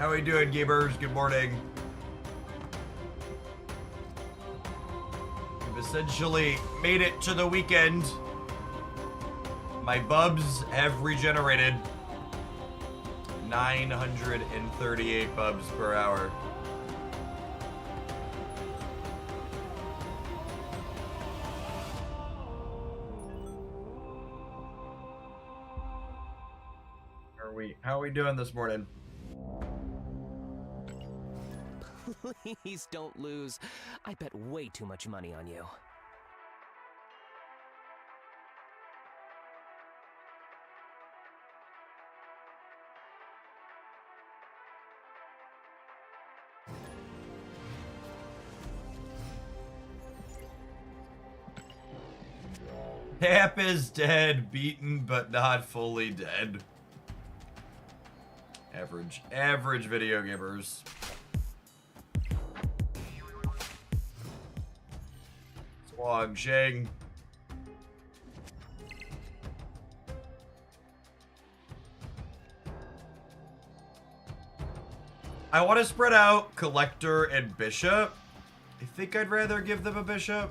How are we doing, gamers? Good morning. We've essentially made it to the weekend. My bubs have regenerated. 938 bubs per hour. How are we doing this morning? Please don't lose. I bet way too much money on you. Hap is dead, beaten, but not fully dead. Average video gamers. Swang Sheng. I want to spread out Collector and Bishop. I think I'd rather give them a Bishop.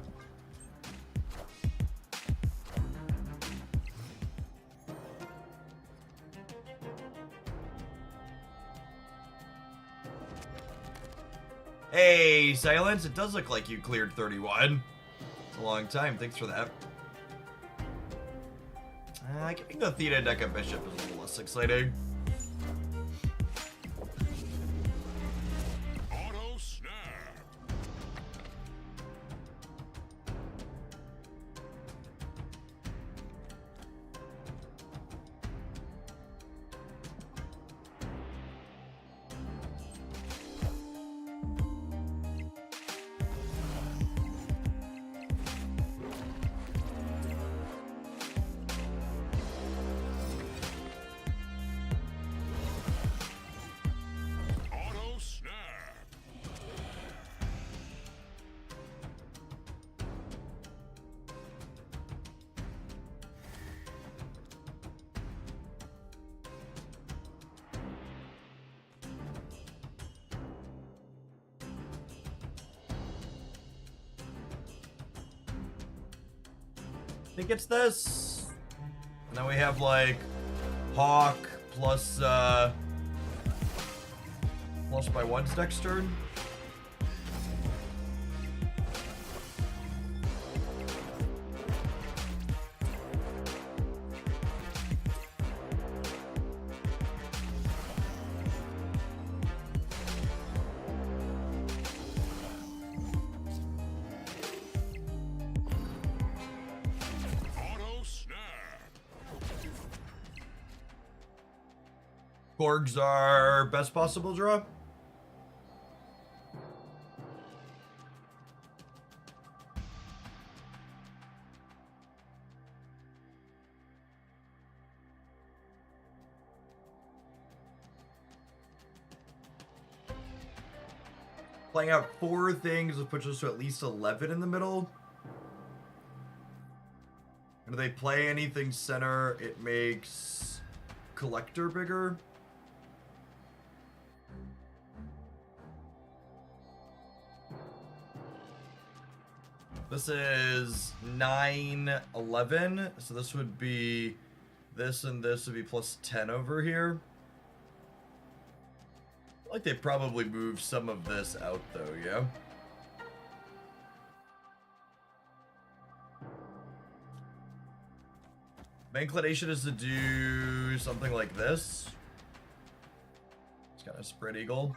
Hey, Silence, it does look like you cleared 31. It's a long time, thanks for that. Giving the Theta deck a Bishop is a little less exciting. Auto snap. Auto snap. I think it's this. And then we have like Hawk plus plus by one's next turn. Auto snap. Korgs are best possible draw. Playing out 4 things will push us to at least 11 in the middle. And if they play anything center, it makes Collector bigger. This is 9, 11. So this would be this and this would be plus 10 over here. I feel like they probably moved some of this out though, yeah? My inclination is to do something like this. It's kind of spread eagle.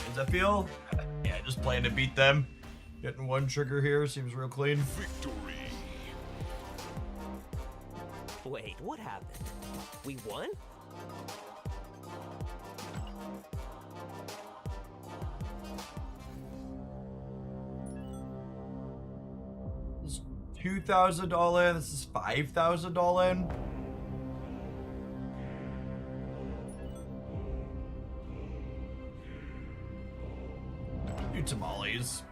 Does that feel? Yeah, just playing to beat them. Getting one trigger here seems real clean. Victory. Wait, what happened? We won? 2,000 all in. This is 5,000 all in. Two tamales.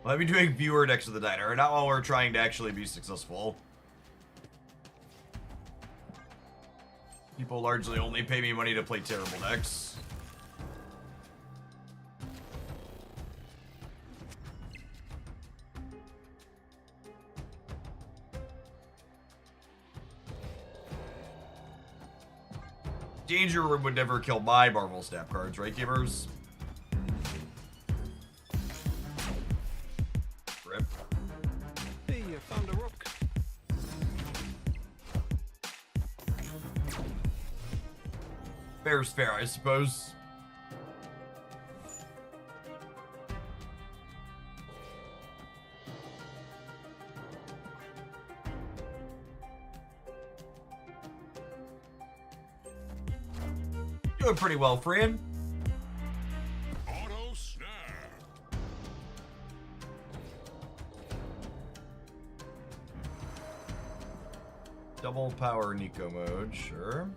Let me doing viewer next to the diner, not while we're trying to actually be successful. People largely only pay me money to play terrible decks. Danger Room would never kill my Marvel Snap cards, right, gamers? Rip. Hey, you found a rook. Fair's fair, I suppose. Doing pretty well, friend. Auto snap. Double power Nico mode, sure.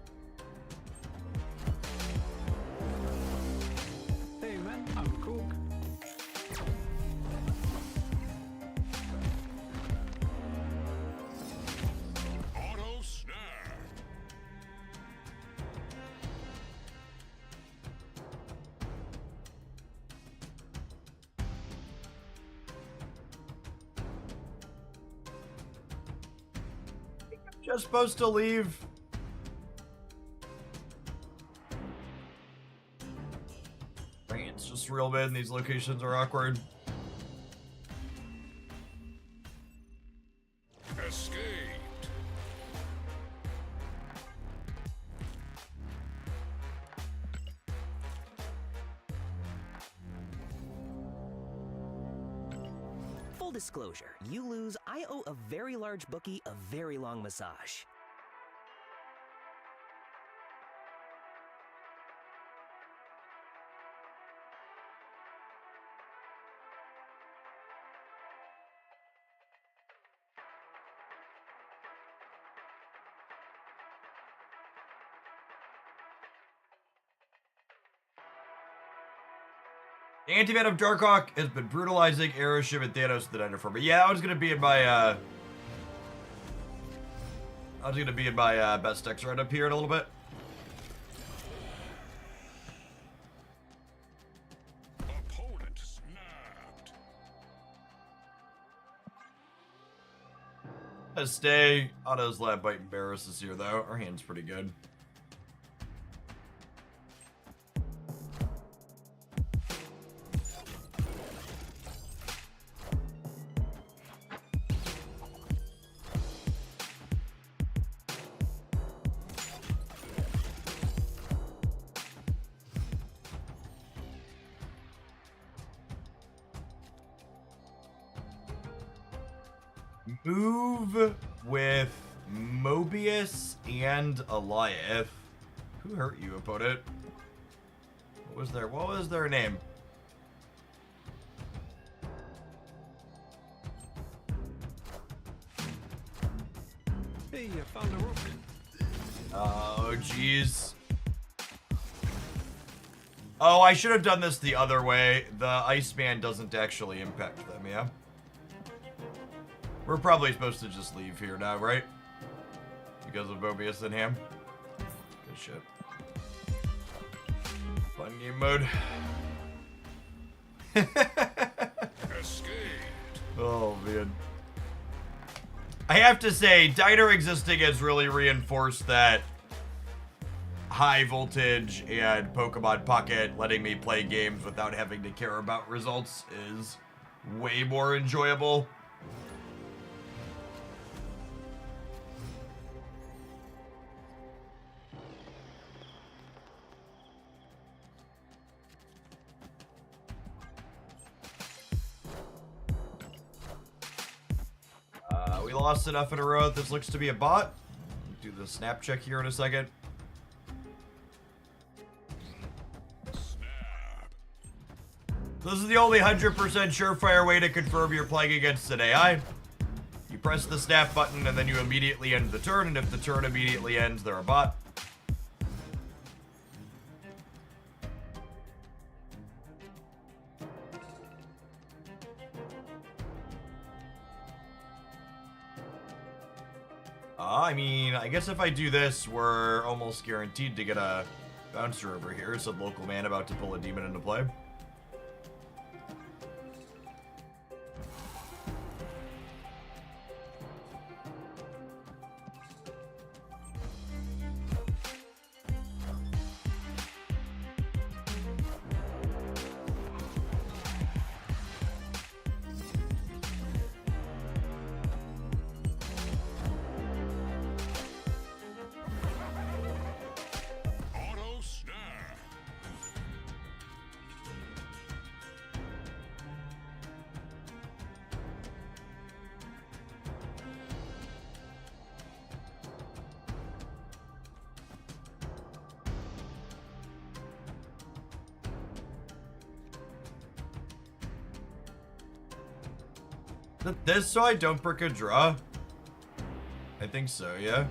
Hey man, I'm cook. Auto snap. Just supposed to leave. Dang, it's just real bad and these locations are awkward. Escaped. Full disclosure, you lose, I owe a very large bookie a very long massage. The Anti-Venom Darkhawk has been brutalizing Aeroship and Thanos the Diner for me. Yeah, that was gonna be in my best decks right up here in a little bit. Opponent snapped. Let's stay. Otto's Lab Bite and Barris is here though. Our hand's pretty good. Move with Mobius and Eliath. Who hurt you, opponent? What was their name? Hey, you found a rook. Oh, jeez. Oh, I should have done this the other way. The Iceman doesn't actually impact them, yeah? We're probably supposed to just leave here now, right? Because of Mobius and Ham. Good shit. Fun game mode. Escaped. Oh, man. I have to say, Diner existing has really reinforced that high voltage and Pokemon Pocket letting me play games without having to care about results is way more enjoyable. We lost enough in a row that this looks to be a bot. do the snap check here in a second. Snap. This is the only 100% surefire way to confirm you're playing against an AI. You press the snap button and then you immediately end the turn, and if the turn immediately ends, they're a bot. I mean, I guess if I do this, we're almost guaranteed to get a bouncer over here, said local man about to pull a demon into play. Auto snap. This so I don't brick a draw? I think so, yeah.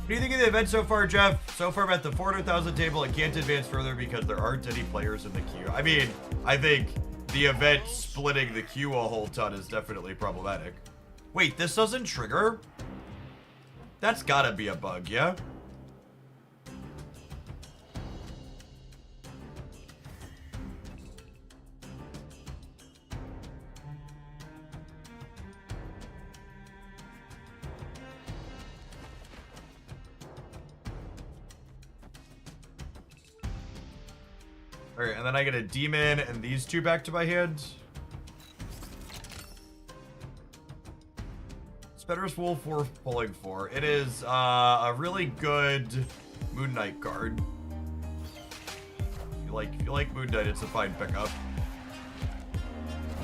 What do you think of the event so far, Jeff? So far I'm at the 400,000 table. I can't advance further because there aren't any players in the queue. I mean, I think the event splitting the queue a whole ton is definitely problematic. Wait, this doesn't trigger? That's gotta be a bug, yeah? Alright, and then I get a demon and these two back to my hand. Spedder's Wolf worth pulling for. It is a really good Moon Knight card. If you like Moon Knight, it's a fine pickup.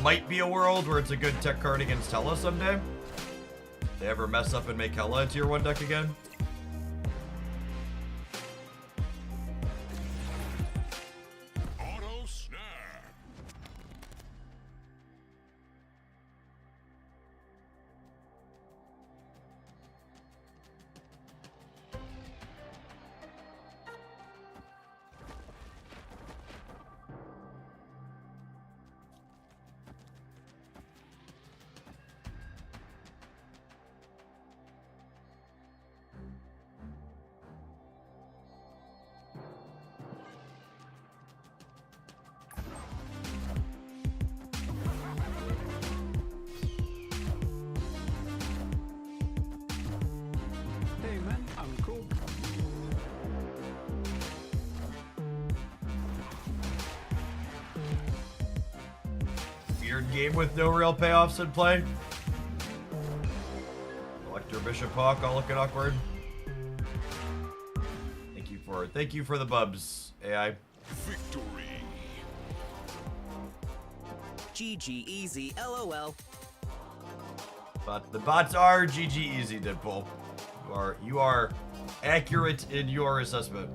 Might be a world where it's a good tech card against Hela someday. If they ever mess up and make Hela a tier 1 deck again. Auto snap. Hey man, I'm cool. Weird game with no real payoffs in play. Elector Bishop Hawk all looking awkward. Thank you for the bubs, AI. Victory. GG easy, LOL. But the bots are GG easy, Deadpool. You are accurate in your assessment.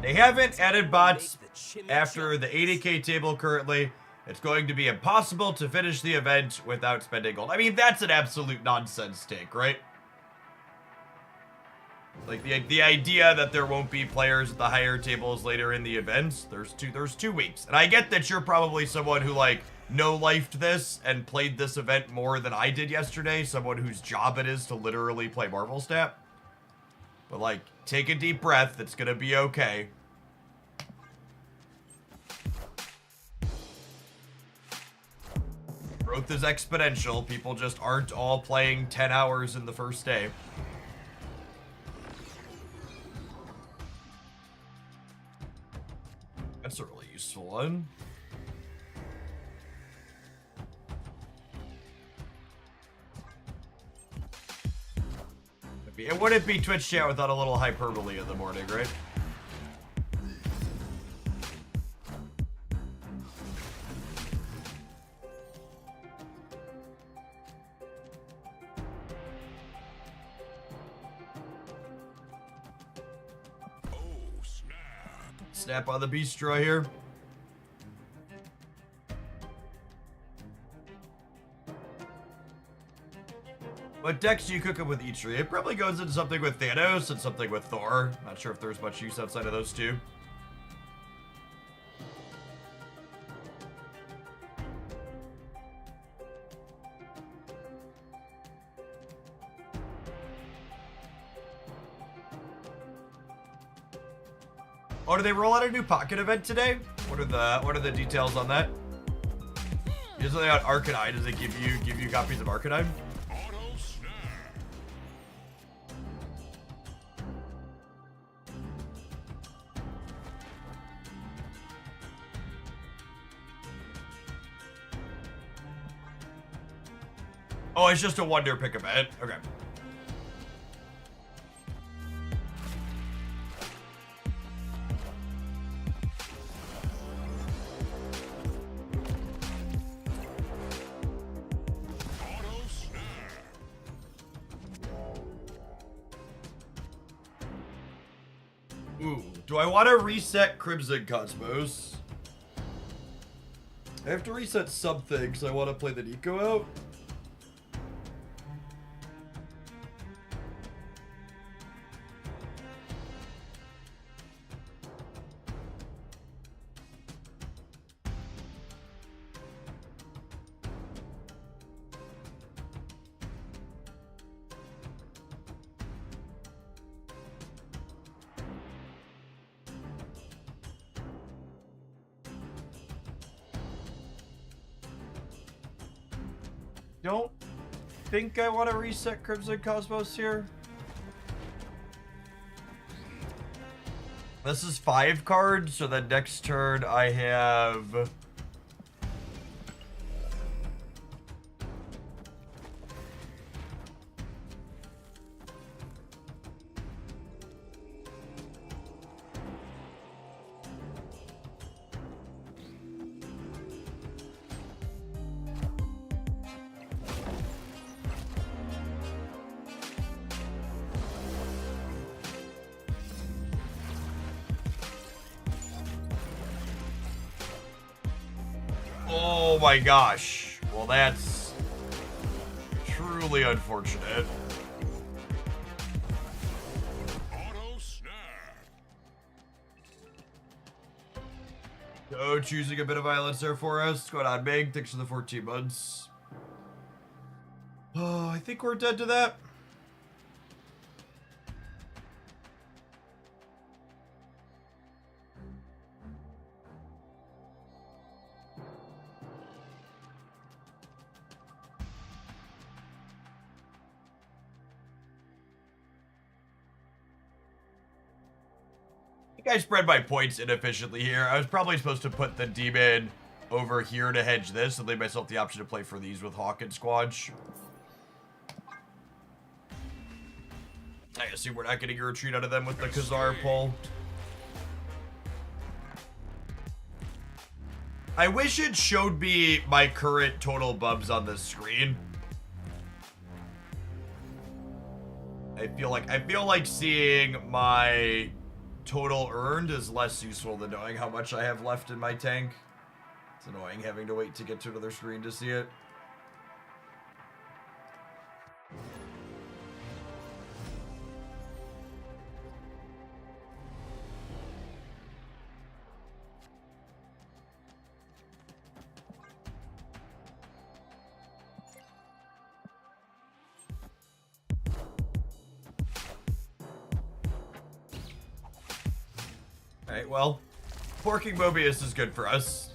They haven't added bots after the 80k table currently. It's going to be impossible to finish the event without spending gold. I mean, that's an absolute nonsense take, right? Like the idea that there won't be players at the higher tables later in the event. There's 2 weeks. And I get that you're probably someone who like no-lifed this and played this event more than I did yesterday. Someone whose job it is to literally play Marvel Snap. But like, take a deep breath. It's gonna be okay. Growth is exponential. People just aren't all playing 10 hours in the first day. one. It wouldn't be Twitch chat without a little hyperbole in the morning, right? Oh, snap. Snap on the beast draw here. What decks do you cook up with each tree? It probably goes into something with Thanos and something with Thor. Not sure if there's much use outside of those two. Oh, do they roll out a new pocket event today? What are the details on that? Usually on Arcanine, does it give you copies of Arcanine? Auto snap. Oh, it's just a wonder pick event. Okay. Auto snap. Ooh, do I want to reset Crimson Cosmos? I have to reset something because I want to play the Nico out. Don't think I want to reset Crimson Cosmos here. This is 5 cards, so then next turn I have... Oh my gosh. Well, that's truly unfortunate. Auto snap. Oh, choosing a bit of violence there for us. What's going on, Big? Thanks for the 14 months. Oh, I think we're dead to that. I spread my points inefficiently here. I was probably supposed to put the demon over here to hedge this and leave myself the option to play for these with Hawk and Squanch. I assume we're not getting a retreat out of them with the Khazar pull. I wish it showed me my current total bubs on the screen. I feel like seeing my total earned is less useful than knowing how much I have left in my tank. It's annoying having to wait to get to another screen to see it. Alright, well, porking Mobius is good for us.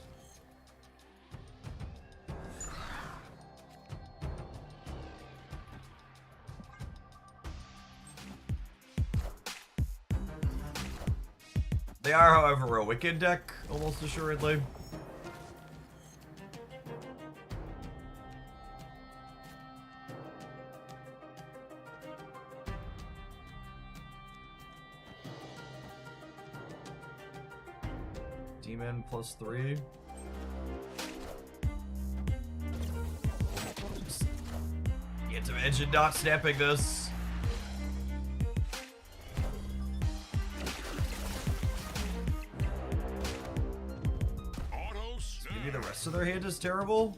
They They are, however, a wicked deck, almost assuredly. Demon +3. Can't imagine not snapping this. Auto snap. Maybe the rest of their hand is terrible.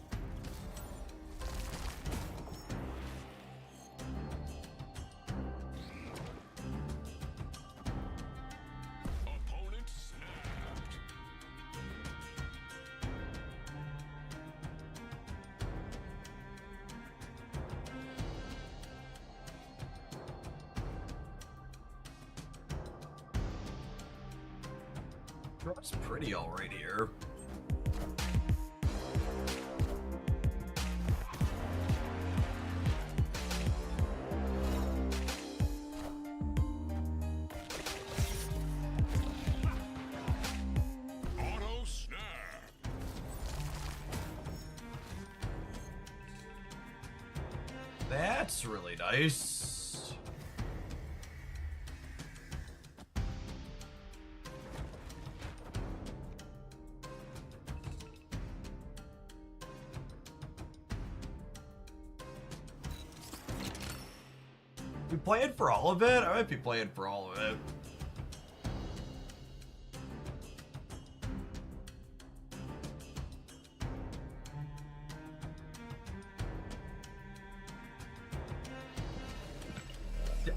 Opponent snapped. Draw's pretty alright here. Auto snap. That's really nice. We playing for all of it? I might be playing for all of it.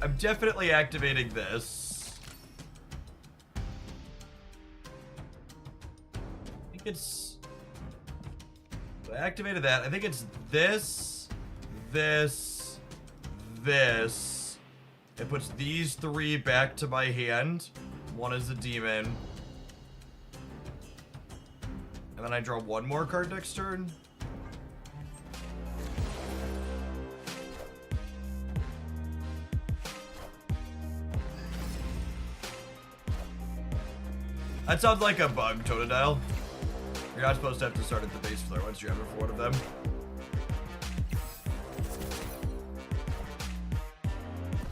I'm definitely activating this. I think it's... I activated that. I think it's this, this, this. It puts these three back to my hand. One is a demon. And then I draw one more card next turn. That sounds like a bug, Totodile. You're not supposed to have to start at the base flare once you have it for one of them.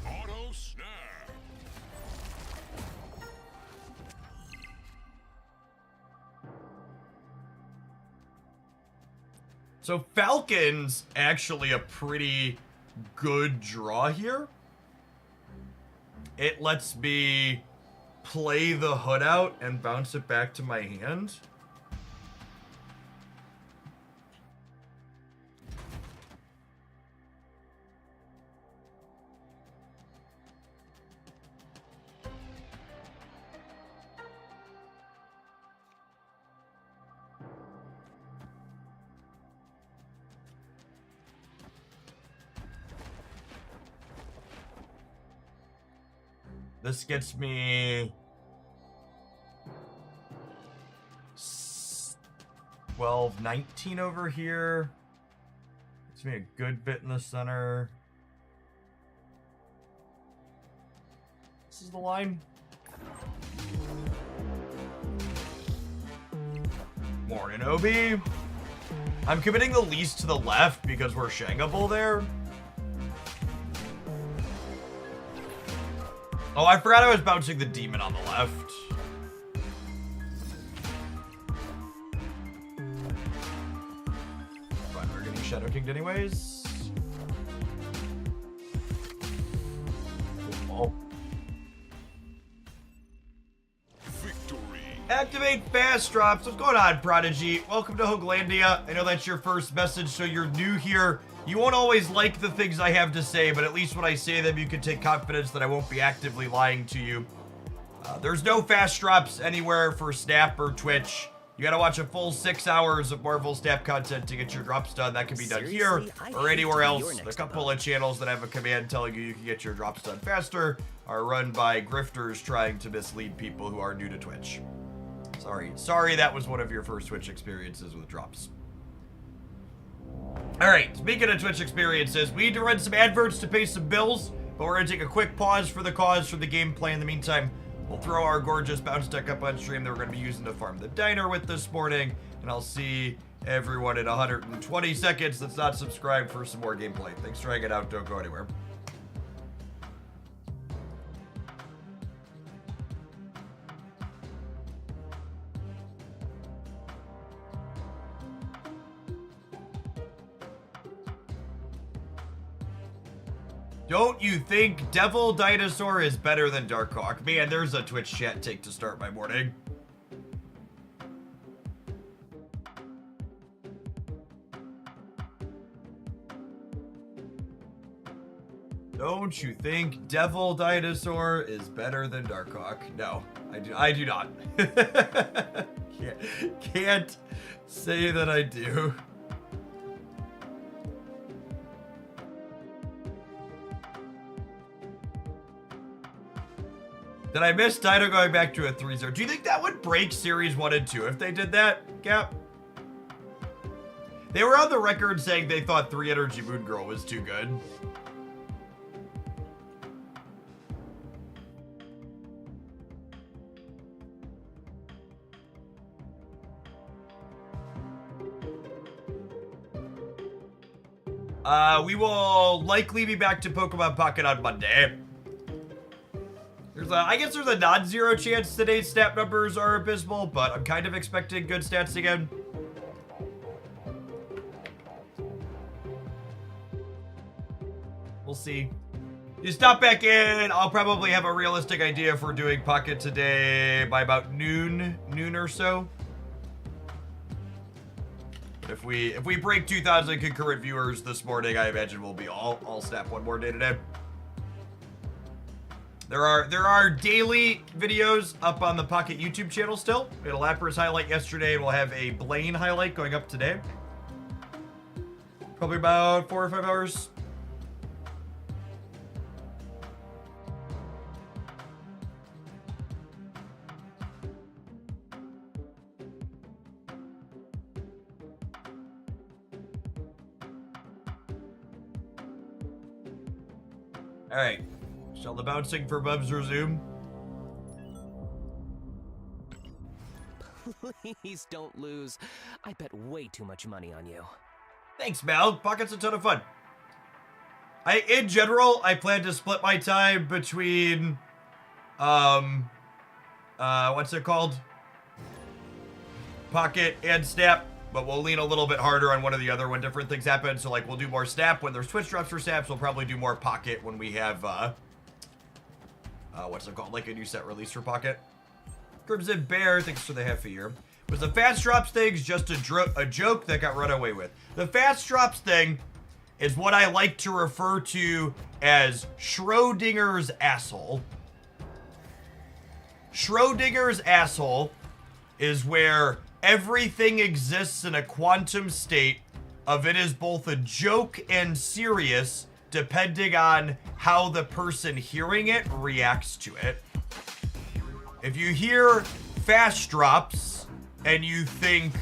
Auto snap. So Falcon's actually a pretty good draw here. It lets me play the hood out and bounce it back to my hand. This gets me 12, 19 over here. Gets me a good bit in the center. This is the line. Morning, Obi. I'm committing the least to the left because we're Shangable there. Oh, I forgot I was bouncing the demon on the left. Fine, we're getting Shadow Kinged anyways. Oh. Victory. Activate fast drops. What's going on, Prodigy? Welcome to Hoaglandia. I know that's your first message, so you're new here. You won't always like the things I have to say, but at least when I say them, you can take confidence that I won't be actively lying to you. There's no fast drops anywhere for Snap or Twitch. You gotta watch a full 6 hours of Marvel Snap content to get your drops done. That can be done here or anywhere else. A couple of channels that have a command telling you can get your drops done faster are run by grifters trying to mislead people who are new to Twitch. Sorry that was one of your first Twitch experiences with drops. Alright, speaking of Twitch experiences, we need to run some adverts to pay some bills, but we're going to take a quick pause for the cause from the gameplay. In the meantime, We'll throw our gorgeous bounce deck up on stream that we're going to be using to farm the diner with this morning. And I'll see everyone in 120 seconds that's not subscribed for some more gameplay. Thanks for hanging out. Don't go anywhere. Don't you think Devil Dinosaur is better than Darkhawk? Man, there's a Twitch chat take to start my morning. Don't you think Devil Dinosaur is better than Darkhawk? No, I do not. Can't say that I do. Did I miss Dino going back to a 3-0? Do you think that would break Series 1 and 2 if they did that, Cap? They were on the record saying they thought 3 Energy Moon Girl was too good. We will likely be back to Pokemon Pocket on Monday. I guess there's a non-zero chance today's stat numbers are abysmal, but I'm kind of expecting good stats again. We'll see. You stop back in. I'll probably have a realistic idea for doing Pocket today by about noon or so. If we break 2,000 concurrent viewers this morning, I imagine we'll be all snap one more day today. There are daily videos up on the Pocket YouTube channel still. We had a Lapras highlight yesterday, and we'll have a Blaine highlight going up today. Probably about 4 or 5 hours. All right. Shall the bouncing for Bubs resume? Please don't lose. I bet way too much money on you. Thanks, Mal. Pocket's a ton of fun. In general, I plan to split my time between, what's it called? Pocket and Snap, but we'll lean a little bit harder on one or the other when different things happen. So, like, we'll do more Snap when there's Twitch drops for Snaps. We'll probably do more Pocket when we have, what's it called? Like a new set release for Pocket. Crimson Bear, thanks for the half a year. Was the fast drops thing just a joke that got run away with? The fast drops thing is what I like to refer to as Schrodinger's asshole. Schrodinger's asshole is where everything exists in a quantum state of it is both a joke and serious, depending on how the person hearing it reacts to it. If you hear fast drops and you think,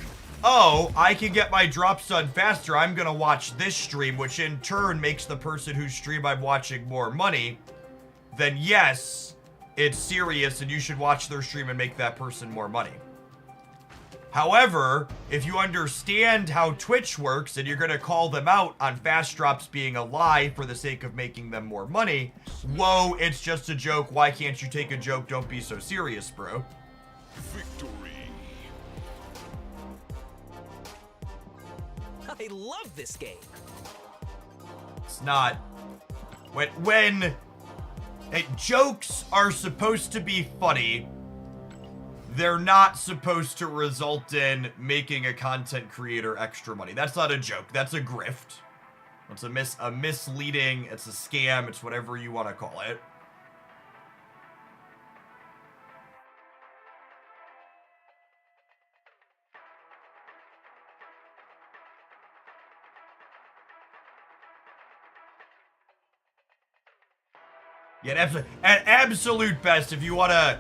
oh, I can get my drops done faster, I'm gonna watch this stream, which in turn makes the person whose stream I'm watching more money, then yes, it's serious and you should watch their stream and make that person more money. However, if you understand how Twitch works and you're going to call them out on fast drops being a lie for the sake of making them more money, whoa, it's just a joke. Why can't you take a joke? Don't be so serious, bro. Victory. I love this game. It's not. When jokes are supposed to be funny, they're not supposed to result in making a content creator extra money. That's not a joke. That's a grift. It's a misleading, it's a scam, it's whatever you want to call it. Yeah, at absolute best, if you wanna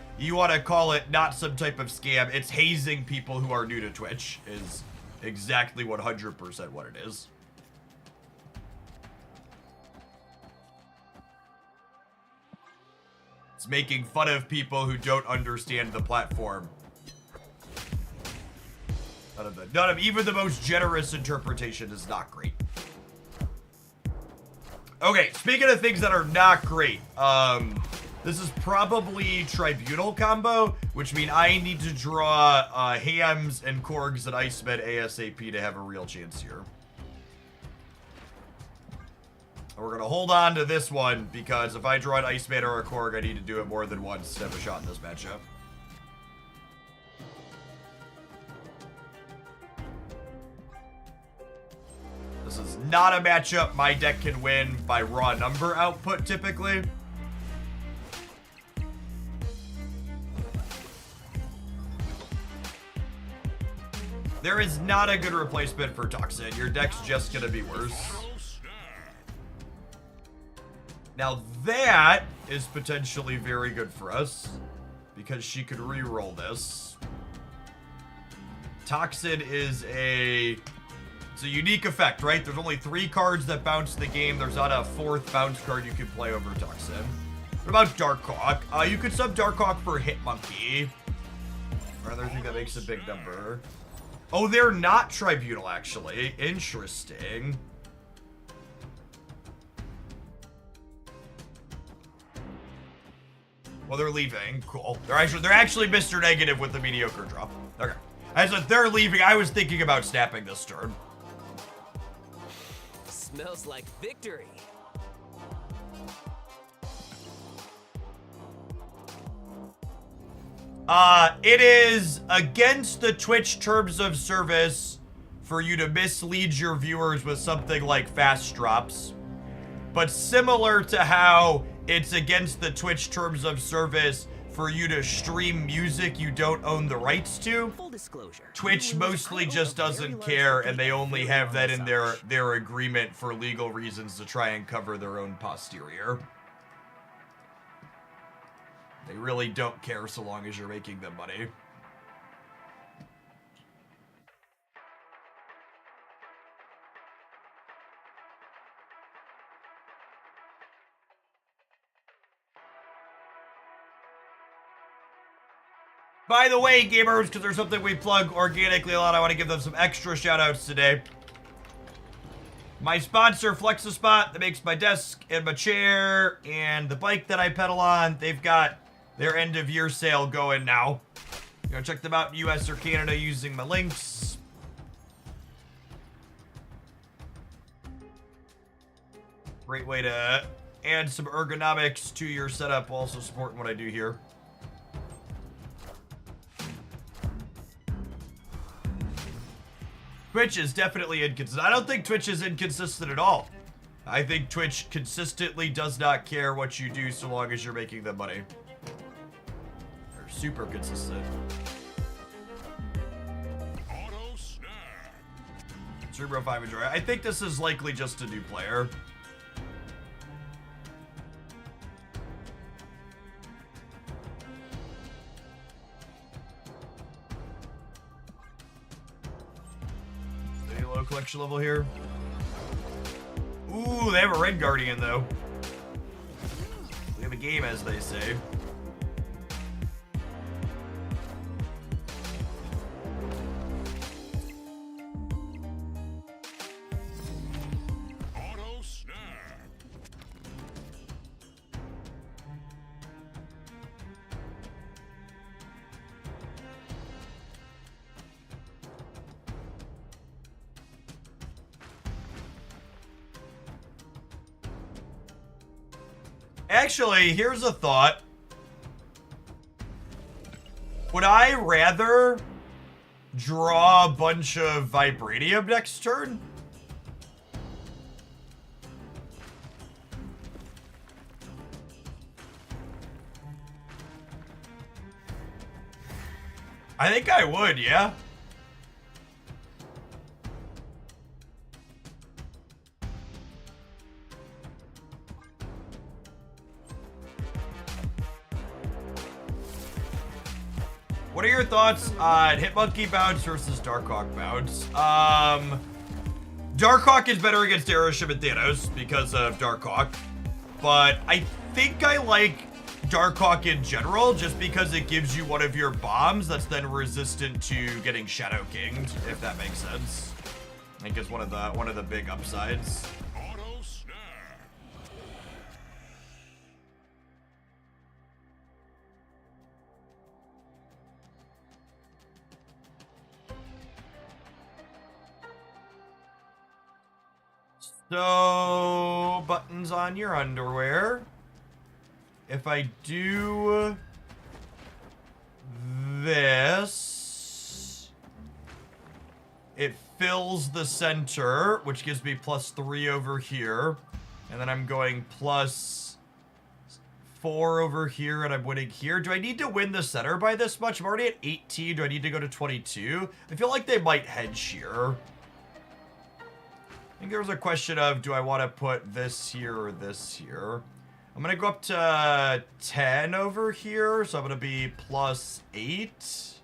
call it not some type of scam, it's hazing people who are new to Twitch is exactly 100% what it is. It's making fun of people who don't understand the platform. None of even the most generous interpretation is not great. Okay, speaking of things that are not great, this is probably Tribunal combo, which means I need to draw Hams and Korgs and Icemed ASAP to have a real chance here. And we're going to hold on to this one, because if I draw an Iceman or a Korg, I need to do it more than once to have a shot in this matchup. This is not a matchup my deck can win by raw number output, typically. There is not a good replacement for Toxin. Your deck's just going to be worse. Now that is potentially very good for us, because she could re-roll this. Toxin is it's a unique effect, right? There's only 3 cards that bounce the game. There's not a 4th bounce card you can play over Toxin. What about Darkhawk? You could sub Darkhawk for Hitmonkey. Rather think that makes a big number. Oh, they're not Tribunal, actually. Interesting. Well, they're leaving. Cool. They're actually Mr. Negative with the mediocre draw. Okay. As if they're leaving, I was thinking about snapping this turn. Smells like victory. It is against the Twitch terms of service for you to mislead your viewers with something like fast drops. But similar to how it's against the Twitch terms of service for you to stream music you don't own the rights to, Full disclosure. Twitch mostly just doesn't care, and they only have that in their agreement for legal reasons to try and cover their own posterior. They really don't care so long as you're making them money. By the way, gamers, because there's something we plug organically a lot, I want to give them some extra shout-outs today. My sponsor, FlexiSpot, that makes my desk and my chair and the bike that I pedal on, they've got their end-of-year sale going now. You know, check them out in US or Canada using my links. Great way to add some ergonomics to your setup while also supporting what I do here. Twitch is definitely inconsistent. I don't think Twitch is inconsistent at all. I think Twitch consistently does not care what you do so long as you're making them money. They're super consistent. Auto snap. Cerebro 5 enjoy. I think this is likely just a new player. Any low collection level here? Ooh, they have a Red Guardian though. We have a game, as they say. Auto snap. Actually, here's a thought. Would I rather draw a bunch of Vibranium next turn? I think I would, yeah. What are your thoughts on Hitmonkey bounce versus Darkhawk bounce? Darkhawk is better against Aeroshim and Thanos because of Darkhawk, but I think I like Darkhawk in general, just because it gives you one of your bombs that's then resistant to getting Shadow Kinged, if that makes sense. I think it's one of the big upsides. Auto snap. So, buttons on your underwear. If I do this, it fills the center, which gives me +3 over here. And then I'm going +4 over here, and I'm winning here. Do I need to win the center by this much? I'm already at 18. Do I need to go to 22? I feel like they might hedge here. I think there was a question of, do I want to put this here or this here? I'm going to go up to 10 over here, so I'm going to be +8.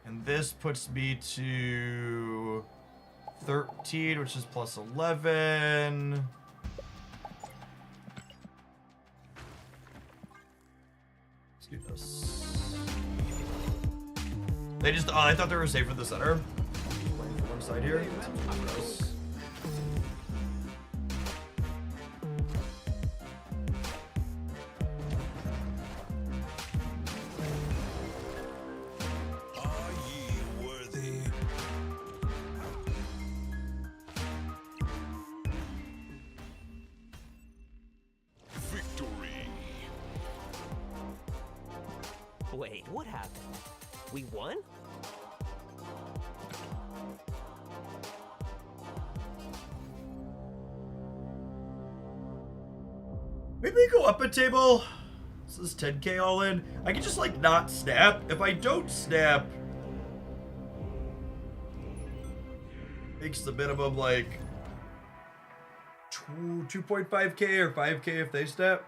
And this puts me to 13, which is +11. Let's do this. They just, oh, I thought they were safe for the center. Playing from one side here. Gross. Are ye worthy? Victory. Wait, what happened? We won? Maybe we go up a table. This is 10k all in. I can just like not snap. If I don't snap, makes the minimum like 2.5k or 5k if they snap.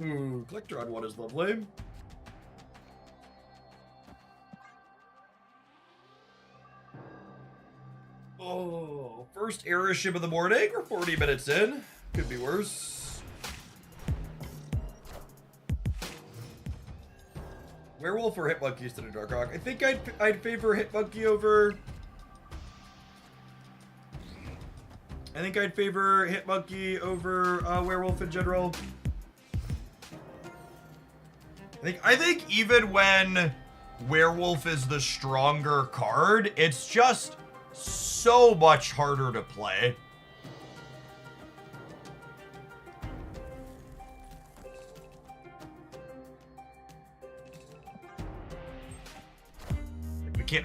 Ooh, collector on one is lovely. Oh, first error ship of the morning. We're 40 minutes in. Could be worse. Werewolf or Hitmonkey instead of Darkhawk? I think I'd favor Hitmonkey over. I think I'd favor Hitmonkey over Werewolf in general. I think even when Werewolf is the stronger card, it's just so much harder to play.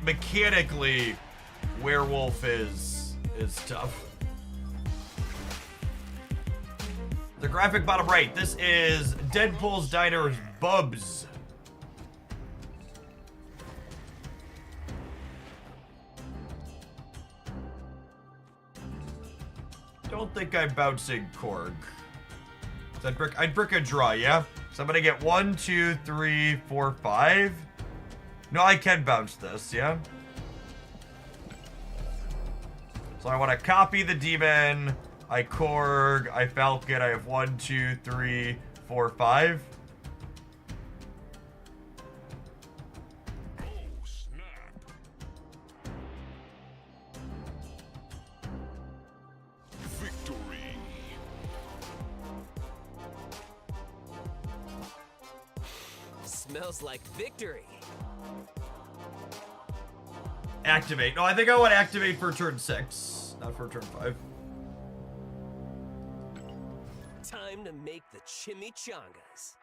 Mechanically, Werewolf is tough. The graphic bottom right. This is Deadpool's Diner's Bubs. Don't think I'm bouncing Korg. So I'd brick a draw, yeah? So I'm gonna get 1, 2, 3, 4, 5. No, I can bounce this, yeah? So I want to copy the demon. I Korg, I Falcon, I have 1, 2, 3, 4, 5. Oh, snap. Victory. Smells like victory. Activate. No, I think I want to activate for turn 6, not for turn 5. Time to make the chimichangas.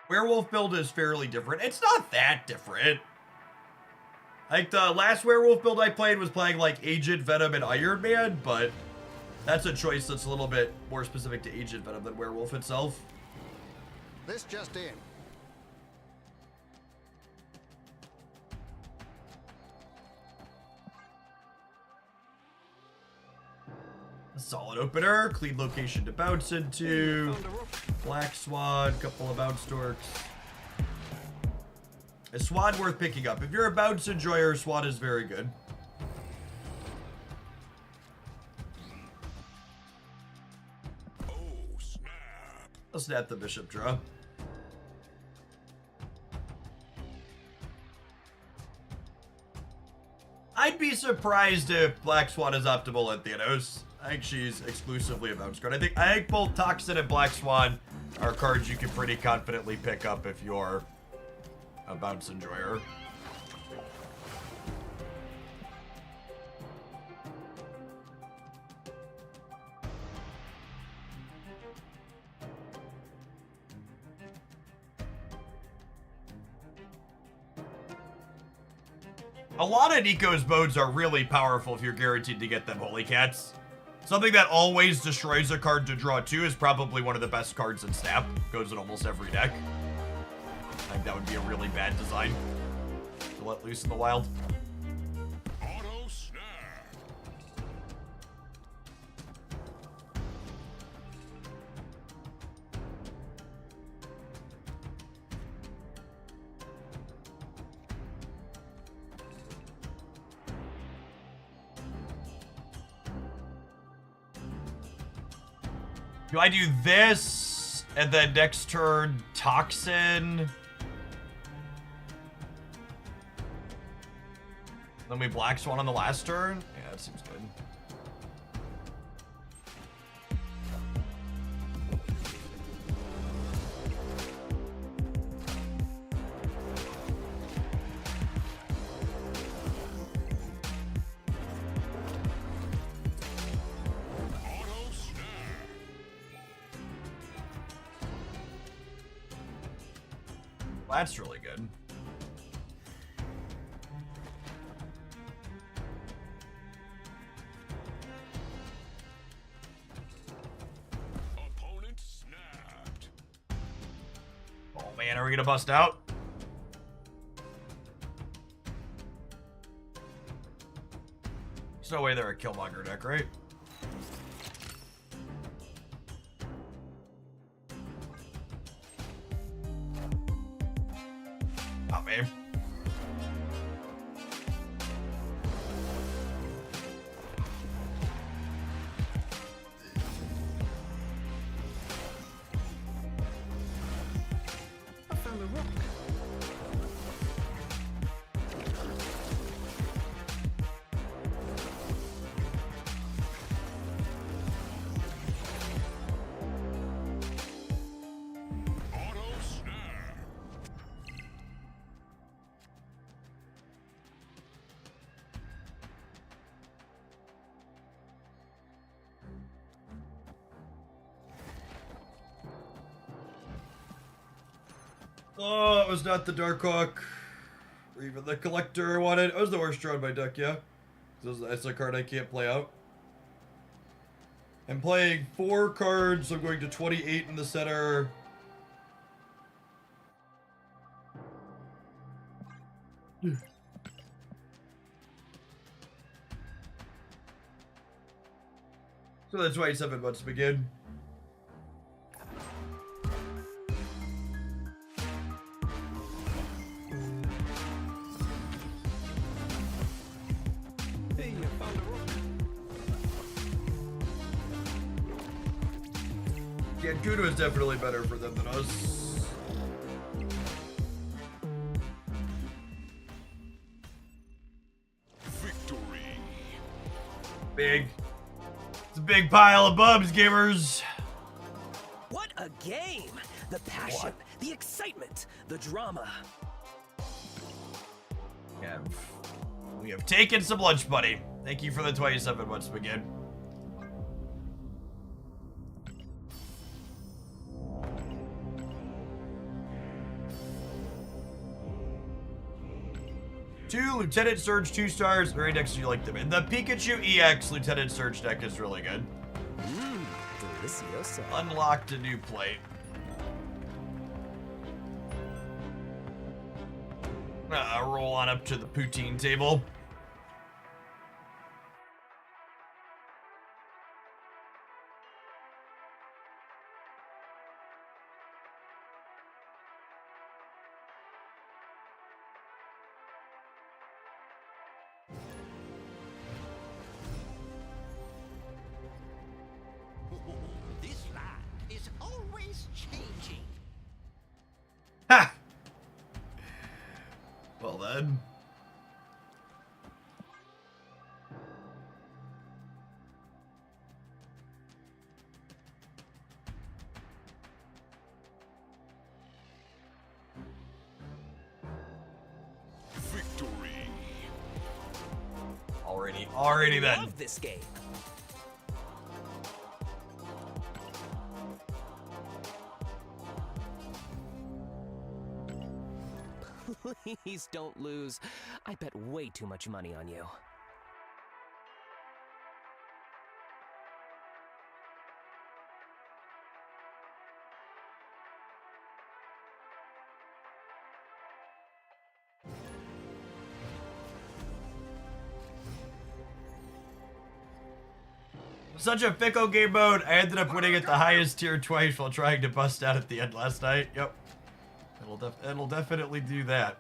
Werewolf build is fairly different. It's not that different. Like, the last werewolf build I played was playing, like, Agent Venom and Iron Man, but that's a choice that's a little bit more specific to Agent Venom than werewolf itself. This just in. A solid opener. Clean location to bounce into. Found a rook. Black Swan, couple of bounce dorks. A Swan worth picking up. If you're a bounce enjoyer, Swan is very good. Oh, snap. I'll snap the bishop draw. I'd be surprised if Black Swan is optimal at Thanos. I think she's exclusively a bounce card. I think both Toxin and Black Swan are cards you can pretty confidently pick up if you're a bounce enjoyer. A lot of Nico's modes are really powerful if you're guaranteed to get them Holy Cats. Something that always destroys a card to draw 2 is probably one of the best cards in Snap. Goes in almost every deck. I think that would be a really bad design to let loose in the wild. Auto snap. Do I do this and then next turn Toxin? Then we Black Swan on the last turn? Yeah, that seems good. Auto snap. That's really good. Opponent snapped. Oh man, are we gonna bust out? There's no way they're a Killmonger deck, right? Oh man. I found a rook. Auto snap. Oh, it was not the Darkhawk. Or even the Collector I wanted. It was the worst draw in my deck, yeah. That's a card I can't play out. I'm playing 4 cards. I'm going to 28 in the center. So that's 27 months begin. Hey, I found a rook. Yeah, Kudo is definitely better for them than us. Victory. Big. It's a big pile of bubs, gamers. What a game! The passion, the excitement, the drama. Yeah, we have taken some lunch, buddy. Thank you for the 27 months begin. Two Lieutenant Surge 2 stars. Very next you like them. And the Pikachu EX Lieutenant Surge deck is really good. Delicioso. Unlocked a new plate. Roll on up to the poutine table. Well then. Victory. Already then. Love this game. Please don't lose. I bet way too much money on you. Such a fickle game mode. I ended up winning at the highest tier twice while trying to bust out at the end last night. Yep. It'll definitely do that.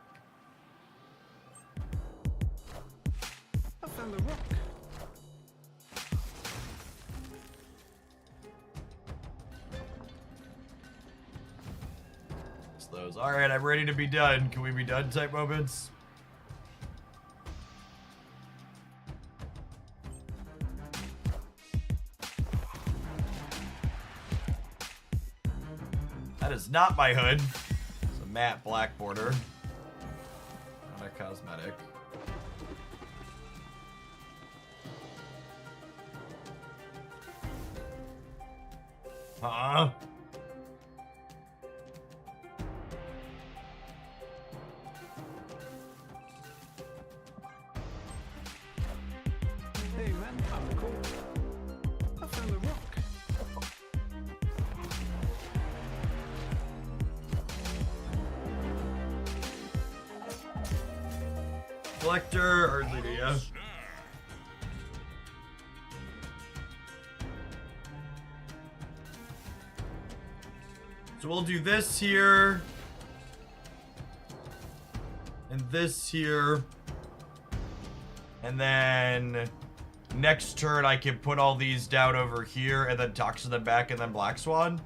I found a rock. It's those. All right, I'm ready to be done. Can we be done type moments? That is not my hood. It's a matte black border. Not a cosmetic. Huh? Hey man, I'm cool. I found a rock. Collector or Lydia? So we'll do this here. And this here. And then next turn I can put all these down over here and then toxin them back and then Black Swan.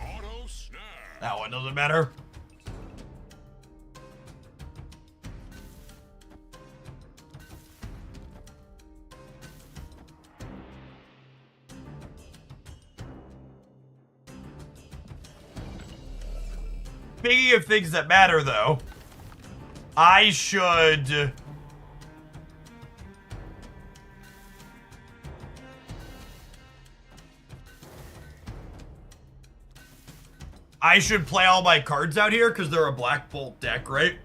Auto snap. That one doesn't matter. Speaking of things that matter, though, I should... I should play all my cards out here because they're a Black Bolt deck, right?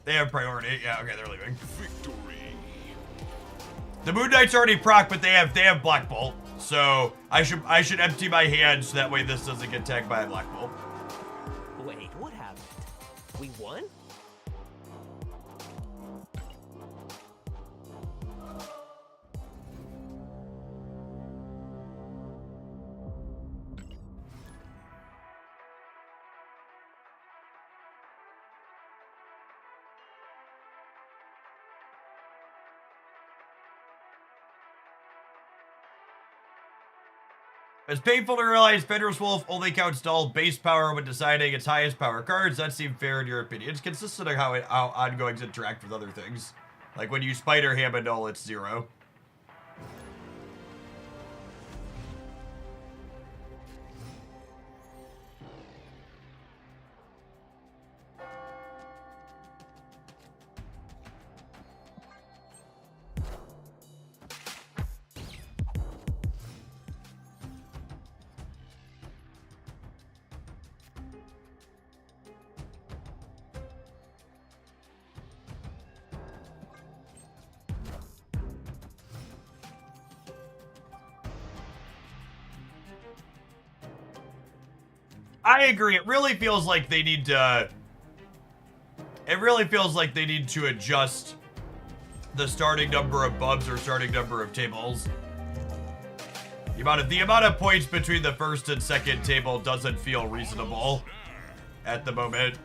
They have priority. Yeah, okay, they're leaving. Victory. The Moon Knight's already proc, but they have Black Bolt. So I should empty my hand so that way this doesn't get tagged by a Black Bolt. Wait, what happened? We won? It's painful to realize Fenris Wolf only counts all base power when deciding its highest power cards. That seems fair in your opinion. It's consistent of how ongoings interact with other things. Like when you Spider Hammond all, it's 0. I agree. It really feels like they need to. It really feels like they need to adjust the starting number of bubs or starting number of tables. The amount of points between the first and second table doesn't feel reasonable at the moment.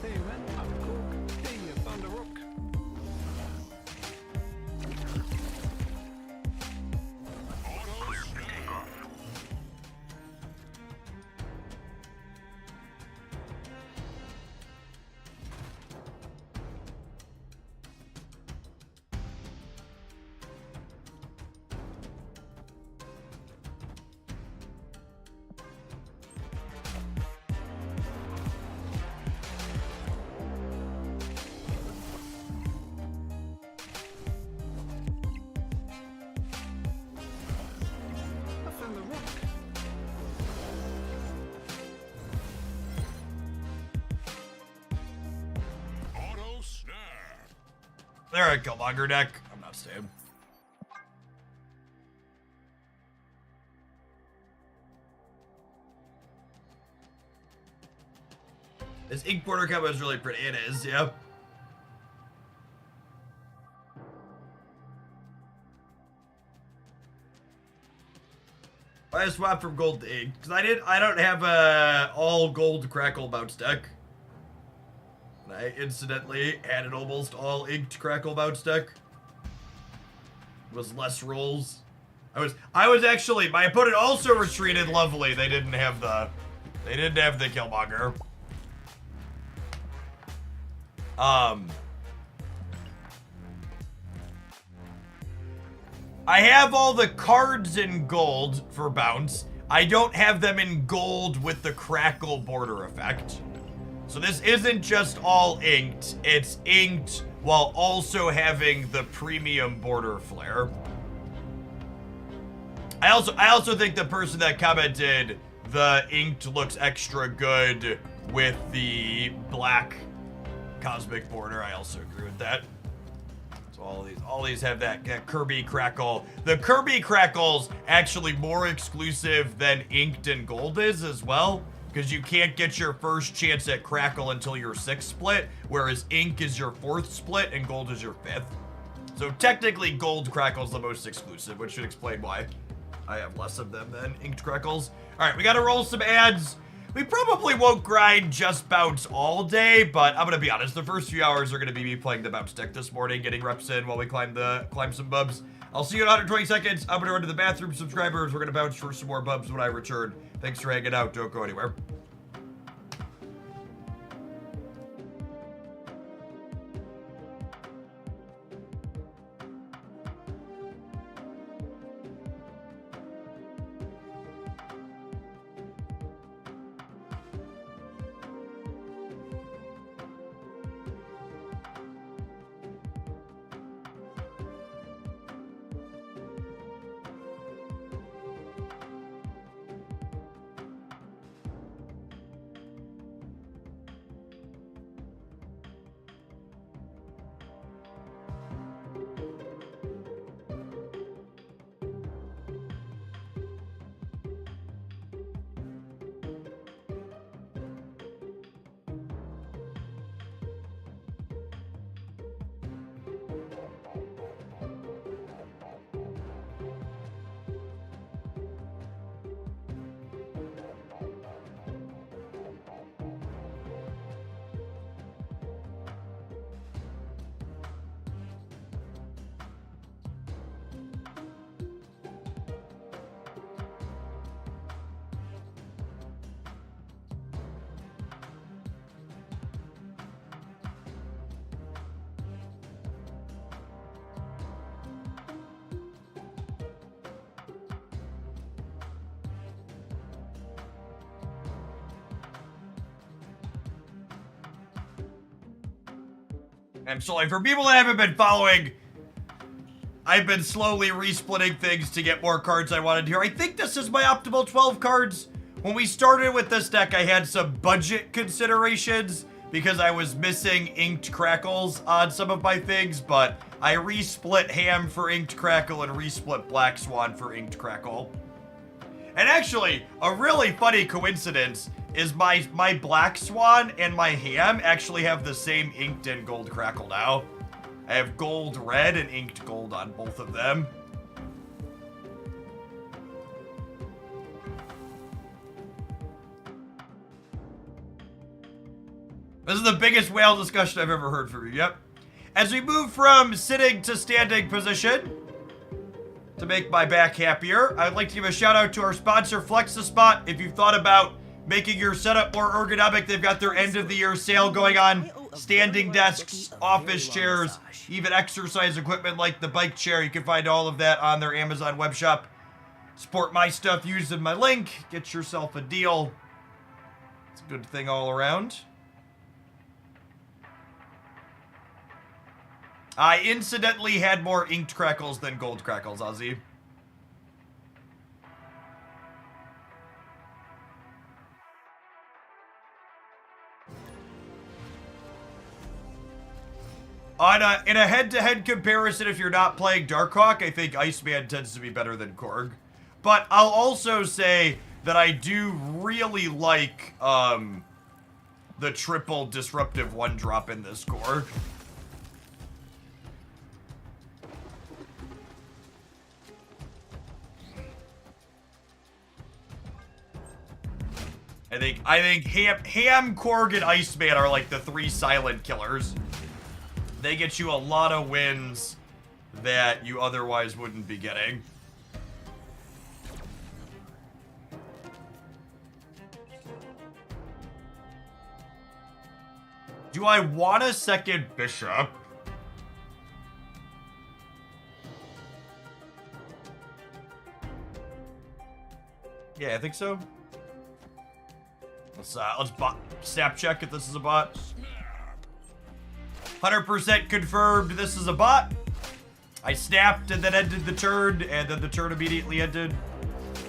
Hey man, I'm Cork. Hey, you found a rock. Auto snap. I found a rock. Auto snap. There, a Killmonger deck. I'm not staying. This ink border combo is really pretty. It is, yep. I swapped from gold to ink because I don't have a all gold Crackle bounce deck. And I incidentally had an almost all inked Crackle bounce deck. It was less rolls. I was actually, my opponent also retreated lovely. They didn't have the Killmonger. I have all the cards in gold for bounce. I don't have them in gold with the Crackle border effect. So this isn't just all inked. It's inked while also having the premium border flare. I also think the person that commented the inked looks extra good with the black cosmic border. I also agree with that. So all these have that Kirby Crackle. The Kirby Crackle's actually more exclusive than inked and gold is as well, because you can't get your first chance at Crackle until your 6th split, whereas ink is your 4th split and gold is your 5th. So technically gold Crackle's the most exclusive, which should explain why I have less of them than inked Crackles. All right, we gotta roll some ads. We probably won't grind just bounce all day, but I'm gonna be honest, the first few hours are gonna be me playing the bounce deck this morning, getting reps in while we climb some bubs. I'll see you in 120 seconds. I'm gonna run to the bathroom. Subscribers, we're gonna bounce for some more bubs when I return. Thanks for hanging out. Don't go anywhere. I'm sorry, for people that haven't been following, I've been slowly resplitting things to get more cards I wanted here. I think this is my optimal 12 cards. When we started with this deck, I had some budget considerations because I was missing Inked Crackles on some of my things, but I resplit Ham for Inked Crackle and resplit Black Swan for Inked Crackle. And actually, a really funny coincidence is my Black Swan and my Ham actually have the same Inked and Gold Crackle now. I have Gold Red and Inked Gold on both of them. This is the biggest whale discussion I've ever heard from you, yep. As we move from sitting to standing position, to make my back happier, I'd like to give a shout out to our sponsor, FlexiSpot. If you've thought about making your setup more ergonomic, they've got their end of the year sale going on. Standing desks, office chairs, even exercise equipment like the bike chair. You can find all of that on their Amazon web shop. Support my stuff using my link. Get yourself a deal. It's a good thing all around. I incidentally had more Inked Crackles than Gold Crackles, Ozzy. In a head-to-head comparison, if you're not playing Darkhawk, I think Iceman tends to be better than Korg. But I'll also say that I do really like the triple disruptive one-drop in this core. I think Ham, Korg, and Iceman are like the three silent killers. They get you a lot of wins that you otherwise wouldn't be getting. Do I want a second bishop? Yeah, I think so. Let's snap check if this is a bot. 100% confirmed this is a bot. I snapped and then ended the turn, and then the turn immediately ended.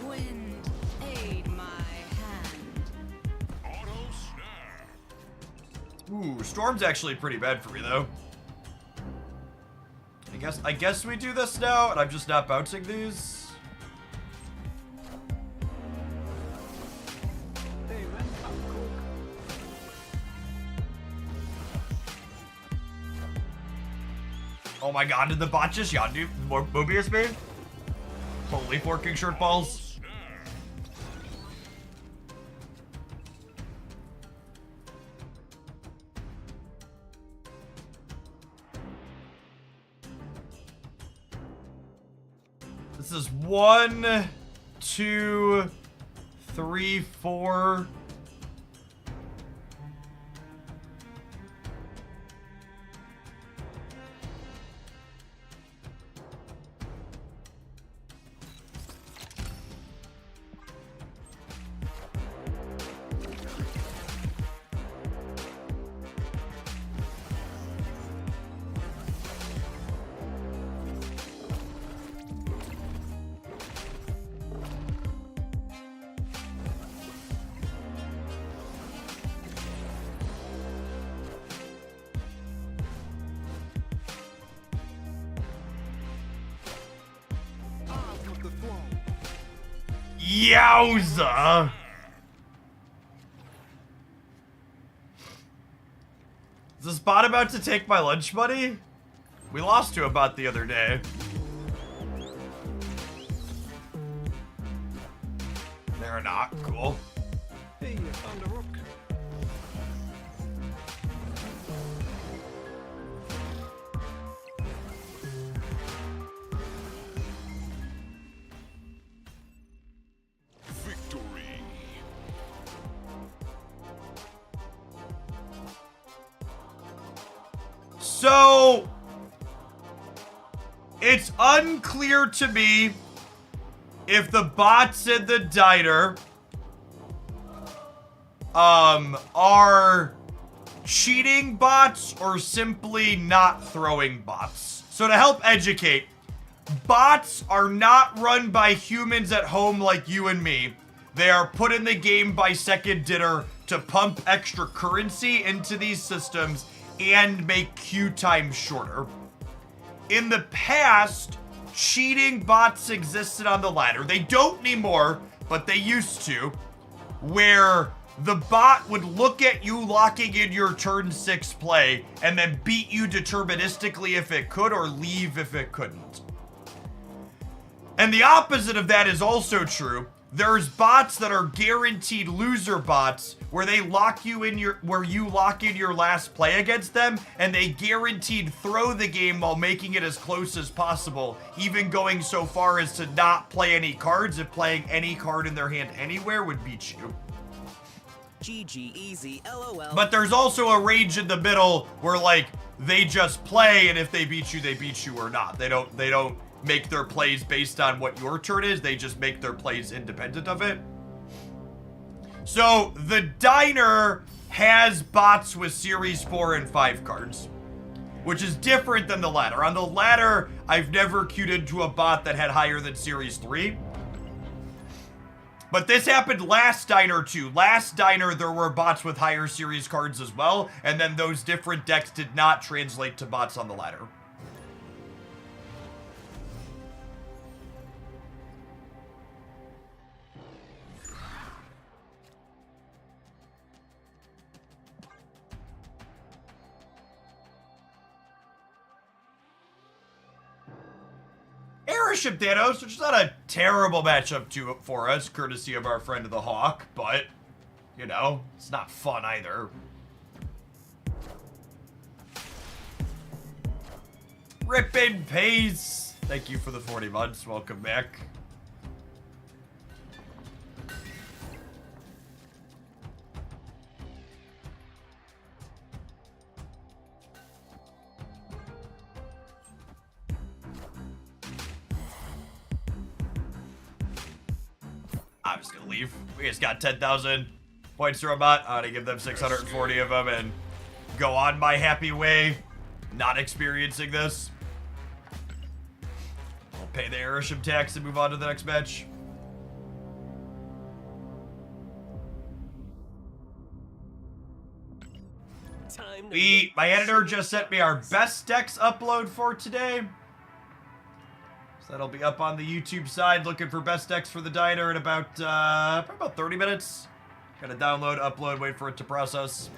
Wind, aid my hand. Auto snap. Ooh, Storm's actually pretty bad for me though. I guess we do this now, and I'm just not bouncing these. Hey man, I'm cool. Oh my god, did the bot just Yondu Mobius me? Holy forking short balls. This is 1, 2, 3, 4. Yowza! Is this bot about to take my lunch money? We lost to a bot the other day. They're not. Cool. Hey, you found a rook. Victory. So, it's unclear to me if the bots in the diner are cheating bots or simply not throwing bots. So to help educate, bots are not run by humans at home like you and me. They are put in the game by Second Dinner to pump extra currency into these systems and make queue time shorter. In the past, cheating bots existed on the ladder. They don't anymore, but they used to, where the bot would look at you locking in your turn 6 play and then beat you deterministically if it could or leave if it couldn't. And the opposite of that is also true. There's bots that are guaranteed loser bots where they lock you in you lock in your last play against them, and they guaranteed throw the game while making it as close as possible, even going so far as to not play any cards if playing any card in their hand anywhere would beat you. GG easy, LOL. But there's also a range in the middle where like they just play, and if they beat you or not. They don't make their plays based on what your turn is. They just make their plays independent of it. So the diner has bots with series 4 and 5 cards, which is different than the ladder. On the ladder, I've never queued into a bot that had higher than series 3. But this happened last diner too. Last diner, there were bots with higher series cards as well, and then those different decks did not translate to bots on the ladder. Airship Thanos, which is not a terrible matchup for us, courtesy of our friend the Hawk, but, you know, it's not fun either. Rip in Pace, thank you for the 40 months, welcome back. I'm just gonna leave. We just got 10,000 points to our bot. I'm gonna give them 640 of them and go on my happy way, not experiencing this. I'll pay the airship tax and move on to the next match. My editor just sent me our best decks upload for today. So that'll be up on the YouTube side. Looking for best decks for the diner in about, probably about 30 minutes. Gotta download, upload, wait for it to process.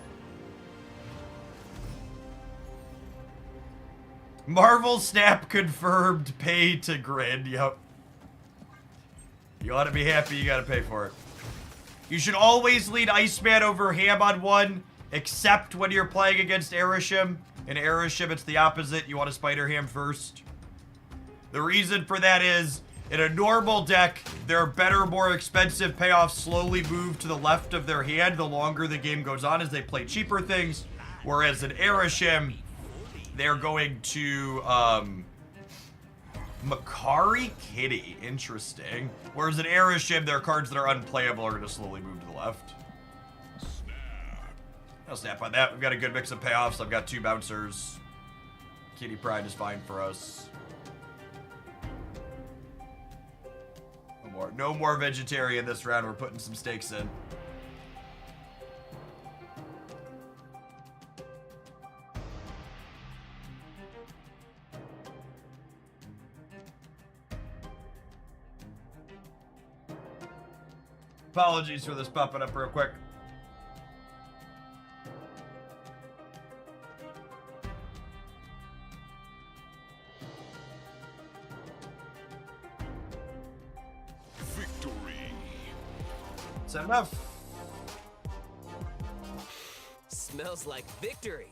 Marvel Snap confirmed, pay to grid. Yep. You ought to be happy, you gotta pay for it. You should always lead Iceman over Ham on 1, except when you're playing against Arishem. In Arishem, it's the opposite. You want to Spider Ham first. The reason for that is, in a normal deck, their better, more expensive payoffs slowly move to the left of their hand the longer the game goes on as they play cheaper things. Whereas in Arishem, they're going to, Makari Kitty. Interesting. Whereas in Arishem, their cards that are unplayable are going to slowly move to the left. I'll snap on that. We've got a good mix of payoffs. I've got 2 bouncers. Kitty Pride is fine for us. No more vegetarian this round. We're putting some steaks in. Apologies for this popping up real quick. Is that enough? Smells like victory.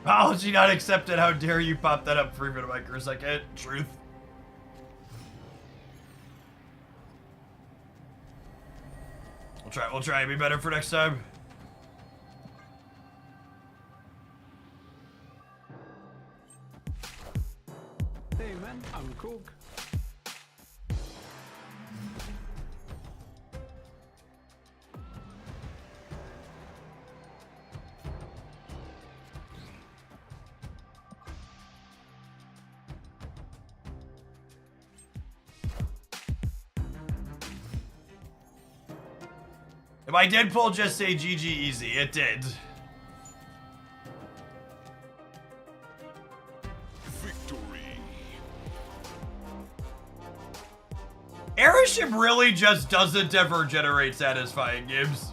Apology not accepted. How dare you pop that up for even a microsecond? Truth. We'll try and be better for next time. Hey man, I'm Cook. If I did pull just say GG easy, it did. Victory. Airship really just doesn't ever generate satisfying games.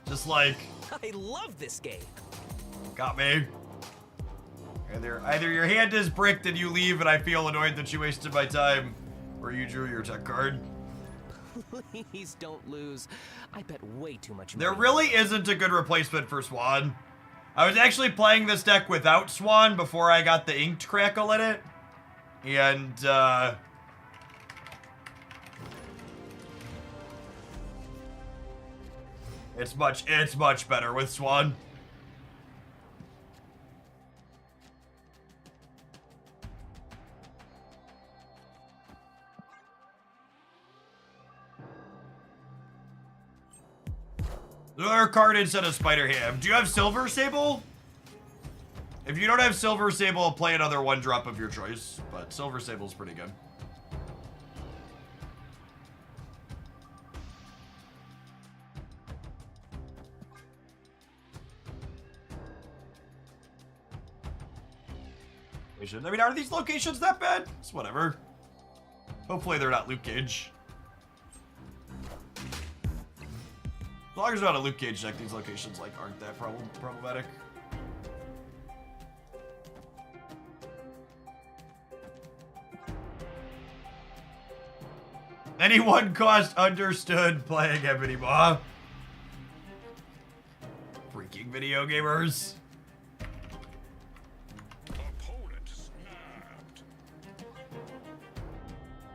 Just like, I love this game. got me. Either your hand is bricked and you leave and I feel annoyed that you wasted my time, or you drew your tech card. Please don't lose. I bet way too much money. There really isn't a good replacement for Swan. I was actually playing this deck without Swan before I got the Inked Crackle in it. And, it's much better with Swan. Another card instead of Spider Ham. Do you have Silver Sable? If you don't have Silver Sable, play another 1-drop of your choice. But Silver Sable's pretty good. I mean, are these locations that bad? It's whatever. Hopefully they're not Luke Cage. As long as they're not a Luke Cage deck, these locations like aren't that problematic. Any one cost understood playing Ebony Maw. Freaking video gamers. Opponent snapped.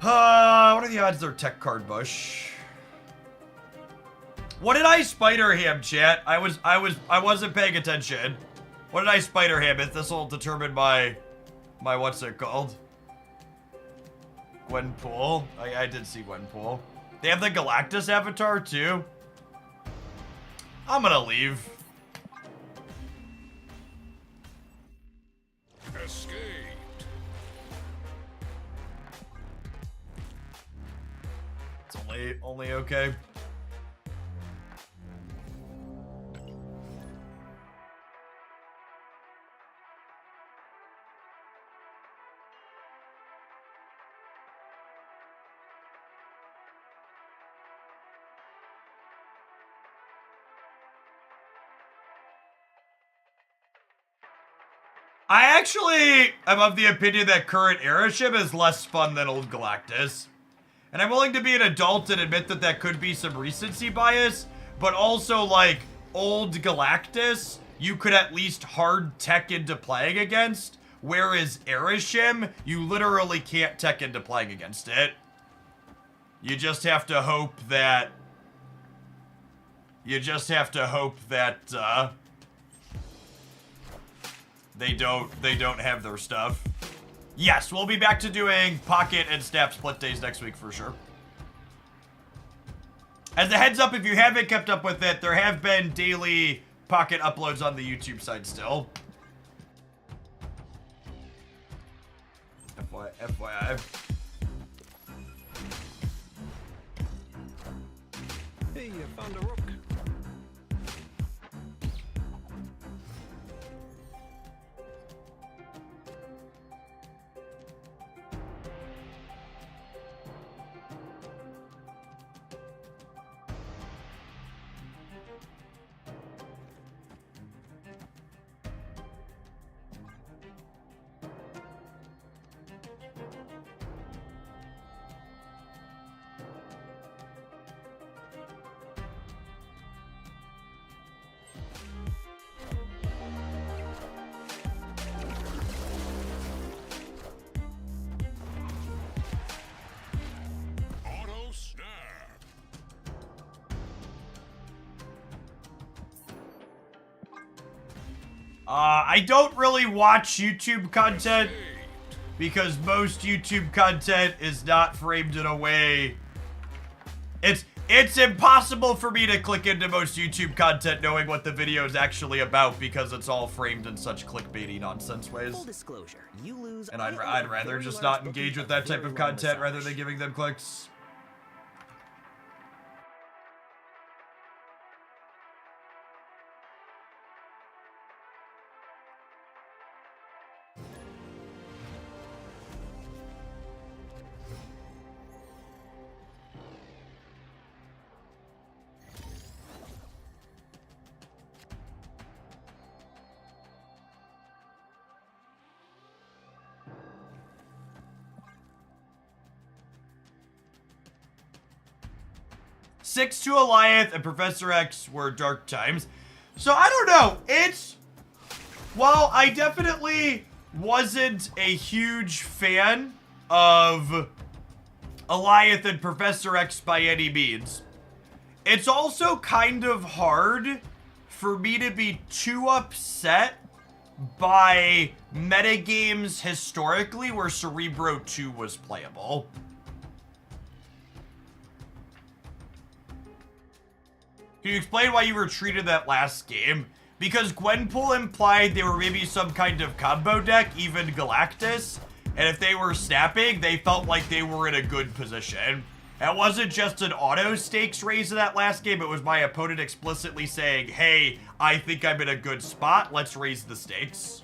What are the odds they're Tech Card Bush? What did I Spider Ham, chat? I wasn't paying attention. What did I Spider Ham? This will determine my what's it called? Gwenpool. I did see Gwenpool. They have the Galactus avatar too. I'm gonna leave. Escaped. It's only okay. I actually am of the opinion that current Airship is less fun than old Galactus. And I'm willing to be an adult and admit that that could be some recency bias, but also, like, old Galactus, you could at least hard tech into playing against, whereas Airship, you literally can't tech into playing against it. You just have to hope that... They don't have their stuff. Yes, we'll be back to doing Pocket and Snap split days next week for sure. As a heads up, if you haven't kept up with it, there have been daily Pocket uploads on the YouTube side still. FYI. Hey, you found a rook. I don't really watch YouTube content because most YouTube content is not framed in a way. It's impossible for me to click into most YouTube content knowing what the video is actually about because it's all framed in such clickbaity nonsense ways. Full disclosure, you lose. And I'd rather just not engage with that type of content rather than giving them clicks. Six to Alioth and Professor X were dark times. So I don't know. While I definitely wasn't a huge fan of Alioth and Professor X by any means, it's also kind of hard for me to be too upset by metagames historically where Cerebro 2 was playable. Can you explain why you were treated that last game? Because Gwenpool implied they were maybe some kind of combo deck, even Galactus, and if they were snapping, they felt like they were in a good position. It wasn't just an auto stakes raise in that last game, it was my opponent explicitly saying, hey, I think I'm in a good spot, let's raise the stakes.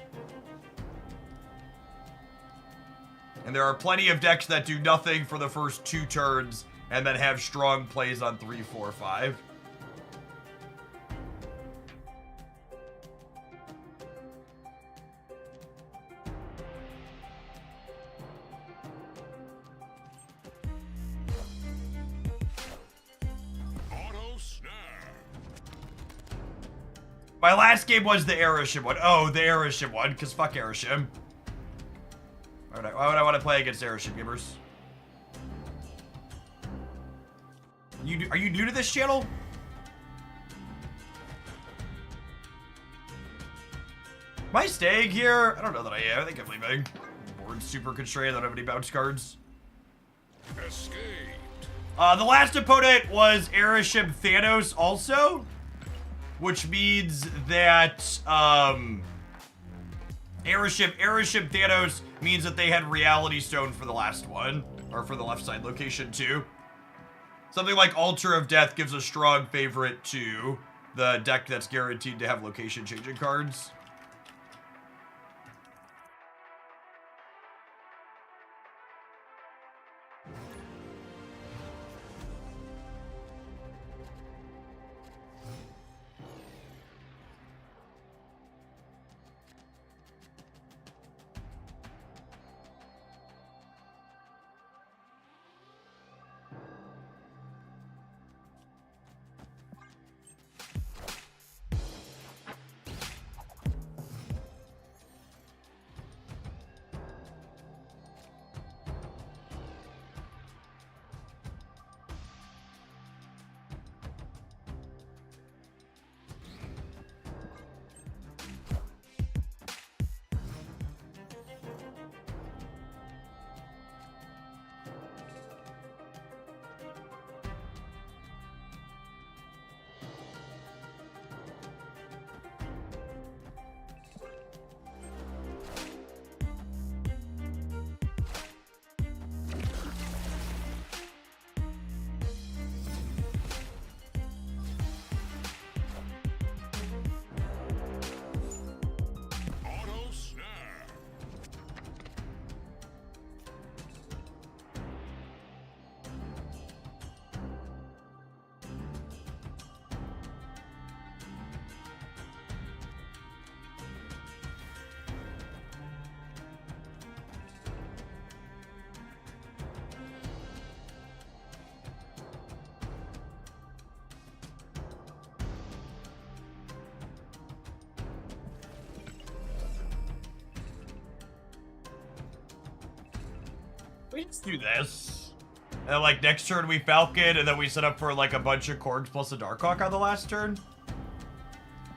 And there are plenty of decks that do nothing for the first 2 turns, and then have strong plays on 3, 4, 5. My last game was the Aeroshim one. Oh, the Aeroshim one, because fuck Aeroshim. Why would I want to play against Aeroshim gamers? Are you new to this channel? Am I staying here? I don't know that I am. I think I'm leaving. Board's super constrained. I don't have any bounce cards. Escaped. The last opponent was Aeroshim Thanos also. Which means that, Aeroshim Thanos means that they had Reality Stone for the last one. Or for the left side location, too. Something like Altar of Death gives a strong favorite to the deck that's guaranteed to have location changing cards. We just do this. And like next turn we Falcon, and then we set up for like a bunch of Korgs plus a Darkhawk on the last turn.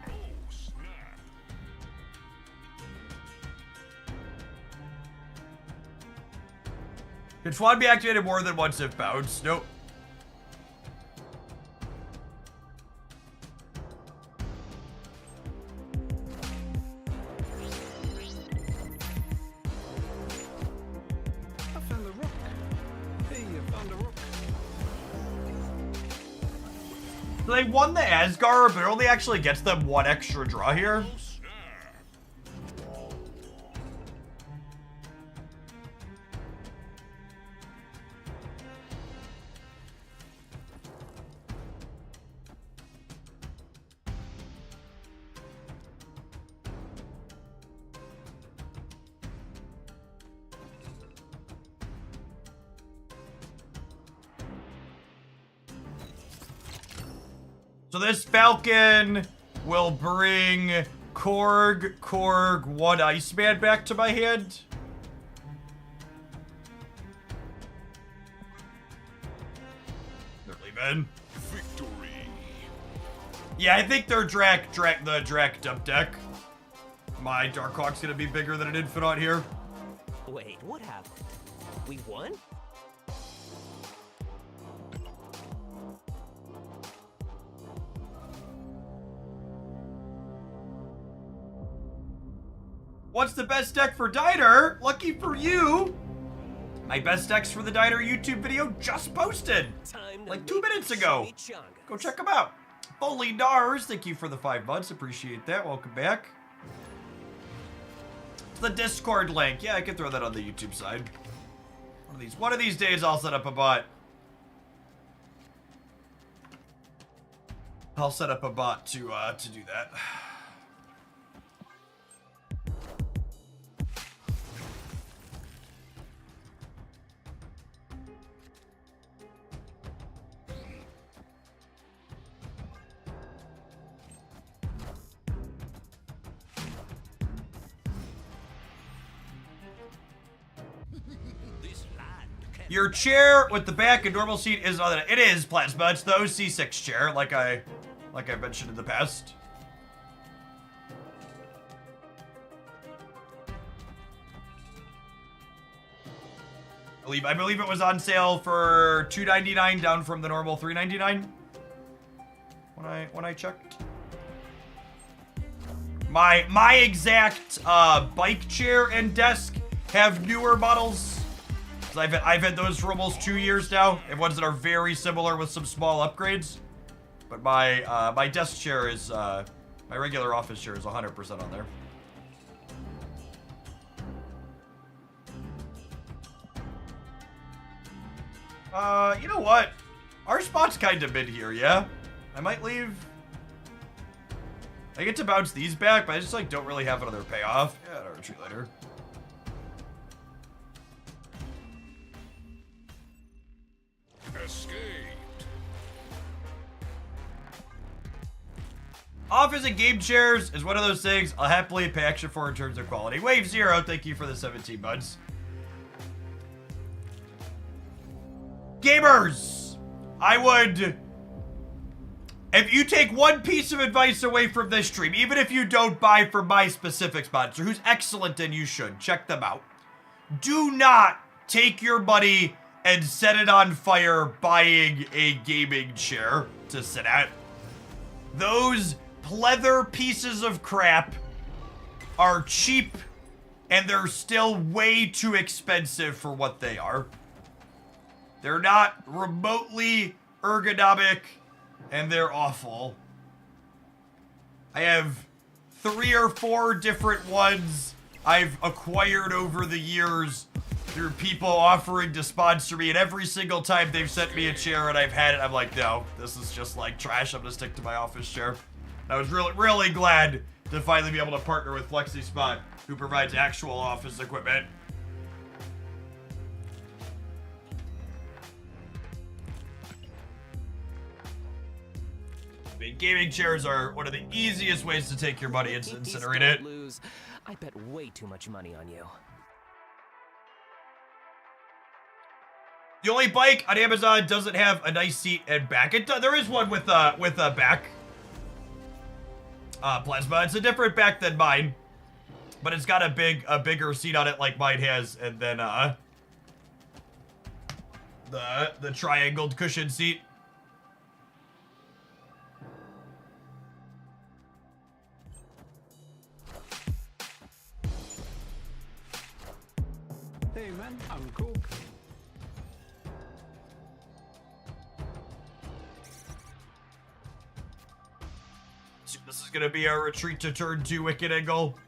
Oh, snap. Can Swan be activated more than once if bounced? Nope. I found a rock. Hey, I found a rock. So they won the Asgard, but it only actually gets them one extra draw here. So this Falcon will bring Korg, one Iceman back to my hand. They're leaving. Victory. Yeah, I think they're the Drac dump deck. My Darkhawk's gonna be bigger than an Infinite here. Wait, what happened? We won? What's the best deck for Diner? Lucky for you! My best decks for the Diner YouTube video just posted! Time to Like 2 meet minutes ago. Chimichangas. Go check them out. Foley Nars, thank you for the 5 months. Appreciate that. Welcome back. It's the Discord link. Yeah, I can throw that on the YouTube side. One of these days I'll set up a bot. I'll set up a bot to do that. This land can Your chair with the back and normal seat is on it is Plasma. It's the OC6 chair, like I mentioned in the past. I believe it was on sale for $2.99, down from the normal $3.99. When I checked. My exact bike chair and desk have newer models. I've had those for almost 2 years now, and ones that are very similar with some small upgrades. But my desk chair is my regular office chair is 100% on there. You know what? Our spot's kind of mid here, yeah? I might leave. I get to bounce these back, but I just like don't really have another payoff. Yeah, I'll retreat later. Escaped. Office and game chairs is one of those things I'll happily pay extra for in terms of quality. Wave Zero, thank you for the 17 months. Gamers, I would, if you take one piece of advice away from this stream, even if you don't buy from my specific sponsor, who's excellent and you should, check them out. Do not take your money and set it on fire buying a gaming chair to sit at. Those pleather pieces of crap are cheap and they're still way too expensive for what they are. They're not remotely ergonomic and they're awful. I have 3 or 4 different ones I've acquired over the years through people offering to sponsor me, and every single time they've sent me a chair and I've had it, I'm like, no, this is just like trash. I'm gonna stick to my office chair. And I was really glad to finally be able to partner with FlexiSpot, who provides actual office equipment. I mean, gaming chairs are one of the easiest ways to take your money and incinerate it. Lose. I bet way too much money on you. The only bike on Amazon doesn't have a nice seat and back. There is one with a back. Plasma. It's a different back than mine, but it's got a bigger seat on it like mine has, and then the triangled cushion seat. Hey man, I'm cool. So this is gonna be our retreat to turn 2 Wicked Angle.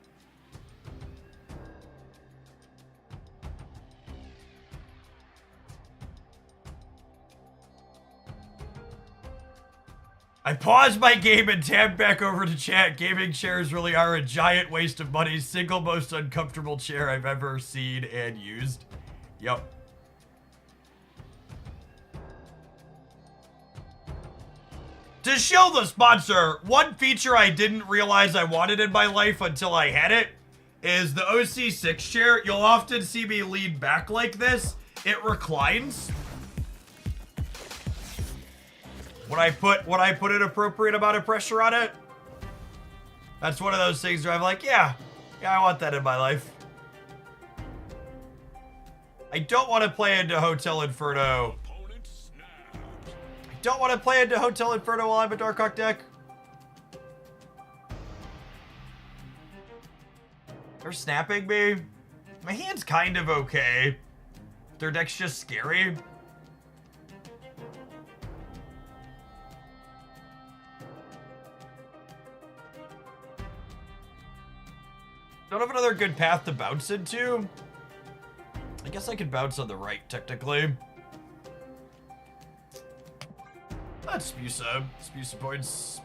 I paused my game and tabbed back over to chat. Gaming chairs really are a giant waste of money. Single most uncomfortable chair I've ever seen and used. Yep. To shill the sponsor, one feature I didn't realize I wanted in my life until I had it is the OC6 chair. You'll often see me lean back like this. It reclines. When I put an appropriate amount of pressure on it, that's one of those things where I'm like, yeah, I want that in my life. I don't want to play into Hotel Inferno. I don't want to play into Hotel Inferno while I'm a Darkhawk deck. They're snapping me. My hand's kind of okay. Their deck's just scary. Don't have another good path to bounce into. I guess I could bounce on the right, technically. That's Spusa. Spusa points.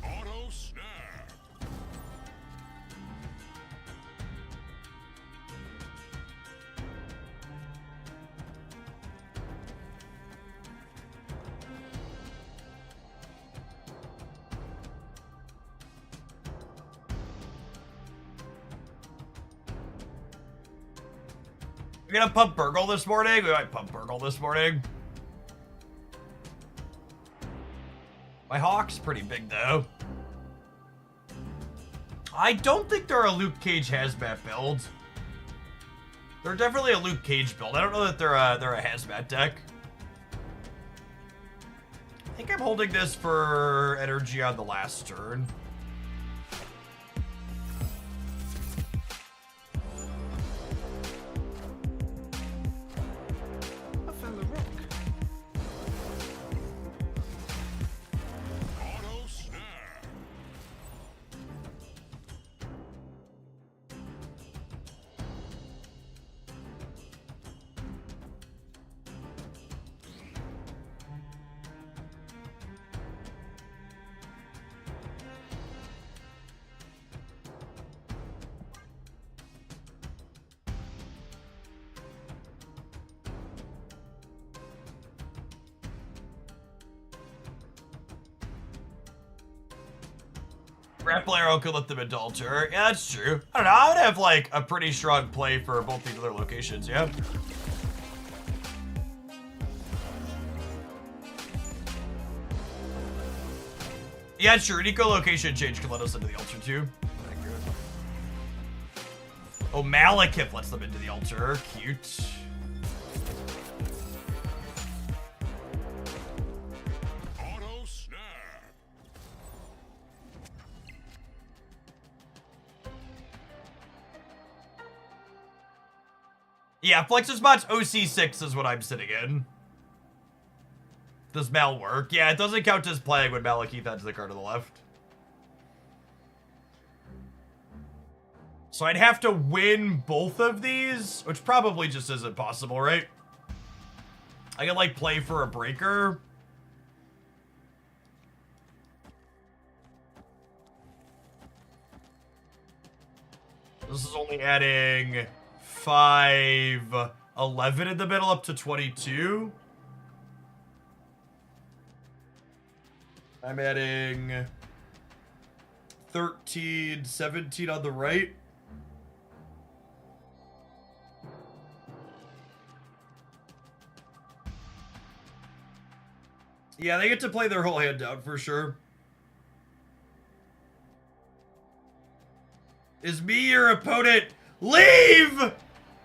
Auto snap. We're gonna pump Burgle this morning. We might pump Burgle this morning. My Hawk's pretty big though. I don't think they're a Luke Cage hazmat build. They're definitely a Luke Cage build. I don't know that they're a hazmat deck. I think I'm holding this for energy on the last turn. I found the rock. Auto snap. Grapple Arrow could let them into altar. Yeah, that's true. I don't know. I would have like a pretty strong play for both these other locations. Yeah. Yeah, sure. An eco-location change can let us into the altar too. Oh, Malekith lets them into the altar. Cute. Auto snap. Yeah, Flexus Bot's OC6 is what I'm sitting in. Does Mal work? Yeah, it doesn't count as playing when Malekith adds the card to the left. So I'd have to win both of these, which probably just isn't possible, right? I could, like, play for a breaker. This is only adding 5, 11 in the middle up to 22. I'm adding 13, 17 on the right. Yeah, they get to play their whole hand down for sure. Is me your opponent? Leave!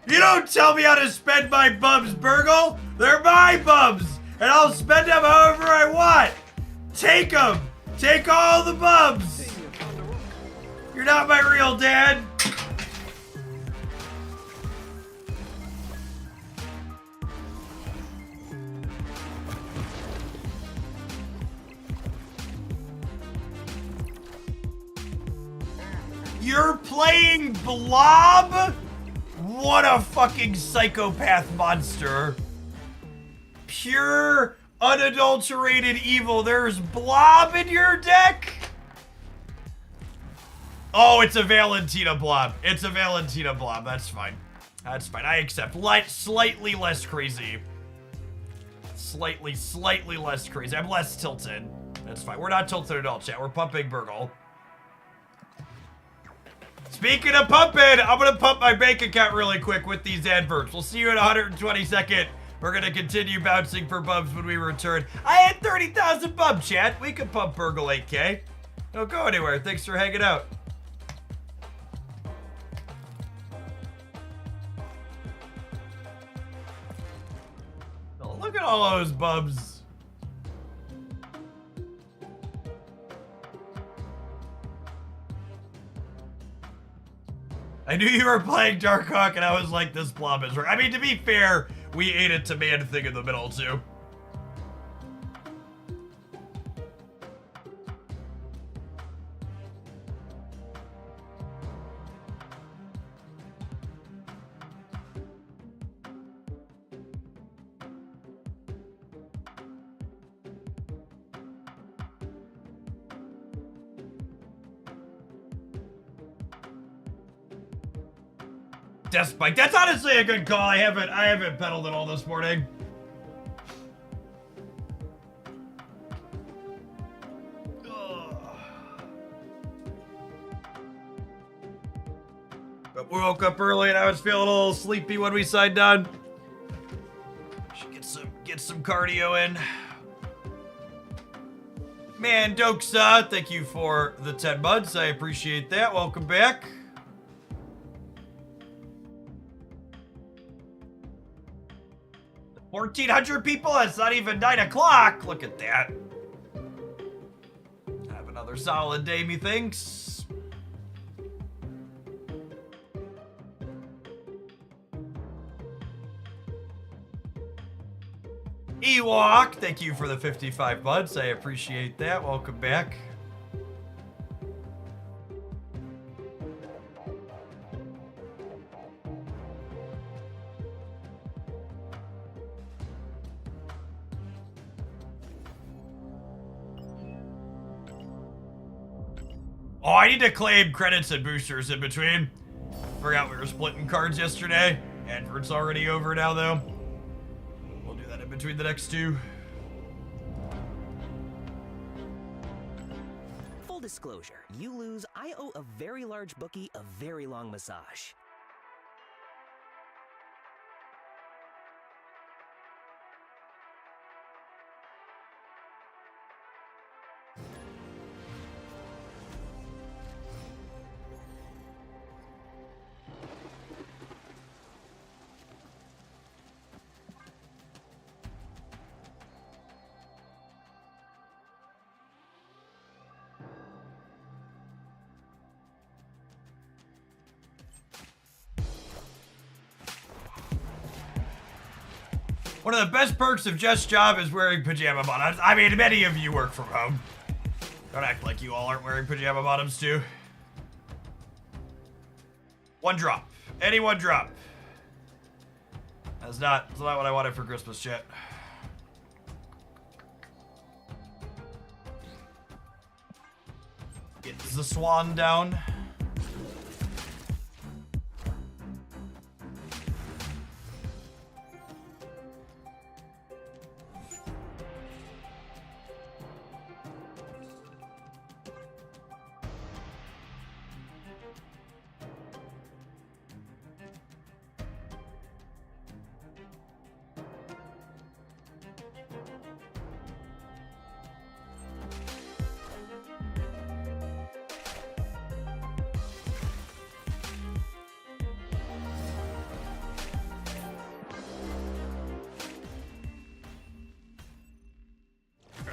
You don't tell me how to spend my bubs, Burgle. They're my bubs, and I'll spend them however I want. Take them. Take all the bubs. Hey, you found a rook. You're not my real dad. You're playing Blob? What a fucking psychopath monster. Pure, unadulterated evil. There's Blob in your deck? Oh, it's a Valentina Blob. It's a Valentina Blob. That's fine. That's fine. I accept. Slightly less crazy. Slightly less crazy. I'm less tilted. That's fine. We're not tilted at all, chat. We're pumping Burgle. Speaking of pumping, I'm going to pump my bank account really quick with these adverts. We'll see you in 122nd. We're going to continue bouncing for bubs when we return. I had 30,000 bub, chat. We could pump Burgle 8K. Don't go anywhere. Thanks for hanging out. Oh, look at all those bubs. I knew you were playing Darkhawk, and I was like, this Blob is right. I mean, to be fair, we ate a Demand thing in the middle, too. Death Spike. That's honestly a good call. I haven't pedaled it all this morning. But we woke up early and I was feeling a little sleepy when we signed on. Should get some cardio in. Man, Doksa, thank you for the 10 months. I appreciate that. Welcome back. 1,400 people? That's not even 9 o'clock. Look at that. Have another solid day, methinks. Ewok, thank you for the 55 months. I appreciate that. Welcome back. Oh, I need to claim credits and boosters in between. Forgot we were splitting cards yesterday. Advert's already over now, though. We'll do that in between the next two. Full disclosure, you lose, I owe a very large bookie a very long massage. One of the best perks of Jeff's job is wearing pajama bottoms. I mean, many of you work from home. Don't act like you all aren't wearing pajama bottoms, too. One drop. Any one drop. That's not what I wanted for Christmas, chat. Get the swan down.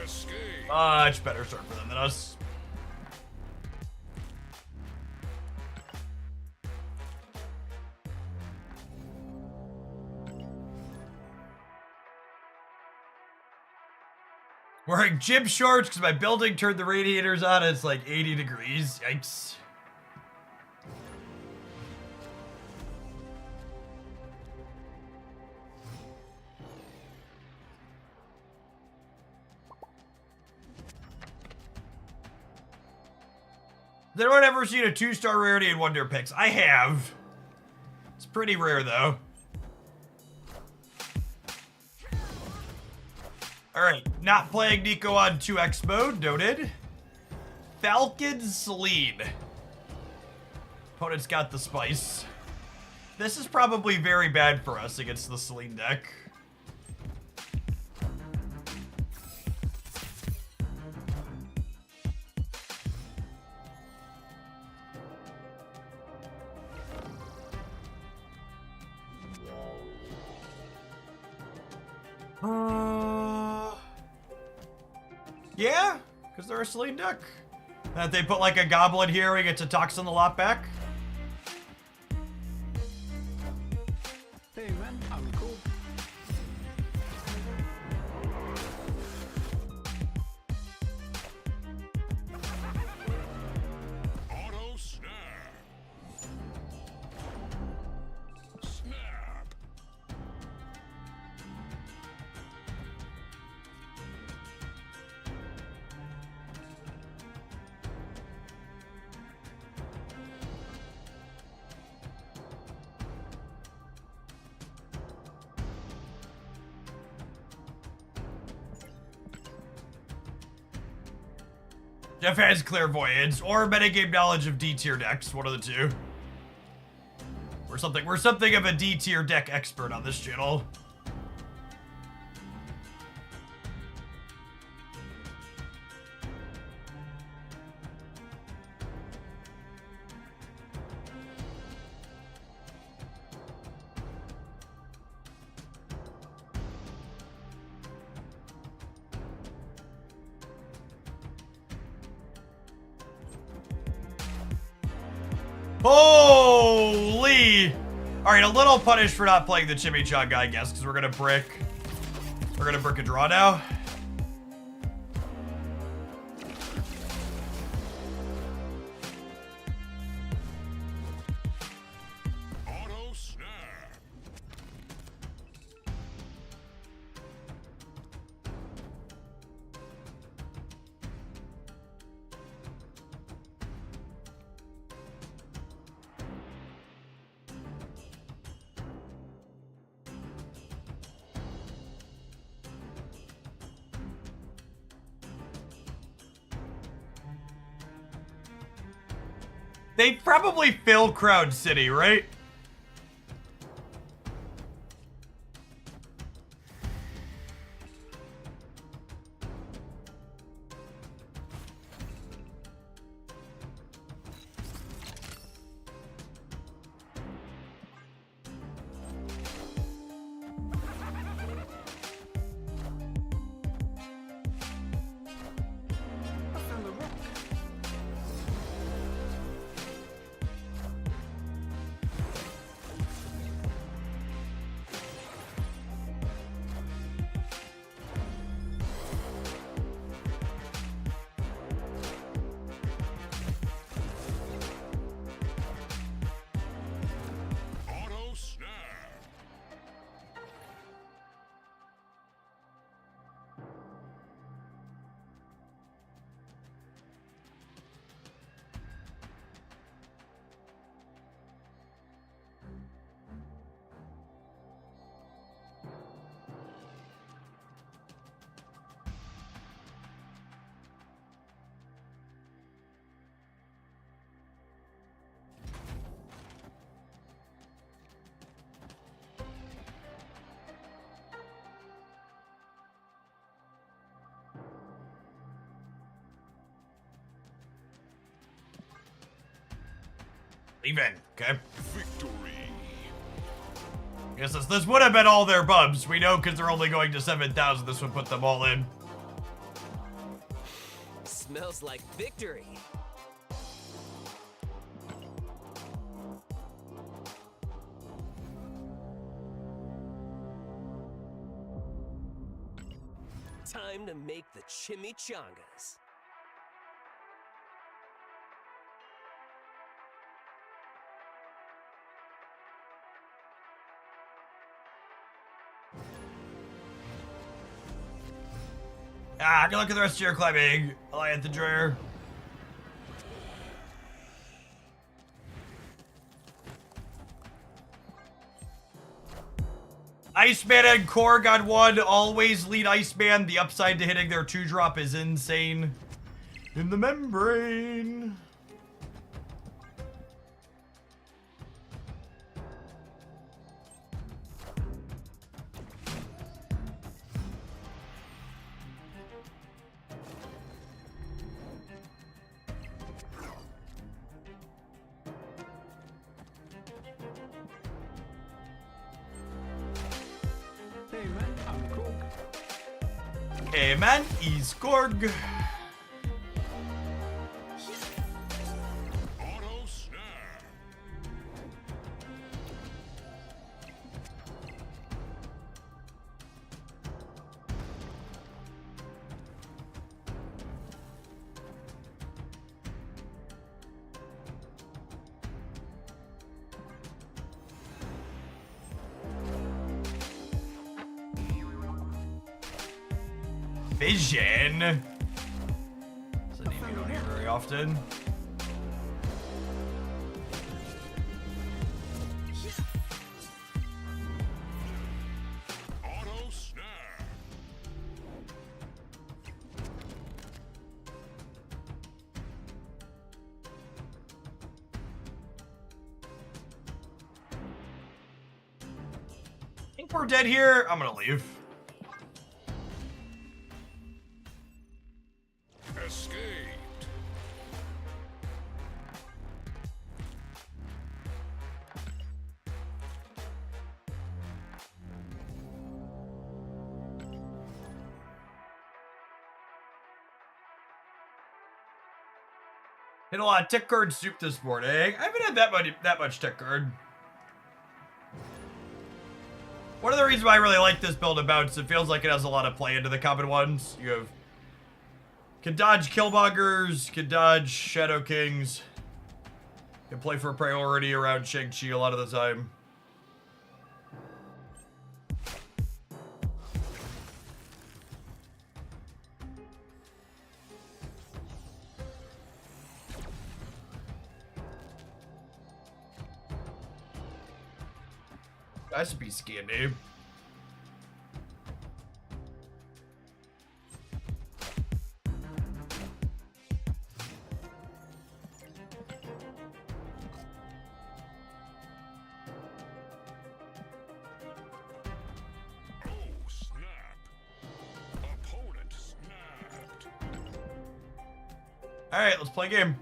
Cascade. Much better start for them than us. Wearing gym shorts because my building turned the radiators on. It's like 80 degrees. Yikes. Has anyone ever seen a 2-star rarity in Wonder Picks? I have. It's pretty rare though. Alright, not playing Nico on 2x mode, noted. Falcon Celine. Opponent's got the spice. This is probably very bad for us against the Celine deck. Yeah, because they're a Celine deck. That they put like a goblin here, we get to Toxin the lot back. Hey man, I'm cool. Auto snap. Snap. Jeff has clairvoyance or metagame knowledge of D tier decks, one of the two. We're something of a D tier deck expert on this channel. Holy! Alright, a little punished for not playing the Chimichanga, I guess, because we're gonna brick a draw now. Auto snap. They probably fill Crowd City, right? I found a rock. Auto snap. Even, okay? Victory. Yes, this would have been all their bubs. We know because they're only going to 7,000. This would put them all in. Smells like victory. Time to make the chimichangas. Good luck with the rest of your climbing, Alliant the Dreyer. Iceman and Korg on 1. Always lead Iceman. The upside to hitting their 2-drop is insane. In the membrane. Hey man, I'm Korg. Hey man, he's Korg. Auto snap. Vision. It's a name you don't hear very often. Auto snap. I think we're dead here. I'm gonna leave. Escaped. Hit a lot of tech card soup this morning. I haven't had that much tech card. One of the reasons why I really like this build about is it feels like it has a lot of play into the common ones. You have can dodge Killmongers, can dodge Shadow Kings, can play for priority around Shang-Chi a lot of the time. That should be scandy. Oh, snap. Opponent snapped. Alright, let's play a game.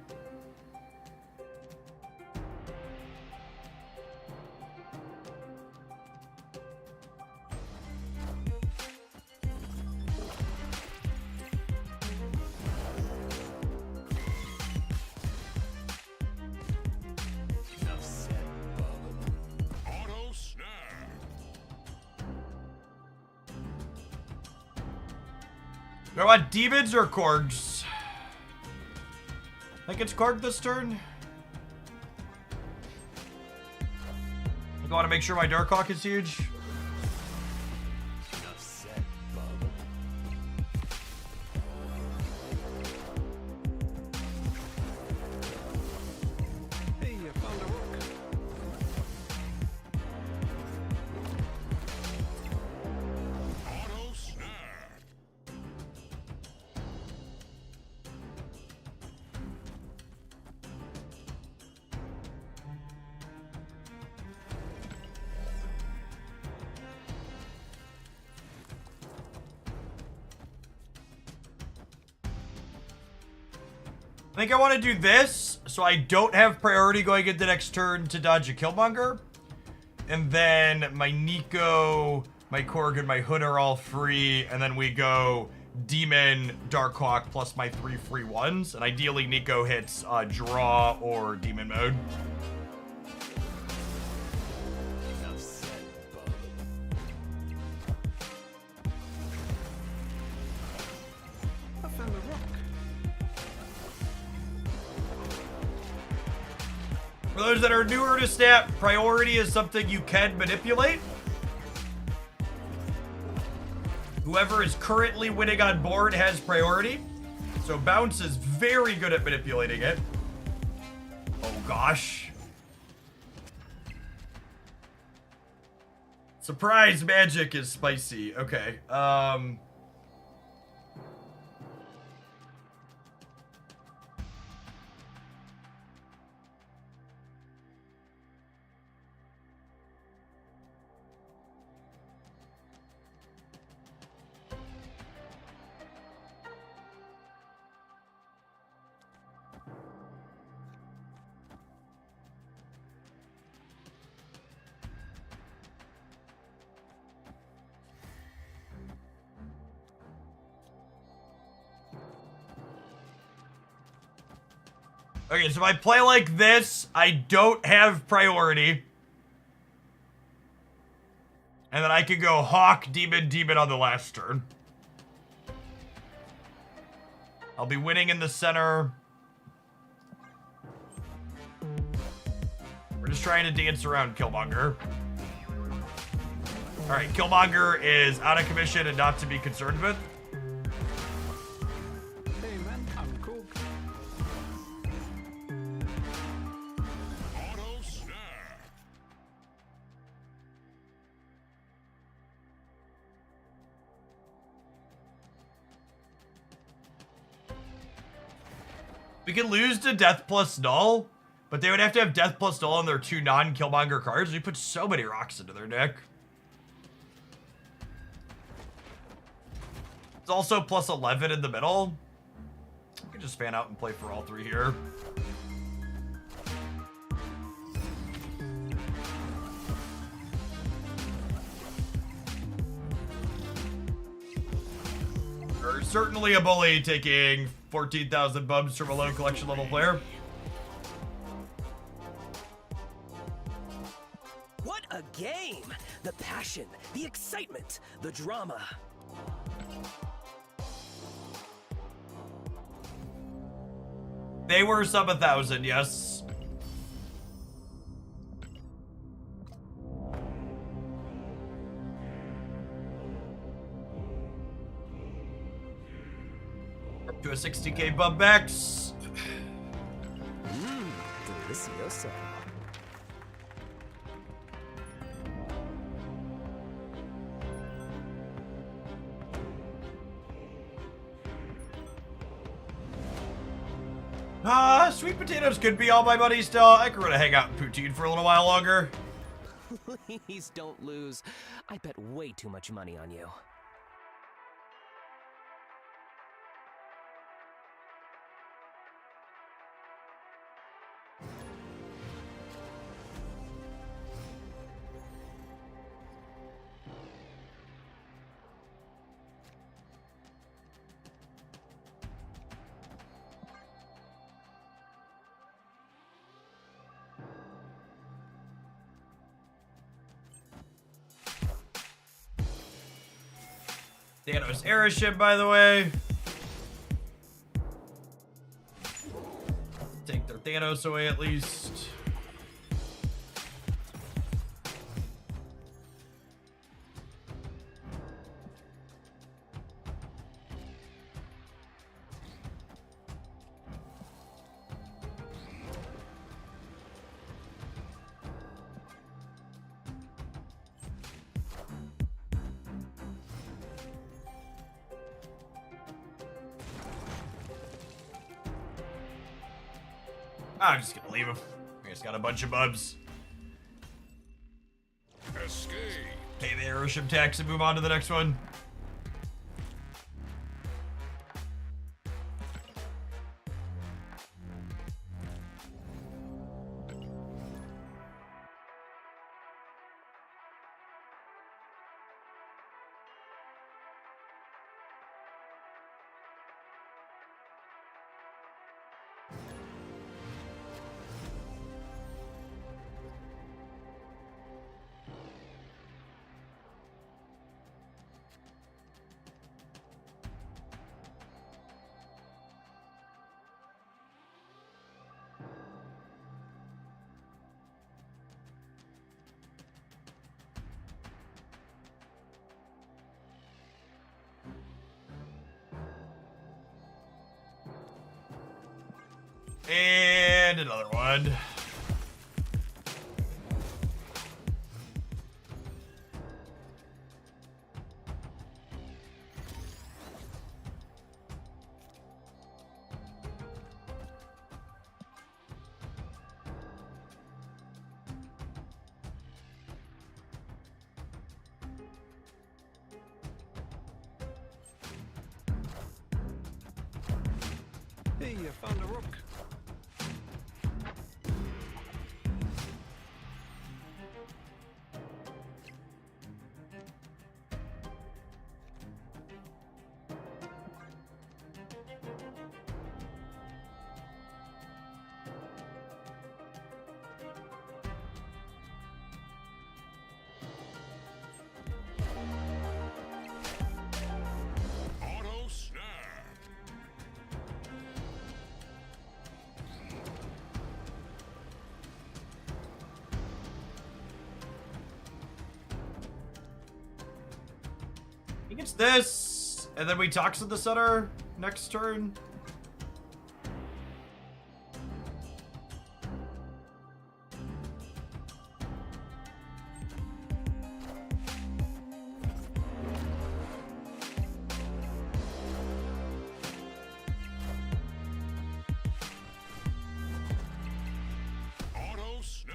Auto snap. Do I want demons or Korgs? I think it's Korg this turn. I want to make sure my Darkhawk is huge. Hey, you found a rook. Auto snap. I think I want to do this, so I don't have priority going into next turn to dodge a Killmonger. And then my Nico, my Korg, and my Hood are all free, and then we go Demon, Darkhawk, plus my 3 free ones. And ideally, Nico hits Draw or Demon mode. Enough said, bub. I found a rock. For those that are newer to Snap, priority is something you can manipulate. Whoever is currently winning on board has priority. So Bounce is very good at manipulating it. Oh gosh. Surprise magic is spicy. Okay. Okay, so if I play like this, I don't have priority. And then I can go Hawk, Demon, Demon on the last turn. I'll be winning in the center. We're just trying to dance around Killmonger. Alright, Killmonger is out of commission and not to be concerned with. Hey man, I'm cool. Auto snap. We can lose to Death plus Null, but they would have to have Death plus Null on their 2 non-Killmonger cards. We put so many rocks into their deck. It's also plus 11 in the middle. We can just fan out and play for all 3 here. Or certainly a bully taking 14,000 bumps from a low collection level player. What a game! The passion, the excitement, the drama. They were sub 1,000, yes. Up to a 60k bump max. Delicioso. Sweet potatoes could be all my money still. I could really hang out in Poutine for a little while longer. Please don't lose. I bet way too much money on you. Thanos airship, by the way. Take their Thanos away at least. I'm just gonna leave him. I just got a bunch of bubs. Escape. Pay the airship tax and move on to the next one. And another one. Hey, you found a rook. Auto snap. He gets this, and then we Tox at the center next turn. Auto snap.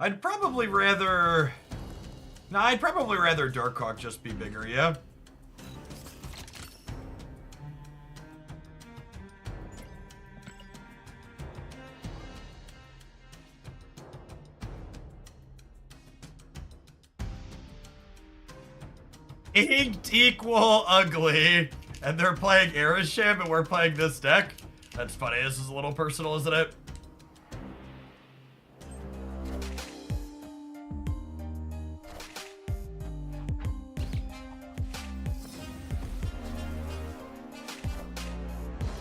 I'd probably rather... Nah, I'd probably rather Darkhawk just be bigger, yeah? Inked equal ugly, and they're playing Airship and we're playing this deck? That's funny, this is a little personal, isn't it?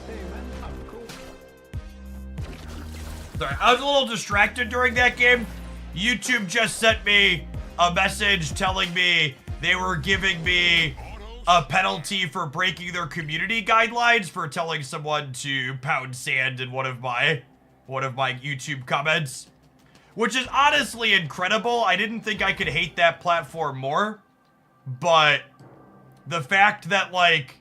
Hey, man, I'm cool. Sorry, I was a little distracted during that game. YouTube just sent me a message telling me they were giving me a penalty for breaking their community guidelines for telling someone to pound sand in one of my YouTube comments. Which is honestly incredible. I didn't think I could hate that platform more. But the fact that, like,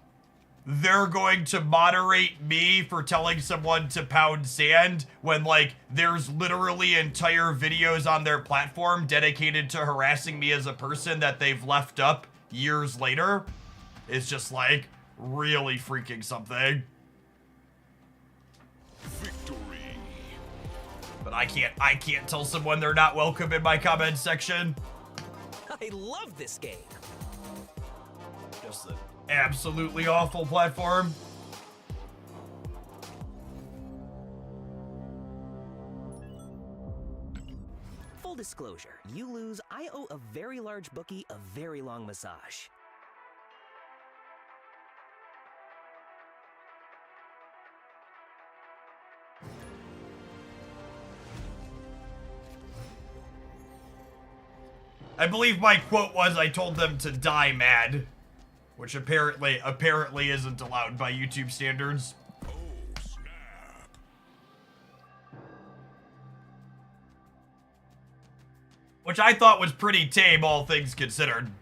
they're going to moderate me for telling someone to pound sand when, like, there's literally entire videos on their platform dedicated to harassing me as a person that they've left up years later is just, like, really freaking something. Victory. But I can't tell someone they're not welcome in my comment section. I love this game. Just an absolutely awful platform. Full disclosure, you lose, I owe a very large bookie a very long massage. I believe my quote was I told them to die mad, which apparently isn't allowed by YouTube standards. Oh, snap. Which I thought was pretty tame, all things considered.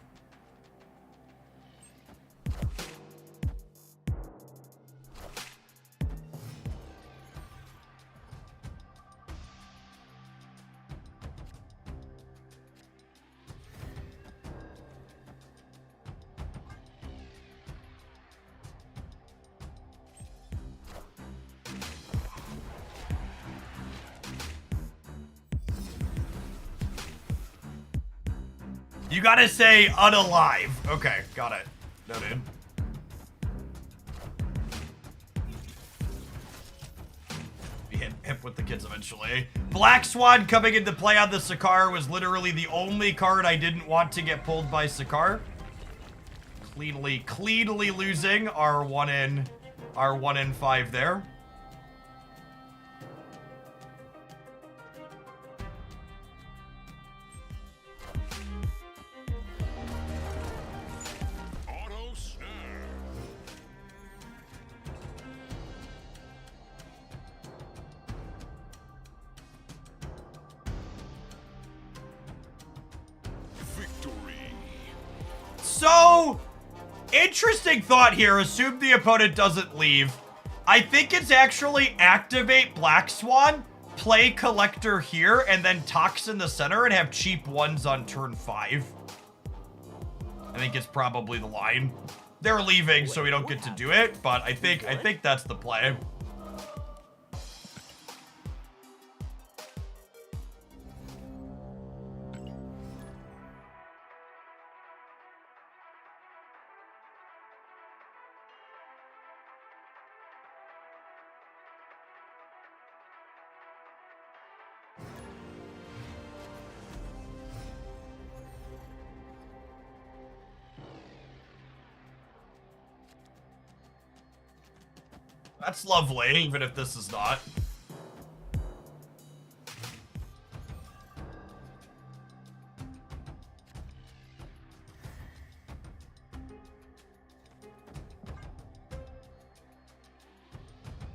You gotta say unalive. Okay, got it. Noted. Be hip with the kids eventually. Black Swan coming into play on the Sakaar was literally the only card I didn't want to get pulled by Sakaar. Cleanly losing our 1 in 5 there. Interesting thought here. Assume the opponent doesn't leave. I think it's actually activate Black Swan, play Collector here, and then Tox in the center and have cheap ones on turn 5. I think it's probably the line. They're leaving, so we don't get to do it, but I think that's the play. That's lovely, even if this is not.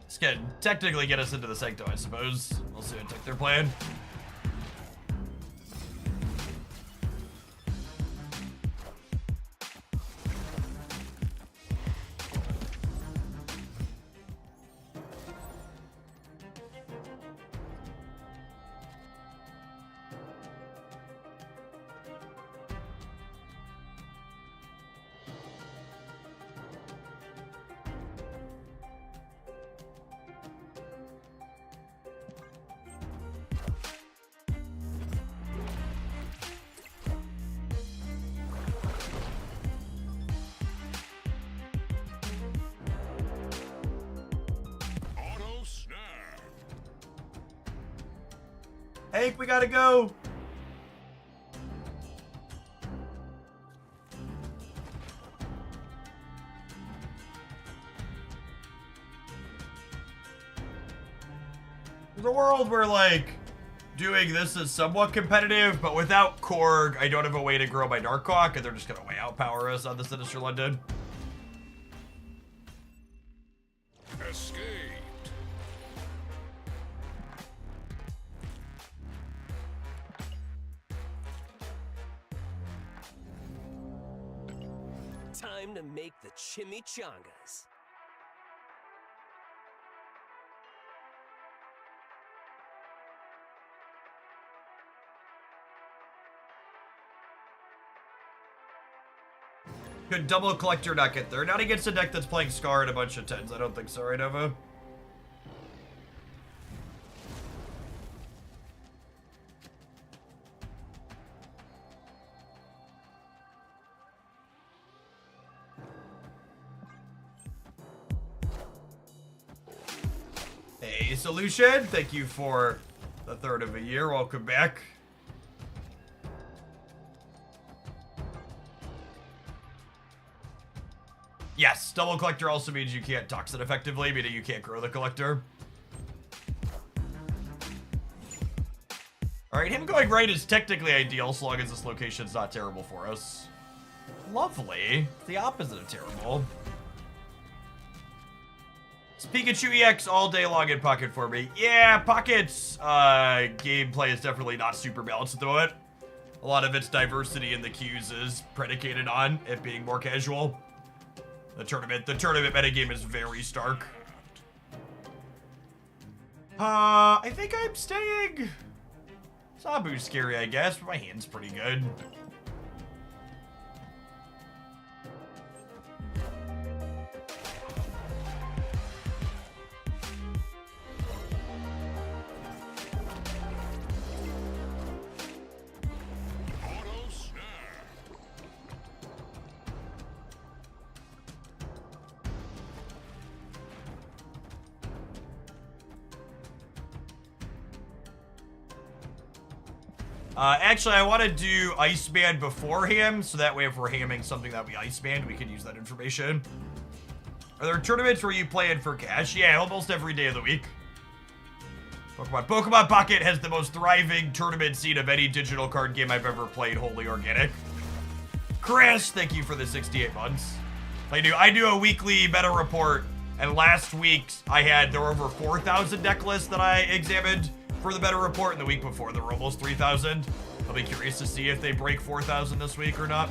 This can technically get us into the Sanctum, I suppose. We'll see what they're playing. Auto snap. Hank, we gotta go. There's a world where, like, doing this is somewhat competitive, but without Korg, I don't have a way to grow my Darkhawk, and they're just gonna way outpower us on the Sinister London. Escaped. Time to make the chimichangas. Could double Collector not get there? Not against a deck that's playing Scar and a bunch of 10s. I don't think so, right, Nova? Hey, Solution. Thank you for the third of a year. Welcome back. Yes, double Collector also means you can't tox it effectively, meaning you can't grow the Collector. Alright, him going right is technically ideal, so long as this location's not terrible for us. Lovely. It's the opposite of terrible. It's Pikachu EX all day long in Pocket for me. Yeah, Pocket's gameplay is definitely not super balanced at the moment. A lot of its diversity in the queues is predicated on it being more casual. The tournament metagame is very stark. I think I'm staying. Sabu's scary, I guess, but my hand's pretty good. Auto snap. Actually, I want to do Ice Band before him, so that way if we're hamming something that we Ice Band, we can use that information. Are there tournaments where you play in for cash? Yeah, almost every day of the week. Pokemon Pocket has the most thriving tournament scene of any digital card game I've ever played, wholly organic. Chris, thank you for the 68 months. I do a weekly meta report, and last week there were over 4,000 deck lists that I examined for the meta report, and the week before there were almost 3,000. I'll be curious to see if they break 4,000 this week or not.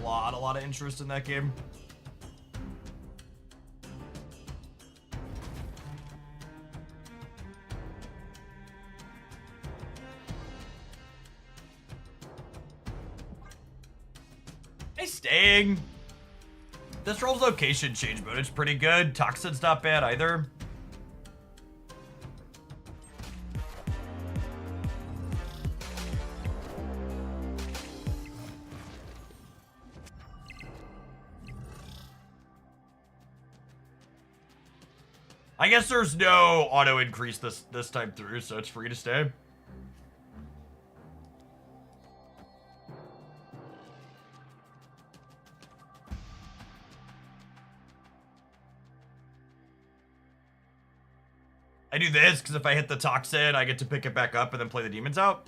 lot of interest in that game. Hey, Staying. This role's location change mode is pretty good. Toxin's not bad either. I guess there's no auto increase this time through, so it's free to stay. I do this because if I hit the Toxin, I get to pick it back up and then play the demons out.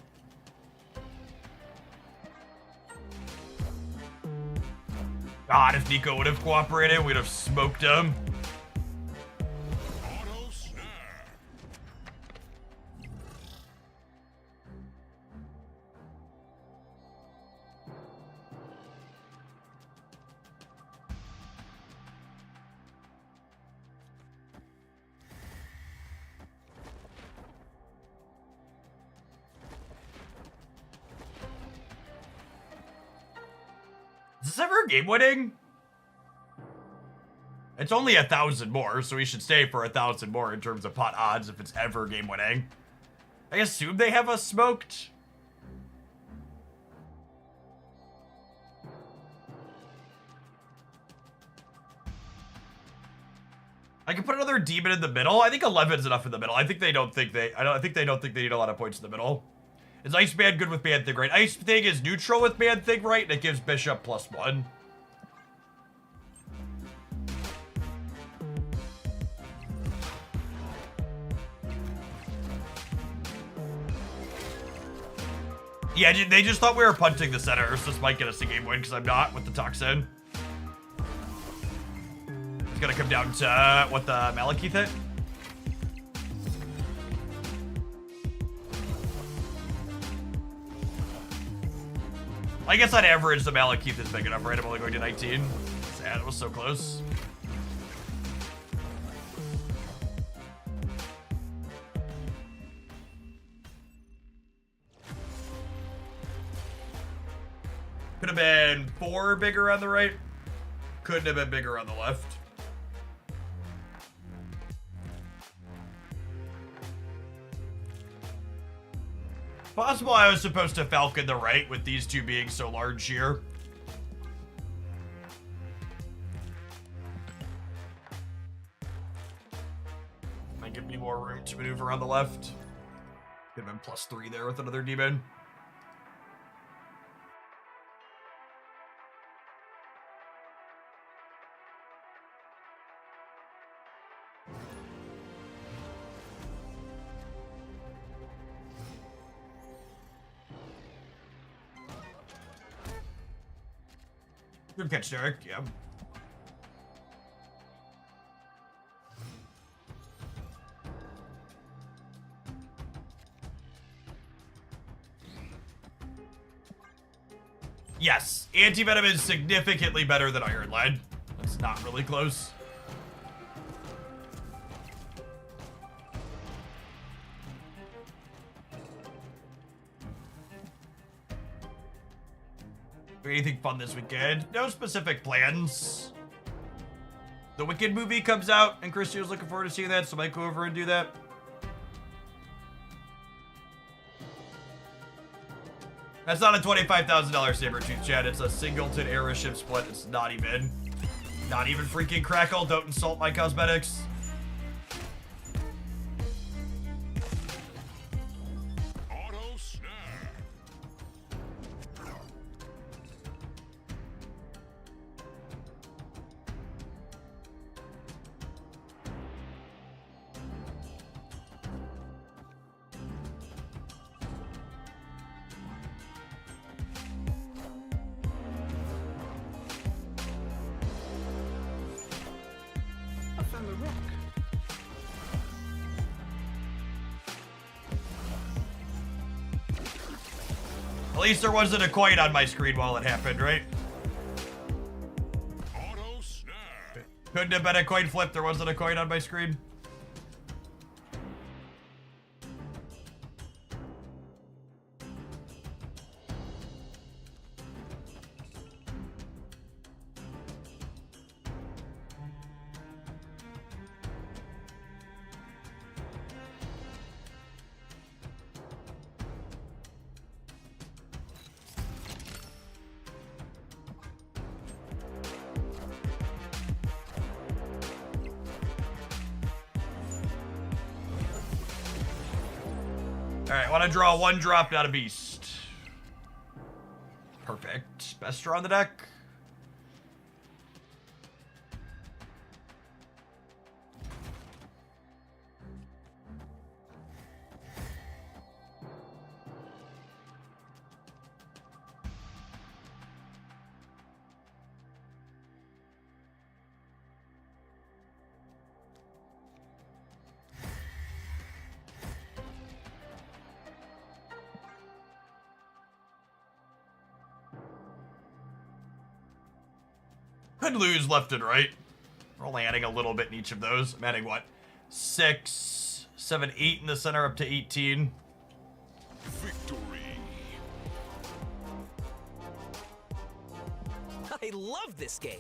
God, if Nico would have cooperated, we'd have smoked him. Auto snap. Is this ever game winning? It's only 1,000 more, so we should stay for 1,000 more in terms of pot odds if it's ever game winning. I assume they have us smoked. I can put another demon in the middle. I think 11's enough in the middle. I think they don't think they need a lot of points in the middle. Is Ice Man good with Man Thing right? Ice Thing is neutral with Man Thing right, and it gives Bishop +1. Yeah, they just thought we were punting the center, so this might get us a game win because I'm not with the Toxin. It's gonna come down to what the Malekith hit. I guess on average, the Malekith is big enough, right? I'm only going to 19. Sad, it was so close. Could have been 4 bigger on the right. Couldn't have been bigger on the left. Possible I was supposed to Falcon the right with these two being so large here. Might give me more room to maneuver on the left. Could have been +3 there with another demon. Good catch, Derek. Yeah. Yes, Anti-Venom is significantly better than Iron Lead. That's not really close. Anything fun this weekend? No specific plans. The Wicked movie comes out, and Christy was looking forward to seeing that, so I might go over and do that. That's not a $25,000 Sabretooth, Chad. It's a Singleton era ship split. It's not even freaking Crackle. Don't insult my cosmetics. Auto snap. I found a rock. At least there wasn't a coin on my screen while it happened, right? Couldn't have been a coin flip. There wasn't a coin on my screen. Alright, want to draw one drop, not a beast. Perfect. Best draw on the deck. Could lose left and right. We're only adding a little bit in each of those. I'm adding what? 6, 7, 8 in the center up to 18. Victory. I love this game.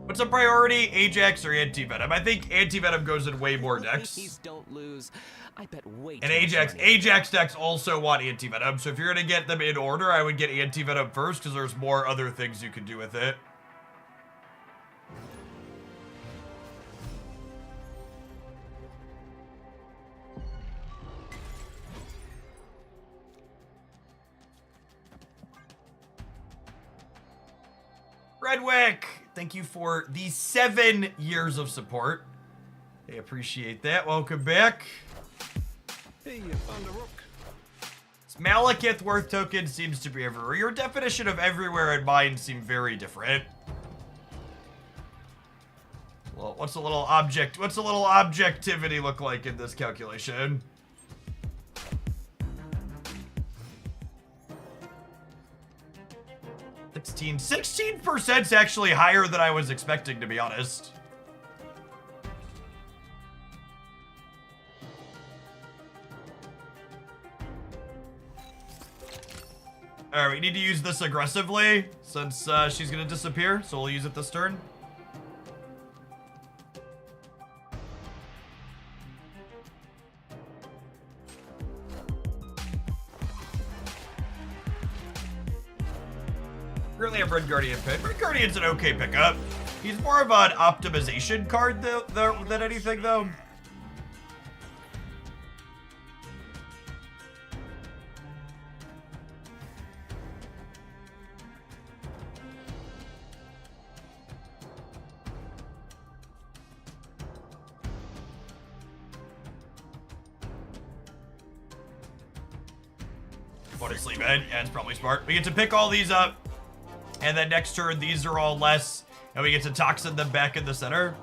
What's a priority, Ajax or Anti-Venom? I think Anti-Venom goes in way more decks. Please don't lose. I bet way And too much Ajax, money. Ajax decks also want Anti-Venom, so if you're gonna get them in order, I would get Anti-Venom first, because there's more other things you can do with it. Redwick, thank you for the 7 years of support. I appreciate that. Welcome back. Hey, you found a rook. Malekith worth token seems to be everywhere. Your definition of everywhere and mine seem very different. Well, what's a little objectivity look like in this calculation? $16. 16%'s actually higher than I was expecting, to be honest. Alright, we need to use this aggressively, since she's gonna disappear, so we'll use it this turn. Currently have Red Guardian pick. Red Guardian's an okay pickup. He's more of an optimization card than anything, though. Honestly, man, yeah, it's probably smart. We get to pick all these up, and then next turn, these are all less, and we get to toxin them back in the center.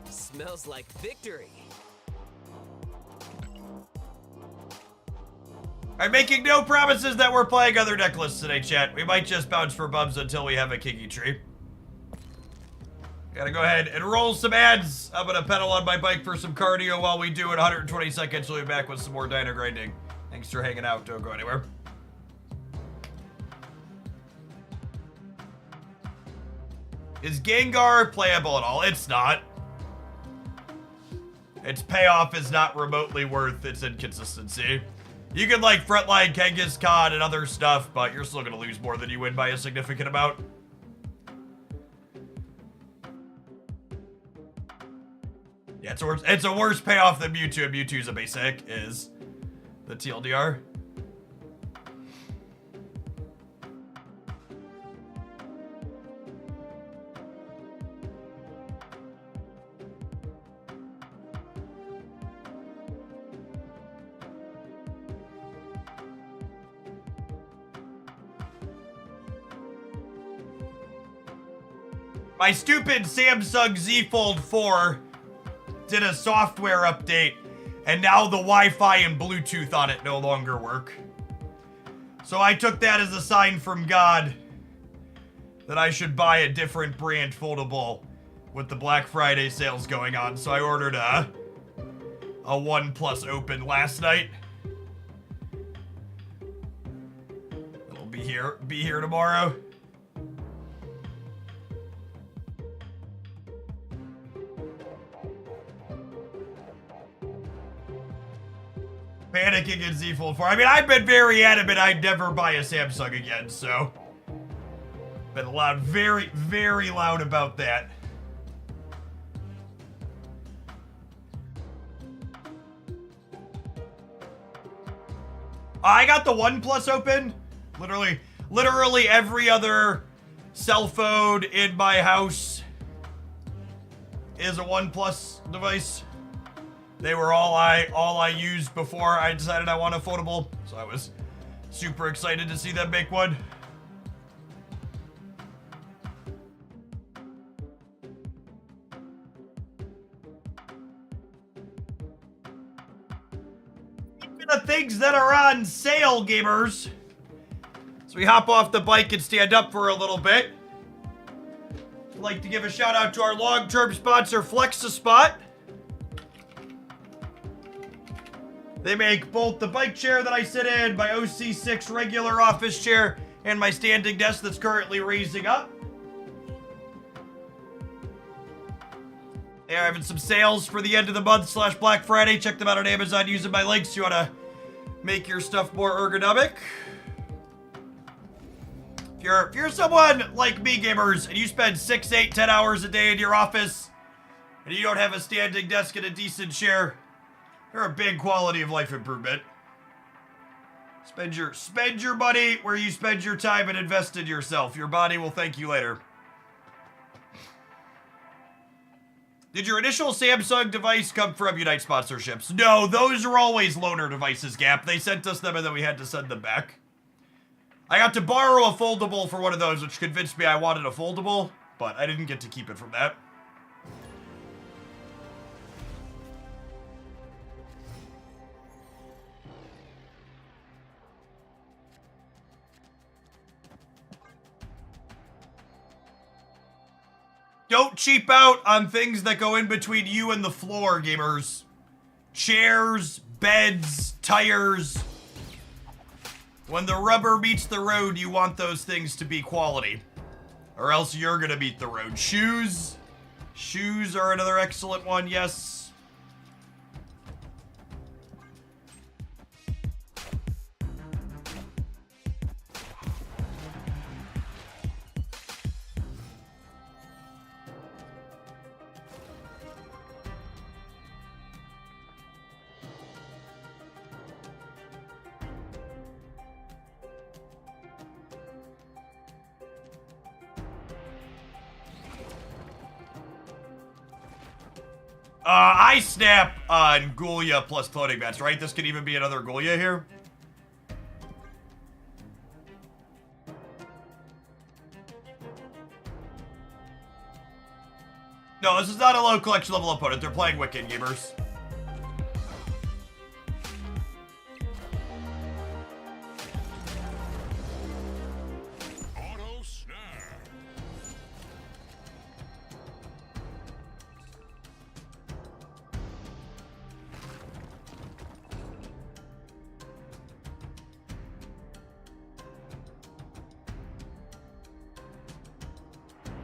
Smells like victory. I'm making no promises that we're playing other deck lists today, chat. We might just bounce for bubs until we have a Kiki tree. Gotta go ahead and roll some ads. I'm gonna pedal on my bike for some cardio while we do it. 120 seconds. We'll be back with some more dino grinding. Thanks for hanging out. Don't go anywhere. Is Gengar playable at all? It's not. Its payoff is not remotely worth its inconsistency. You can like frontline Kangaskhan and other stuff, but you're still gonna lose more than you win by a significant amount. Yeah, it's a worse payoff than Mewtwo, and Mewtwo's a basic, is the TLDR. My stupid Samsung Z Fold 4 did a software update And now the Wi-Fi and Bluetooth on it no longer work. So I took that as a sign from God that I should buy a different brand foldable with the Black Friday sales going on. So I ordered a OnePlus Open last night. It'll be here tomorrow. Panicking in Z Fold 4. I mean, I've been very adamant I'd never buy a Samsung again, so. Been loud, very, very loud about that. I got the OnePlus Open. Literally every other cell phone in my house is a OnePlus device. They were all I used before I decided I want a foldable, so I was super excited to see them make one. Even the things that are on sale, gamers. So we hop off the bike and stand up for a little bit. I'd like to give a shout out to our long-term sponsor, Flex-A-Spot. They make both the bike chair that I sit in, my OC6 regular office chair, and my standing desk that's currently raising up. They're having some sales for the end of the month / Black Friday. Check them out on Amazon using my links. You want to make your stuff more ergonomic. If you're someone like me, gamers, and you spend 6, 8, 10 hours a day in your office, and you don't have a standing desk and a decent chair, they're a big quality of life improvement. Spend your money where you spend your time and invest in yourself. Your body will thank you later. Did your initial Samsung device come from Unite sponsorships? No, those are always loaner devices, Gap. They sent us them and then we had to send them back. I got to borrow a foldable for one of those, which convinced me I wanted a foldable, but I didn't get to keep it from that. Don't cheap out on things that go in between you and the floor, gamers. Chairs, beds, tires. When the rubber meets the road, you want those things to be quality. Or else you're gonna meet the road. Shoes. Shoes are another excellent one, yes. I snap on Gulya plus floating mats, right? This could even be another Gulya here. No, this is not a low collection level opponent. They're playing Wicked, gamers. Auto snap.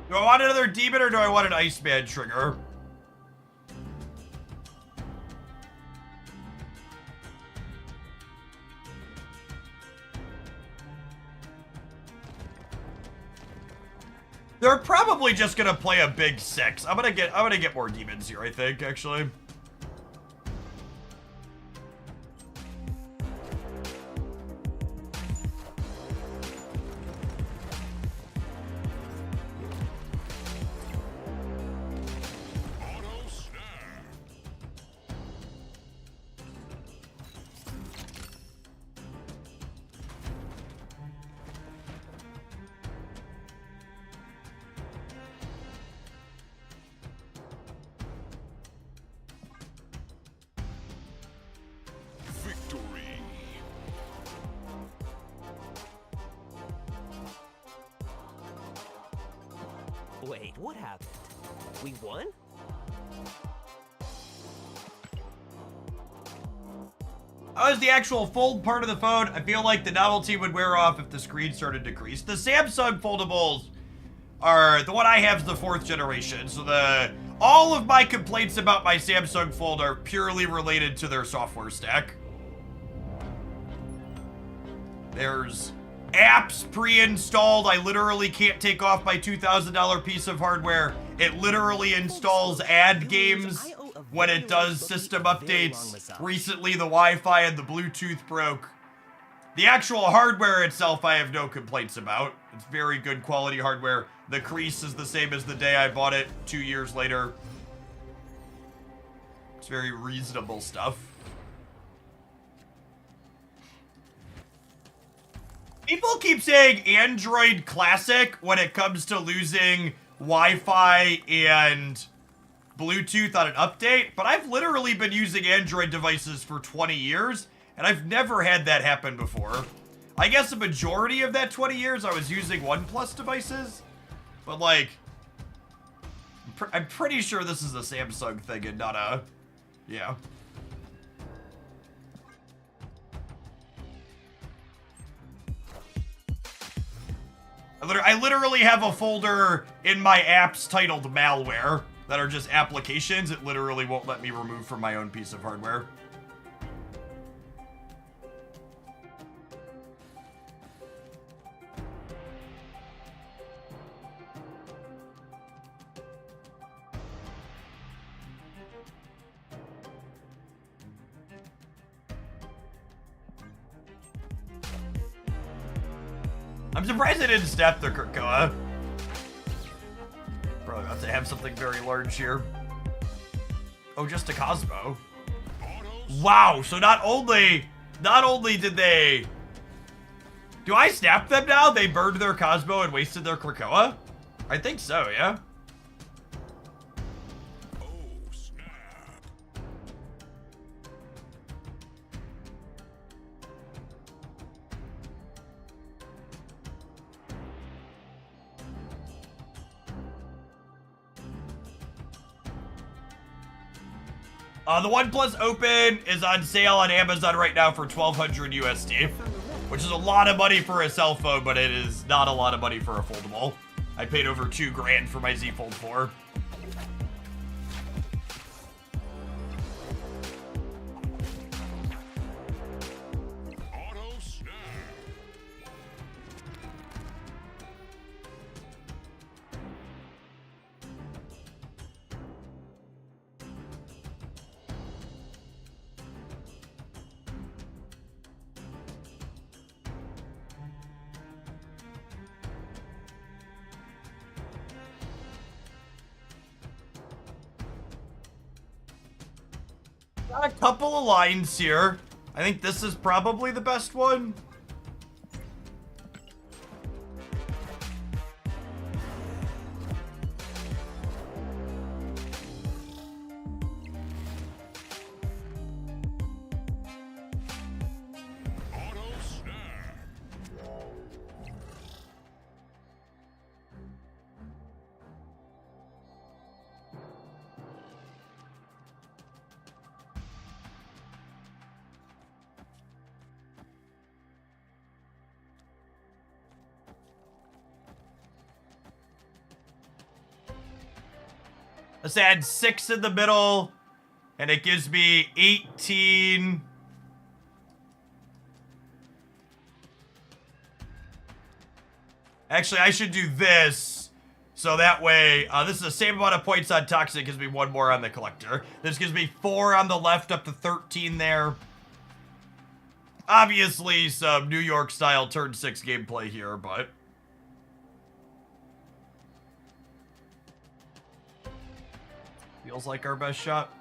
Do I want another demon or do I want an Iceman trigger? They're probably just gonna play a big 6. I'm gonna get more demons here, I think, actually. Auto snap. Wait, what happened? We won? As the actual fold part of the phone, I feel like the novelty would wear off if the screen started to decrease. The Samsung foldables are, the one I have is the 4th generation, so all of my complaints about my Samsung Fold are purely related to their software stack. There's apps pre-installed. I literally can't take off my $2,000 piece of hardware. It literally installs ad games when it does system updates. Recently, the Wi-Fi and the Bluetooth broke. The actual hardware itself, I have no complaints about. It's very good quality hardware. The crease is the same as the day I bought it 2 years later. It's very reasonable stuff. People keep saying Android Classic when it comes to losing Wi-Fi and Bluetooth on an update, but I've literally been using Android devices for 20 years, and I've never had that happen before. I guess the majority of that 20 years I was using OnePlus devices, but like, I'm pretty sure this is a Samsung thing and not a, yeah. I literally have a folder in my apps titled malware that are just applications. It literally won't let me remove from my own piece of hardware. I'm surprised they didn't snap the Krakoa. Probably about to have something very large here. Oh, just a Cosmo. Wow, so not only did they... Do I snap them now? They burned their Cosmo and wasted their Krakoa? I think so, yeah. The OnePlus Open is on sale on Amazon right now for $1,200 USD, which is a lot of money for a cell phone, but it is not a lot of money for a foldable. I paid over $2 grand for my Z Fold 4. Got a couple of lines here. I think this is probably the best one. Let's add 6 in the middle, and it gives me 18. Actually, I should do this, so that way, this is the same amount of points on Toxic, gives me 1 more on the Collector. This gives me 4 on the left, up to 13 there. Obviously, some New York-style turn 6 gameplay here, but... feels like our best shot.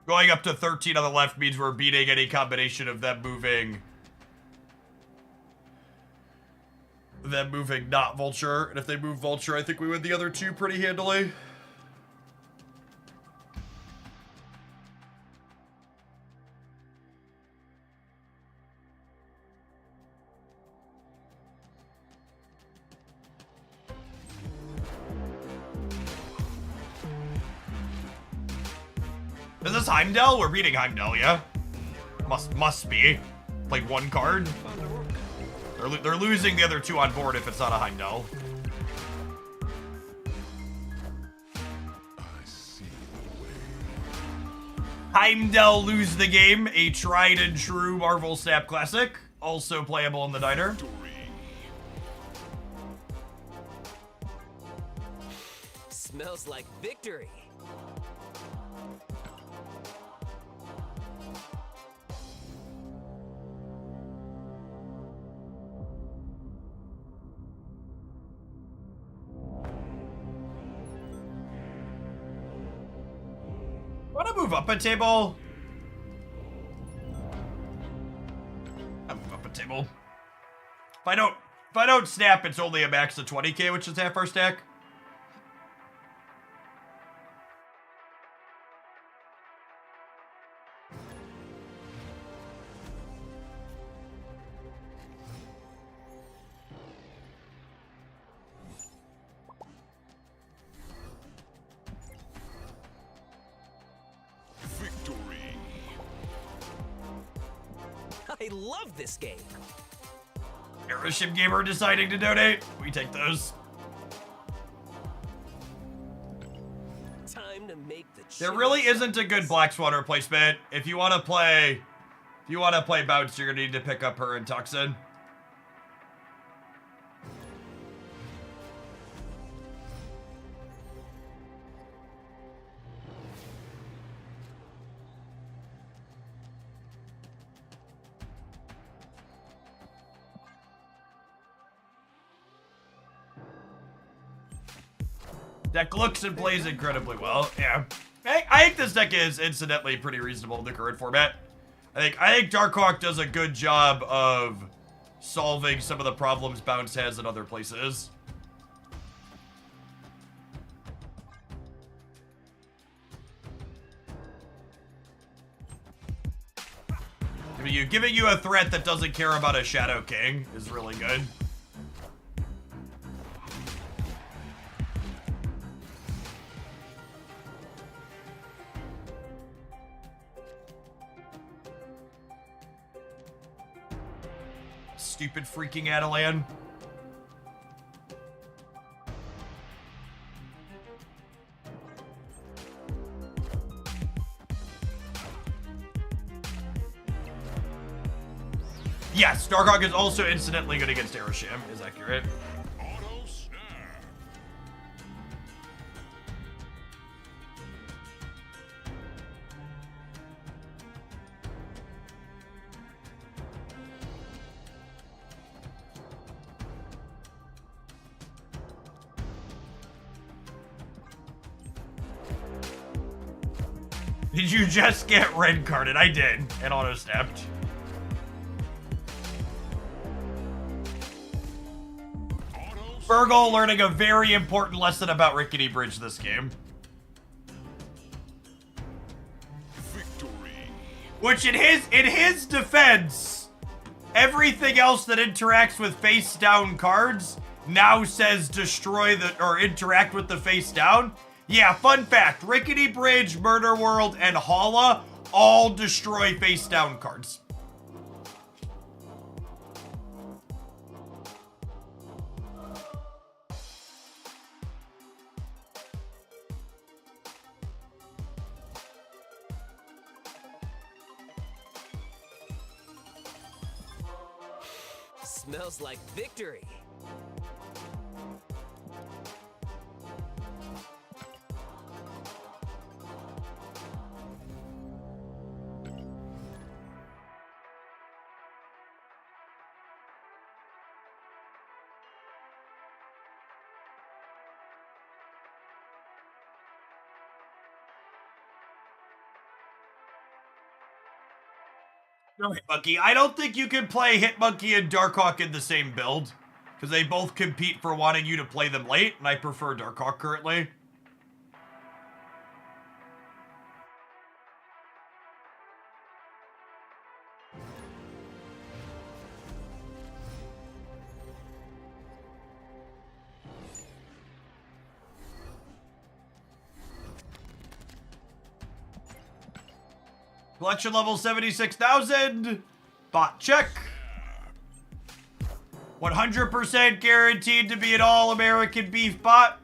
Going up to 13 on the left means we're beating any combination of them moving not Vulture. And if they move Vulture, I think we win the other 2 pretty handily. Is this Heimdall? We're beating Heimdall, yeah? Must be. Played one card. Found a rook. They're losing the other two on board if it's not a Heimdall. I see the way. Heimdall lose the game, a tried and true Marvel Snap classic, also playable in the diner. Victory. Smells like victory. Want to move up a table? I'll move up a table. If I don't snap, it's only a max of 20k, which is half our stack. Victory. I love this game. Aeroship Gamer deciding to donate. We take those. Time to make the There really isn't a good Black Swan replacement. If you want to play Bounce, you're gonna need to pick up her and Tuxin. Deck looks and plays incredibly well. Yeah, I think this deck is incidentally pretty reasonable in the current format. I think Darkhawk does a good job of solving some of the problems Bounce has in other places. Giving you a threat that doesn't care about a Shadow King is really good. Stupid freaking Adelan. Yes, Darkhawk is also incidentally good against Aerosham, is accurate. Auto snap. Did you just get red carded? I did, and auto snapped. Virgil learning a very important lesson about Rickety Bridge this game. Victory. Which in his defense, everything else that interacts with face down cards now says destroy the or interact with the face down. Yeah, fun fact, Rickety Bridge, Murder World, and Hala all destroy face down cards. Smells like victory. No Hitmonkey. I don't think you can play Hitmonkey and Darkhawk in the same build, because they both compete for wanting you to play them late, and I prefer Darkhawk currently. Collection level 76,000. Bot check. 100% guaranteed to be an all-American beef bot.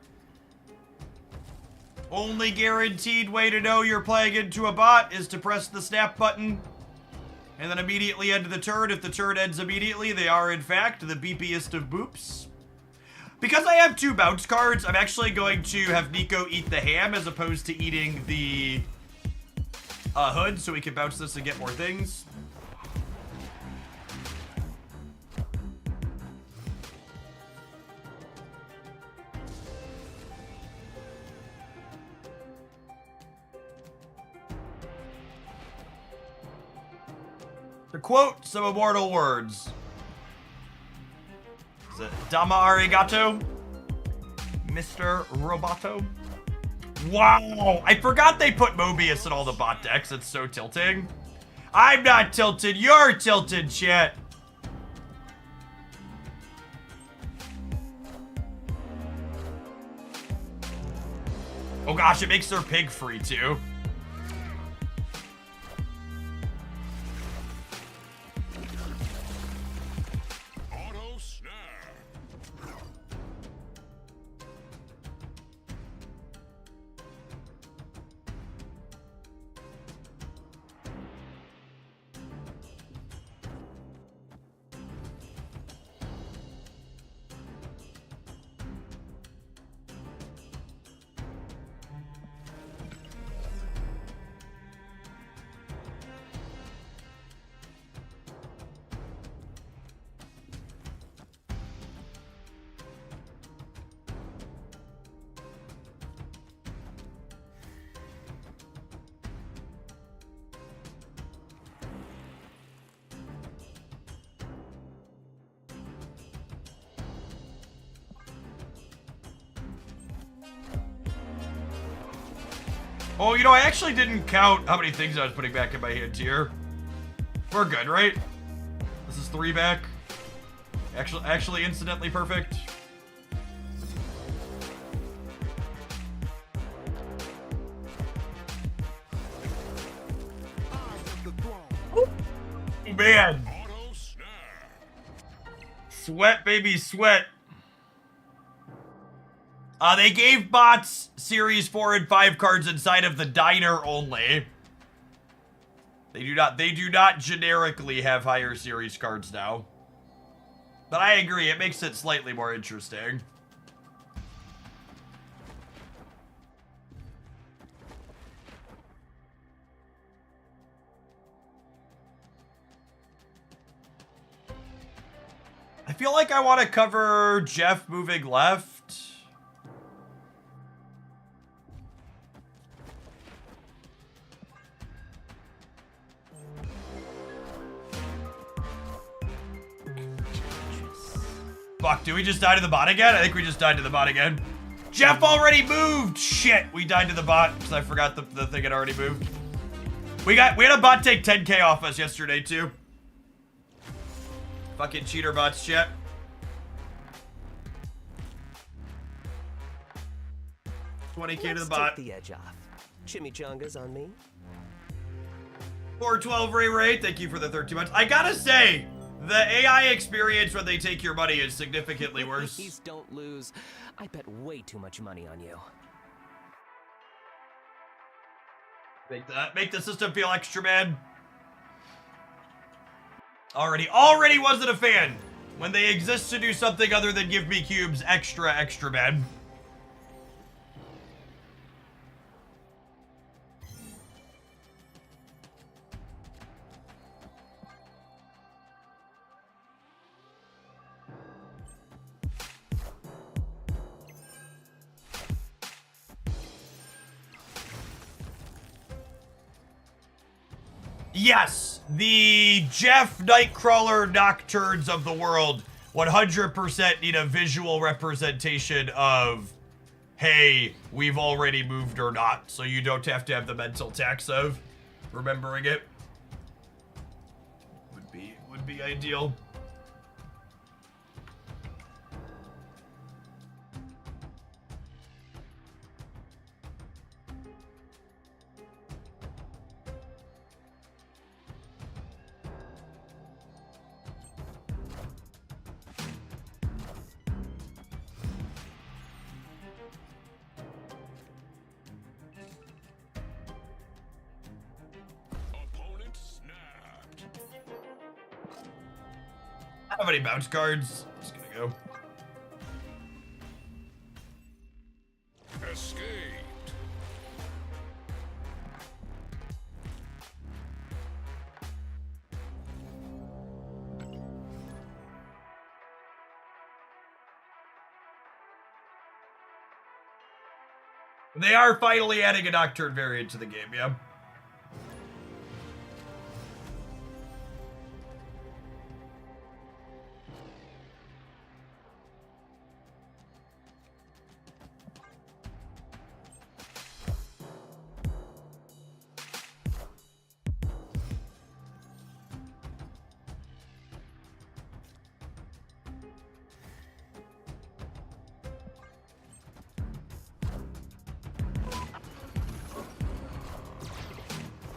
Only guaranteed way to know you're playing into a bot is to press the snap button and then immediately end the turn. If the turn ends immediately, they are in fact the beepiest of boops. Because I have 2 bounce cards, I'm actually going to have Nico eat the ham as opposed to eating the hood, so we can bounce this and get more things. To quote some immortal words. Is it Dama Arigato? Mr. Roboto? Wow! I forgot they put Mobius in all the bot decks. It's so tilting. I'm not tilted. You're tilted, chat. Oh gosh, it makes their pig free too. Auto snap. Oh, you know, I actually didn't count how many things I was putting back in my hand here. We're good, right? This is 3 back. Actually incidentally perfect. Oh, man. Auto snap. Sweat, baby, sweat. They gave bots Series 4 and 5 cards inside of the diner only. They do not generically have higher series cards now. But I agree, it makes it slightly more interesting. I feel like I want to cover Jeff moving left. Fuck, do we just die to the bot again? I think we just died to the bot again. Jeff already moved! Shit, we died to the bot because I forgot the thing had already moved. We had a bot take 10k off us yesterday too. Fucking cheater bots, chat. $20k to the bot. Take the edge off. Chimichangas on me. 412 Ray Ray, thank you for the 13 months. I gotta say, the AI experience when they take your money is significantly worse. Please don't lose. I bet way too much money on you. Make the system feel extra bad. Already wasn't a fan. When they exist to do something other than give me cubes, extra bad. Yes, the Jeff Nightcrawler Nocturnes of the world 100% need a visual representation of, hey, we've already moved or not, so you don't have to have the mental tax of remembering it. Would be ideal. I don't have any bounce cards. Just gonna go. Escaped. They are finally adding a Nocturne variant to the game, yeah.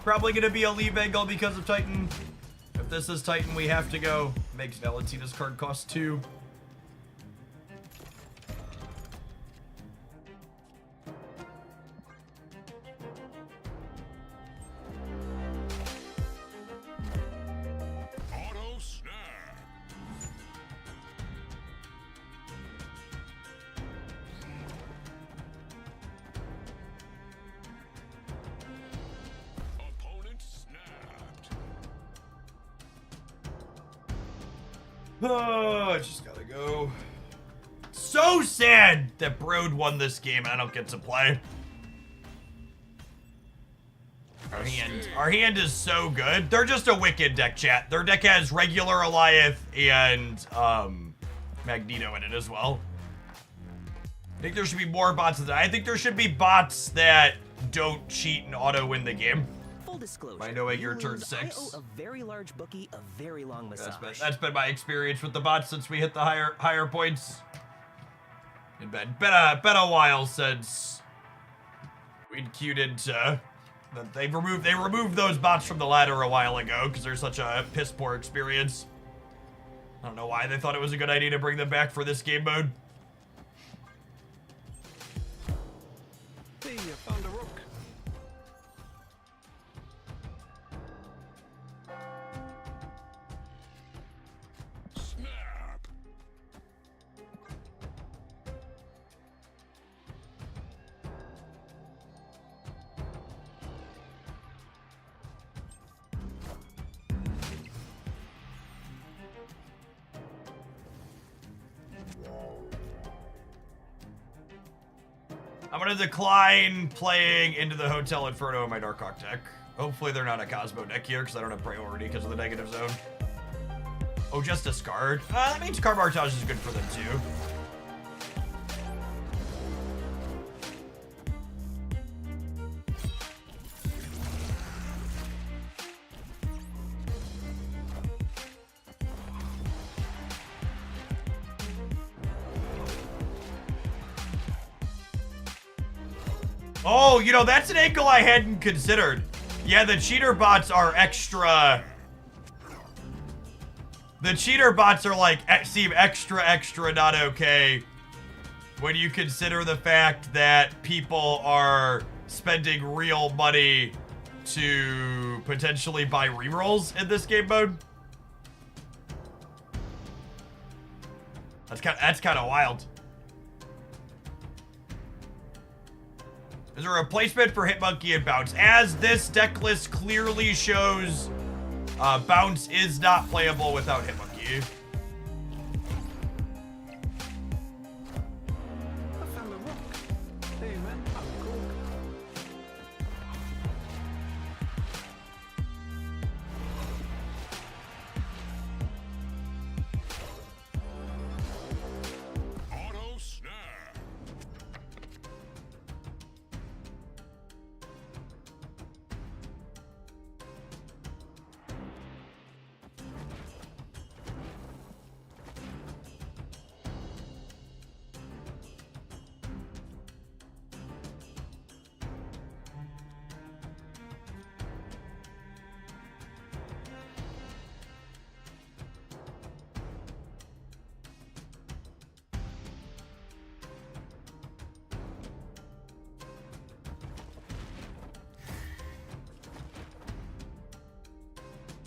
Probably gonna be a leave angle because of Titan. If this is Titan, we have to go. Makes Valentina's card cost 2. Auto snap. Opponent snapped. Oh, I just gotta go. So sad that Broad won this game and I don't get to play. Our hand is so good. They're just a wicked deck, chat. Their deck has regular Alioth and Magneto in it as well. I think there should be more bots than that. I think there should be bots that don't cheat and auto win the game. Full disclosure. By knowing you your turn lose, 6. I owe a very large bookie a very long massage. That's been my experience with the bots since we hit the higher points. It's been a while since we'd queued into. They removed those bots from the ladder a while ago because they're such a piss poor experience. I don't know why they thought it was a good idea to bring them back for this game mode. Hey, you found a rook. Snap. I'm gonna decline playing into the Hotel Inferno in my Darkhawk deck. Hopefully they're not a Cosmo deck here because I don't have priority because of the negative zone. Oh, just discard? That means card Bartage is good for them too. Oh, you know, that's an angle I hadn't considered. Yeah, the cheater bots are extra. The cheater bots are like, seem extra not okay when you consider the fact that people are spending real money to potentially buy rerolls in this game mode. That's kind of wild. There's a replacement for Hitmonkey and Bounce. As this deck list clearly shows, Bounce is not playable without Hitmonkey. I found a rook. Hey, man, I'm cool. Auto snap.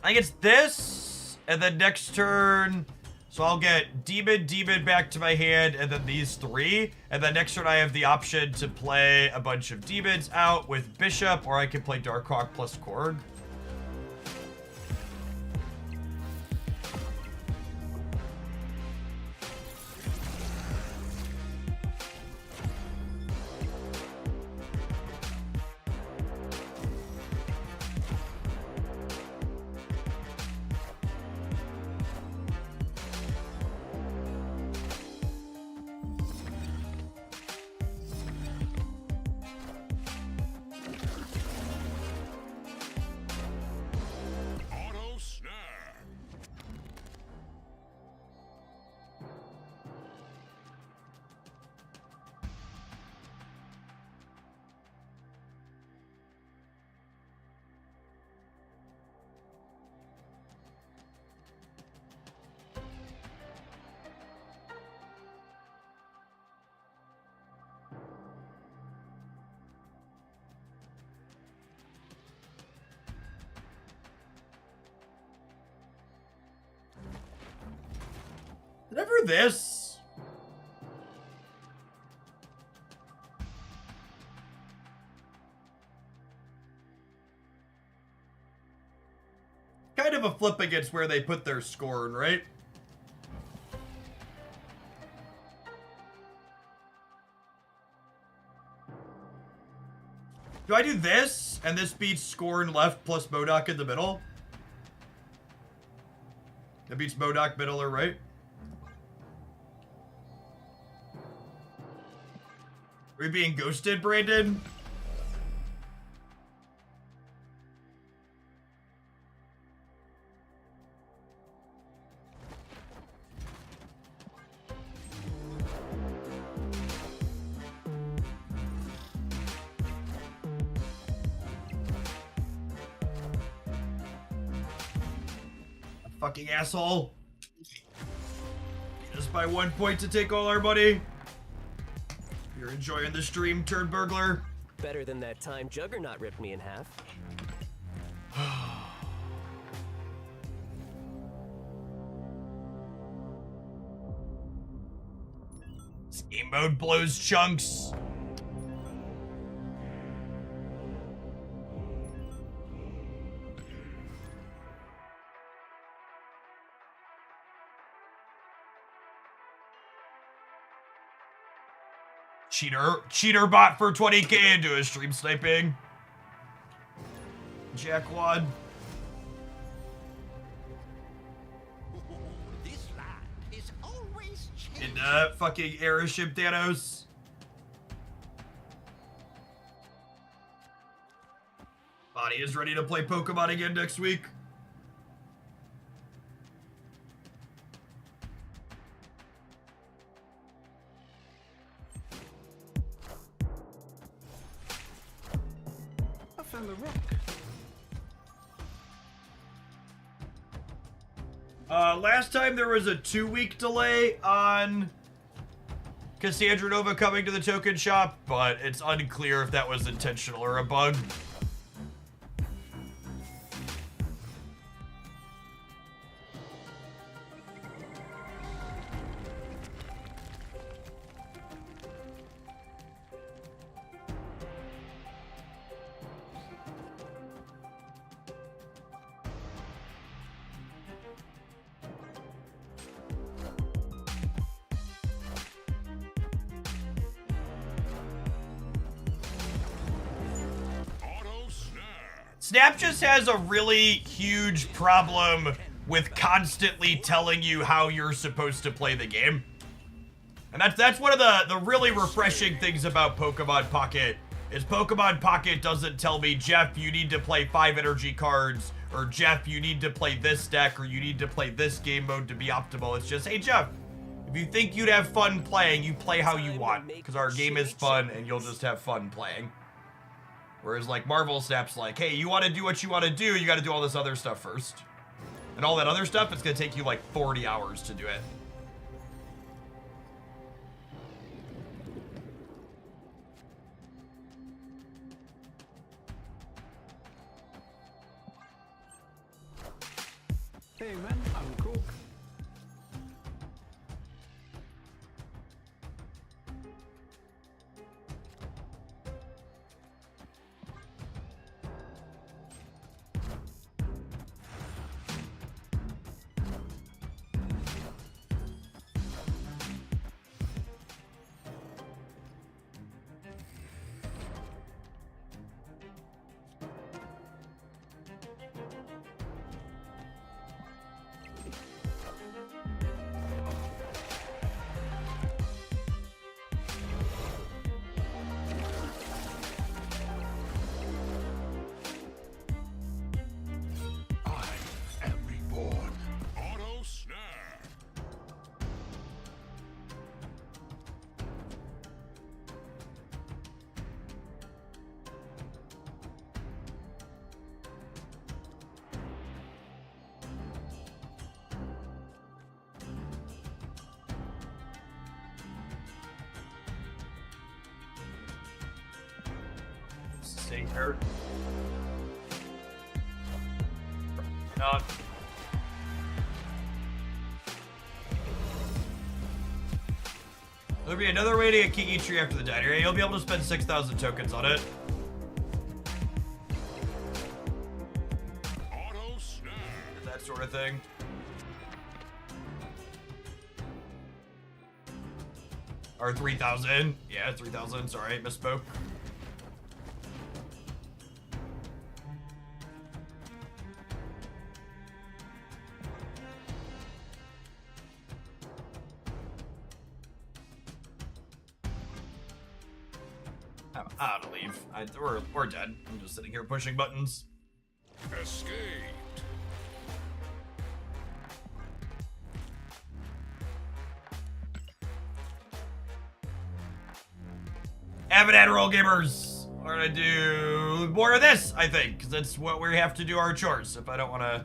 I think it's this, and then next turn, So I'll get Demon back to my hand, and then these 3. And then next turn I have the option to play a bunch of demons out with Bishop, or I can play Darkhawk plus Korg. Auto snare. Never this. Kind of a flip against where they put their Scorn, right? Do I do this, and this beats Scorn left plus MODOK in the middle? That beats MODOK middle or right? Are we being ghosted, Brandon? Fucking asshole. Just by 1 point to take all our money. You're enjoying the stream, turd burglar. Better than that time Juggernaut ripped me in half. This game mode blows chunks. Cheater bot for 20k into a stream sniping. Jackwad. This land is always changing. Into fucking airship Thanos. Body is ready to play Pokemon again next week. I found the rock. Last time there was a 2-week delay on Cassandra Nova coming to the token shop, but it's unclear if that was intentional or a bug. Auto snare. Snap just has a really huge problem with constantly telling you how you're supposed to play the game. And that's one of the really refreshing things about Pokemon Pocket is Pokemon Pocket doesn't tell me, Jeff, you need to play 5 energy cards, or Jeff, you need to play this deck, or you need to play this game mode to be optimal. It's just, hey, Jeff, if you think you'd have fun playing, you play how you want, because our game is fun and you'll just have fun playing. Whereas like Marvel Snap's like, hey, you want to do what you want to do, you got to do all this other stuff first. And all that other stuff, it's going to take you like 40 hours to do it. Hey man, I'm cool. stay here. No. There'll be another way to get Kiki Tree after the diner. You'll be able to spend 6,000 tokens on it. Auto snap. That sort of thing. Or 3,000. Yeah, 3,000. Sorry, misspoke. I'm out of leave. We're dead. I'm just sitting here pushing buttons. Escaped. Avid Adderall gamers, we're gonna do more of this, I think, because that's what we have to do our chores if I don't want to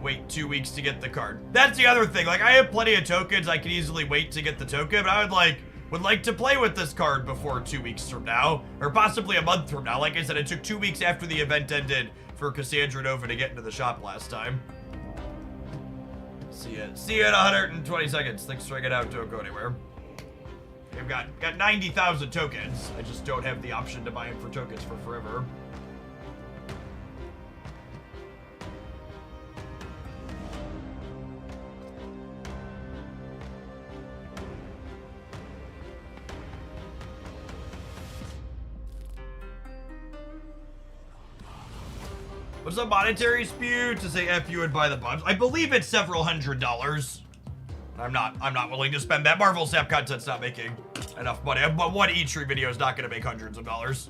wait 2 weeks to get the card. That's the other thing. Like, I have plenty of tokens. I can easily wait to get the token, but I would like to play with this card before 2 weeks from now, or possibly a month from now. Like I said, it took 2 weeks after the event ended for Cassandra Nova to get into the shop last time. See you in 120 seconds. Thanks for checking it out. Don't go anywhere. I've got 90,000 tokens. I just don't have the option to buy them for tokens for forever. What's a monetary spew to say F you and buy the bugs? I believe it's several $100s. I'm not willing to spend that. Marvel Snap content's not making enough money. But one E3 video is not going to make hundreds of dollars.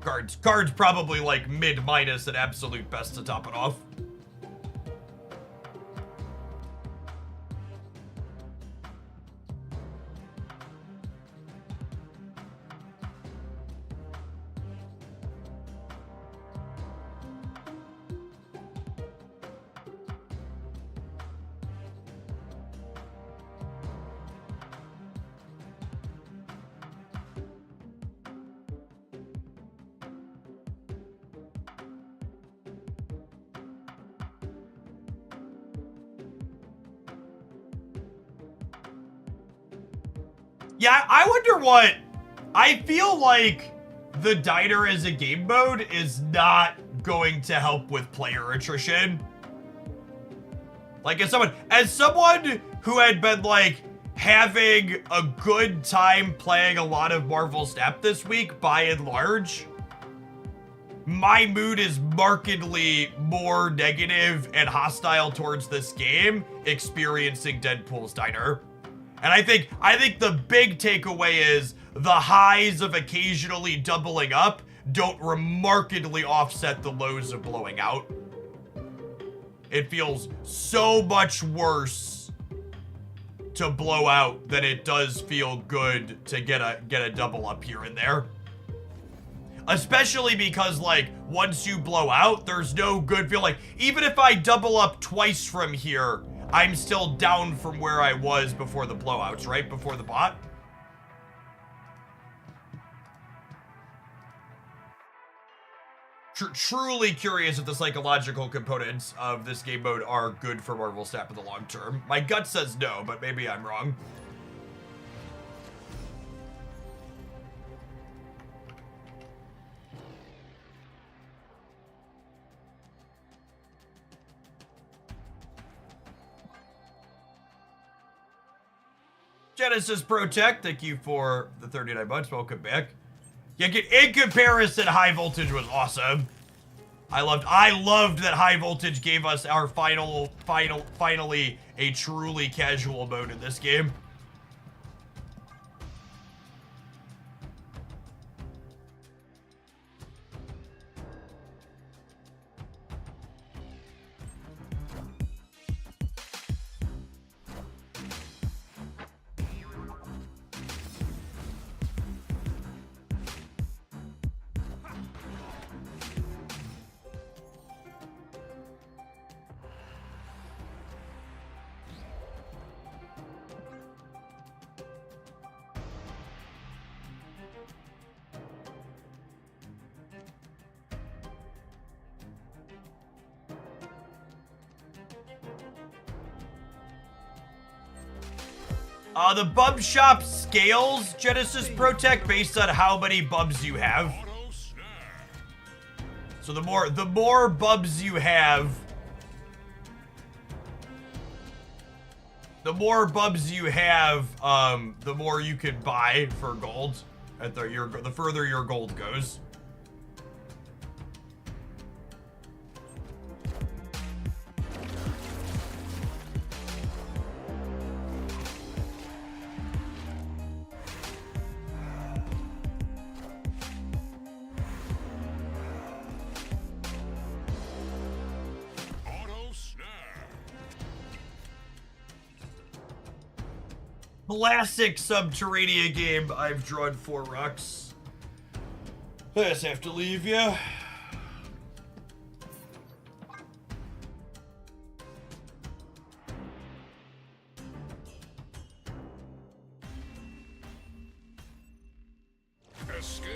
Cards probably like mid minus at absolute best to top it off. Yeah, I wonder what... I feel like the diner as a game mode is not going to help with player attrition. Like, as someone who had been, like, having a good time playing a lot of Marvel Snap this week, by and large, my mood is markedly more negative and hostile towards this game experiencing Deadpool's Diner. And I think the big takeaway is the highs of occasionally doubling up don't remarkably offset the lows of blowing out. It feels so much worse to blow out than it does feel good to get a double up here and there. Especially because, like, once you blow out, there's no good feel. Like, even if I double up twice from here, I'm still down from where I was before the blowouts, right? Before the bot. Truly curious if the psychological components of this game mode are good for Marvel Snap in the long term. My gut says no, but maybe I'm wrong. Genesis Protect, thank you for the 39 months. Welcome back. Yeah, in comparison, High Voltage was awesome. I loved that High Voltage gave us our finally a truly casual mode in this game. The bub shop scales Genesis Protect based on how many bubs you have. Auto snap. So the more bubs you have, the more you can buy for gold. At the further your gold goes. Auto snap. Classic Subterranea game. I've drawn 4 rocks. I just have to leave you. Escaped.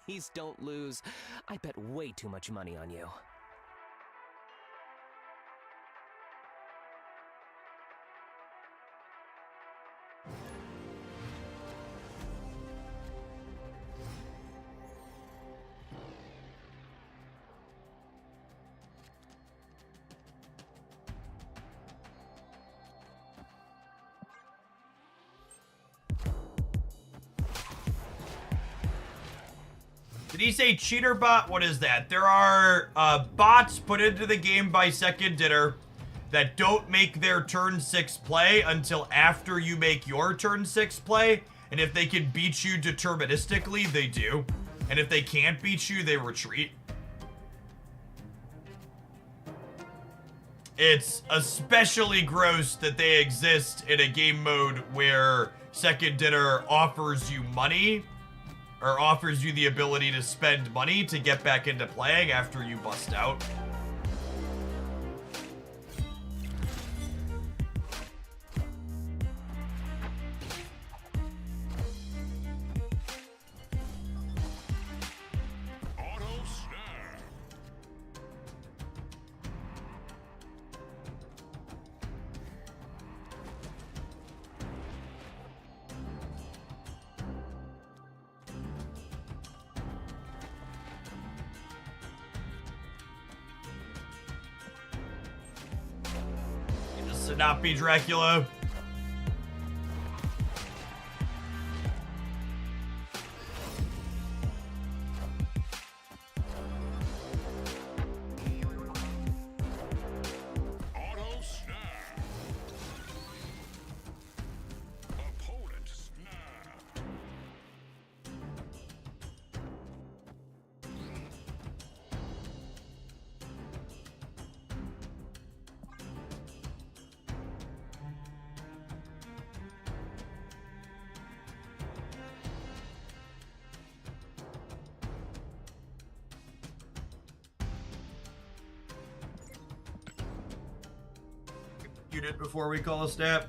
Please don't lose. I bet way too much money on you. Did he say cheater bot? What is that? There are bots put into the game by Second Dinner that don't make their turn 6 play until after you make your turn 6 play. And if they can beat you deterministically, they do. And if they can't beat you, they retreat. It's especially gross that they exist in a game mode where Second Dinner offers you money, or offers you the ability to spend money to get back into playing after you bust out. Auto snap. This should not be Dracula. Auto snap. Opponent snapped. Unit before we call a snap.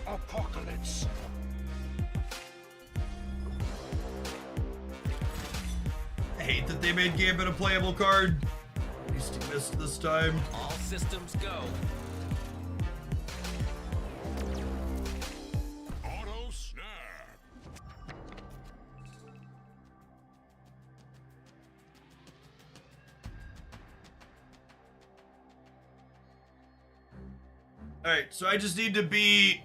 Apocalypse. I hate that they made Gambit a playable card. At least he missed this time. All systems go. Auto snap. Alright, so I just need to be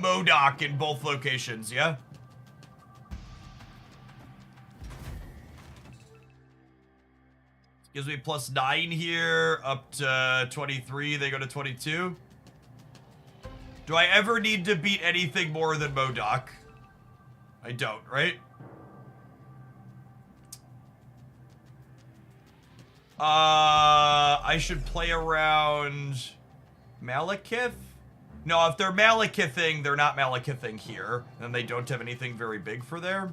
MODOK in both locations, yeah? Gives me +9 here, up to 23. They go to 22. Do I ever need to beat anything more than MODOK? I don't, right? I should play around Malekith? No, if they're Malekithing, they're not Malekithing here. And they don't have anything very big for there.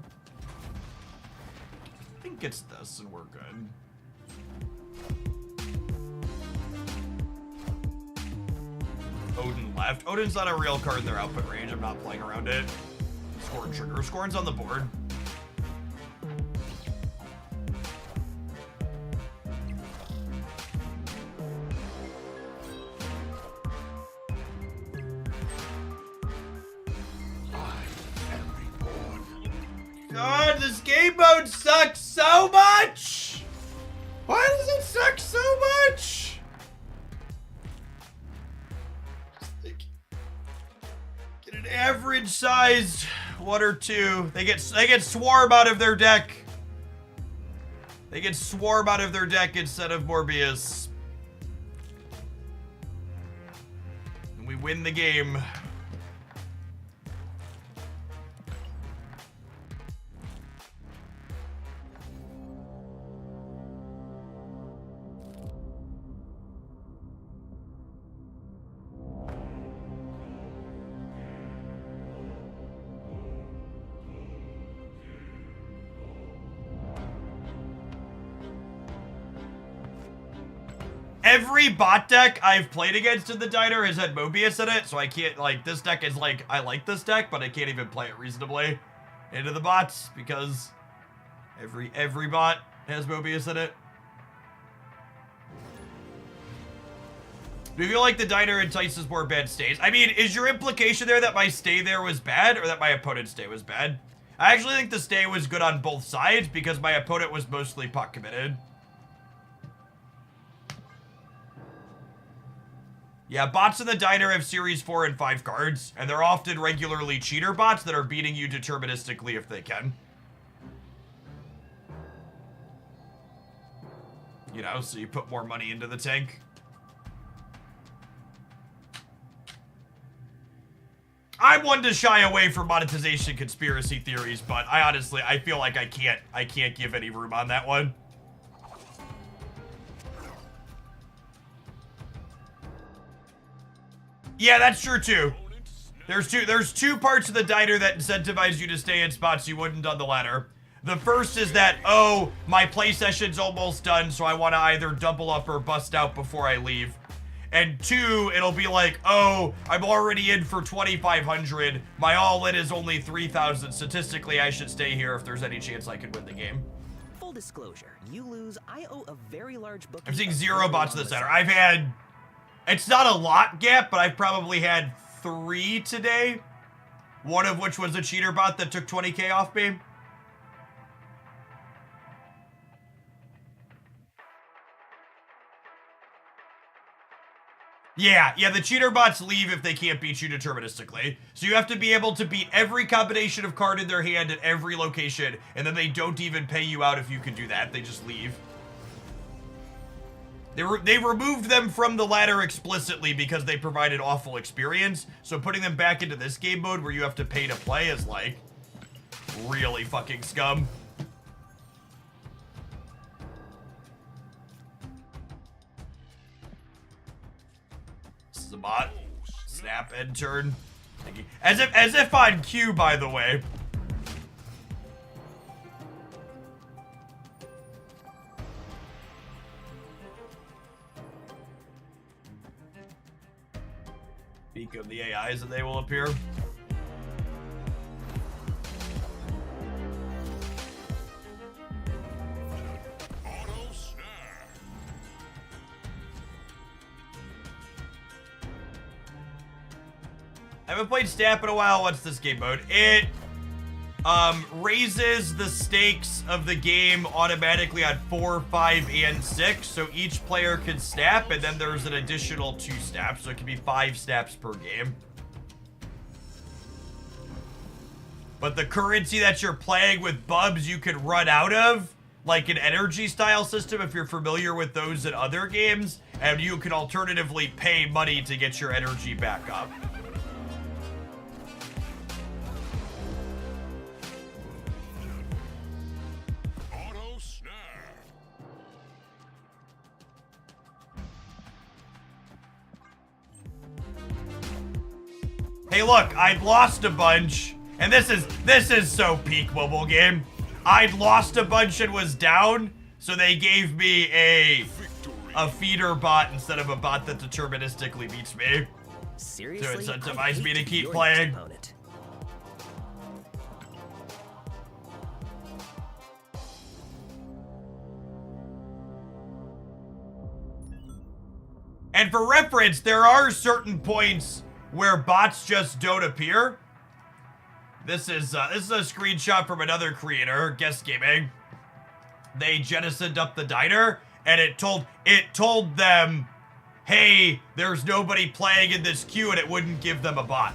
I think it's this and we're good. Odin left. Odin's not a real card in their output range. I'm not playing around it. Scorn trigger. Scorn's on the board. God, this game mode sucks so much! Why does it suck so much? Get an average sized 1 or 2. They get Swarm out of their deck. They get Swarm out of their deck instead of Morbius. And we win the game. Every bot deck I've played against in the Diner has had Mobius in it, so I can't, like, this deck is like, I like this deck, but I can't even play it reasonably into the bots, because every bot has Mobius in it. Do you feel like the Diner entices more bad stays? I mean, is your implication there that my stay there was bad, or that my opponent's stay was bad? I actually think the stay was good on both sides, because my opponent was mostly puck committed. Yeah, bots in the Diner have Series 4 and 5 cards, and they're often regularly cheater bots that are beating you deterministically if they can. You know, so you put more money into the tank. I'm one to shy away from monetization conspiracy theories, but I feel like I can't give any room on that one. Yeah, that's true too. There's two parts of the Diner that incentivize you to stay in spots you wouldn't on the ladder. The first is that, oh, my play session's almost done, so I want to either double up or bust out before I leave. And 2, it'll be like, oh, I'm already in for 2,500. My all-in is only 3,000. Statistically, I should stay here if there's any chance I could win the game. Full disclosure, you lose. I owe a very large book. I'm seeing 0 bots in the center. I've had, it's not a lot, Gap, but I've probably had 3 today. One of which was a cheater bot that took 20k off me. Yeah, the cheater bots leave if they can't beat you deterministically. So you have to be able to beat every combination of card in their hand at every location, and then they don't even pay you out if you can do that. They just leave. They removed them from the ladder explicitly because they provided awful experience, so putting them back into this game mode where you have to pay to play is like really fucking scum. This is a bot. Snap end turn. As if on cue, by the way. Speak of the AIs and they will appear. Auto snap. I haven't played Snap in a while. What's this game mode? It raises the stakes of the game automatically on 4, 5, and 6. So each player can snap, and then there's an additional 2 snaps. So it can be 5 snaps per game. But the currency that you're playing with Bubs you can run out of like an energy style system if you're familiar with those in other games, and you can alternatively pay money to get your energy back up. Auto snap. Hey, look, I'd lost a bunch, and this is so peak mobile game. I'd lost a bunch and was down, so they gave me a feeder bot instead of a bot that deterministically beats me. Seriously? To incentivize I hate me to be keep your playing. next opponent. And for reference, there are certain points where bots just don't appear. This is a screenshot from another creator, Guest Gaming. They jettisoned up the diner, and it told them, hey, there's nobody playing in this queue, and it wouldn't give them a bot.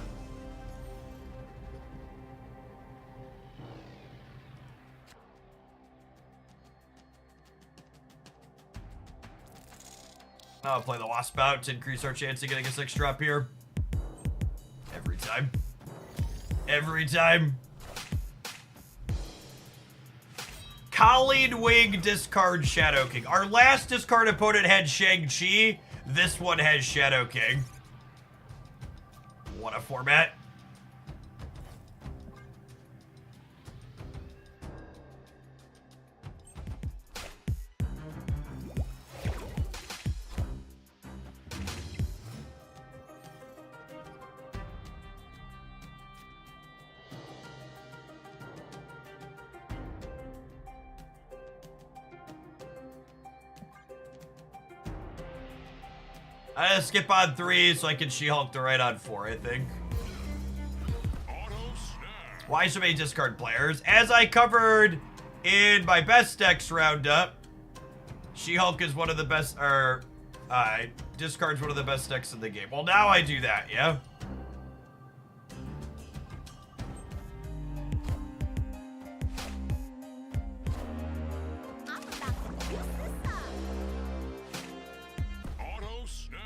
I'll play the Wasp out to increase our chance of getting a 6-drop here. Every time. Every time. Colleen Wing discard Shadow King. Our last discard opponent had Shang-Chi. This one has Shadow King. What a format. I gotta skip on 3 so I can She-Hulk the right on 4, I think. Auto snap. Why so many discard players? As I covered in my best decks roundup, She-Hulk is one of the best, discard's one of the best decks in the game. Well, now I do that, yeah? Auto snap.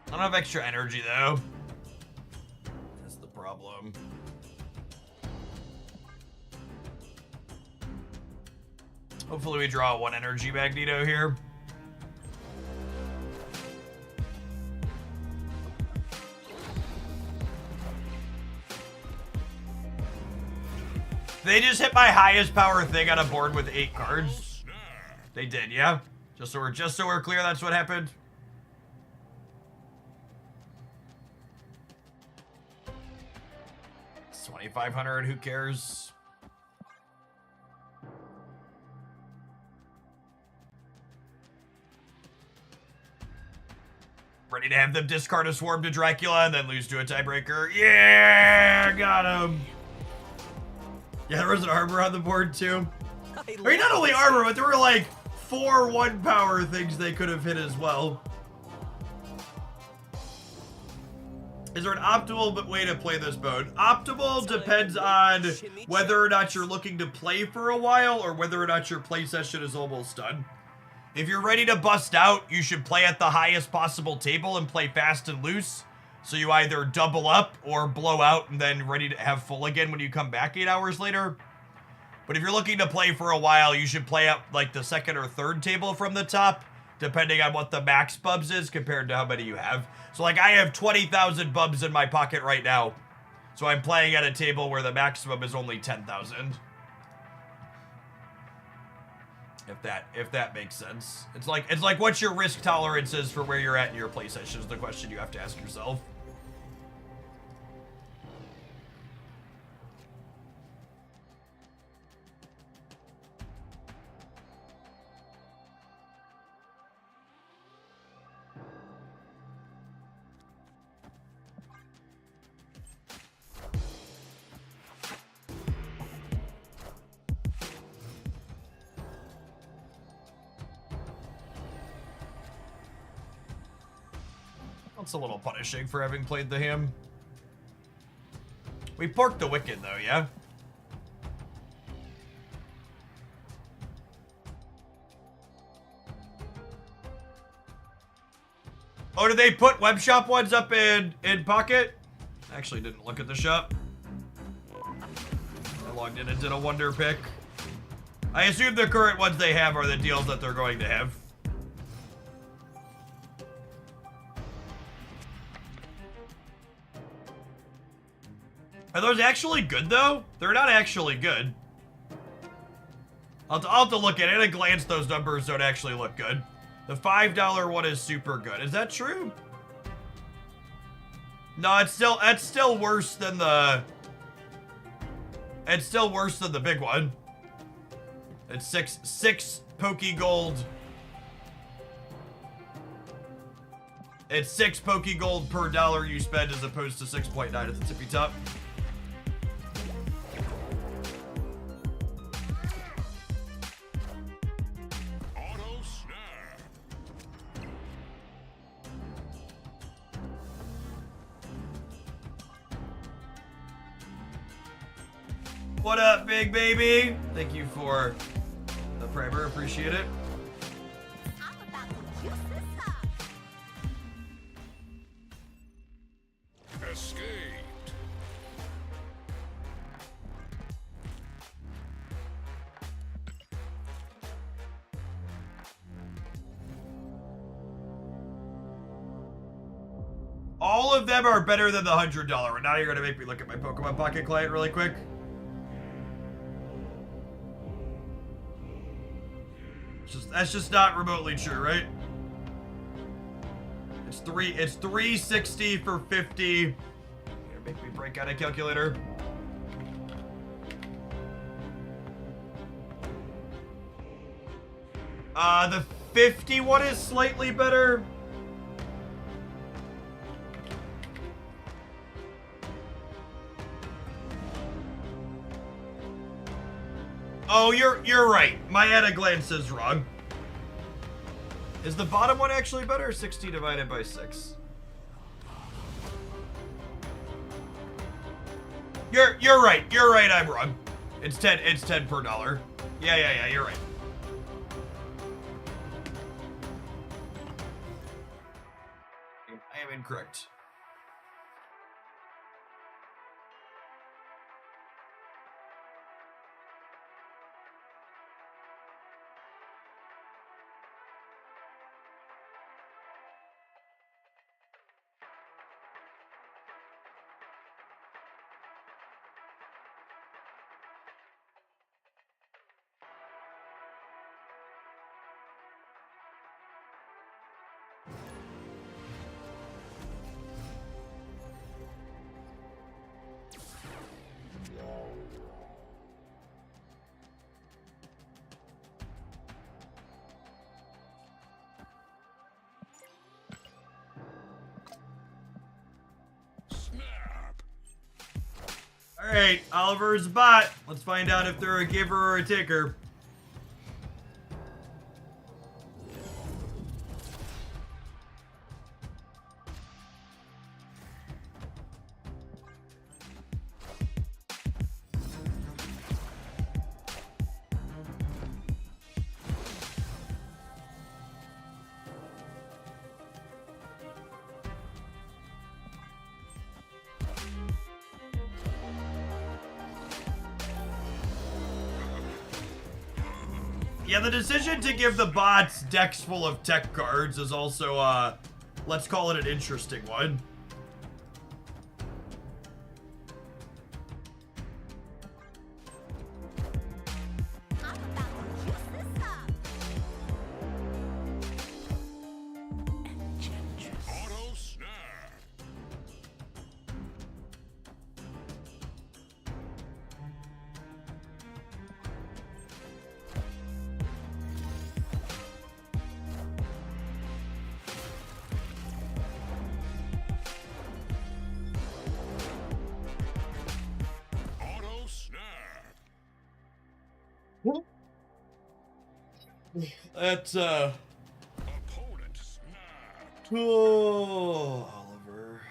I don't have extra energy, though. That's the problem. Hopefully we draw 1 energy Magneto here. They just hit my highest power thing on a board with 8 cards. Snap. They did, yeah? Just so we're clear, that's what happened. It's 2,500, who cares? Ready to have them discard a Swarm to Dracula and then lose to a tiebreaker. Yeah, got him. Yeah, there was an Arbor on the board too. I mean, not only Arbor, but there were like 4 1-power things they could have hit as well. Is there an optimal way to play this mode? Optimal depends on whether or not you're looking to play for a while or whether or not your play session is almost done. If you're ready to bust out, you should play at the highest possible table and play fast and loose. So you either double up or blow out and then ready to have full again when you come back 8 hours later. But if you're looking to play for a while, you should play up like the 2nd or 3rd table from the top, depending on what the max bubs is compared to how many you have. So like I have 20,000 bubs in my pocket right now. So I'm playing at a table where the maximum is only 10,000. If that makes sense. It's like what your risk tolerance is for where you're at in your play session is the question you have to ask yourself. That's a little punishing for having played the ham. We porked the Wicked, though, yeah? Oh, did they put web shop ones up in Pocket? I actually didn't look at the shop. I logged in and did a wonder pick. I assume the current ones they have are the deals that they're going to have. Are those actually good, though? They're not actually good. I'll have to look at it. At a glance, those numbers don't actually look good. The $5 one is super good. Is that true? No, it's still worse than the... It's still worse than the big one. It's six Pokegold. It's 6 Pokegold per dollar you spend as opposed to 6.9 at the tippy top. Auto snap. What up, big baby? Thank you for the primer. Appreciate it. I'm about to juice this up. Escaped. All of them are better than the $100. And now you're gonna make me look at my Pokemon Pocket client really quick. That's just not remotely true, right? It's 360 for 50. You're gonna make me break out a calculator. The 50 one is slightly better. Oh, you're right. My at a glance is wrong. Is the bottom one actually better? 60 divided by 6. You're right. You're right. I'm wrong. It's 10. It's 10 per dollar. Yeah. You're right. I am incorrect. Snap. Alright, Oliver's bot. Let's find out if they're a giver or a taker. Yeah, the decision to give the bots decks full of tech cards is also, let's call it an interesting one. I'm about to juice this up. Auto snap. Auto snap. That's, Opponent snapped. Oh, Oliver.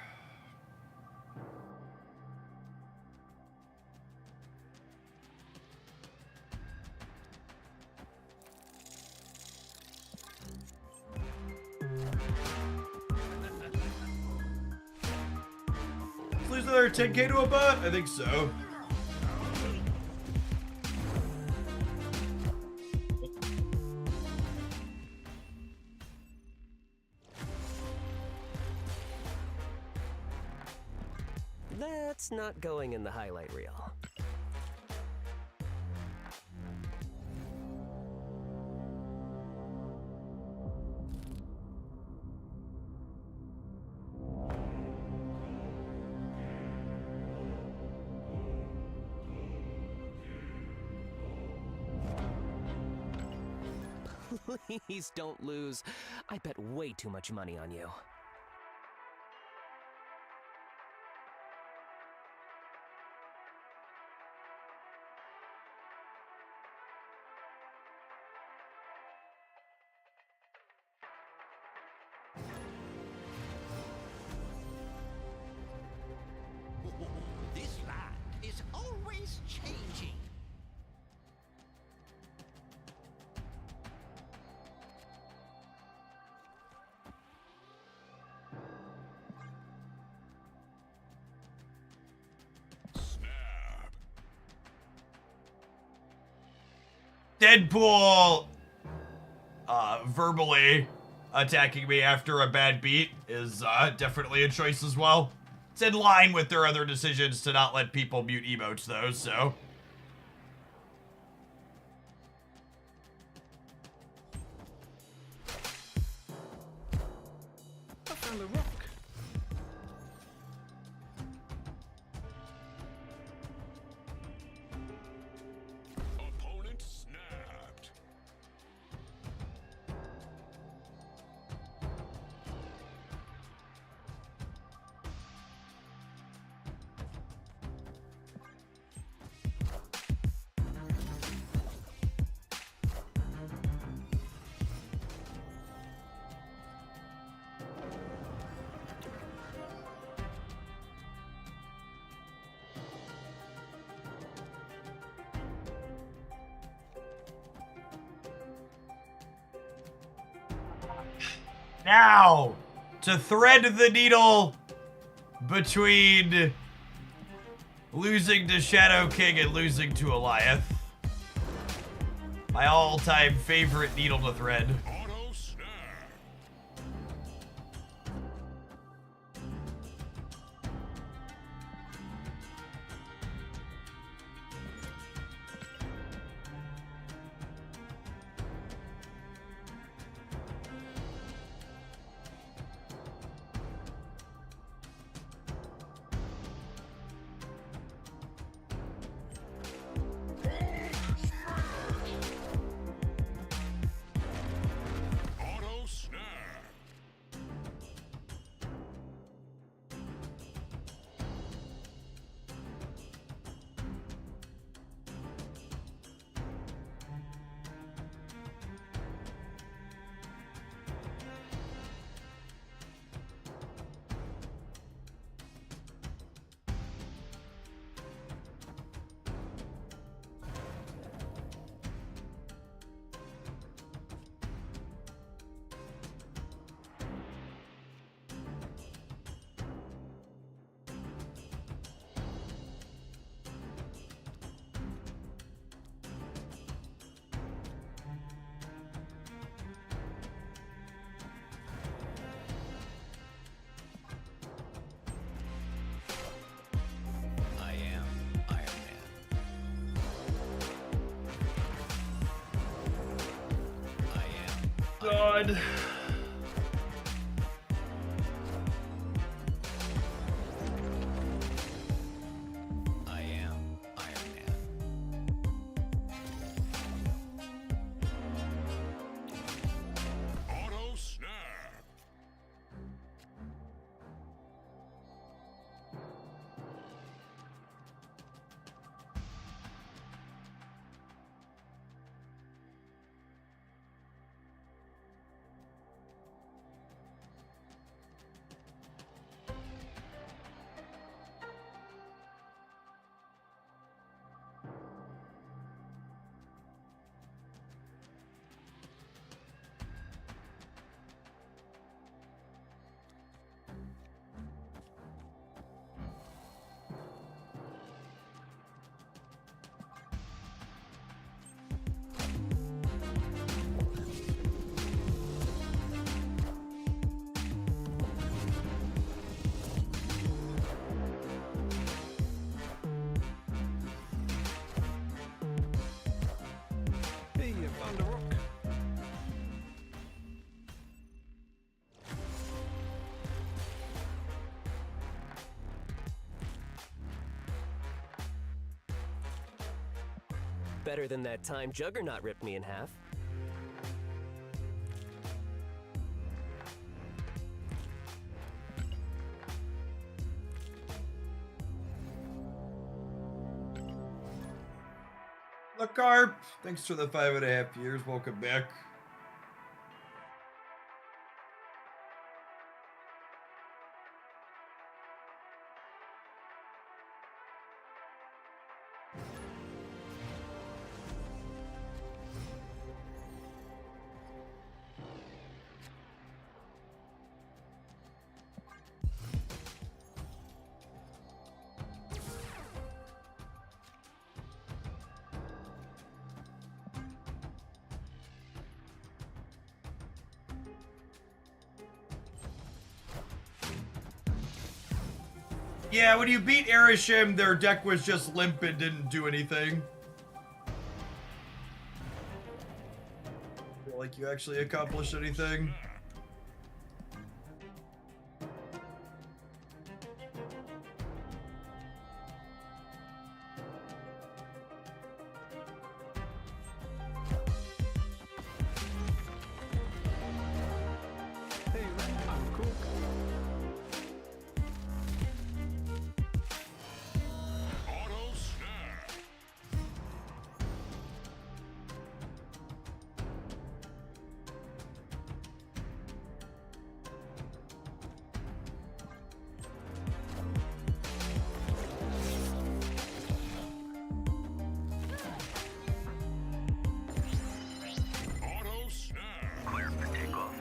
Let's lose another 10K to a bot? I think so. That's not going in the highlight reel. Please don't lose. I bet way too much money on you. This land is always changing. Snap. Deadpool verbally attacking me after a bad beat is definitely a choice as well. It's in line with their other decisions to not let people mute emotes though, so. I found a rock. Opponent snapped. Now, to thread the needle between losing to Shadow King and losing to Eliath. My all-time favorite needle to thread. Auto snap. Auto snap. I am Iron Man. I am. God. I am Iron Man. Auto snap. Better than that time Juggernaut ripped me in half. The Carp, thanks for the 5.5 years. Welcome back. Yeah, when you beat Erishim, their deck was just limp and didn't do anything. Feel like you actually accomplished anything. Hey man, I'm cool. Auto snap. Auto snap. Clear for takeoff.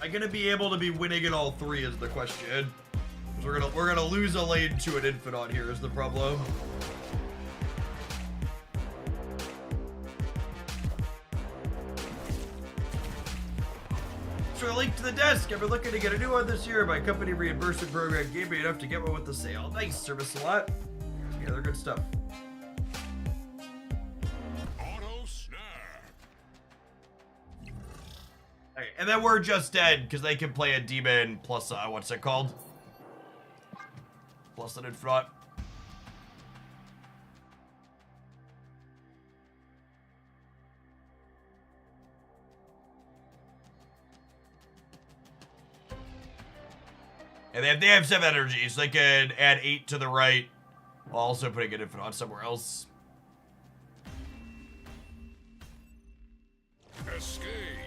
Am I gonna be able to be winning in all three is the question. 'Cause we're gonna lose a lane to an Infinite here is the problem. For a link to the desk. I've been looking to get a new one this year. My company reimbursement program gave me enough to get one with the sale. Nice, service a lot. Yeah, they're good stuff. Auto snap. Okay, and then we're just dead because they can play a demon plus what's it called? Plus an Infinite. And they have 7 energies. So they can add 8 to the right while also putting an Infinite on somewhere else. Escaped.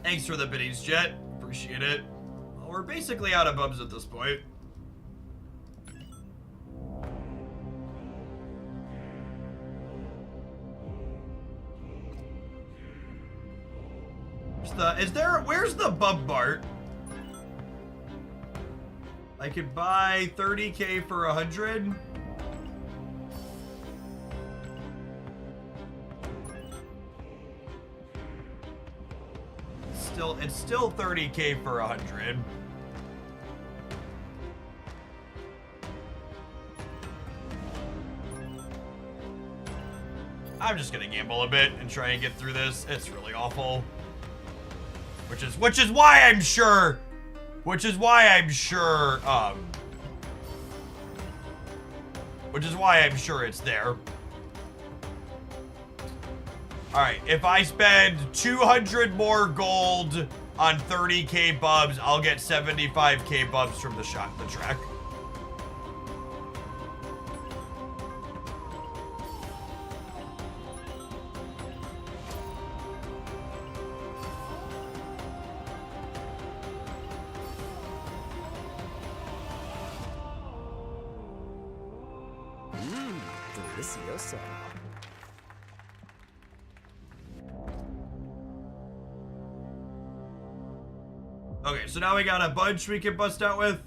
Thanks for the biddies, Jet. Appreciate it. Well, we're basically out of bubs at this point. Where's the bub Bart? I could buy 30k for 100. It's still 30k for 100. I'm just gonna gamble a bit and try and get through this. It's really awful. Which is why I'm sure it's there. Alright, if I spend 200 more gold on 30k bubs, I'll get 75k bubs from the track. Delicioso. Okay, so now we got a bunch we can bust out with.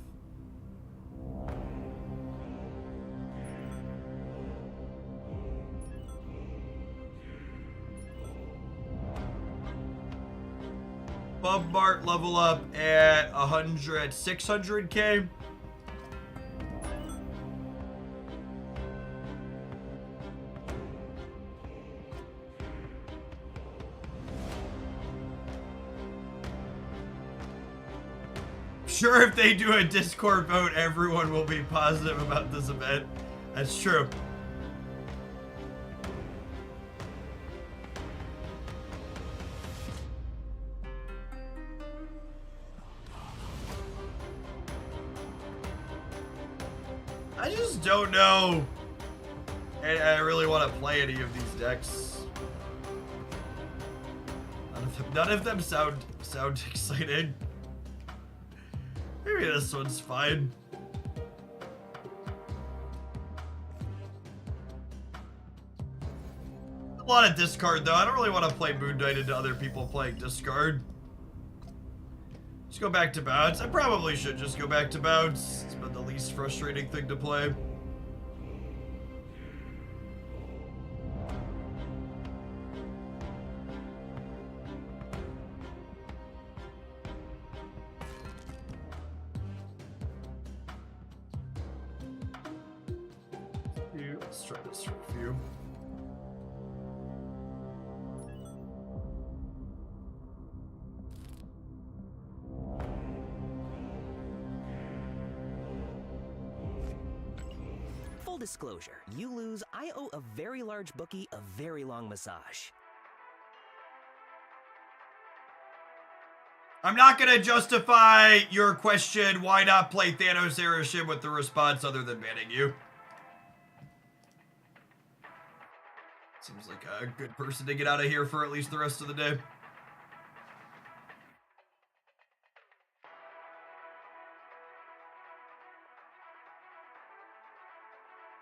Bub Mart level up at 600k. Sure, if they do a Discord vote, everyone will be positive about this event. That's true. I just don't know. And I really want to play any of these decks. None of them sound exciting. Maybe this one's fine. A lot of discard though. I don't really want to play Moon Knight into other people playing discard. Let's go back to bounce. I probably should just go back to bounce. It's been the least frustrating thing to play. Let's try this for a few. Full disclosure, you lose, I owe a very large bookie a very long massage. I'm not gonna justify your question, why not play Thanos Airship with the response other than banning you. Seems like a good person to get out of here for at least the rest of the day.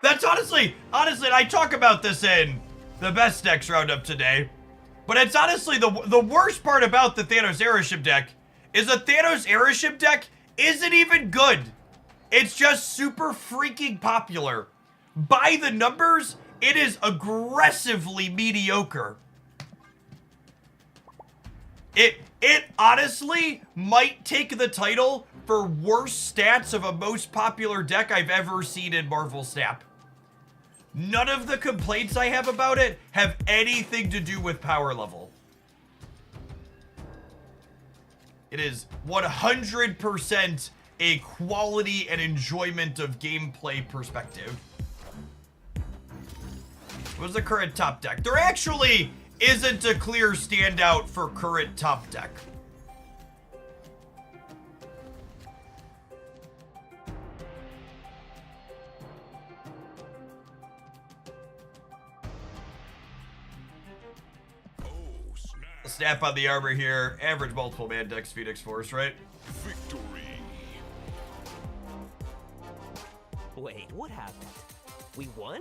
That's honestly, and I talk about this in the best decks roundup today, but it's honestly the worst part about the Thanos Airship deck is a Thanos Airship deck isn't even good. It's just super freaking popular. By the numbers, it is aggressively mediocre. It honestly might take the title for worst stats of a most popular deck I've ever seen in Marvel Snap. None of the complaints I have about it have anything to do with power level. It is 100% a quality and enjoyment of gameplay perspective. What's the current top deck? There actually isn't a clear standout for current top deck. Snap on the armor here. Average multiple man decks, Phoenix Force, right? Victory. Wait, what happened? We won?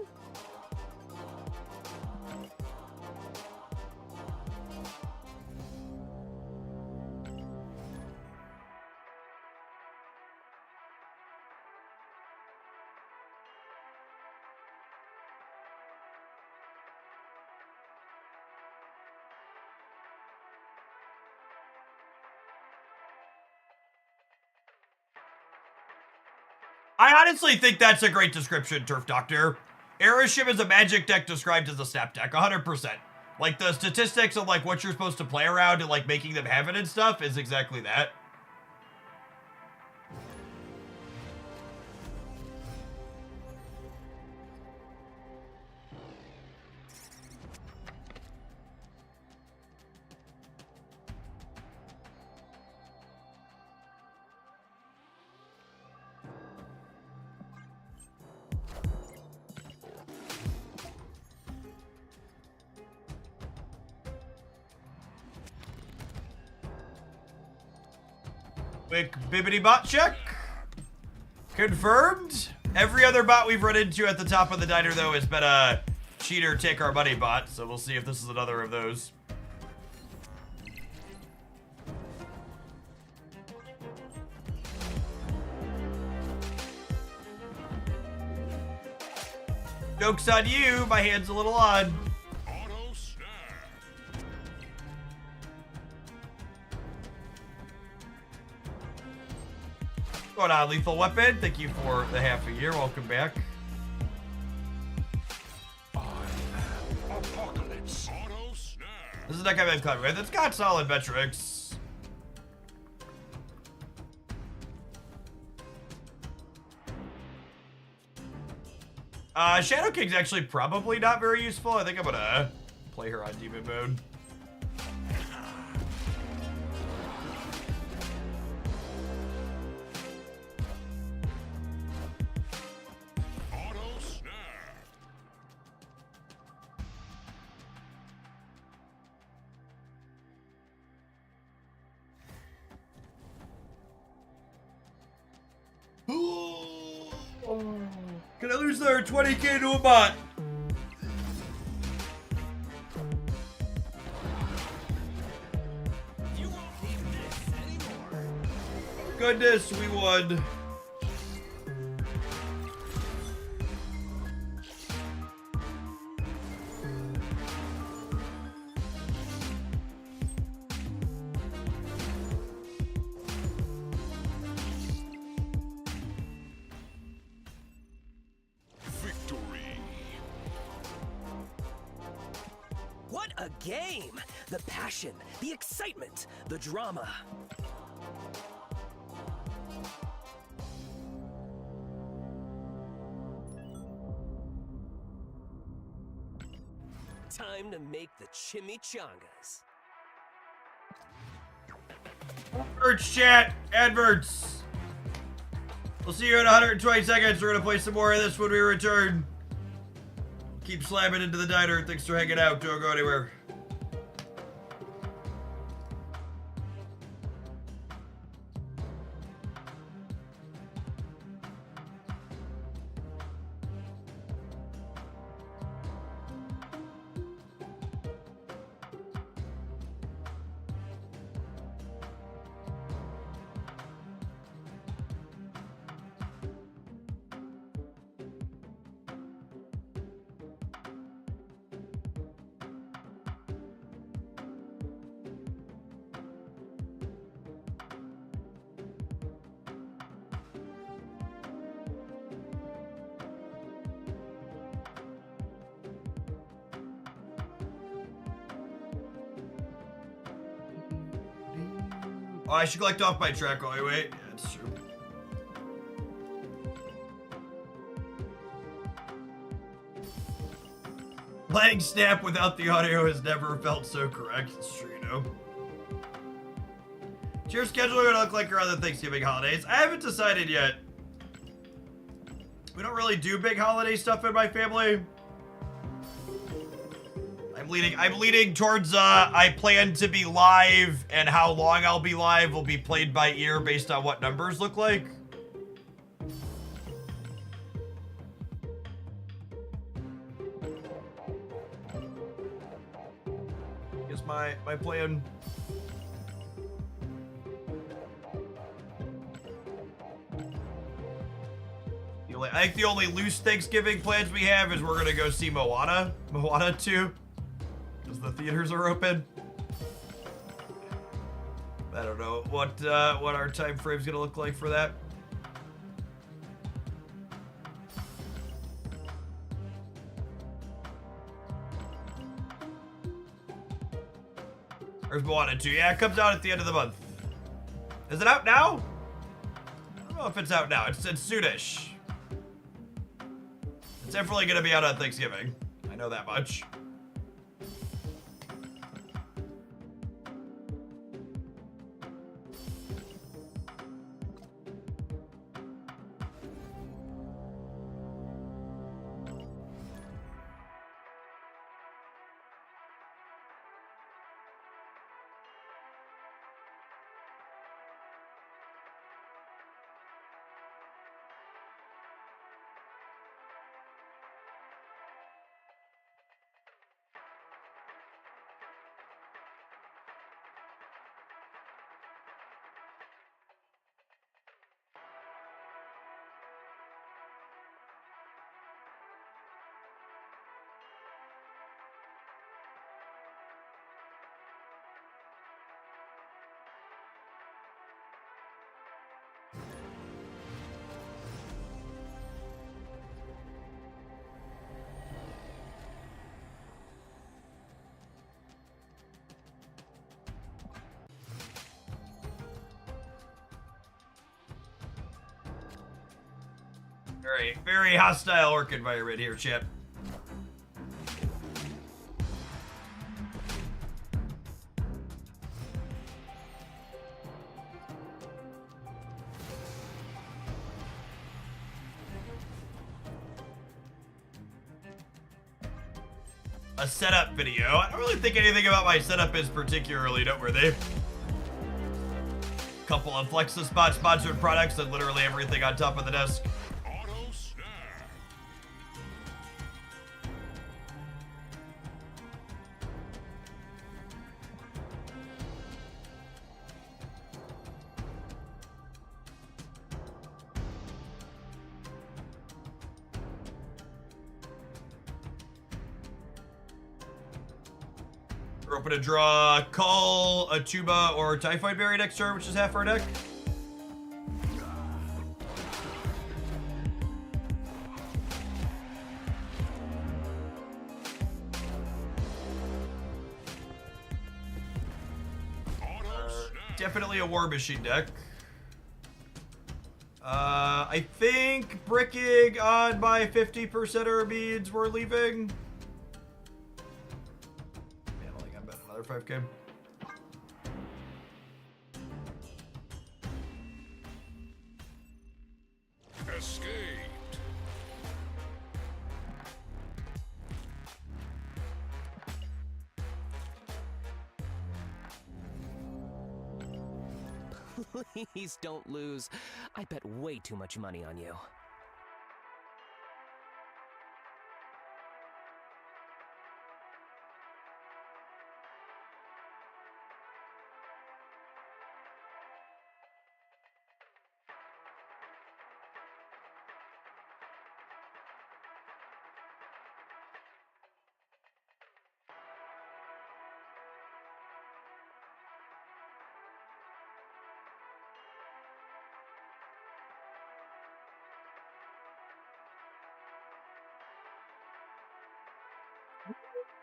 I honestly think that's a great description, Turf Doctor. Airship is a Magic deck described as a Snap deck, 100%. Like, the statistics of, like, what you're supposed to play around and, like, making them have it and stuff is exactly that. Quick bibbity bot check. Confirmed. Every other bot we've run into at the top of the diner, though, has been a cheater take our money bot, so we'll see if this is another of those. Joke's on you, my hand's a little odd. Auto snare. What's going on, Lethal Weapon? Thank you for the half a year. Welcome back. Apocalypse. Auto snare. This is a deck I've been clever with. It's got solid metrics. Shadow King's actually probably not very useful. I think I'm gonna play her on demon mode. Auto snare. Can I lose their 20k to a bot? You won't need this anymore. Goodness, we won. Victory. What a game! The passion, the excitement, the drama. Time to make the chimichangas. Adverts, chat. Adverts. We'll see you in 120 seconds. We're gonna play some more of this when we return. Keep slamming into the diner. Thanks for hanging out. Don't go anywhere. Oh, I should collect off my track while I wait. Yeah, that's true. Playing Snap without the audio has never felt so correct. It's true, you know. What's your schedule gonna look like around the Thanksgiving holidays? I haven't decided yet. We don't really do big holiday stuff in my family. I'm leaning towards I plan to be live, and how long I'll be live will be played by ear based on what numbers look like. Here's my plan. I think the only loose Thanksgiving plans we have is we're gonna go see Moana 2. Because the theaters are open. I don't know what our time frame's gonna look like for that. There's Moana 2. Yeah, it comes out at the end of the month. Is it out now? I don't know if it's out now. It's soonish. It's definitely gonna be out on Thanksgiving. I know that much. Alright, very hostile orc environment here, Chip. A setup video. I don't really think anything about my setup is particularly noteworthy. Couple of FlexiSpot sponsored products and literally everything on top of the desk. Auto snap. We're open to draw Cull, a Tuba, or Typhoid Berry next turn, which is half our deck. Auto snap. Definitely a War Machine deck. I think bricking on my 50%er means we're leaving. Man, I think I'm betting another 5K. Escaped. Please don't lose. I bet way too much money on you.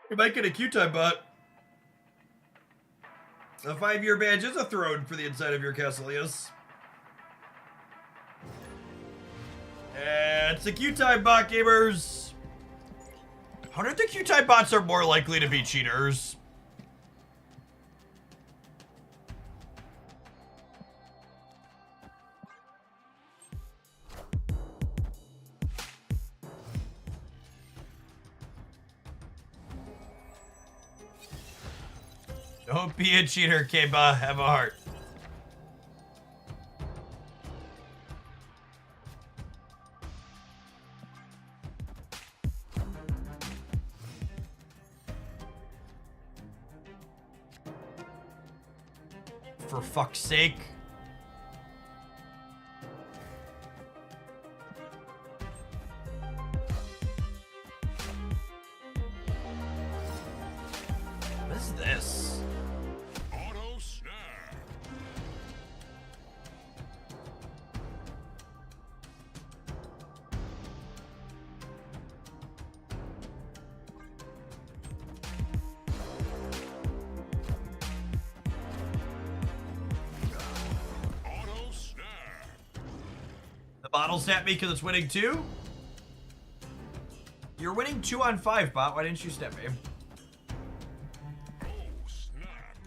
You might get a Q-Time bot. A 5-year badge is a throne for the inside of your castle, yes. And it's a Q-Time bot, gamers. I wonder if the Q-Time bots are more likely to be cheaters. Don't be a cheater, Keba. Have a heart. For fuck's sake. What is this? Auto snap. Auto snap. The bottle snapped me because it's winning 2? You're winning 2 on 5, bot. Why didn't you snap me? Oh snap.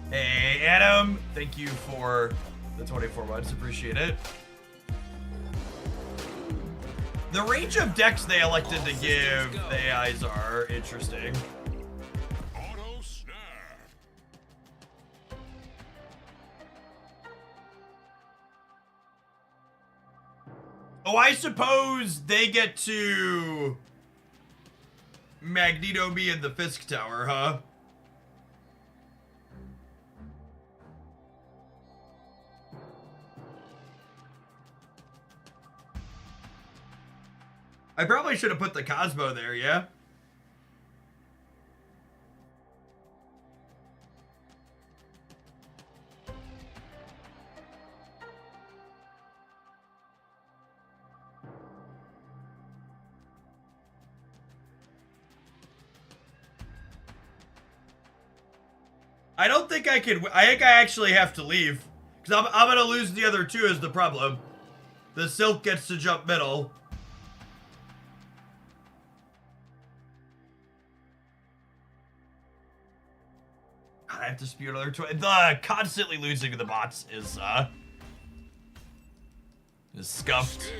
Hey, Adam. Thank you for the 24 months. Appreciate it. The range of decks they elected to give the AIs are interesting. Auto snap. Oh, I suppose they get to Magneto me in the Fisk Tower, huh? I probably should have put the Cosmo there, yeah? I don't think I can. I think I actually have to leave. Because I'm going to lose the other two is the problem. The Silk gets to jump middle. I have to spew another 20. The constantly losing to the bots is scuffed. Escaped.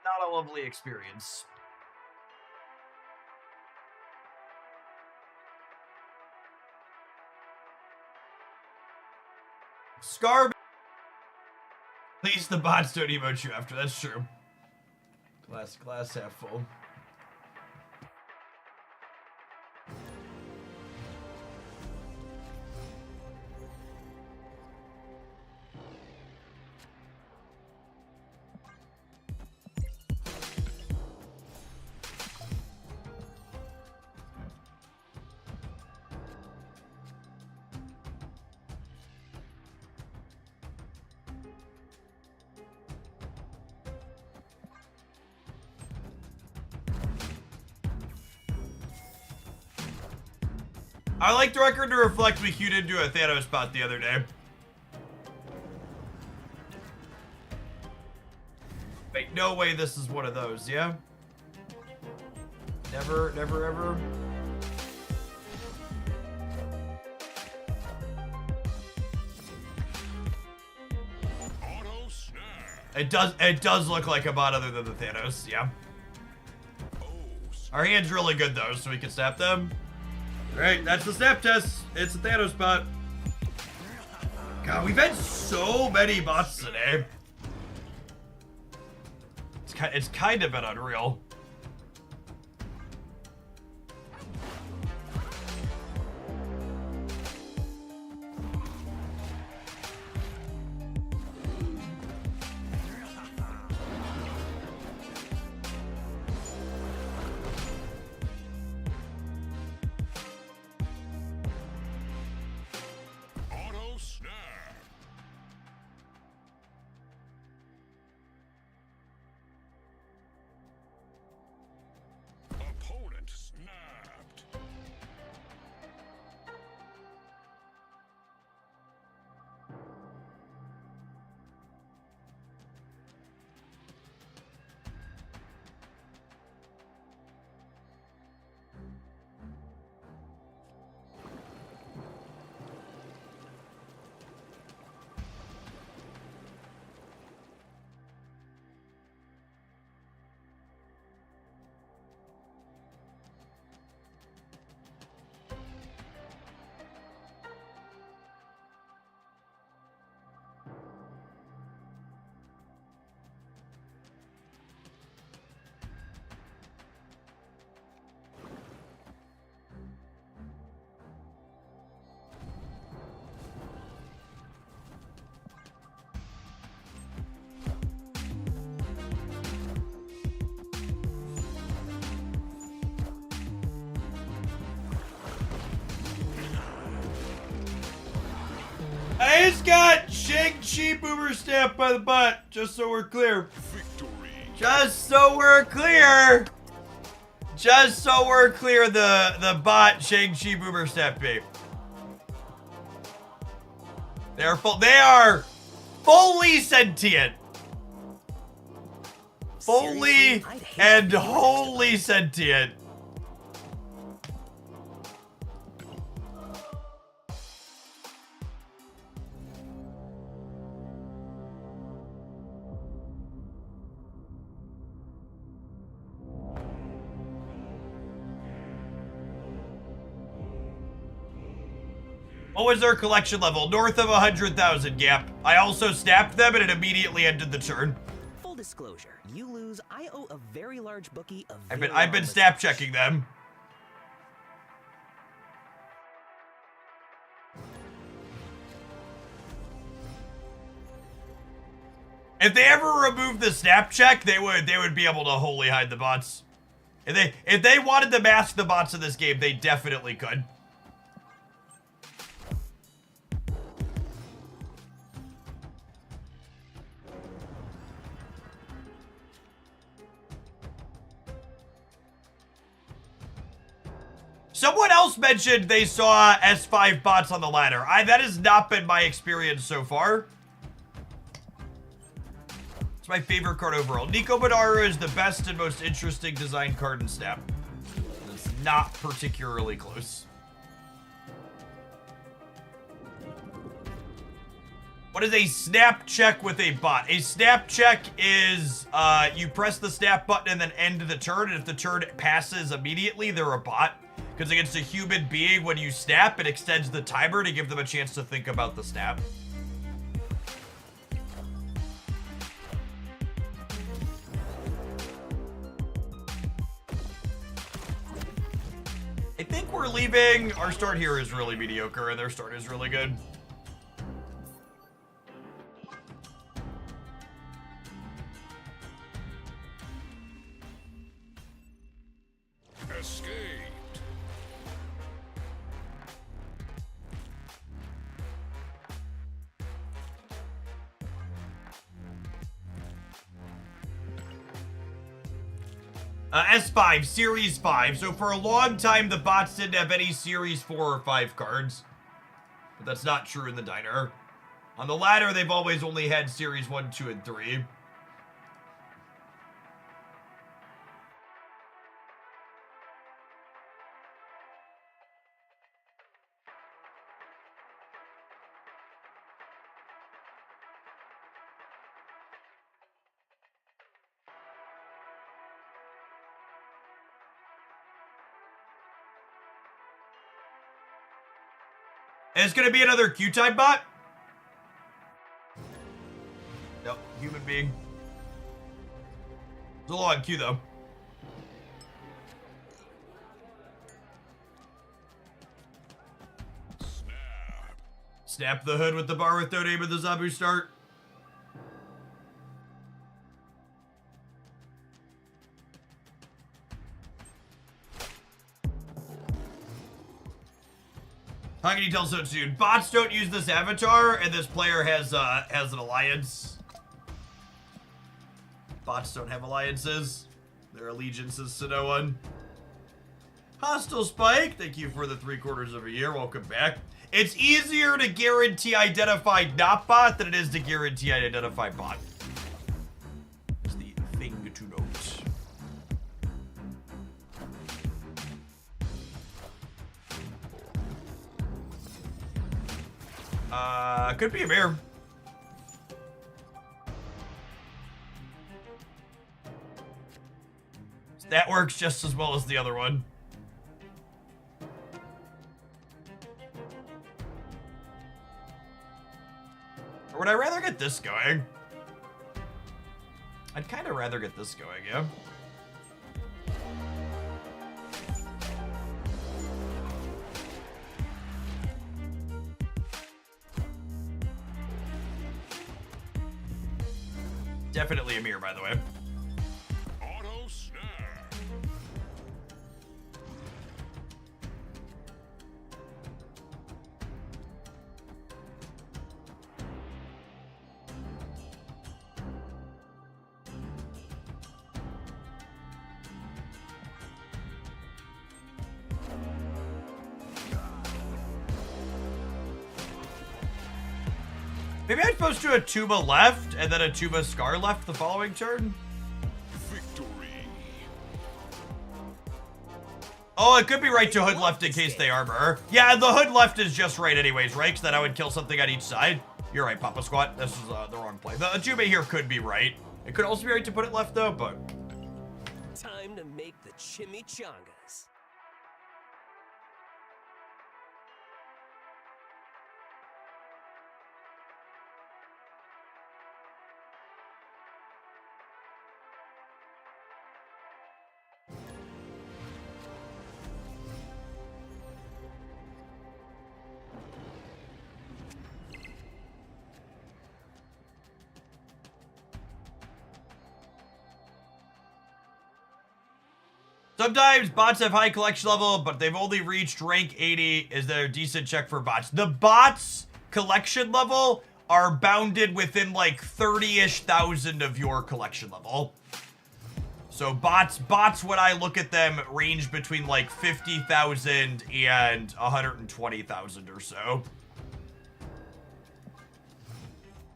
Not a lovely experience. Scar. At least the bots don't emote you after. That's true. Glass half full. I like the record to reflect we queued into a Thanos bot the other day. Wait, no way this is one of those, yeah? Never, never, ever. Auto snap. It does look like a bot other than the Thanos, yeah. Oh, Our hand's really good though, so we can snap them. Alright, that's the snap test. It's a Thanos bot. God, we've had so many bots today. It's kind of been unreal. auto snap. Opponent snapped. I just got Shang-Chi boomer stamped by the bot, just so we're clear. Victory. Just so we're clear. Just so we're clear, the bot Shang-Chi boomer stamped me. They are fully sentient. Fully Seriously? I'd hate and to be wholly sentient. What was their collection level? North of 100,000, Gap. I also snapped them and it immediately ended the turn. Full disclosure, you lose, I owe a very large bookie a I've very been long snap massage. checking them. If they ever remove the snap check, they would be able to wholly hide the bots. If they wanted to mask the bots in this game, they definitely could. Someone else mentioned they saw S5 bots on the ladder. That has not been my experience so far. It's my favorite card overall. Nico Madara is the best and most interesting design card in Snap. It's not particularly close. What is a snap check with a bot? A snap check is you press the snap button and then end the turn, and if the turn passes immediately, they're a bot. Because against a human being, when you snap, it extends the timer to give them a chance to think about the snap. I think we're leaving. Our start here is really mediocre, and their start is really good. Escaped. S5, Series 5. So for a long time, the bots didn't have any Series 4 or 5 cards. But that's not true in the diner. On the ladder, they've always only had Series 1, 2, and 3. And it's gonna be another Q-type bot? Nope, human being. It's a long Q though. Snap. Snap the hood with the bar with no name of the Zabu start. How can you tell so soon? Bots don't use this avatar, and this player has an alliance. Bots don't have alliances. Their allegiance is to no one. Hostile Spike, thank you for the 3/4 of a year. Welcome back. It's easier to guarantee identified not bot than it is to guarantee identified bot. It's the thing to note. Could be a bear. That works just as well as the other one. Or would I rather get this going? I'd kind of rather get this going, yeah. Definitely a mirror, by the way. Auto snap. Maybe I'm supposed to do a tuba left and then a tuba scar left the following turn? Victory. Oh, it could be right to hood left in case they armor. Yeah, the hood left is just right anyways, right? Because then I would kill something on each side. You're right, Papa Squat. This is the wrong play. The tuba here could be right. It could also be right to put it left though, but... Time to make the chimichangas. Sometimes bots have high collection level, but they've only reached rank 80. Is there a decent check for bots? The bots collection level are bounded within like 30-ish thousand of your collection level. So bots, when I look at them, range between like 50,000 and 120,000 or so.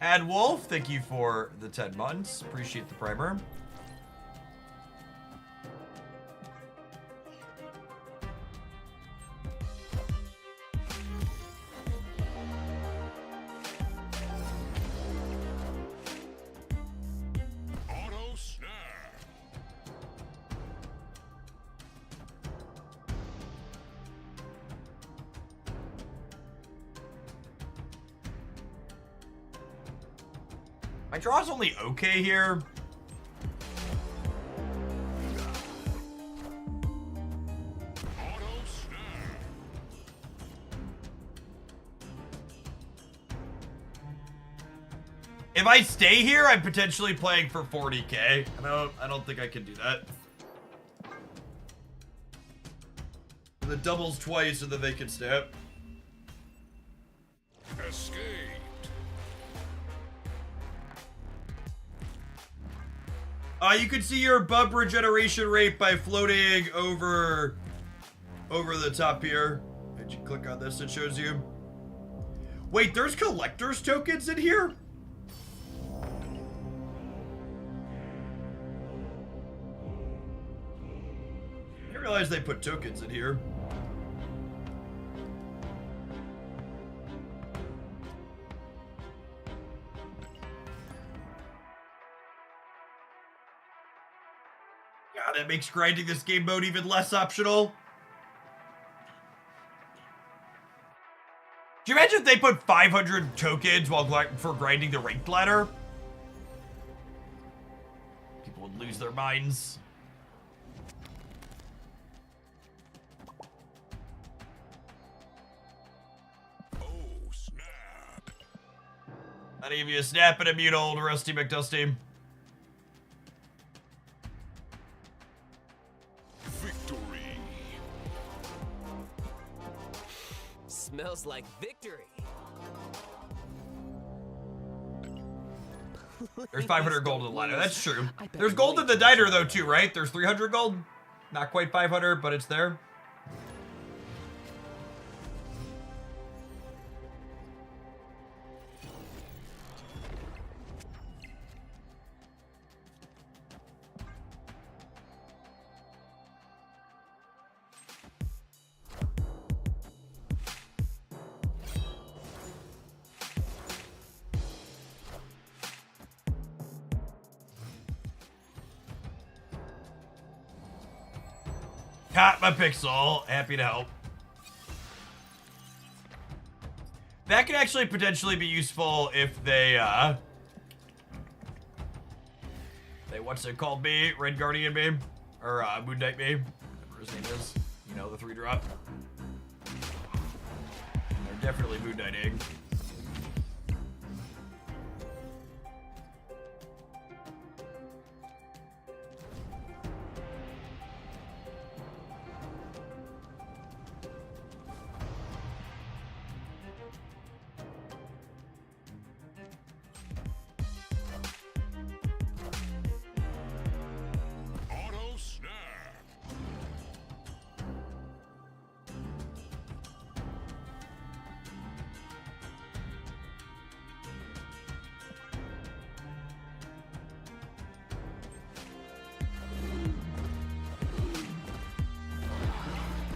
And Wolf, thank you for the 10 months. Appreciate the primer. Auto snap. My draw's only okay here. Auto snap. If I stay here, I'm potentially playing for 40k. I don't think I can do that. The doubles twice and then they can snap. Escaped. You can see your bub regeneration rate by floating over the top here. Did you click on this? It shows you. Wait, there's collector's tokens in here? I didn't realize they put tokens in here. God, that makes grinding this game mode even less optional. Do you imagine if they put 500 tokens for grinding the ranked ladder? People would lose their minds. Oh, snap. I'll give you a snap and a mute, old Rusty McDusty. Victory. Smells like victory. There's 500 gold in the ladder. That's true. There's gold in the diner, though, too, right? There's 300 gold. Not quite 500, but it's there. Got my pixel. Happy to help. That could actually potentially be useful if they, what's it called me? Red Guardian me? Or, Moon Knight me? Whatever his name is. You know, the 3-drop. They're definitely Moon Knighting. Auto snap.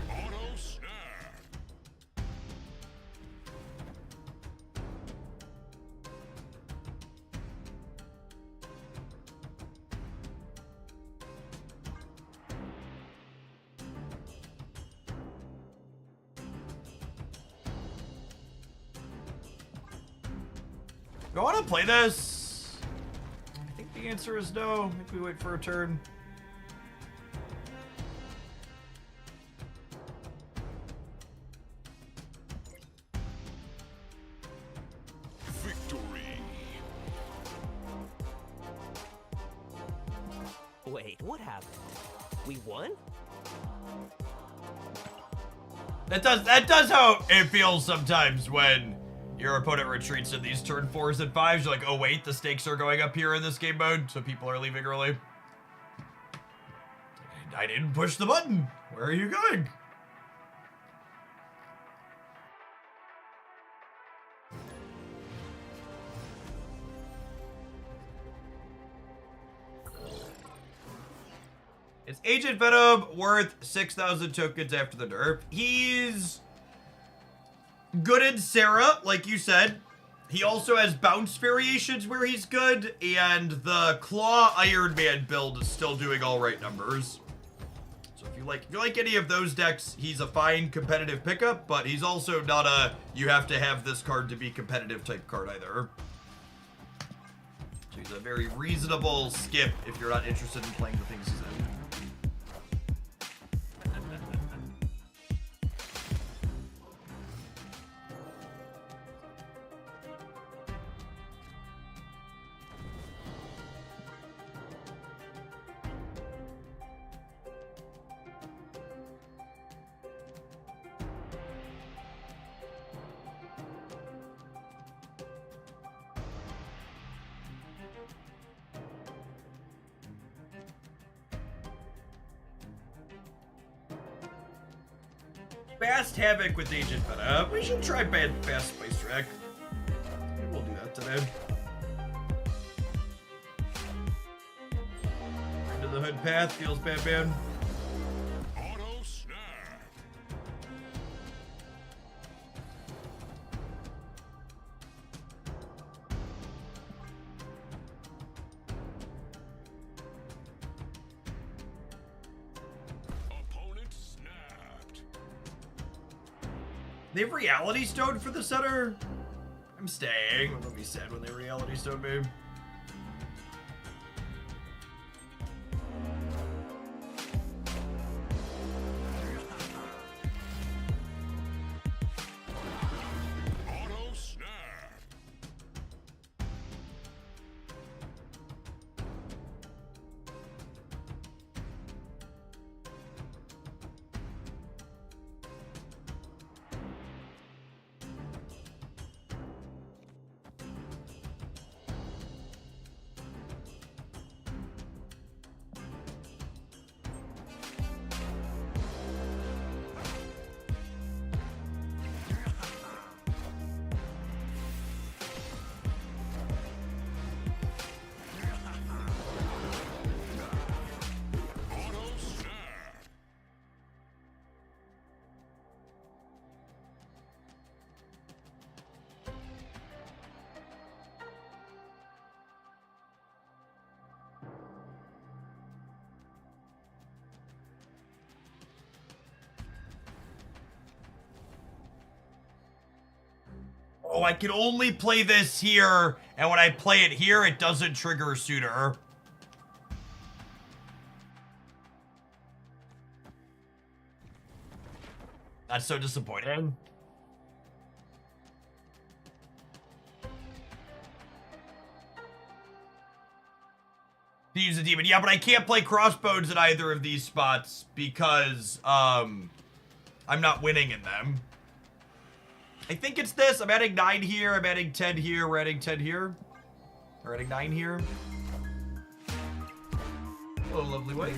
Auto snap. Do I want to play this? I think the answer is no. Maybe we wait for a turn. Victory. Wait, what happened? We won? That does how it feels sometimes when your opponent retreats in these turn 4s and 5s. You're like, oh wait, the stakes are going up here in this game mode, so people are leaving early. I didn't push the button. Where are you going? Is Agent Venom worth 6,000 tokens after the nerf? He's good in Sarah, like you said. He also has bounce variations where he's good, and the Claw Iron Man build is still doing all right numbers. So if you like any of those decks, he's a fine competitive pickup, but he's also not a you have to have this card to be competitive type card either. So he's a very reasonable skip if you're not interested in playing the things he's in. Fast Havoc with Agent Venom. We should try Fast Spice Rack. Maybe we'll do that today. Into the Hood path feels Batman. Auto snap. Opponent snapped. They have Reality Stone for the center? I'm staying. I'm gonna be sad when they Reality Stone me. Auto snap. Auto snap. Oh, I can only play this here, and when I play it here, it doesn't trigger Suitor. That's so disappointing. To use a demon. Yeah, but I can't play Crossbones in either of these spots because, I'm not winning in them. I think it's this. I'm adding 9 here. I'm adding 10 here. We're adding 10 here. We're adding 9 here. Hello, lovely wife.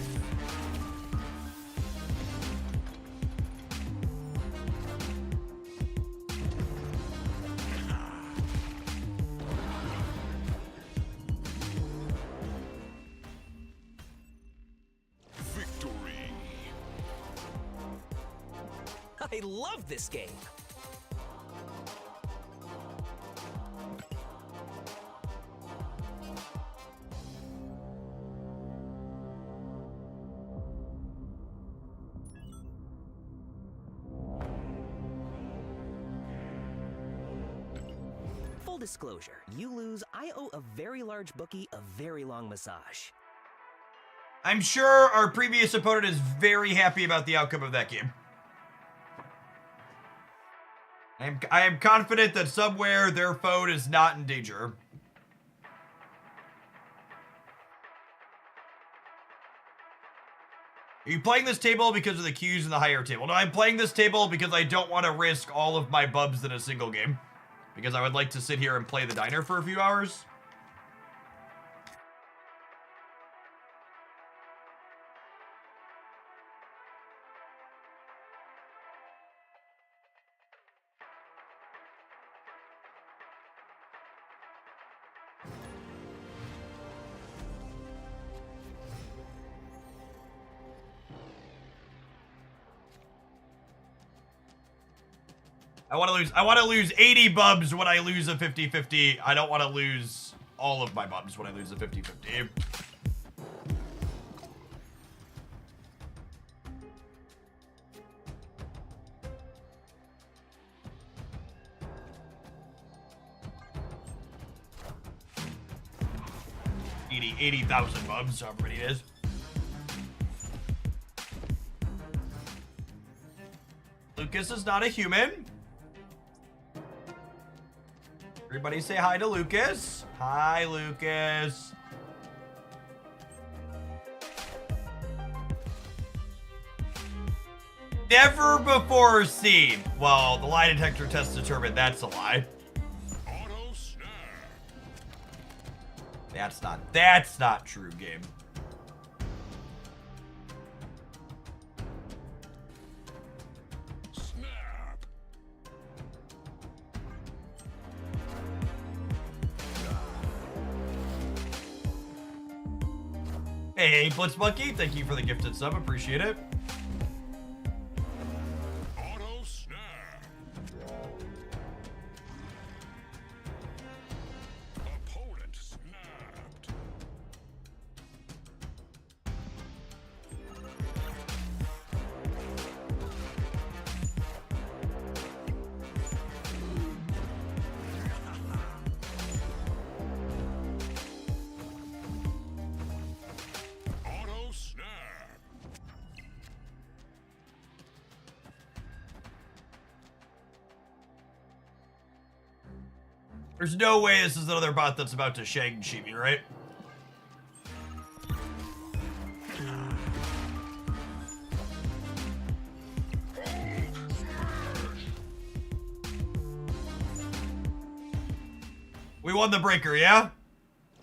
Victory. I love this game. Full disclosure, you lose, I owe a very large bookie a very long massage. I'm sure our previous opponent is very happy about the outcome of that game. I am confident that somewhere their phone is not in danger. Are you playing this table because of the Qs in the higher table? No, I'm playing this table because I don't want to risk all of my bubs in a single game. Because I would like to sit here and play the diner for a few hours. I want to lose 80 bubs when I lose a 50-50. I don't want to lose all of my bubs when I lose a 50-50. $80,000 bubs, however many it is. Lucas is not a human. Everybody say hi to Lucas. Hi, Lucas. Never before seen. Well, the lie detector test determined that's a lie. Auto snap. That's not true, game. Snap. Hey, Blitz Monkey, thank you for the gifted sub. Appreciate it. Auto snap. Opponent snapped. Auto snap. There's no way this is another bot that's about to Shang-Chi me, right? We won the breaker, yeah?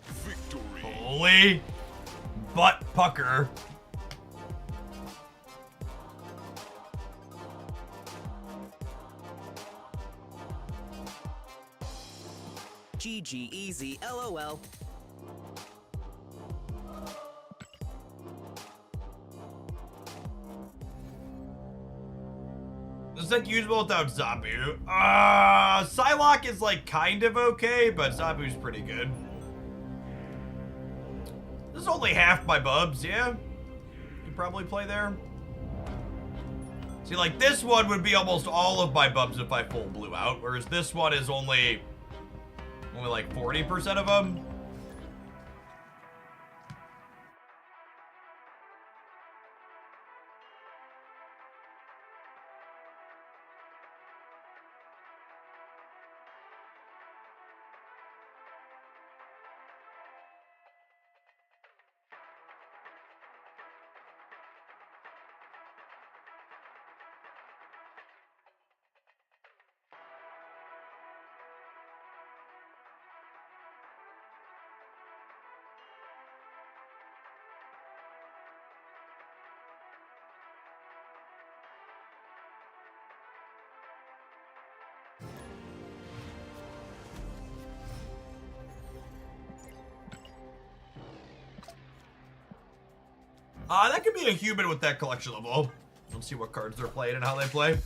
Victory. Holy butt pucker. GG easy, LOL. Is that usable without Zabu? Psylocke is like kind of okay, but Zabu's pretty good. This is only half my bubs, yeah? You probably play there. See, like this one would be almost all of my bubs if I full blue out, whereas this one is only like 40% of them. That could be a human with that collection level. Let's see what cards they're playing and how they play.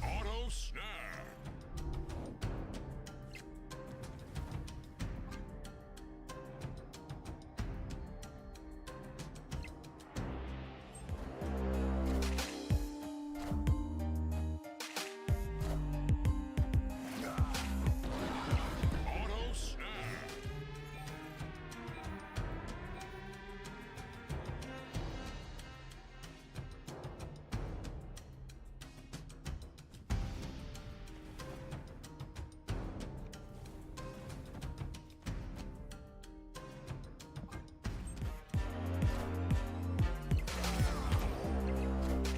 Auto snap. Auto snap.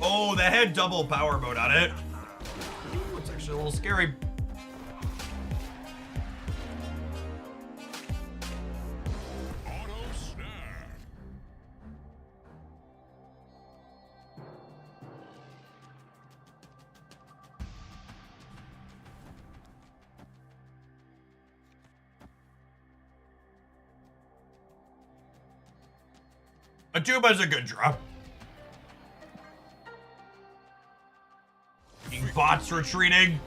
Oh, that had double power mode on it. Ooh, it's actually a little scary. Auto snap. A tuba's a good draw. Bots retreating.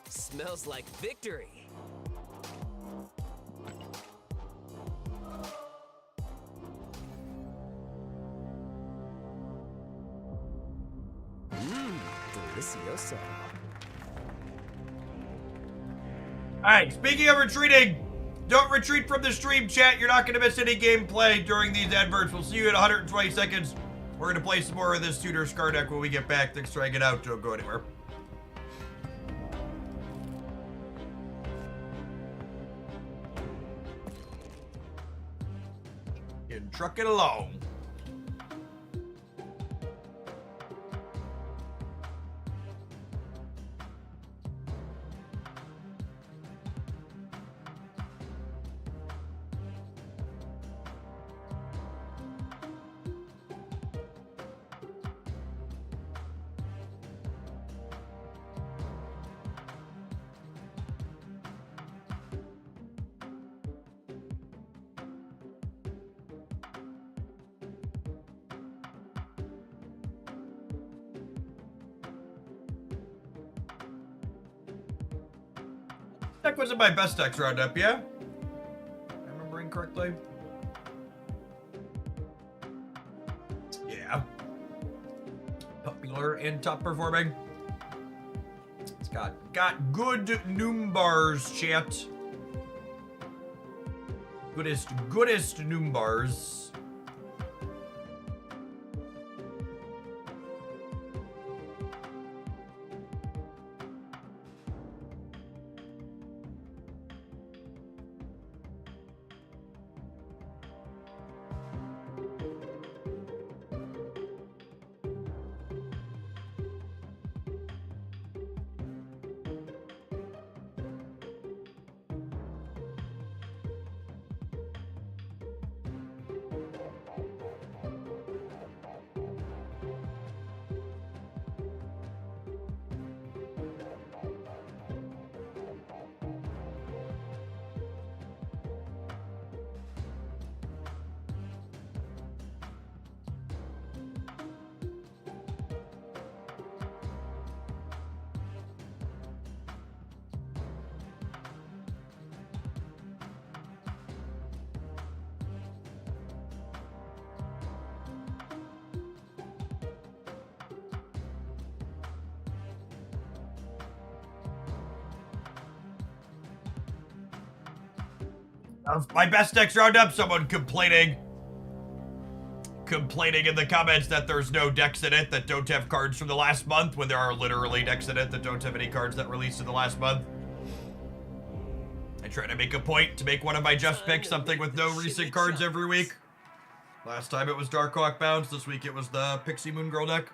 Smells like victory. Delicioso. Alright, speaking of retreating, don't retreat from the stream, chat. You're not going to miss any gameplay during these adverts. We'll see you in 120 seconds. We're going to play some more of this Tutor Scar deck when we get back. Thanks for hanging out. Don't go anywhere. And truck it along. Deck wasn't my best decks roundup, yeah? Am I remembering correctly? Yeah. Popular and top performing. It's got good numbers, chat. Goodest numbers. My best decks roundup, someone complaining in the comments that there's no decks in it that don't have cards from the last month when there are literally decks in it that don't have any cards that released in the last month. I try to make a point to make one of my Jeff's picks something with no recent cards every week. Last time it was Darkhawk Bounce, this week it was the Pixie Moon Girl deck.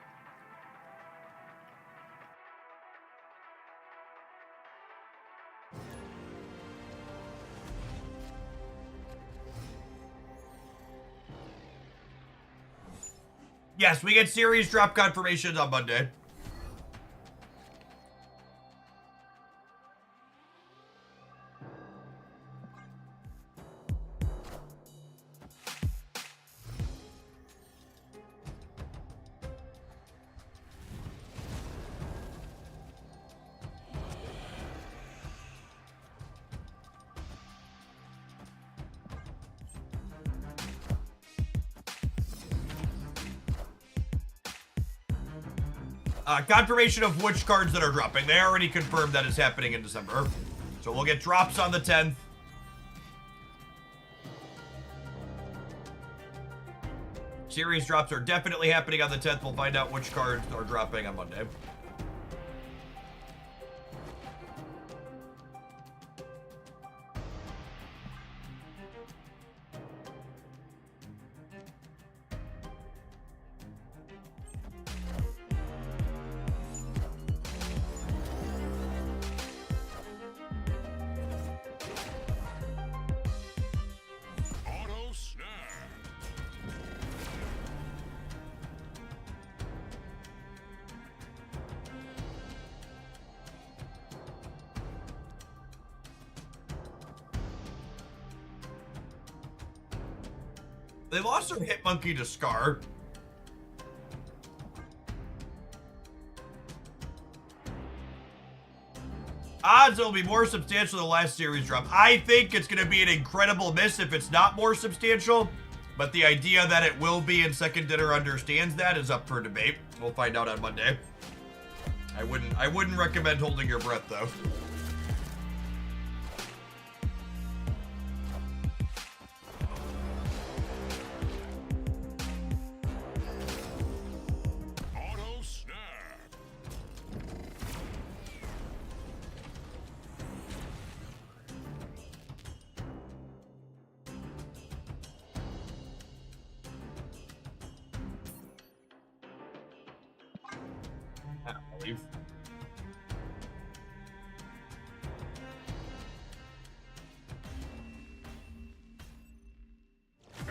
Yes, we get series drop confirmations on Monday. Confirmation of which cards that are dropping. They already confirmed that is happening in December. So we'll get drops on the 10th. Series drops are definitely happening on the 10th. We'll find out which cards are dropping on Monday. Auto snap. They lost their Hitmonkey to Scar. Odds it'll be more substantial than the last series drop. I think it's going to be an incredible miss if it's not more substantial, but the idea that it will be and Second Dinner understands that is up for debate. We'll find out on Monday. I wouldn't recommend holding your breath though. Auto snap. I don't believe.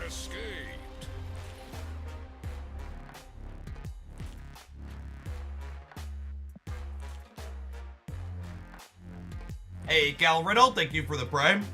Escaped. Hey, Gal Riddle, thank you for the Prime.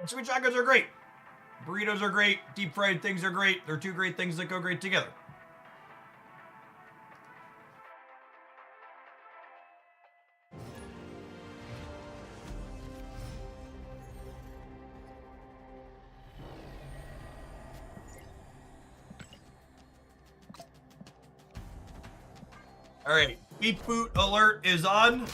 Sweet chacos are great. Burritos are great. Deep fried things are great. They're two great things that go great together. All right, beep boot alert is on.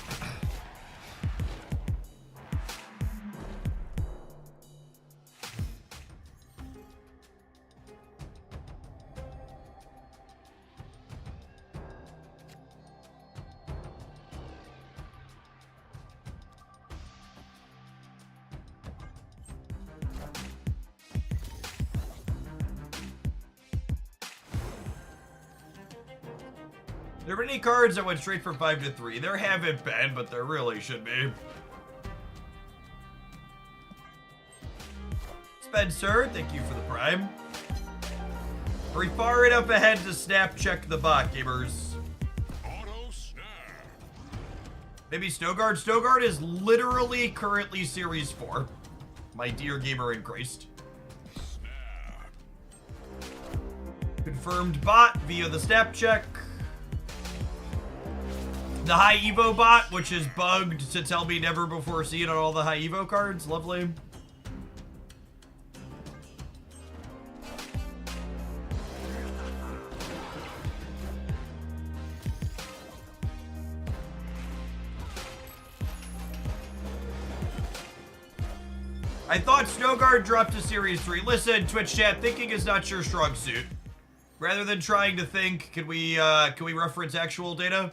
There were any cards that went straight from 5 to 3. There haven't been, but there really should be. Spencer, thank you for the Prime. Are we far enough ahead to snap check the bot, gamers? Auto snap. Maybe Snowguard? Snowguard is literally currently Series 4. My dear gamer in Christ. Snap. Confirmed bot via the snap check. The High Evo bot, which is bugged to tell me never before seen on all the High Evo cards. Lovely. I thought Snowguard dropped to Series 3. Listen, Twitch chat, thinking is not your strong suit. Rather than trying to think, can we reference actual data?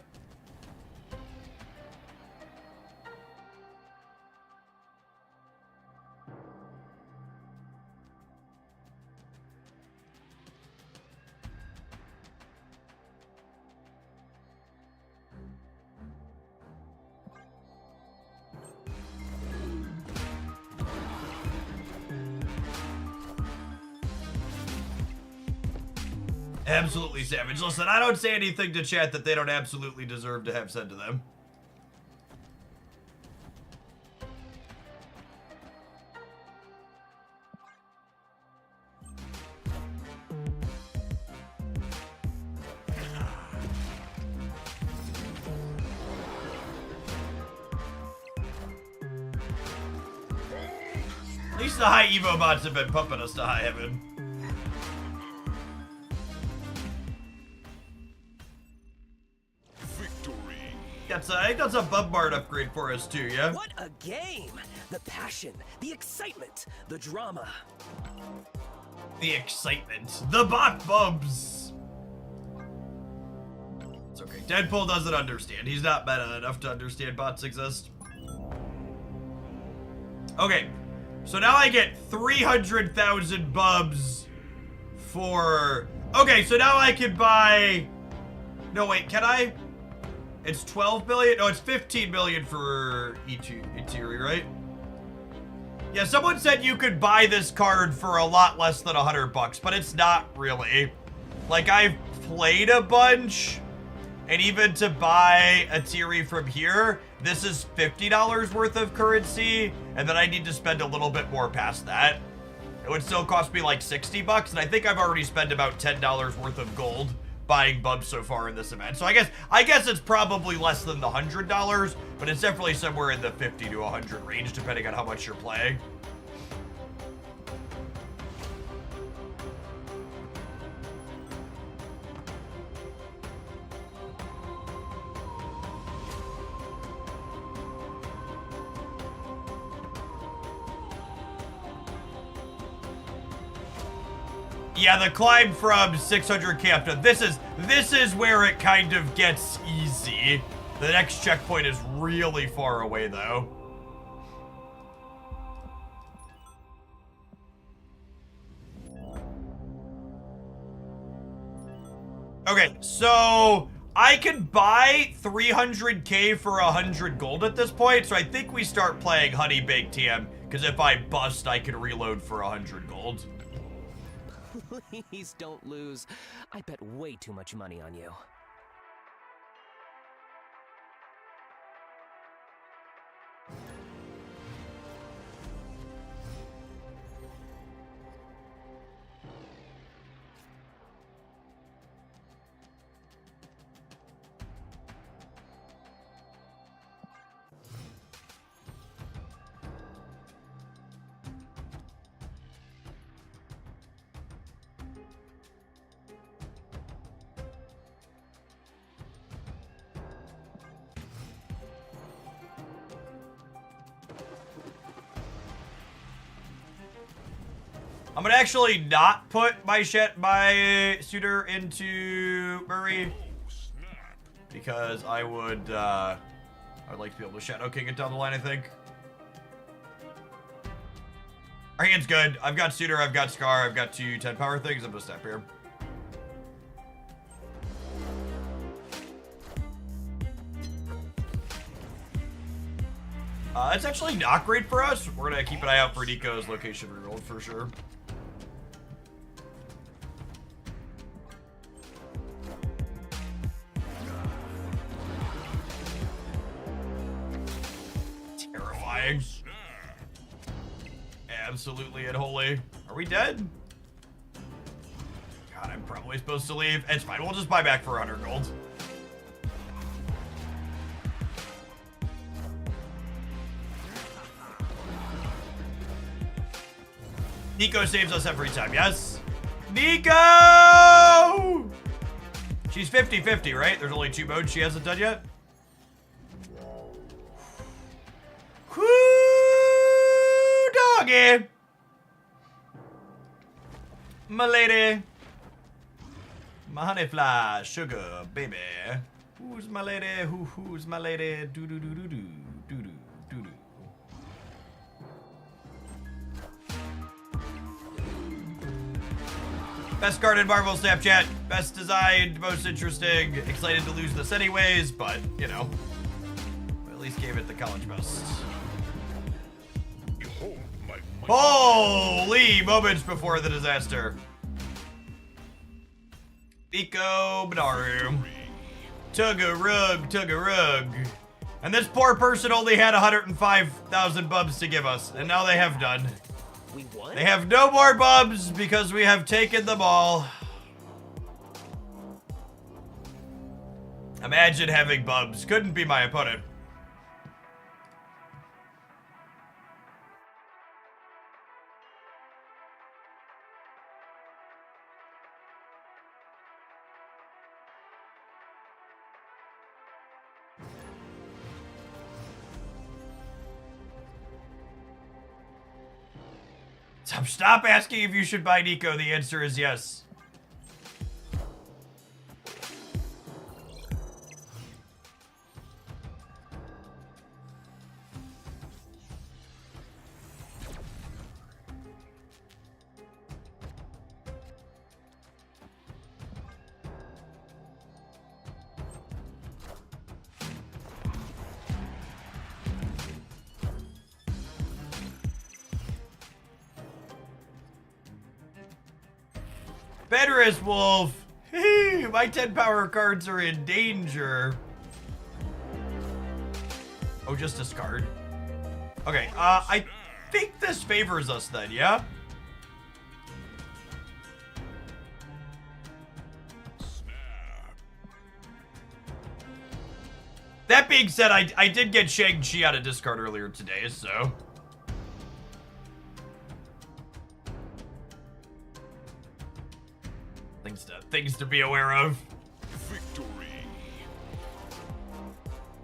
Absolutely savage. Listen, I don't say anything to chat that they don't absolutely deserve to have said to them. At least the High Evo bots have been pumping us to high heaven. Victory. I think that's a Bubmart upgrade for us too, yeah? What a game! The passion, the excitement, the drama. The excitement. The bot bubs. It's okay. Deadpool doesn't understand. He's not meta enough to understand bots exist. Okay, so now I get 300,000 bubs for... Okay, so now I can buy... No, wait, can I? It's 12 billion? No, it's 15 billion for Itiri, right? Yeah, someone said you could buy this card for a lot less than $100, but it's not really. Like, I've played a bunch, and even to buy a Tiri from here, this is $50 worth of currency, and then I need to spend a little bit more past that. It would still cost me like $60, and I think I've already spent about $10 worth of gold buying bubs so far in this event. So I guess it's probably less than the $100, but it's definitely somewhere in the 50 to 100 range, depending on how much you're playing. Yeah, the climb from 600k up to this is where it kind of gets easy. The next checkpoint is really far away though. Okay, so I can buy 300k for 100 gold at this point, so I think we start playing Honey Baked TM, because if I bust, I can reload for 100 gold. Please don't lose. I bet way too much money on you. I'm gonna actually not put my suitor into Murray because I would like to be able to Shadow King it down the line, I think. Our hand's good. I've got suitor, I've got Scar, I've got 2 10 power things. I'm gonna step here. It's actually not great for us. We're gonna keep an eye out for Nico's location rerolled for sure. Terrifying. Absolutely unholy. Are we dead? God, I'm probably supposed to leave. It's fine. We'll just buy back for 100 gold. Nico saves us every time, yes? Nico! She's 50-50, right? There's only 2 modes she hasn't done yet? Whoo, doggy! My lady. My honey fly, sugar, baby. Who's my lady? Who's my lady? Do-do-do-do-do. Do-do. Do-do. Best card in Marvel Snapchat. Best designed, most interesting. Excited to lose this anyways, but, you know. We at least gave it the college best. Behold my might. Holy moments before the disaster. Nico Benaru. Tug-a-rug, tug-a-rug. And this poor person only had 105,000 bubs to give us, and now they have done. We won? They have no more bubs because we have taken them all. Imagine having bubs. Couldn't be my opponent. Stop asking if you should buy Nico. The answer is yes. Fenris Wolf. My 10 power cards are in danger. Oh, just discard. Okay, I think this favors us then, yeah? That being said, I did get Shang-Chi out of discard earlier today, so... Things to be aware of. Victory.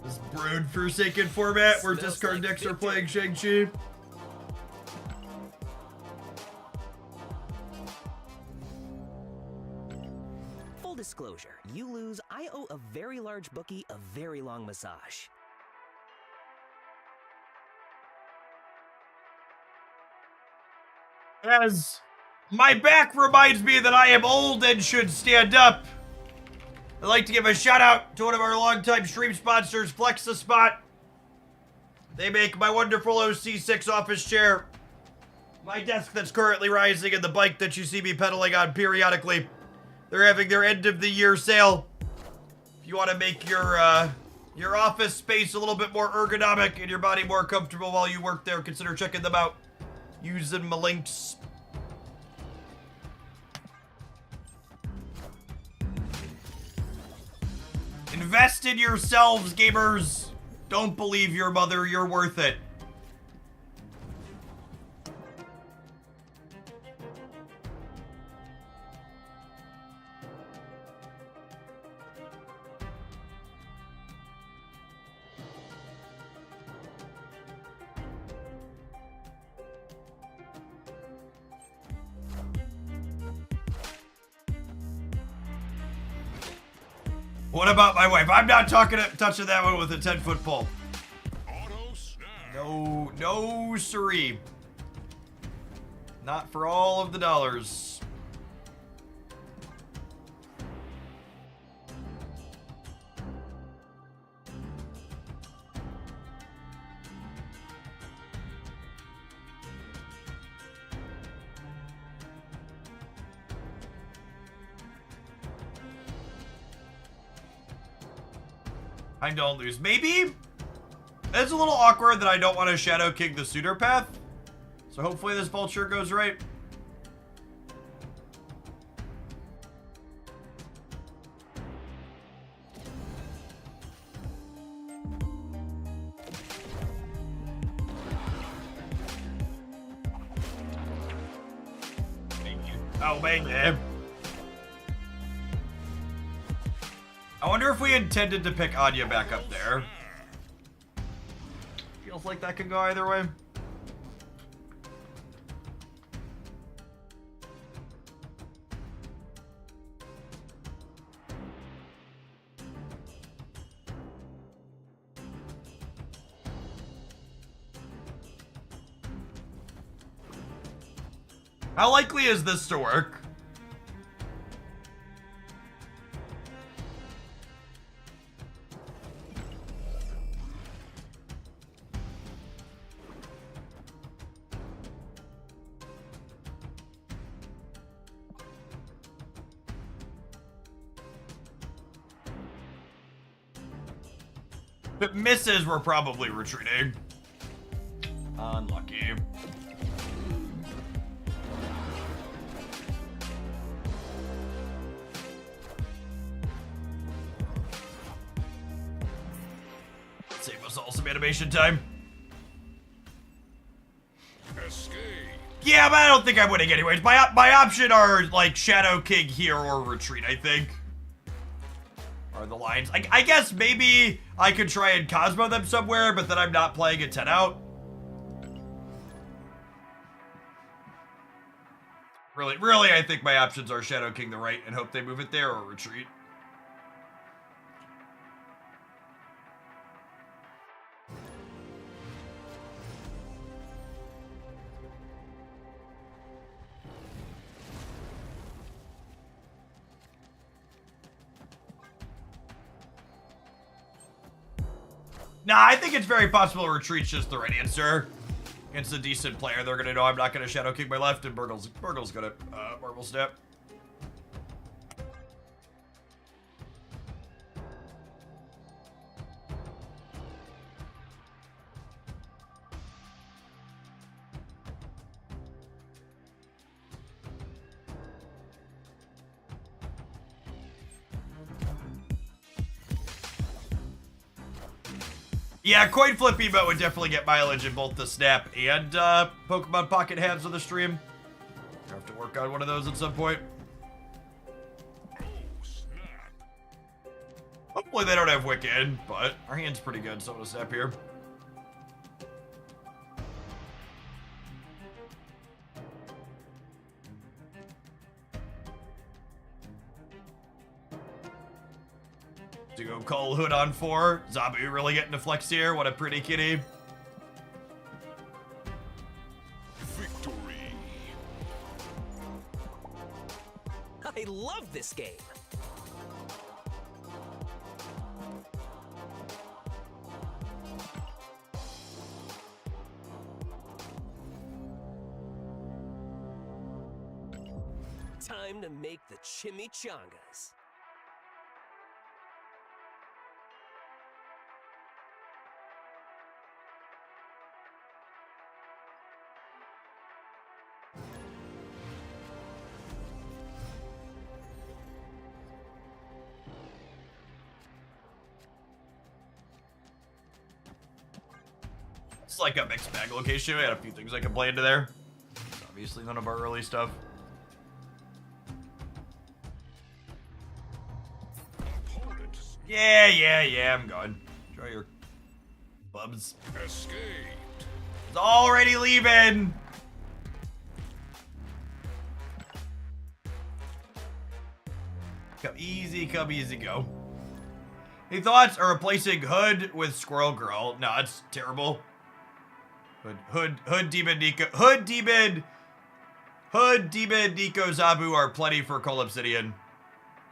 This Brood Forsaken format where Smells discard like decks are victory. playing Shang-Chi. Full disclosure, you lose, I owe a very large bookie a very long massage. As my back reminds me that I am old and should stand up, I'd like to give a shout out to one of our longtime stream sponsors, FlexiSpot. They make my wonderful OC6 office chair, my desk that's currently rising, and the bike that you see me pedaling on periodically. They're having their end of the year sale. If you want to make your office space a little bit more ergonomic and your body more comfortable while you work there, consider checking them out using my links. Invest in yourselves, gamers. Don't believe your mother, you're worth it. What about my wife? I'm not touching that one with a 10-foot pole. Auto snap. No siree. Not for all of the dollars. I don't lose. Maybe it's a little awkward that I don't want to Shadow King the Suitor path. So hopefully this Vulture goes right. Thank you. Oh, bang, man. I wonder if we intended to pick Anya back up there. Feels like that could go either way. How likely is this to work? If it misses, we're probably retreating. Unlucky. Save us all some animation time. Escape. Yeah, but I don't think I'm winning anyways. My option are like Shadow King here or retreat, I think. Are the lines. I guess maybe I could try and Cosmo them somewhere, but then I'm not playing a 10 out. Really, I think my options are Shadow King the right and hope they move it there or retreat. Nah, I think it's very possible retreat's just the right answer. Against a decent player, they're gonna know I'm not gonna Shadow King my left, and Burgle's gonna Marble Step. Yeah, coin flip emote would definitely get mileage in both the Snap and Pokemon Pocket halves of the stream. I have to work on one of those at some point. Oh, snap. Hopefully they don't have Wicked, but our hand's pretty good, so I'm gonna snap here. To go call Hood on 4. Zabu really getting to flex here. What a pretty kitty. Victory. I love this game. Time to make the chimichangas. It's like a mixed bag location. We had a few things I could play into there. Obviously none of our early stuff. Opponent Yeah, I'm going. Enjoy your bubs. escaped. It's already leaving. Come easy, go. Any thoughts are replacing Hood with Squirrel Girl? No, it's terrible. Hood, Demon, Nico, Demon, Nico, Zabu are plenty for Call Obsidian.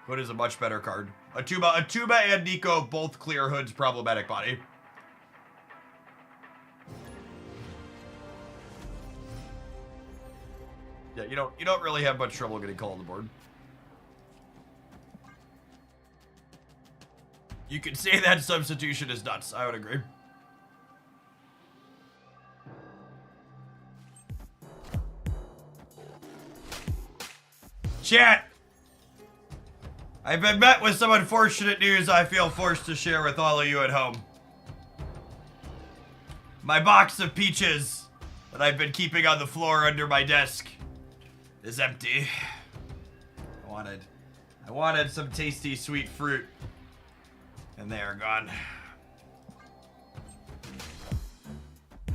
Hood is a much better card. Atuba and Nico both clear Hood's problematic body. Yeah, you don't really have much trouble getting Call on the board. You could say that substitution is nuts. I would agree. Chat! I've been met with some unfortunate news I feel forced to share with all of you at home. My box of peaches that I've been keeping on the floor under my desk is empty. I wanted some tasty sweet fruit, and they are gone.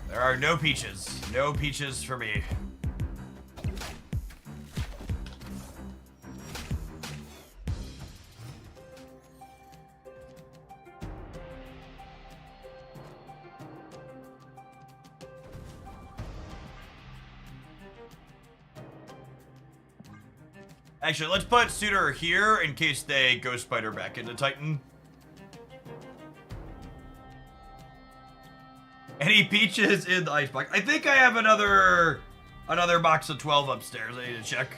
There are no peaches. No peaches for me. Actually, let's put Suitor here in case they Ghost Spider back into Titan. Any peaches in the icebox? I think I have another box of 12 upstairs. I need to check.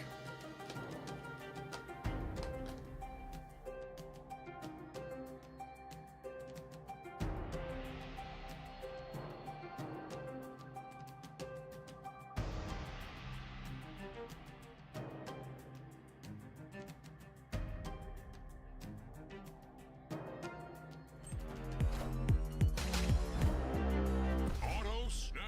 Auto snap.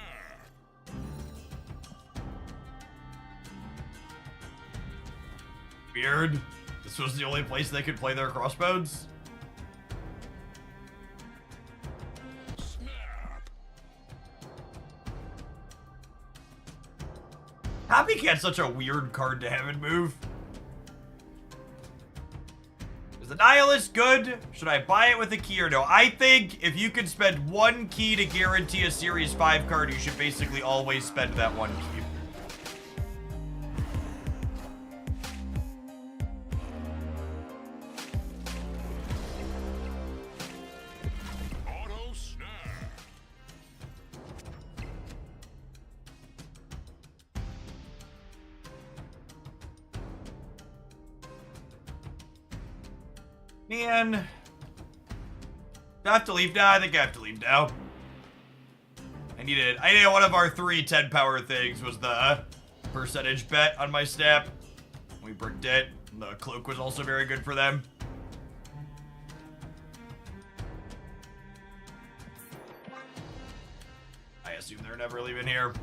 Weird. This was the only place they could play their crossbones. Snap. Copycat's such a weird card to have in move. Is the Nihilist good? Should I buy it with a key or no? I think if you could spend one key to guarantee a Series 5 card, you should basically always spend that one key. Auto snap. Man. Do I have to leave now? I think I have to leave now. I needed one of our 3 10 power things was the percentage bet on my snap. We bricked it. The cloak was also very good for them. They're never leaving here.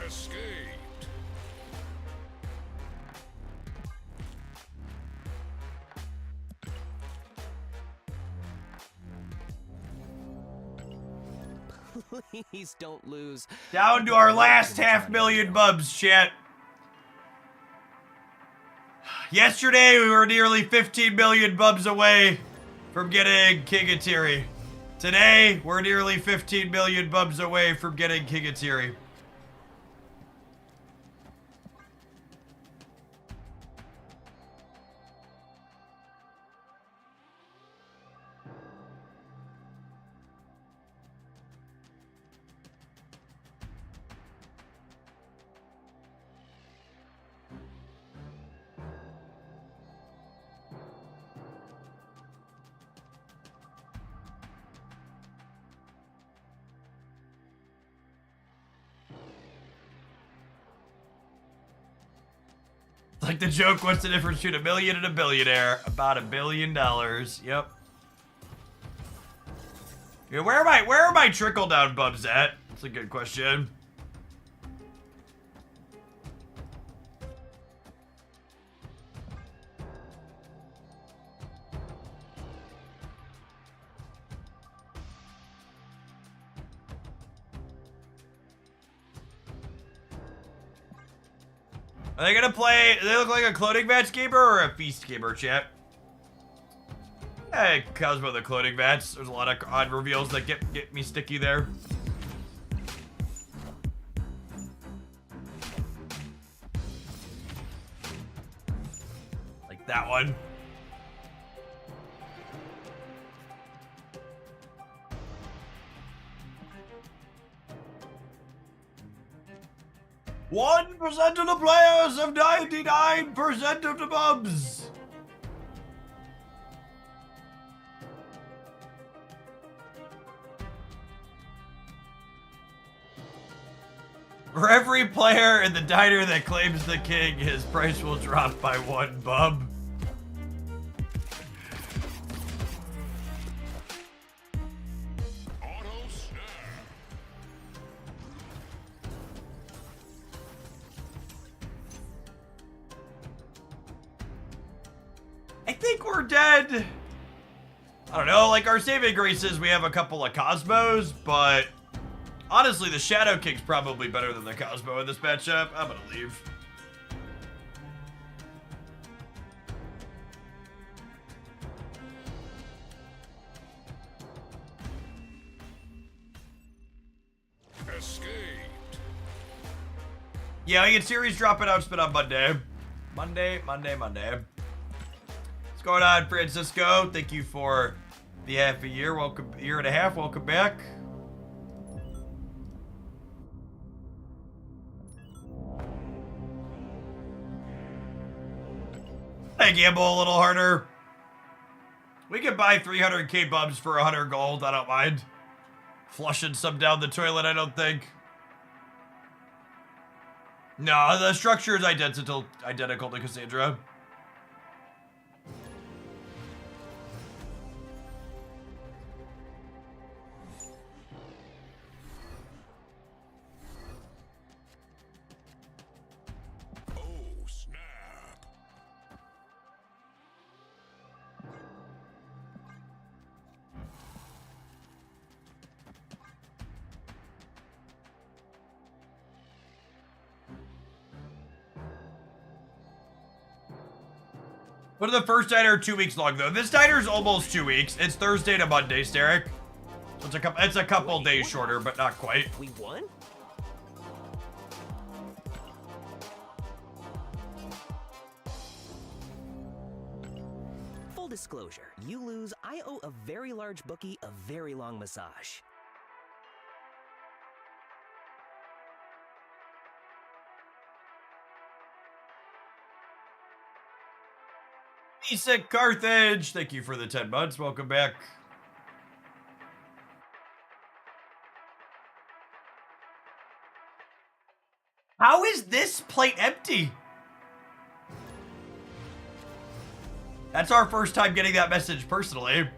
Escaped. Please don't lose. Down to our last 500,000 bubs, chat. Yesterday, we were nearly 15 million bubs away from getting Kigatiri. Today, we're nearly 15 million bubs away from getting Kigatiri. Like the joke, what's the difference between a million and a billionaire? About $1 billion. Yep. Yeah, where are my trickle down bubs at? That's a good question. Are they gonna play? Do they look like a clothing match gamer or a feast gamer, chat? Hey, Cosmo the clothing match. There's a lot of odd reveals that get me sticky there. Like that one. One percent of the players have 99% of the bubs. For every player in the diner that claims the king, his price will drop by 1 bub. Auto snap. I think we're dead. I don't know, like our saving grace is we have a couple of Cosmos, but honestly, the Shadow King's probably better than the Cosmo in this matchup. I'm gonna leave. Escaped. Yeah, I get series drop announcement on Monday. Monday. What's going on, Francisco? Thank you for the half a year. Welcome, year and a half. Welcome back. I gamble a little harder. We could buy 300k bubs for 100 gold. I don't mind. Flushing some down the toilet, I don't think. No, the structure is identical to Cassandra. Oh, snap. What are the first diner 2 weeks long though? This diner's almost 2 weeks. It's Thursday to Monday, Steric. It's a couple days shorter, but not quite. We won? Full disclosure, you lose, I owe a very large bookie a very long massage. Lisa Carthage, thank you for the 10 months. Welcome back. How is this plate empty? That's our first time getting that message personally.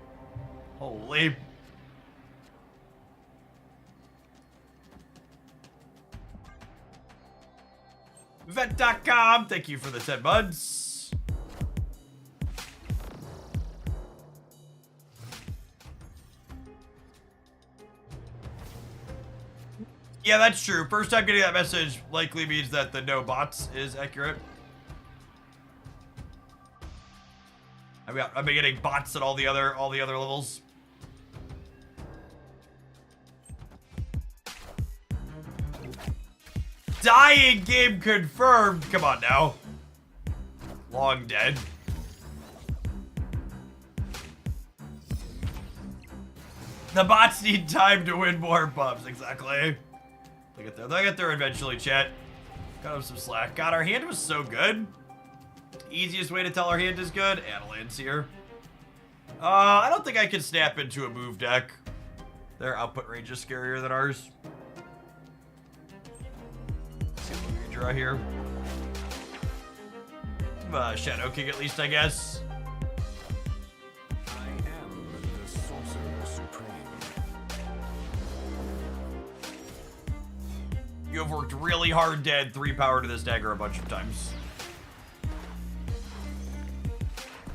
Holy. Vet.com, thank you for the 10 months. Yeah, that's true. First time getting that message likely means that the no bots is accurate. I've been getting bots at all the other levels. Dying game confirmed. Come on now. Long dead. The bots need time to win more pubs. Exactly. They'll get there eventually, chat. Got him some slack. God, our hand was so good. Easiest way to tell our hand is good. Adelan's here. I don't think I can snap into a move deck. Their output range is scarier than ours. Let's see what we can draw here. Shadow King at least, I guess. I am the Sorcerer Supreme. You have worked really hard to add 3 power to this dagger a bunch of times.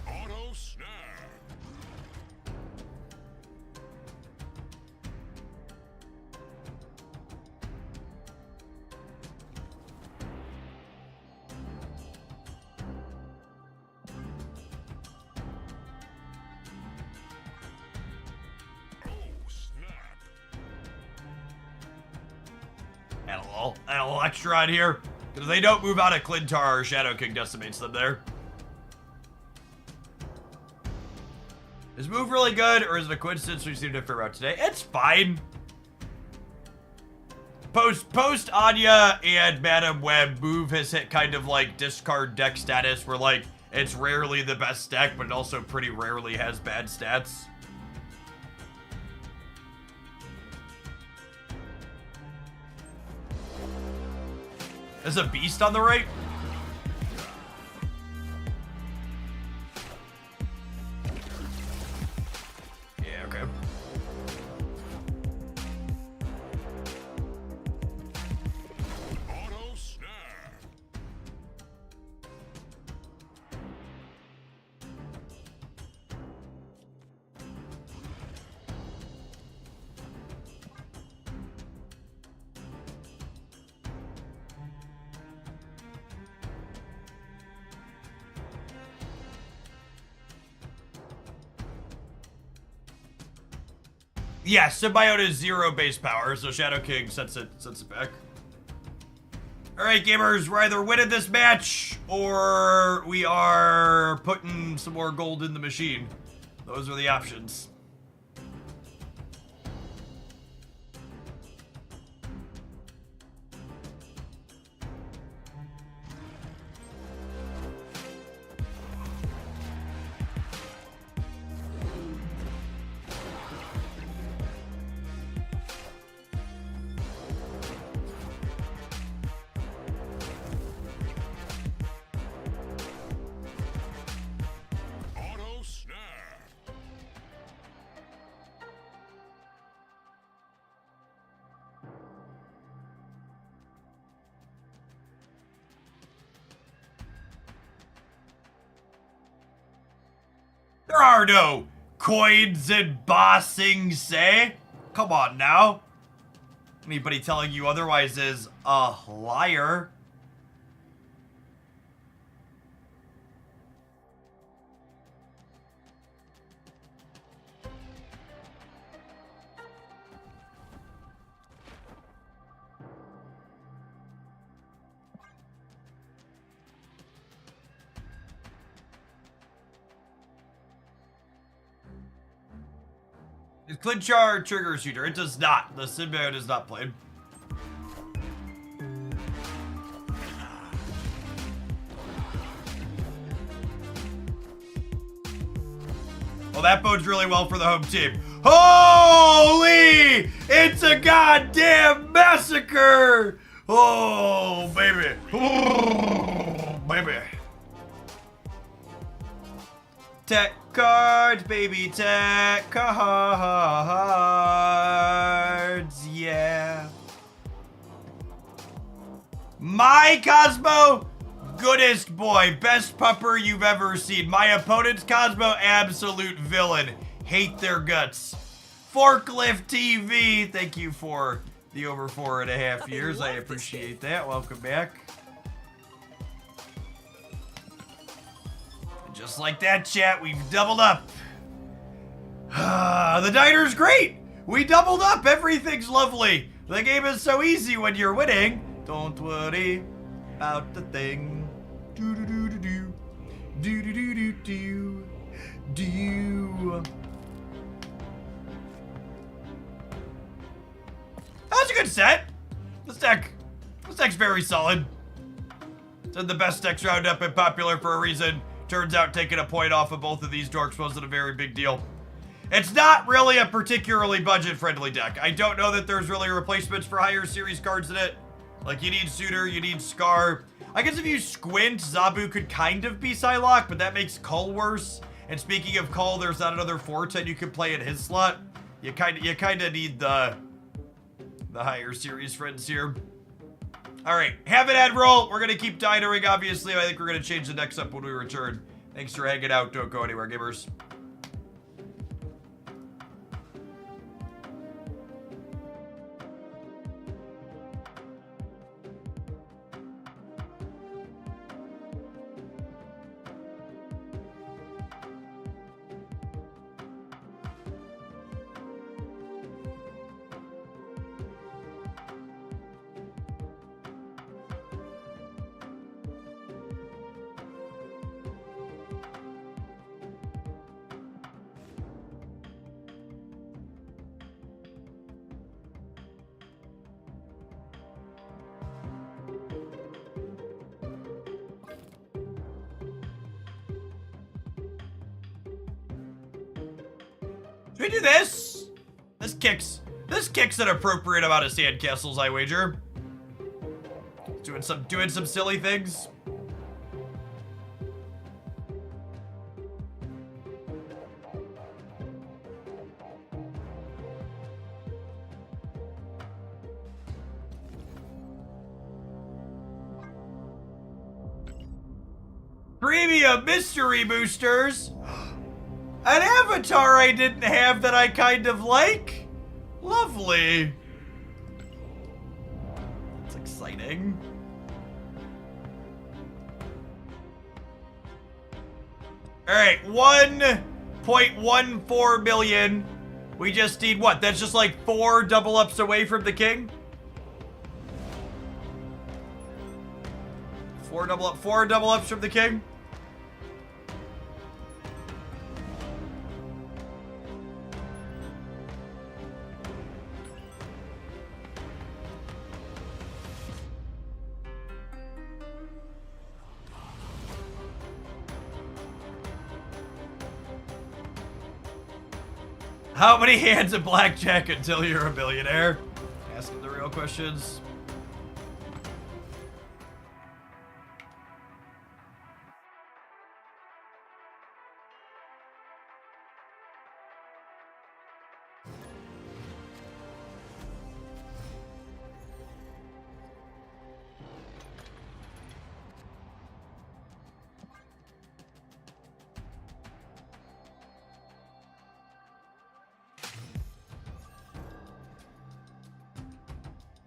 Auto snap. Oh snap. Add a little extra on here. Because if they don't move out of Clintar, Shadow King decimates them there. Is move really good, or is it a coincidence we see a different route today? It's fine. Post Anya and Madam Web, move has hit kind of like discard deck status, where like it's rarely the best deck, but it also pretty rarely has bad stats. There's a beast on the right. Yeah, okay. Auto snap. Yeah, Symbiote is 0 base power, so Shadow King sets it back. Alright, gamers, we're either winning this match, or we are putting some more gold in the machine. Those are the options. Auto snap. There are no coins in Bossing Say. Come on now. Anybody telling you otherwise is a liar. Is Clinchar trigger shooter? It does not. The Symbiote is not played. Well, that bodes really well for the home team. Holy! It's a goddamn massacre! Oh, baby. Oh, baby. Tech cards, baby, tech cards. Yeah. My Cosmo, goodest boy, best pupper you've ever seen. My opponent's Cosmo, absolute villain. Hate their guts. Forklift TV, thank you for the over 4.5 years. I appreciate that. Welcome back. Just like that, chat, we've doubled up. The diner's great. We doubled up. Everything's lovely. The game is so easy when you're winning. Don't worry about the thing. Do do do do do. Do do do do do. Do. That's a good set. This deck's very solid. It's in the best decks roundup and popular for a reason. Turns out taking a point off of both of these dorks wasn't a very big deal. It's not really a particularly budget-friendly deck. I don't know that there's really replacements for higher series cards in it. Like, you need Suitor, you need Scar. I guess if you squint, Zabu could kind of be Psylocke, but that makes Cull worse. And speaking of Cull, there's not another 4/10 you could play in his slot. You kind of need the higher series friends here. All right, have it, Admiral. We're gonna keep dinoing, obviously. I think we're gonna change the decks up when we return. Thanks for hanging out. Don't go anywhere, gamers. Should we do this? This kicks an appropriate amount of sandcastles, I wager. Doing some silly things. Premium mystery boosters. An avatar I didn't have that I kind of like? Lovely. That's exciting. Alright, 1.14 million. We just need what? That's just like 4 double ups away from the king? 4 double ups from the king? How many hands of blackjack until you're a billionaire? Asking the real questions.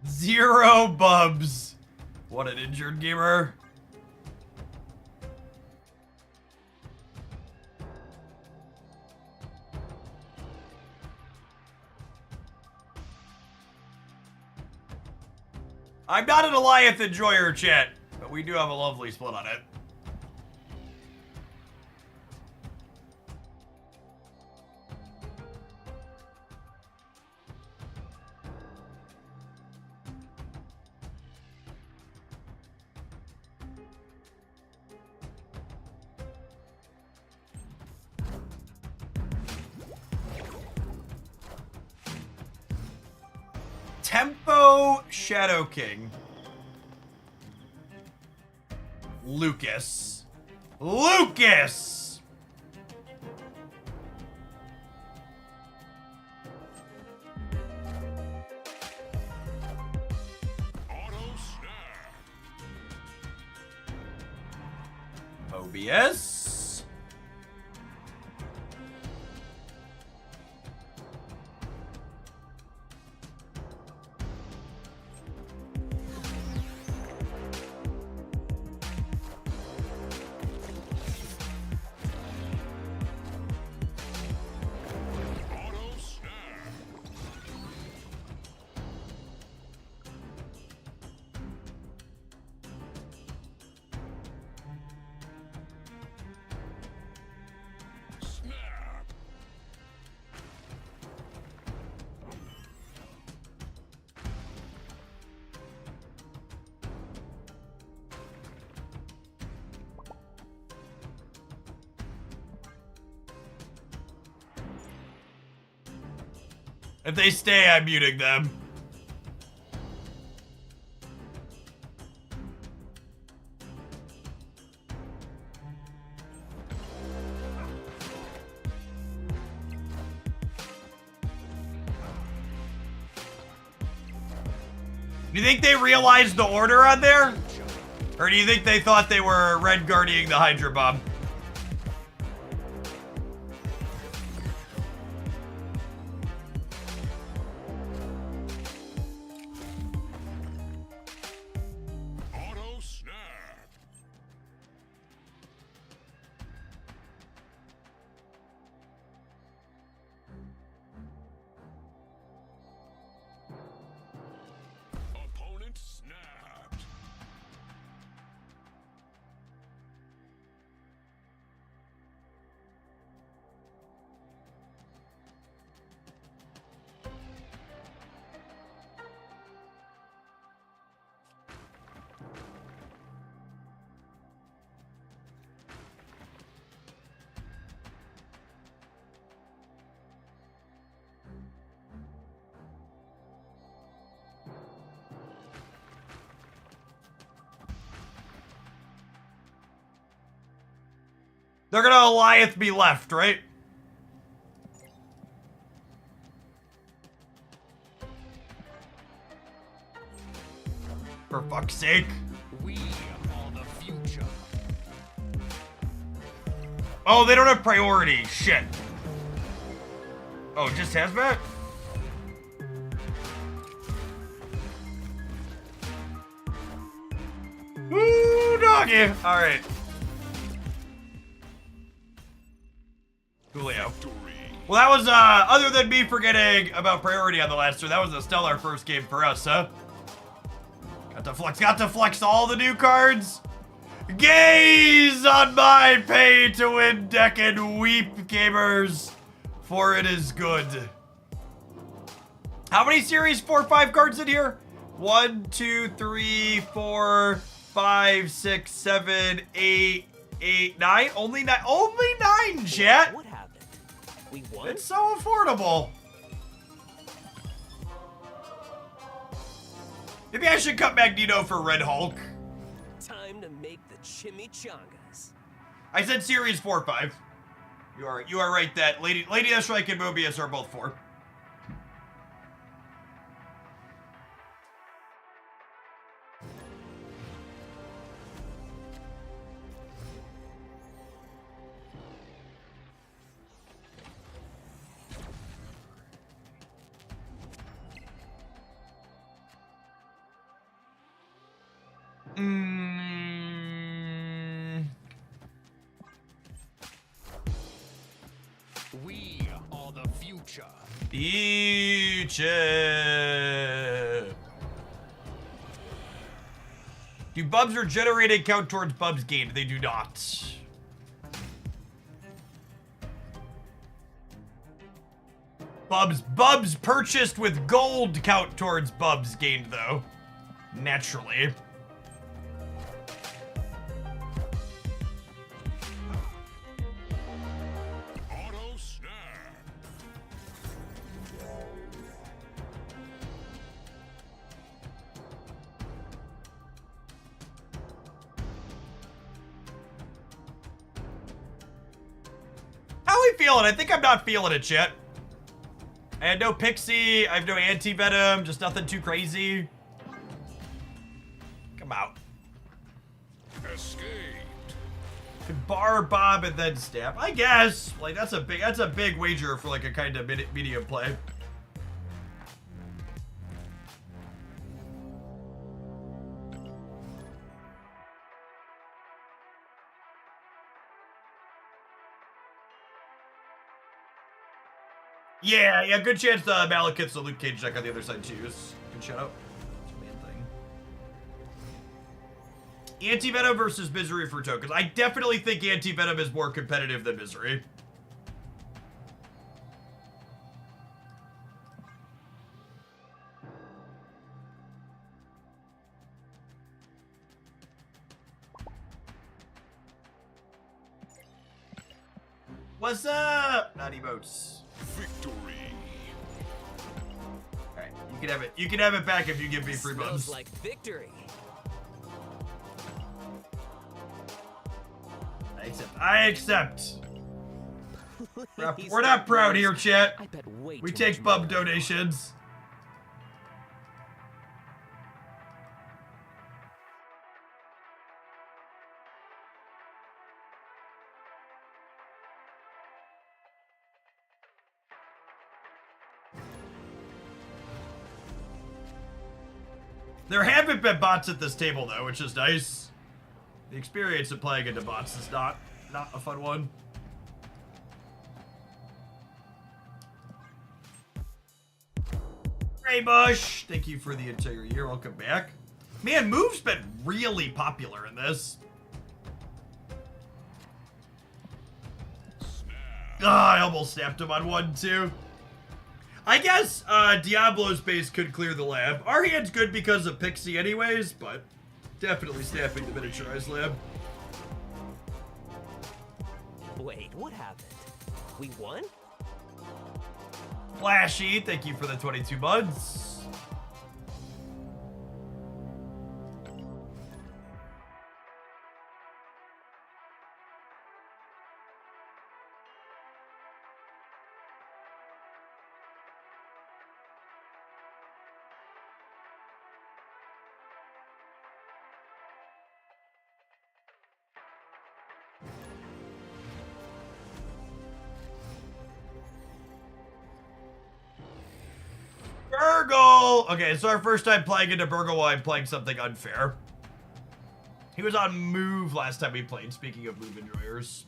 Zero bubs. What an injured gamer. I'm not an Alliance enjoyer, chat, but we do have a lovely split on it. Tempo Shadow King. Lucas. Lucas! Auto snap. Mobius. Auto snap. Snap. If they stay, I'm muting them. Do you think they realized the order on there? Or do you think they thought they were red guarding the Hydra Bomb? Auto snap. Opponent snapped. They're gonna Goliath be left, right? For fuck's sake. We are the future. Oh, they don't have priority. Shit. Oh, just hazmat? Woo, doggy. All right. Julio. Well, that was, other than me forgetting about priority on the last turn, that was a stellar first game for us, huh? Got to flex all the new cards. Gaze on my pay to win deck and weep, gamers, for it is good. How many series 4-5 cards in here? 1, 2, 3, 4, 5, 6, 7, 8, 9. Only 9. Only 9, chat. What happened? We won? It's so affordable. Maybe I should cut Magneto for Red Hulk. Time to make the chimichangas. I said series 4-5. You are right that Lady Deathstrike and Mobius are both 4. We are the future. Future. Do Bubs regenerated count towards Bubs gained? They do not. Bubs purchased with gold count towards Bubs gained though. Naturally. Auto snap. feeling? I think I'm not feeling it, chat. I had no Pixie. I have no Anti-Venom. Just nothing too crazy. Come out. Escaped. Could bar, bob, and then stab. I guess. Like, that's a big wager for, like, a kind of medium play. Yeah, good chance Malekith's the Luke Cage deck on the other side too. Good shout out. It's a man thing. Anti-Venom versus Misery for tokens. I definitely think Anti-Venom is more competitive than Misery. What's up? Not emotes. Victory. Alright, you can have it. You can have it back if you give me free Smells buns. like victory. I accept. Please We're not don't proud lose. here, chat. I bet way We too take much bub money. donations. There haven't been bots at this table though, which is nice. The experience of playing into bots is not a fun one. Graybush, thank you for the entire year. Welcome back. Man, Move's been really popular in this. I almost snapped him on 1-2. I guess Diablo's base could clear the lab. Our hand's good because of Pixie anyways, but definitely snapping the miniaturized lab. Wait, what happened? We won? Flashy, thank you for the 22 months. Burgle! Okay, it's our first time playing into Burgle while I'm playing something unfair. He was on Move last time we played, speaking of Move enjoyers.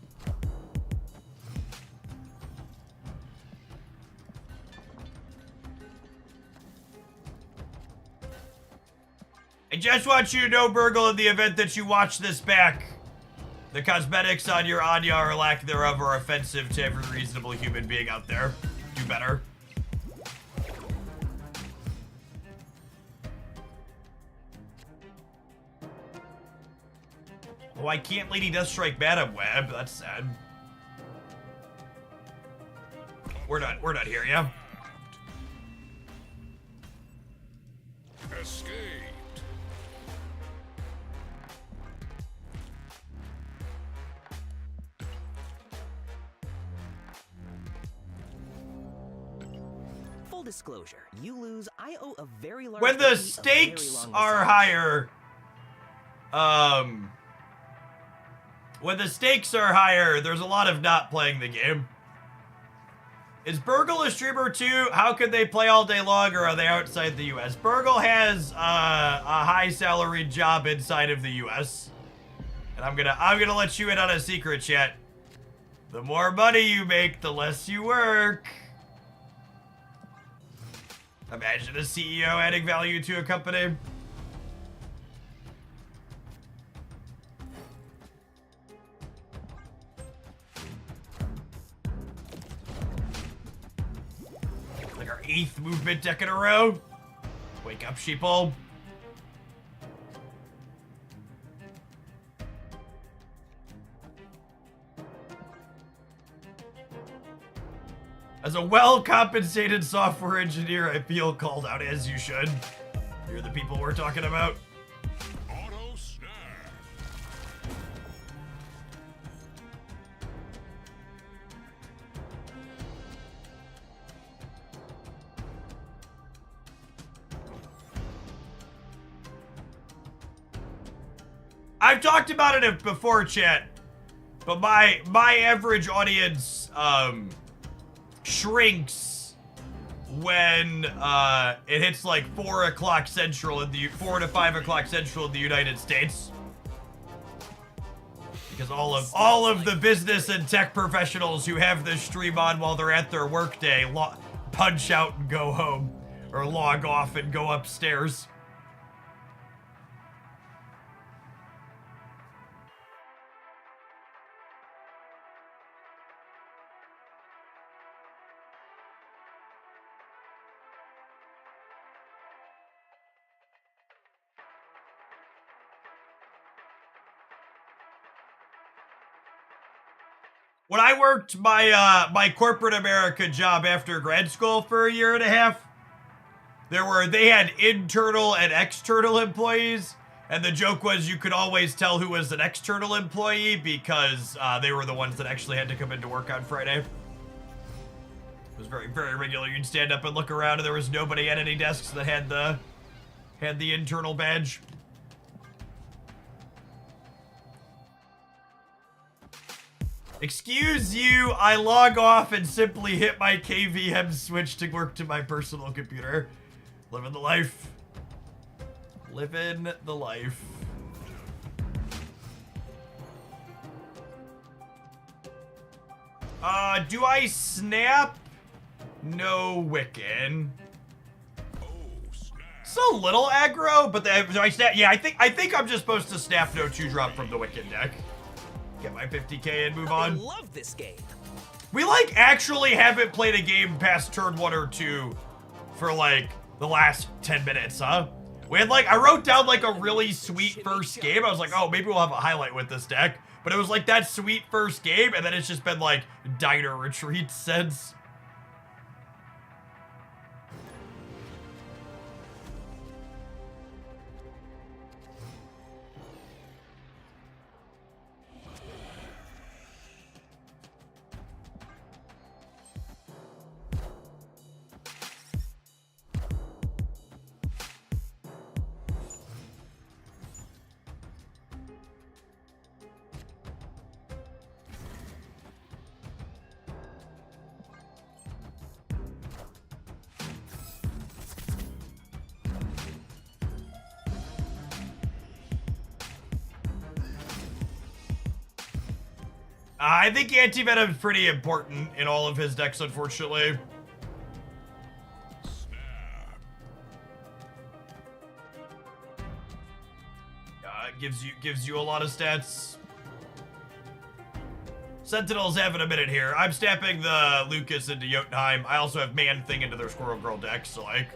I just want you to know, Burgle, in the event that you watch this back, the cosmetics on your Anya or lack thereof are offensive to every reasonable human being out there. Do better. Oh, I can't Lady Deathstrike Madam Web. That's sad. We're not here, yeah? Escaped. Full disclosure, you lose, I owe a very large When the lady a very stakes long are massage. higher, when the stakes are higher, there's a lot of not playing the game. Is Burgle a streamer too? How could they play all day long, or are they outside the US? Burgle has a high salaried job inside of the US. And I'm gonna let you in on a secret, chat. The more money you make, the less you work. Imagine a CEO adding value to a company. Like our 8th movement deck in a row. Wake up, sheeple. As a well-compensated software engineer, I feel called out, as you should. You're the people we're talking about. Auto snap. I've talked about it before, chat, but my average audience shrinks when it hits like 4 o'clock central in the 4 to 5 o'clock central in the United States. Because all of the business and tech professionals who have this stream on while they're at their workday punch out and go home, or log off and go upstairs. When I worked my corporate America job after grad school for a year and a half, they had internal and external employees, and the joke was you could always tell who was an external employee because they were the ones that actually had to come into work on Friday. It was very, very regular. You'd stand up and look around, and there was nobody at any desks that had the internal badge. Excuse you, I log off and simply hit my KVM switch to work to my personal computer. Living the life. Living the life. Do I snap? No Wiccan. It's a little aggro, but do I snap? Yeah, I think I'm just supposed to snap no 2-drop from the Wiccan deck. Get my 50k and move on. I love this game. We like actually haven't played a game past turn 1 or 2 for like the last 10 minutes, huh? We had like, I wrote down like a really sweet first game. I was like, oh, maybe we'll have a highlight with this deck. But it was like that sweet first game, and then it's just been like diner retreat since. I think anti-venom is pretty important in all of his decks, unfortunately. It gives you a lot of stats. Sentinels having a minute here. I'm stamping the Lucas into Jotunheim. I also have Man-Thing into their Squirrel Girl deck, so like...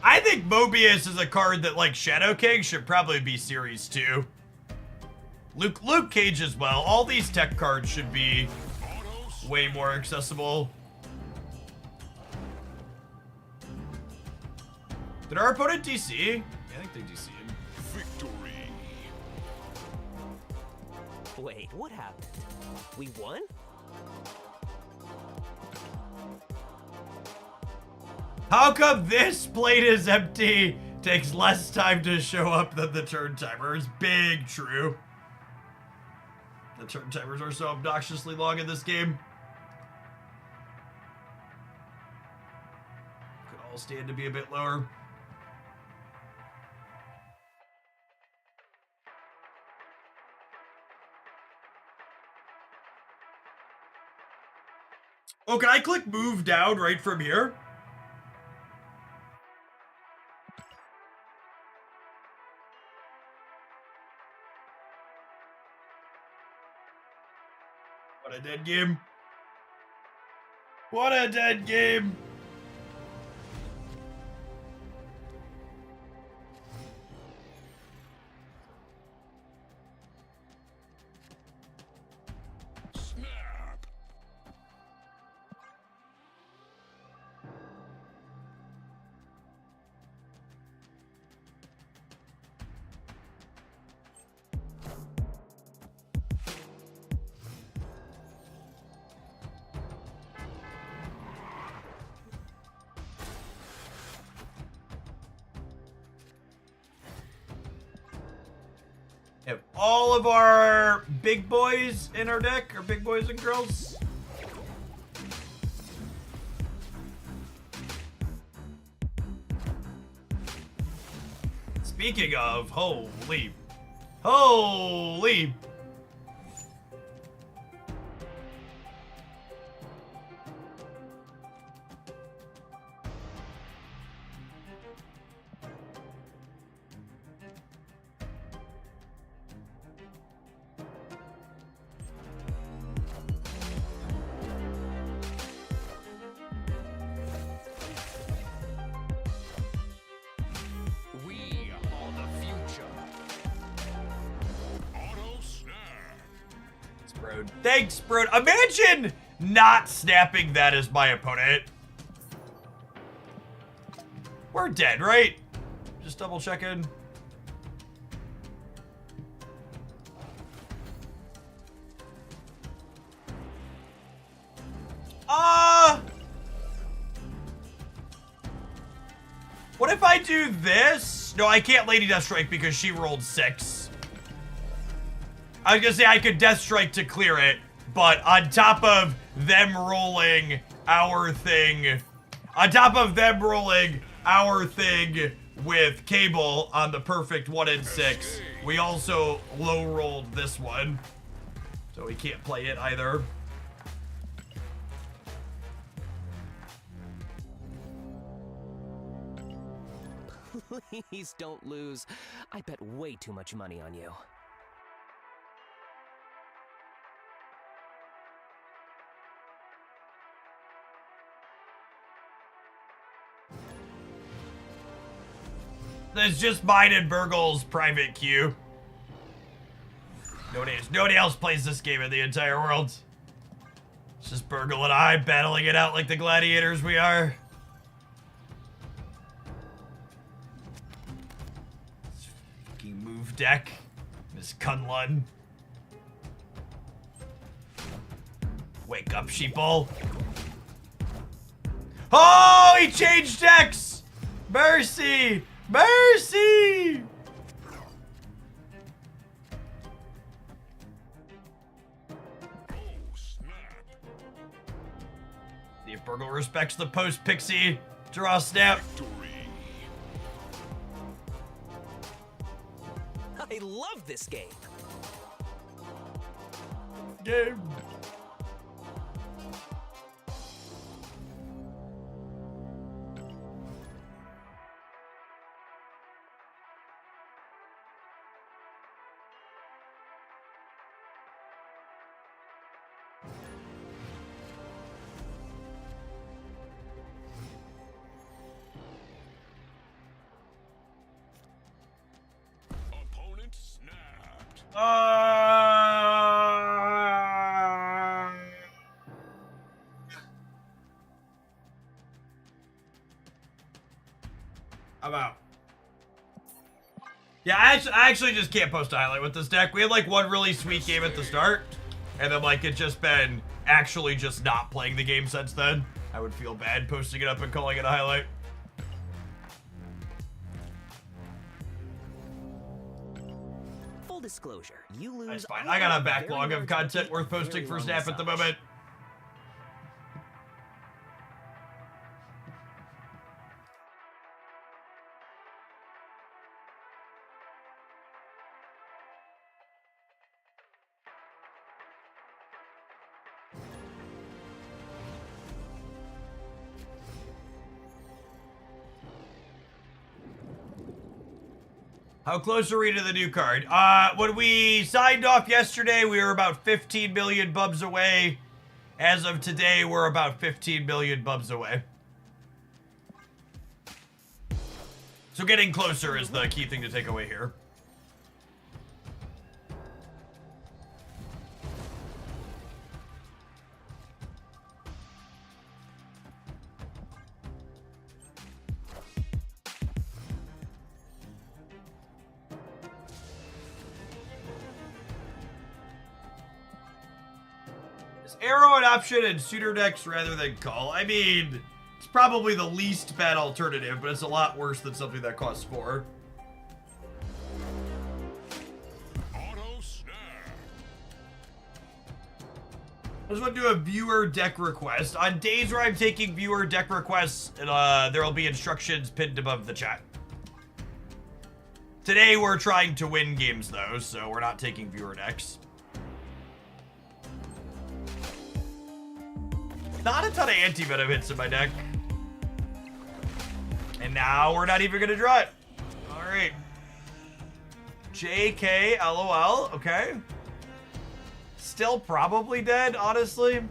I think Mobius is a card that, like Shadow King, should probably be Series 2. Luke Cage as well. All these tech cards should be way more accessible. Did our opponent DC? Yeah, I think they DC'd. Victory. Wait, what happened? We won? How come this plate is empty? Takes less time to show up than the turn timers. Big true. The turn timers are so obnoxiously long in this game. Could all stand to be a bit lower. Oh, can I click move down right from here? What a dead game. What a dead game. Have all of our big boys in our deck, or big boys and girls. Speaking of, holy. We are the future. Auto snap. Brood. Thanks, Brood. Imagine not snapping that as my opponent. We're dead, right? Just double checking. What if I do this? No, I can't Lady Deathstrike because she rolled 6. I was gonna say I could Deathstrike to clear it, but on top of them rolling our thing, with Cable on the perfect 1 and 6, we also low rolled this one. So we can't play it either. Please don't lose. I bet way too much money on you. That's just mine and Burgle's private queue. Nobody else plays this game in the entire world. It's just Burgle and I battling it out like the gladiators we are. This fucking move deck. Miss Kunlun. Wake up, sheeple. Oh, he changed decks! Mercy! Mercy! Oh, snap. See if Burgle respects the post-Pixie draw snap. Victory. I love this game. Game. Opponent snapped. I'm out. Yeah, I actually just can't post a highlight with this deck. We had like one really sweet game at the start, and then like it's just been actually just not playing the game since then. I would feel bad posting it up and calling it a highlight. Full disclosure, you lose. That's fine. all I got a the backlog very of large content bait worth very posting for long Snap at the massage. moment. How close are we to the new card? When we signed off yesterday, we were about 15 million bubs away. As of today, we're about 15 million bubs away. So getting closer is the key thing to take away here. Is Arrow an option in suitor decks rather than Call? I mean, it's probably the least bad alternative, but it's a lot worse than something that costs 4. I just want to do a viewer deck request. On days where I'm taking viewer deck requests, there will be instructions pinned above the chat. Today we're trying to win games though, so we're not taking viewer decks. Not a ton of anti-venom hits in my deck. And now we're not even gonna draw it. All right. JK, LOL, okay. Still probably dead, honestly.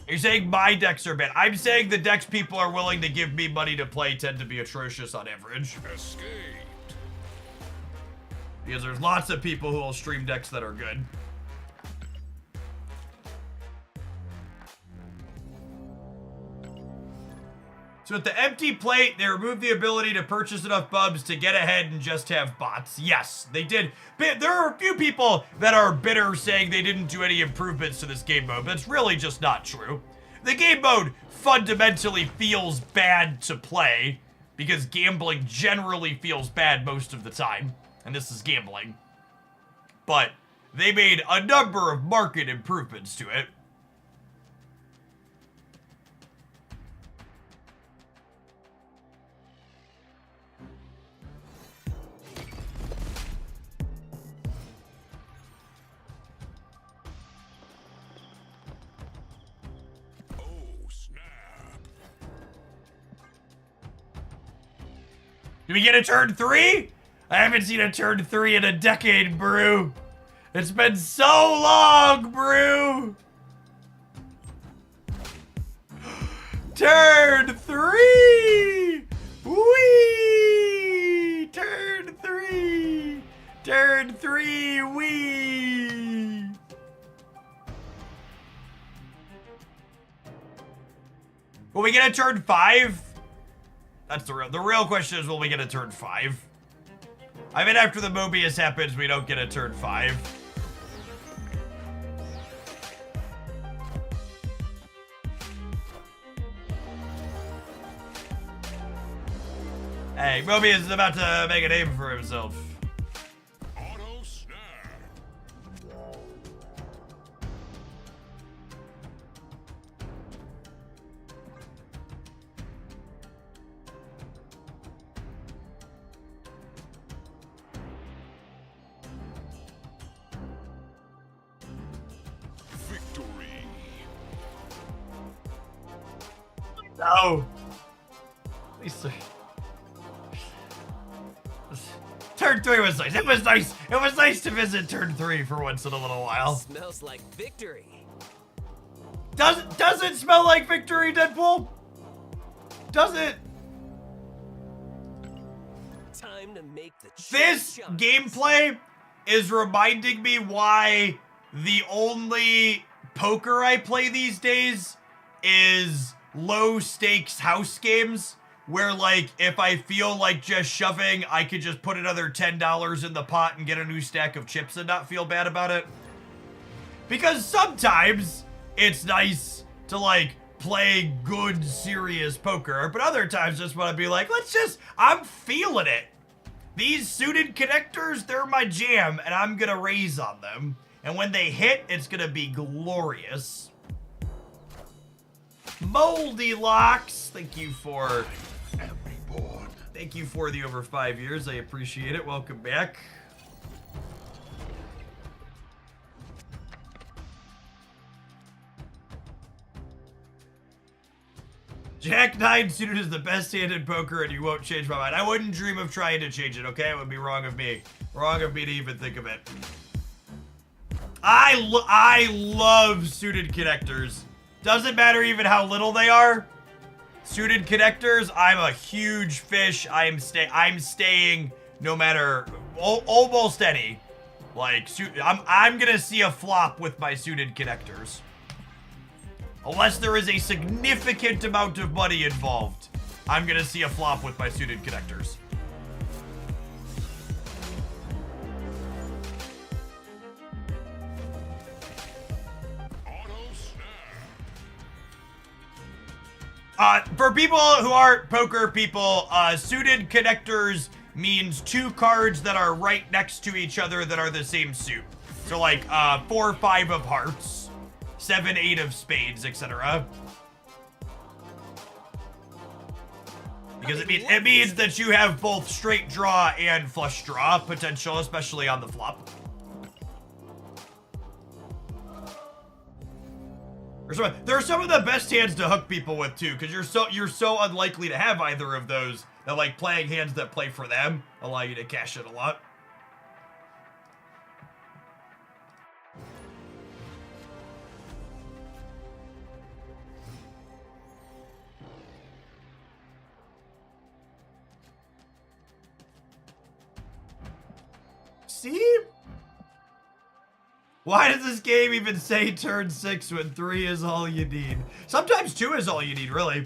You're saying my decks are bad. I'm saying the decks people are willing to give me money to play tend to be atrocious on average. Escaped. Because there's lots of people who will stream decks that are good. So with the empty plate, they removed the ability to purchase enough bubs to get ahead and just have bots. Yes, they did. But there are a few people that are bitter saying they didn't do any improvements to this game mode. That's really just not true. The game mode fundamentally feels bad to play because gambling generally feels bad most of the time. And this is gambling. But they made a number of market improvements to it. Do we get a turn 3? I haven't seen a turn 3 in a decade, Brew. It's been so long, Brew. Turn 3! Wee! Turn 3! Turn 3, wee! Will we get a turn 5? That's the real question is, will we get a turn 5? I mean, after the Mobius happens, we don't get a turn 5. Hey, Mobius is about to make a name for himself. Auto snap. Victory. No. Lisa. Turn 3 was nice. It was nice. It was nice to visit turn 3 for once in a little while. Smells like victory. Does it smell like victory, Deadpool? Does it? Time to make the This shots. gameplay is reminding me why the only poker I play these days is low stakes house games where, like, if I feel like just shoving, I could just put another $10 in the pot and get a new stack of chips and not feel bad about it. Because sometimes it's nice to, like, play good, serious poker, but other times just want to be like, I'm feeling it. These suited connectors, they're my jam, and I'm gonna raise on them. And when they hit, it's gonna be glorious. Moldy Locks, thank you for the over 5 years. I appreciate it. Welcome back. Jack 9 suited is the best hand in poker, and you won't change my mind. I wouldn't dream of trying to change it, okay? It would be wrong of me. Wrong of me to even think of it. I love suited connectors. Doesn't matter even how little they are. Suited connectors, I'm a huge fish. I'm staying no matter almost any. Like, I'm gonna see a flop with my suited connectors. Unless there is a significant amount of money involved, I'm gonna see a flop with my suited connectors. Auto snap. For people who aren't poker people, suited connectors means two cards that are right next to each other that are the same suit. So like 4, 5 of hearts, 7, 8 of spades, etc. Because it means that you have both straight draw and flush draw potential, especially on the flop. There are some of the best hands to hook people with too, because you're so unlikely to have either of those that like playing hands that play for them allow you to cash it a lot. See? Why does this game even say turn 6 when 3 is all you need? Sometimes 2 is all you need, really.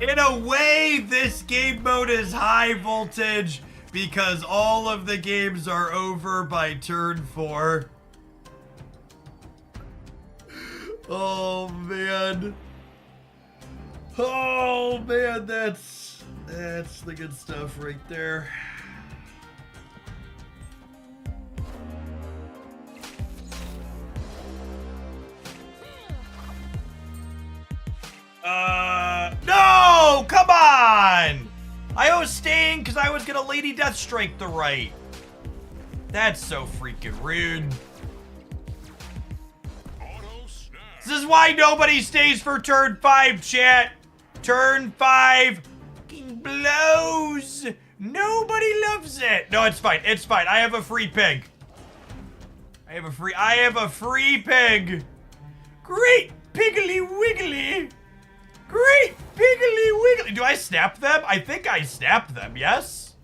In a way, this game mode is high voltage because all of the games are over by turn 4. Oh man. Oh man, that's the good stuff right there. No! Come on! I was staying because I was gonna Lady Death Strike the right. That's so freaking rude. Auto snap. This is why nobody stays for turn 5, chat. Turn 5 fucking blows. Nobody loves it. No, it's fine. It's fine. I have a free pig. I have a free pig. Great piggly wiggly. Great piggly wiggly. Do I snap them? I think I snap them, yes?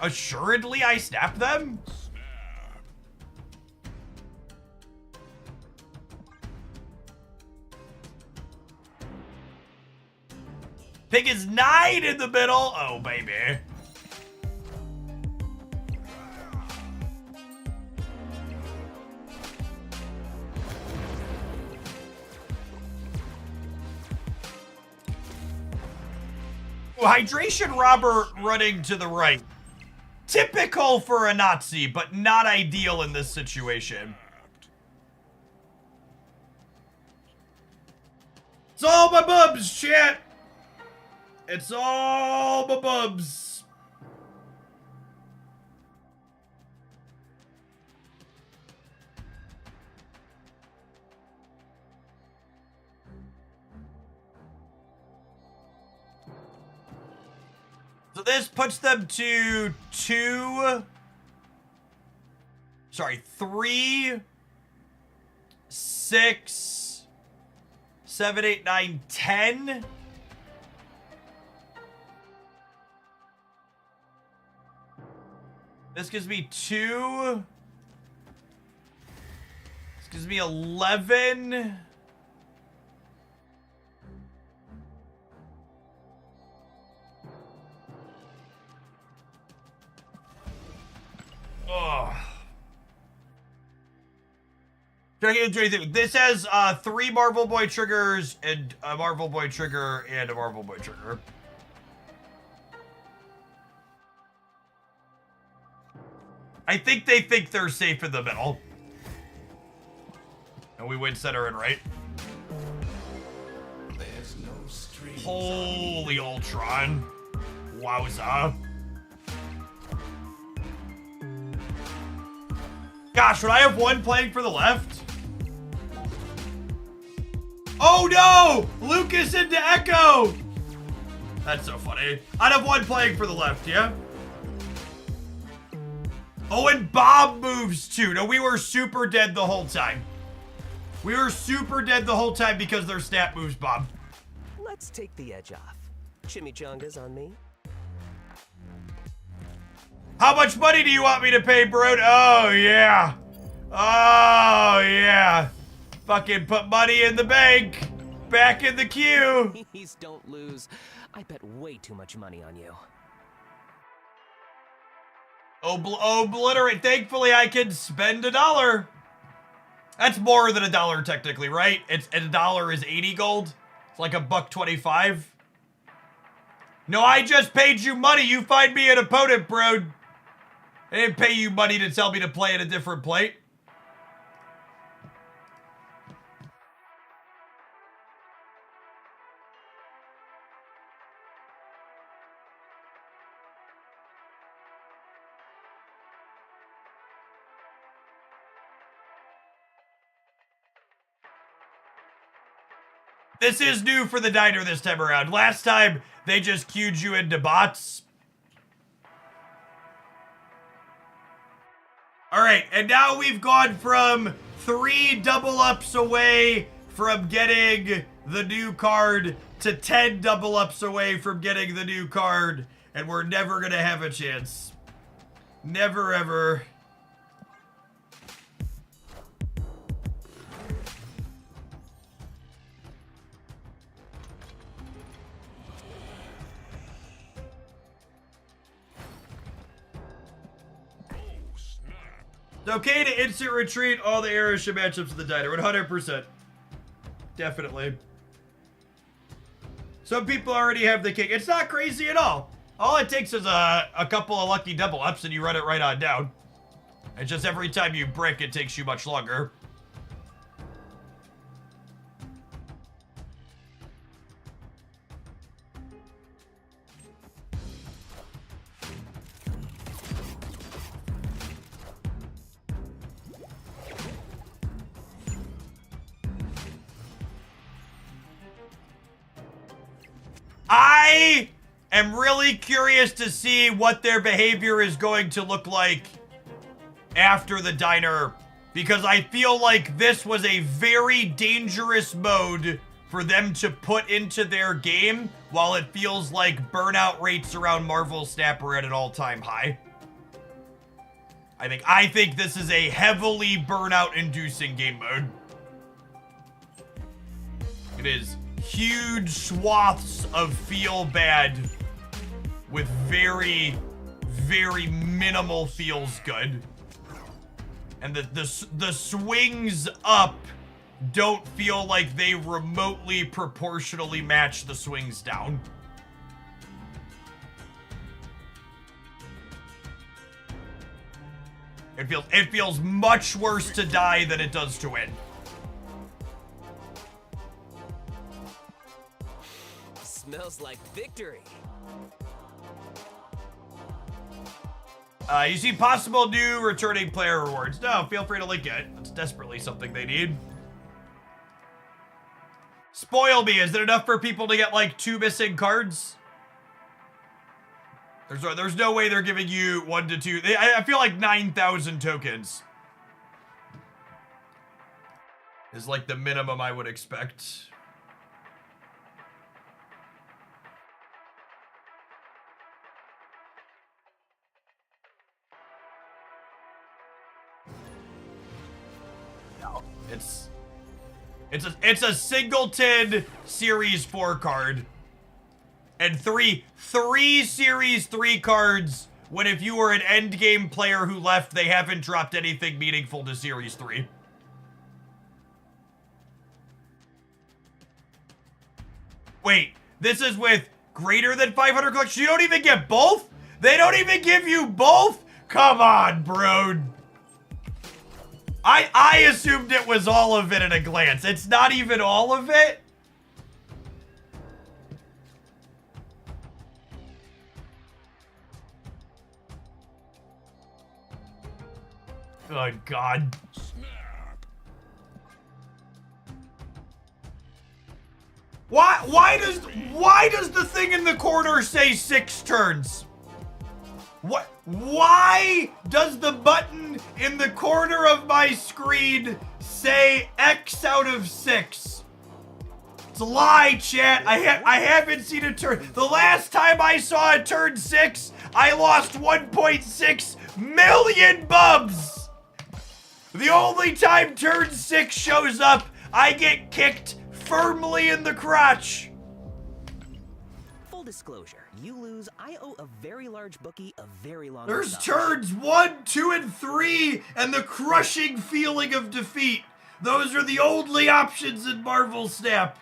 Assuredly I snap them? Pig is 9 in the middle. Oh, baby. Hydration robber running to the right. Typical for a Nazi, but not ideal in this situation. It's all my bubs, chat. It's all my bubs. So this puts them to 3, 6, 7, 8, 9, 10. This gives me 2. This gives me 11. Oh. This has 3 Marvel Boy triggers and a Marvel Boy trigger and a Marvel Boy trigger. I think they think they're safe in the middle. And we win center and right. There's no strings. Holy Ultron. Wowza. Gosh, would I have 1 playing for the left? Oh no! Lucas into Echo! That's so funny. I'd have 1 playing for the left, yeah? Oh, and Bob moves too. No, we were super dead the whole time. We were super dead the whole time because their snap moves, Bob. Let's take the edge off. Chimichangas on me. How much money do you want me to pay, bro? Oh, yeah. Oh, yeah. Fucking put money in the bank. Back in the queue. Please don't lose. I bet way too much money on you. Obliterate. Thankfully, I can spend $1. That's more than $1 technically, right? It's $1 is 80 gold. It's like $1.25. No, I just paid you money. You find me an opponent, bro. I didn't pay you money to tell me to play at a different plate. This is new for the diner this time around. Last time, they just queued you into bots. All right, and now we've gone from 3 double ups away from getting the new card to 10 double ups away from getting the new card, and we're never gonna have a chance. Never ever. It's okay to instant retreat all the Arisha matchups of the diner. 100%. Definitely. Some people already have the king. It's not crazy at all. All it takes is a couple of lucky double ups and you run it right on down. It's just every time you brick, it takes you much longer. I am really curious to see what their behavior is going to look like after the diner, because I feel like this was a very dangerous mode for them to put into their game, while it feels like burnout rates around Marvel Snap are at an all-time high. I think this is a heavily burnout-inducing game mode. It is huge swaths of feel bad with very, very minimal feels good. And the swings up don't feel like they remotely proportionally match the swings down. It feels much worse to die than it does to win. Smells like victory. You see possible new returning player rewards. No, feel free to link it. It's desperately something they need. Spoil me. Is it enough for people to get like 2 missing cards? There's no way they're giving you 1 to 2. I feel like 9,000 tokens is like the minimum I would expect. It's a singleton Series 4 card. And three Series 3 cards when if you were an endgame player who left, they haven't dropped anything meaningful to Series 3. Wait, this is with greater than 500 collections? You don't even get both? They don't even give you both? Come on, bro. I assumed it was all of it at a glance. It's not even all of it? Good God. Why does the thing in the corner say 6 turns? What? Why does the button in the corner of my screen say X out of 6? It's a lie, chat. I haven't seen a turn. The last time I saw a turn 6, I lost 1.6 million bubs. The only time turn 6 shows up, I get kicked firmly in the crotch. Full disclosure, you lose, I owe a very large bookie a very long There's massage. turns 1, 2, and 3, and the crushing feeling of defeat. Those are the only options in Marvel Snap.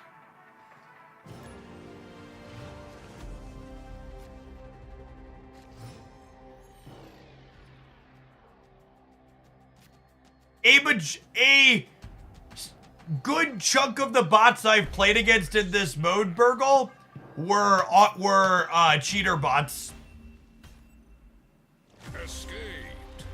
A good chunk of the bots I've played against in this mode, Burgle, were cheater bots. Escaped.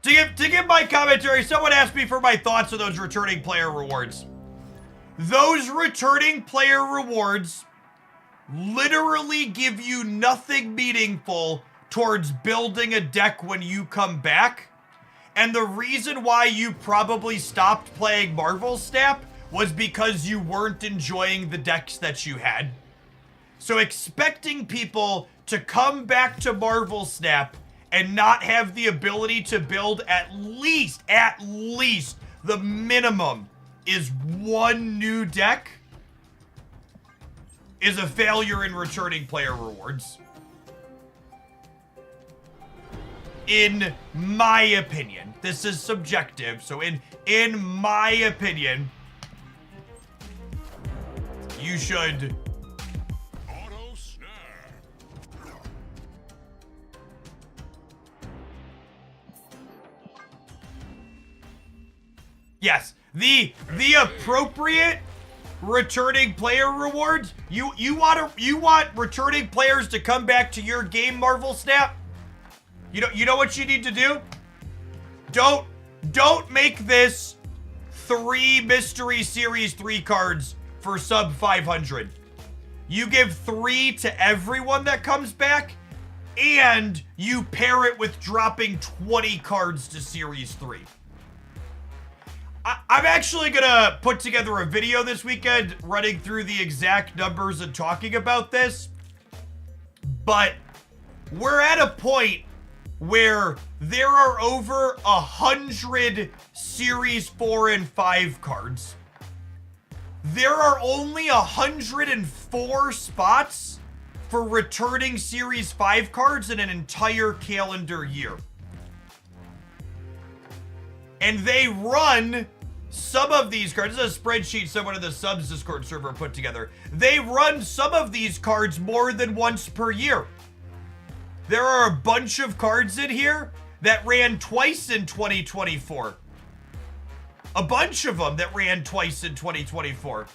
To give my commentary, someone asked me for my thoughts on those returning player rewards. Those returning player rewards literally give you nothing meaningful towards building a deck when you come back. And the reason why you probably stopped playing Marvel Snap was because you weren't enjoying the decks that you had. So expecting people to come back to Marvel Snap and not have the ability to build at least the minimum is one new deck is a failure in returning player rewards. In my opinion, this is subjective, so in my opinion, you should Auto snap. yes, the appropriate returning player rewards. You want returning players to come back to your game, Marvel Snap? You know what you need to do? Don't make this 3 Mystery Series 3 cards for sub 500. You give 3 to everyone that comes back, and you pair it with dropping 20 cards to Series 3. I'm actually gonna put together a video this weekend running through the exact numbers and talking about this, but we're at a point where there are over 100 Series 4 and 5 cards. There are only 104 spots for returning Series 5 cards in an entire calendar year. And they run some of these cards. This is a spreadsheet someone in the subs Discord server put together. They run some of these cards more than once per year. There are a bunch of cards in here that ran twice in 2024. A bunch of them that ran twice in 2024.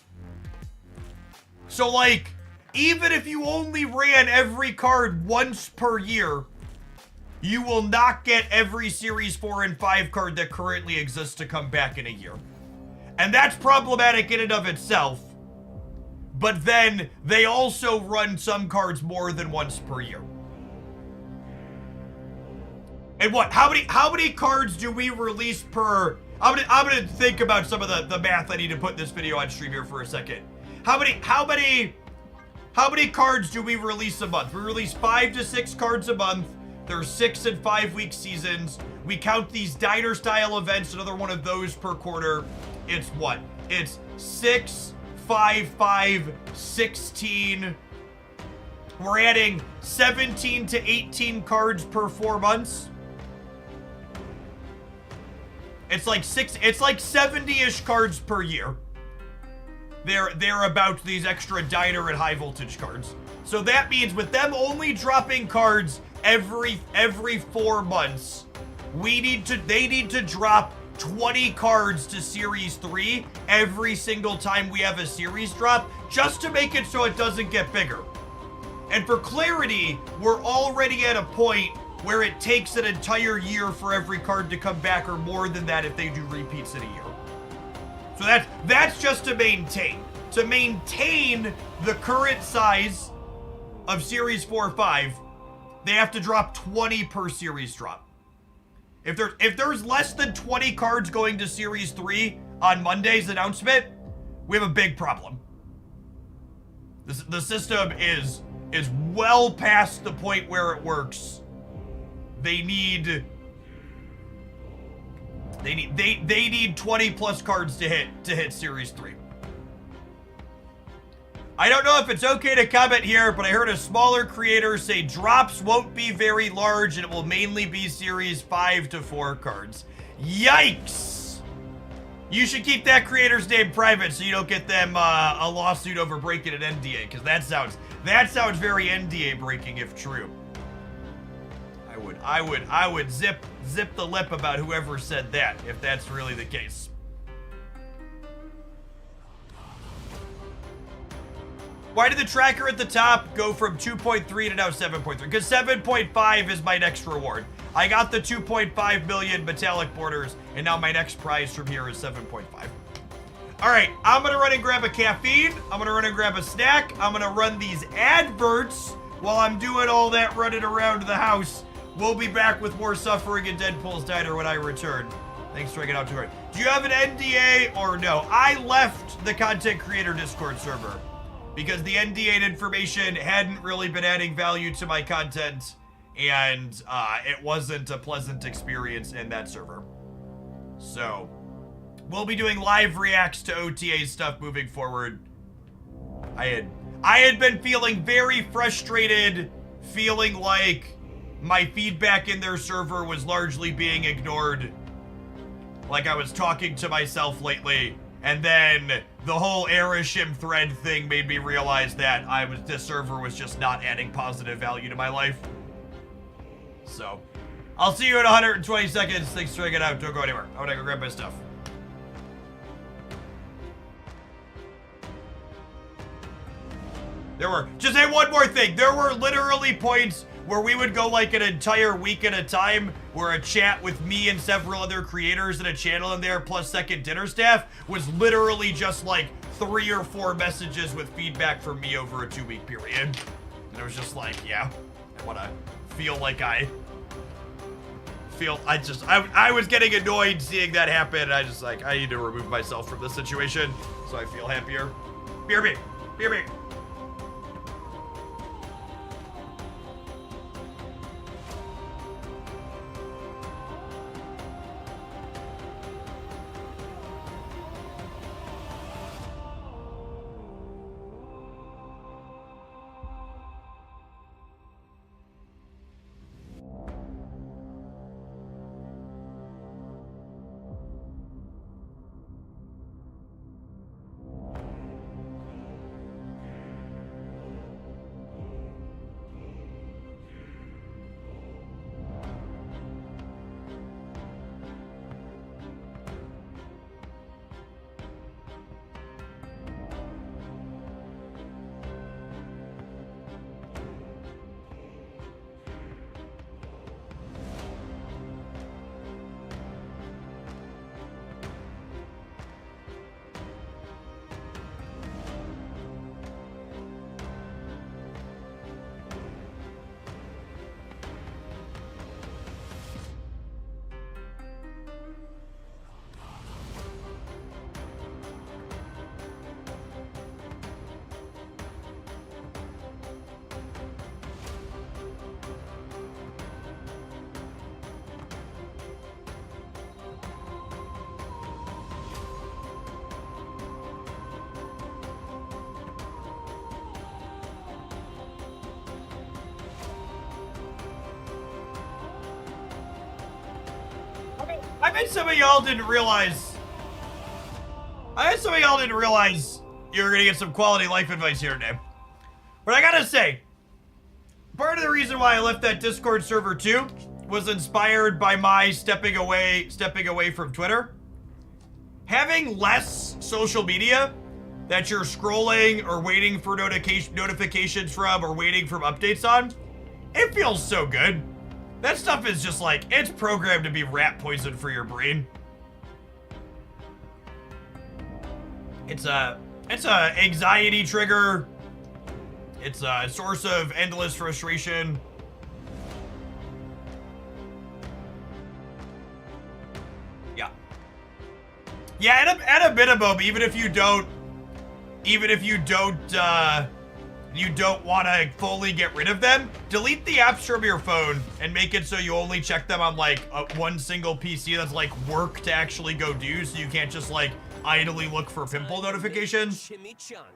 So like, even if you only ran every card once per year, you will not get every Series 4 and 5 card that currently exists to come back in a year. And that's problematic in and of itself. But then they also run some cards more than once per year. And what? How many cards do we release per? I'm gonna think about some of the math I need to put in this video on stream here for a second. How many cards do we release a month? We release 5 to 6 cards a month. There's 6 and 5 week seasons. We count these diner style events, another one of those per quarter. It's what? It's 6, 5, 5, 16. We're adding 17 to 18 cards per 4 months. It's like 70-ish cards per year. They're about these extra diner and high voltage cards. So that means with them only dropping cards every 4 months, they need to drop 20 cards to Series 3 every single time we have a series drop, just to make it so it doesn't get bigger. And for clarity, we're already at a point where it takes an entire year for every card to come back, or more than that if they do repeats in a year. So that's just to maintain. to maintain the current size of Series 4 or 5, they have to drop 20 per series drop. If there's less than 20 cards going to Series 3 on Monday's announcement, we have a big problem. The system is well past the point where it works. They need 20 plus cards to hit Series 3. I don't know if it's okay to comment here, but I heard a smaller creator say drops won't be very large and it will mainly be Series 5 to 4 cards. Yikes! You should keep that creator's name private so you don't get them a lawsuit over breaking an NDA, because that sounds very NDA breaking if true. I would zip the lip about whoever said that if that's really the case. Why did the tracker at the top go from 2.3 to now 7.3? Because 7.5 is my next reward. I got the 2.5 million metallic borders, and now my next prize from here is 7.5. All right, I'm gonna run and grab a caffeine. I'm gonna run and grab a snack. I'm gonna run these adverts while I'm doing all that running around the house. We'll be back with more Suffering in Deadpool's Diner when I return. Thanks for hanging out too hard. Do you have an NDA or no? I left the content creator Discord server because the NDA information hadn't really been adding value to my content, and it wasn't a pleasant experience in that server. So we'll be doing live reacts to OTA stuff moving forward. I had been feeling very frustrated, feeling like my feedback in their server was largely being ignored, like I was talking to myself lately. And then the whole Erishim thread thing made me realize that this server was just not adding positive value to my life. So, I'll see you in 120 seconds. Thanks for hanging out. Don't go anywhere. I'm gonna go grab my stuff. Just say one more thing. There were literally points where we would go like an entire week at a time where a chat with me and several other creators and a channel in there plus second dinner staff was literally just like 3 or 4 messages with feedback from me over a 2-week period. And it was just like, yeah, I want to feel like I was getting annoyed seeing that happen, and I just like, I need to remove myself from this situation so I feel happier. BRB. I bet some of y'all didn't realize you were gonna get some quality life advice here today. But I gotta say, part of the reason why I left that Discord server too was inspired by my stepping away from Twitter. Having less social media that you're scrolling or waiting for notifications from or waiting from updates on, it feels so good. That stuff is just like, it's programmed to be rat poison for your brain. It's a anxiety trigger. It's a source of endless frustration. Yeah. Yeah, at a minimum, even if you don't want to fully get rid of them, delete the apps from your phone and make it so you only check them on like one single PC that's like work to actually go do, so you can't just like idly look for pimple notifications. Chimichangas.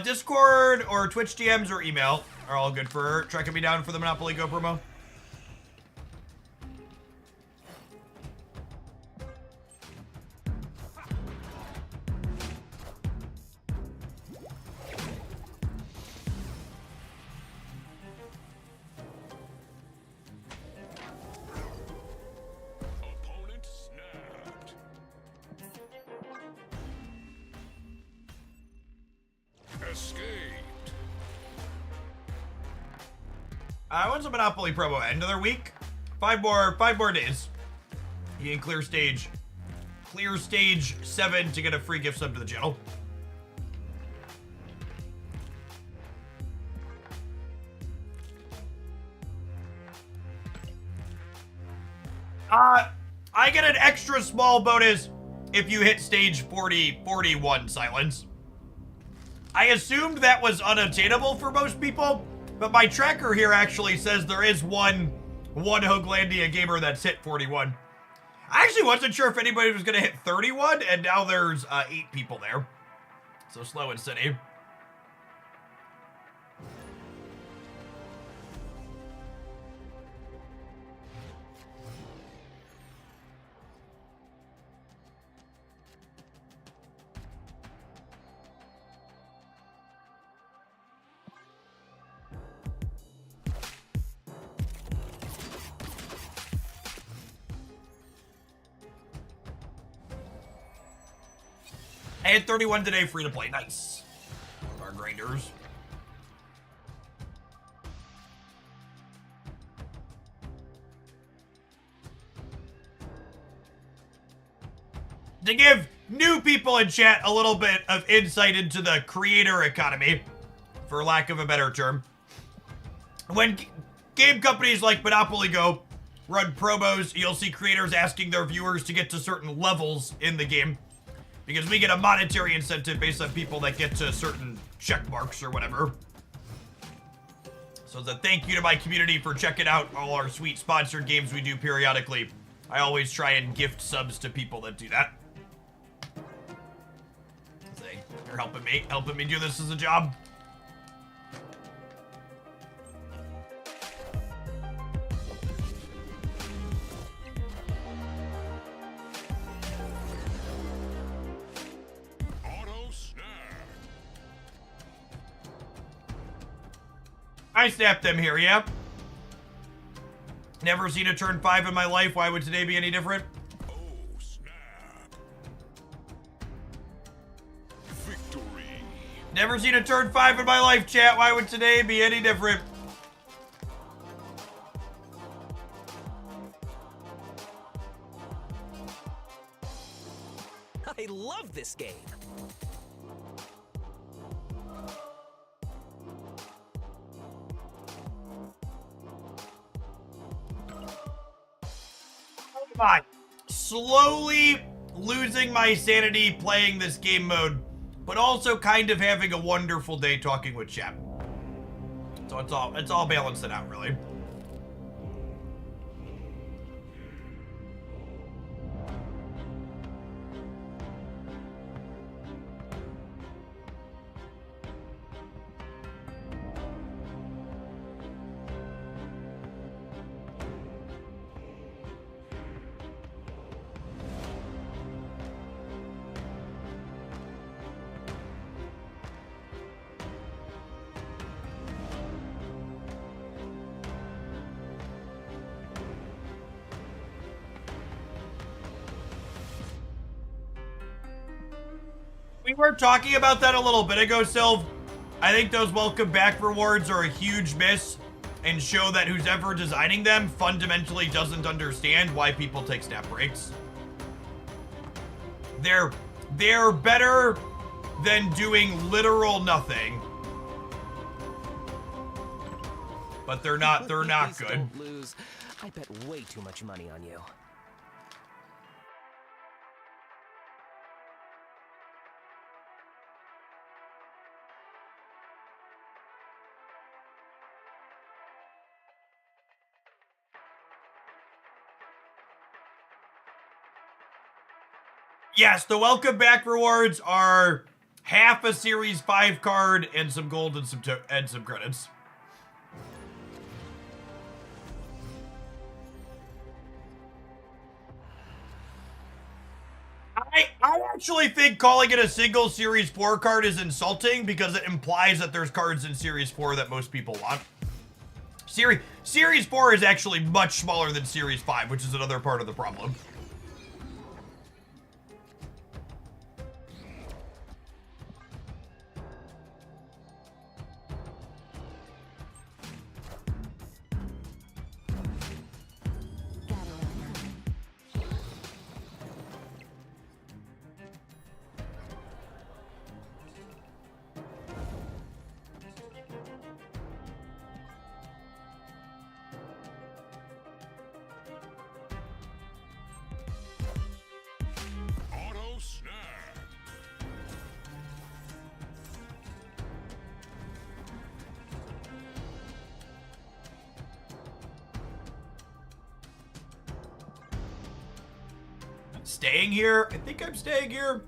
Discord or Twitch DMs or email are all good for tracking me down for the Monopoly Go promo. Opponent snapped. Escaped. When's the Monopoly promo end? Another week? Five more days. You can clear stage 7 to get a free gift sub to the channel. I get an extra small bonus if you hit stage 41 silence. I assumed that was unattainable for most people, but my tracker here actually says there is one Hooglandia gamer that's hit 41. I actually wasn't sure if anybody was gonna hit 31, and now there's 8 people there. So slow and steady. I had 31 today, free to play. Nice. Our grinders. To give new people in chat a little bit of insight into the creator economy, for lack of a better term, when game companies like Monopoly Go run promos, you'll see creators asking their viewers to get to certain levels in the game, because we get a monetary incentive based on people that get to certain check marks or whatever. So as a thank you to my community for checking out all our sweet sponsored games we do periodically, I always try and gift subs to people that do that. They're helping me do this as a job. I snapped them here, yeah. Never seen a turn 5 in my life. Why would today be any different? Oh, snap. Victory. Never seen a turn 5 in my life, chat. Why would today be any different? I love this game. God. Slowly losing my sanity playing this game mode, but also kind of having a wonderful day talking with chat. So it's all balancing out, really. We were talking about that a little bit ago, Sylv. I think those welcome back rewards are a huge miss and show that who's ever designing them fundamentally doesn't understand why people take snap breaks. They're better than doing literal nothing. But they're not Please good. don't lose. I bet way too much money on you. Yes, the welcome back rewards are half a Series 5 card and some gold and some credits. I actually think calling it a single Series 4 card is insulting because it implies that there's cards in Series 4 that most people want. Series 4 is actually much smaller than Series 5, which is another part of the problem. Auto snap. Staying here? I think I'm staying here.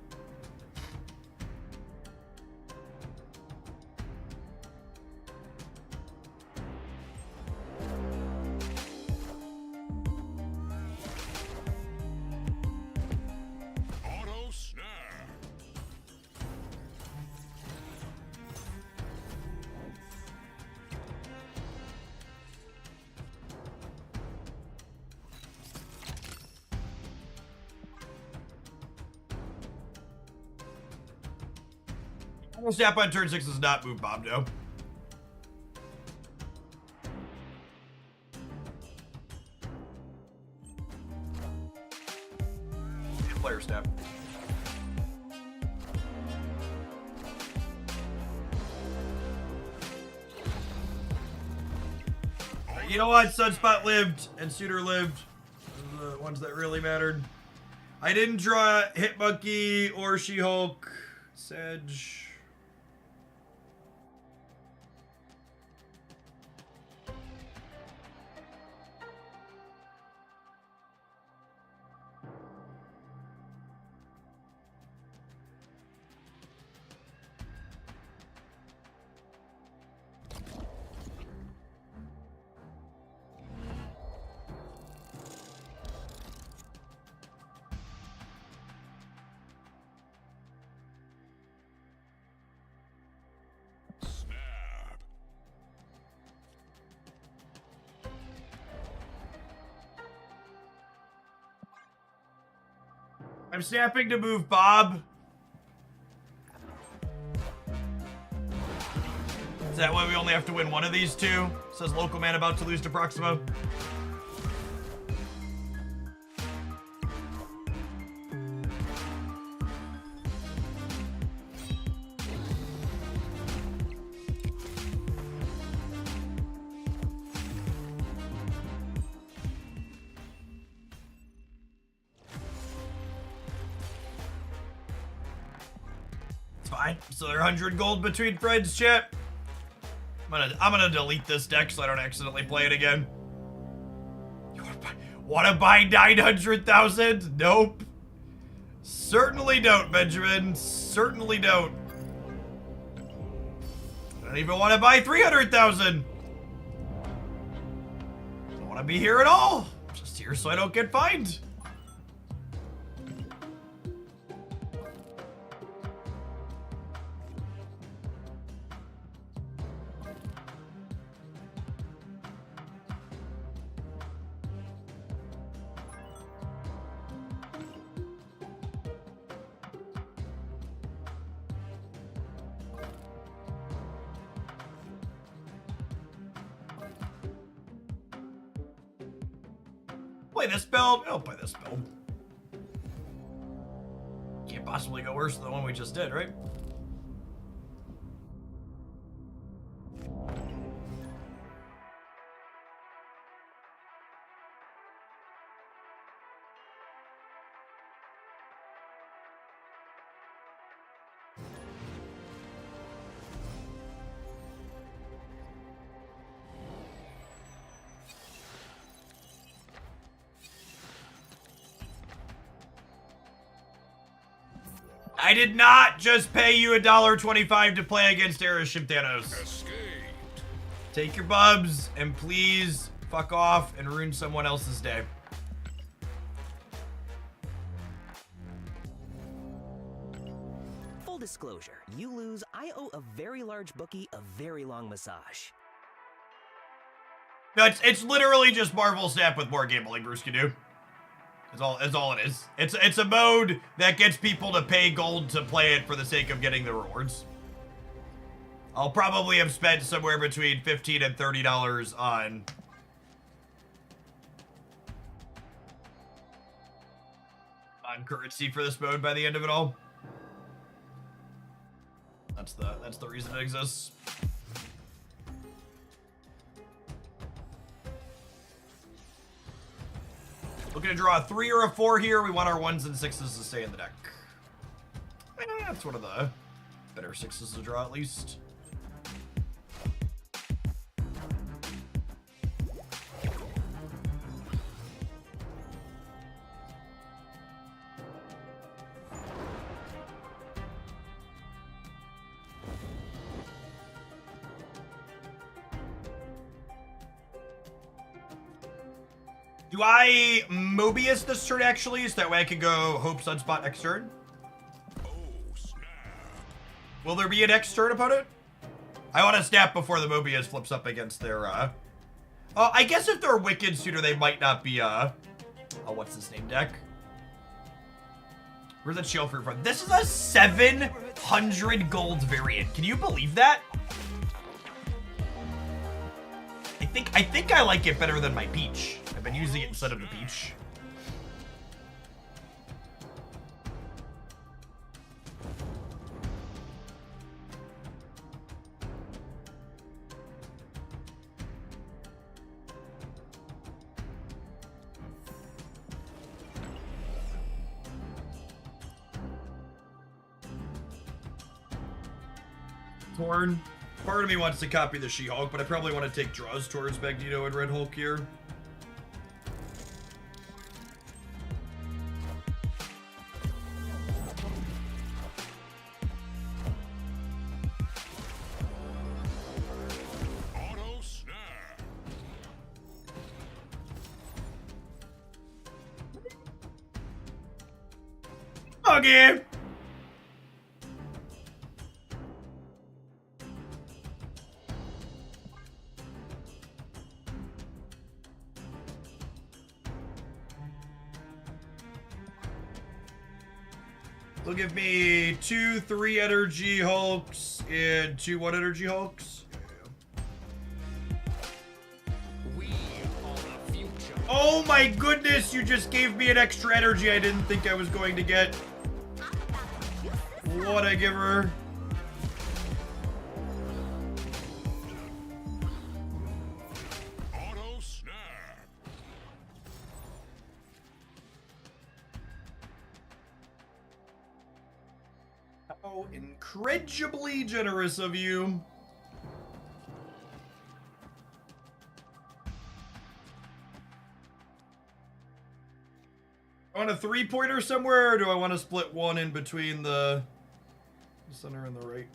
Auto snap. Snap on turn 6 does not move Bob, no. Player snap. You know what? Sunspot lived and Suitor lived. Those are the ones that really mattered. I didn't draw Hitmonkey or She-Hulk. Sedge. Snap. I'm snapping to move Bob. Is that why we only have to win one of these two? Says local man about to lose to Proximo. It's fine. So they're 100 gold between friends, chat. I'm gonna delete this deck so I don't accidentally play it again. You wanna buy 900,000? Nope. Certainly don't, Benjamin. Certainly don't. I don't even want to buy 300,000. Don't want to be here at all. I'm just here so I don't get fined. Play this build. I'll play this build. Can't possibly go worse than the one we just did, right? I did not just pay you $1.25 to play against Airship Thanos. Escaped. Take your bubs and please fuck off and ruin someone else's day. Full disclosure, you lose, I owe a very large bookie a very long massage. No, it's literally just Marvel Snap with more gambling Bruce can do. It's all it is. It's a mode that gets people to pay gold to play it for the sake of getting the rewards. I'll probably have spent somewhere between $15 and $30 on currency for this mode by the end of it all. That's the reason it exists. Looking to draw a 3 or a 4 here. We want our 1s and 6s to stay in the deck. That's one of the better 6s to draw, at least. Do I Mobius this turn, actually? So that way I can go Hope Sunspot next turn? Oh, snap. Will there be a next turn opponent? I want to snap before the Mobius flips up against their, I guess if they're Wicked Suitor, they might not be, what's his name deck? Where's that shield fruit from? This is a 700 gold variant. Can you believe that? I think I like it better than my Peach. I've been using it instead of the Peach. Torn. Part of me wants to copy the She-Hulk, but I probably want to take draws towards Magneto and Red Hulk here. Auto snap. Okay. They'll give me 2 3 energy Hulks and 2 1 energy Hulks. We are the future. Oh my goodness, you just gave me an extra energy I didn't think I was going to get. What a giver. Auto snap. How incredibly generous of you. I want a 3-pointer somewhere, or do I want to split one in between the center and the right?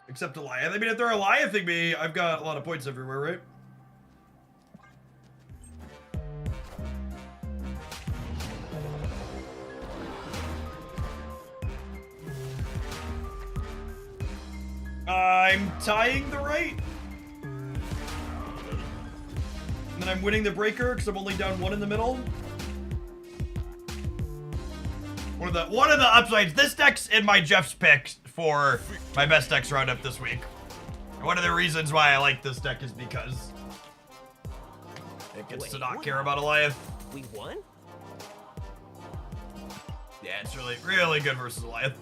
Except Goliath. I mean, if they're Goliathing me, I've got a lot of points everywhere, right? I'm tying the right. And then I'm winning the breaker because I'm only down 1 in the middle. One of the upsides. This deck's in my Jeff's pick for my best decks roundup this week. And one of the reasons why I like this deck is because It gets to Wait, not what care about Alioth. We won? Yeah, it's really, really good versus Alioth.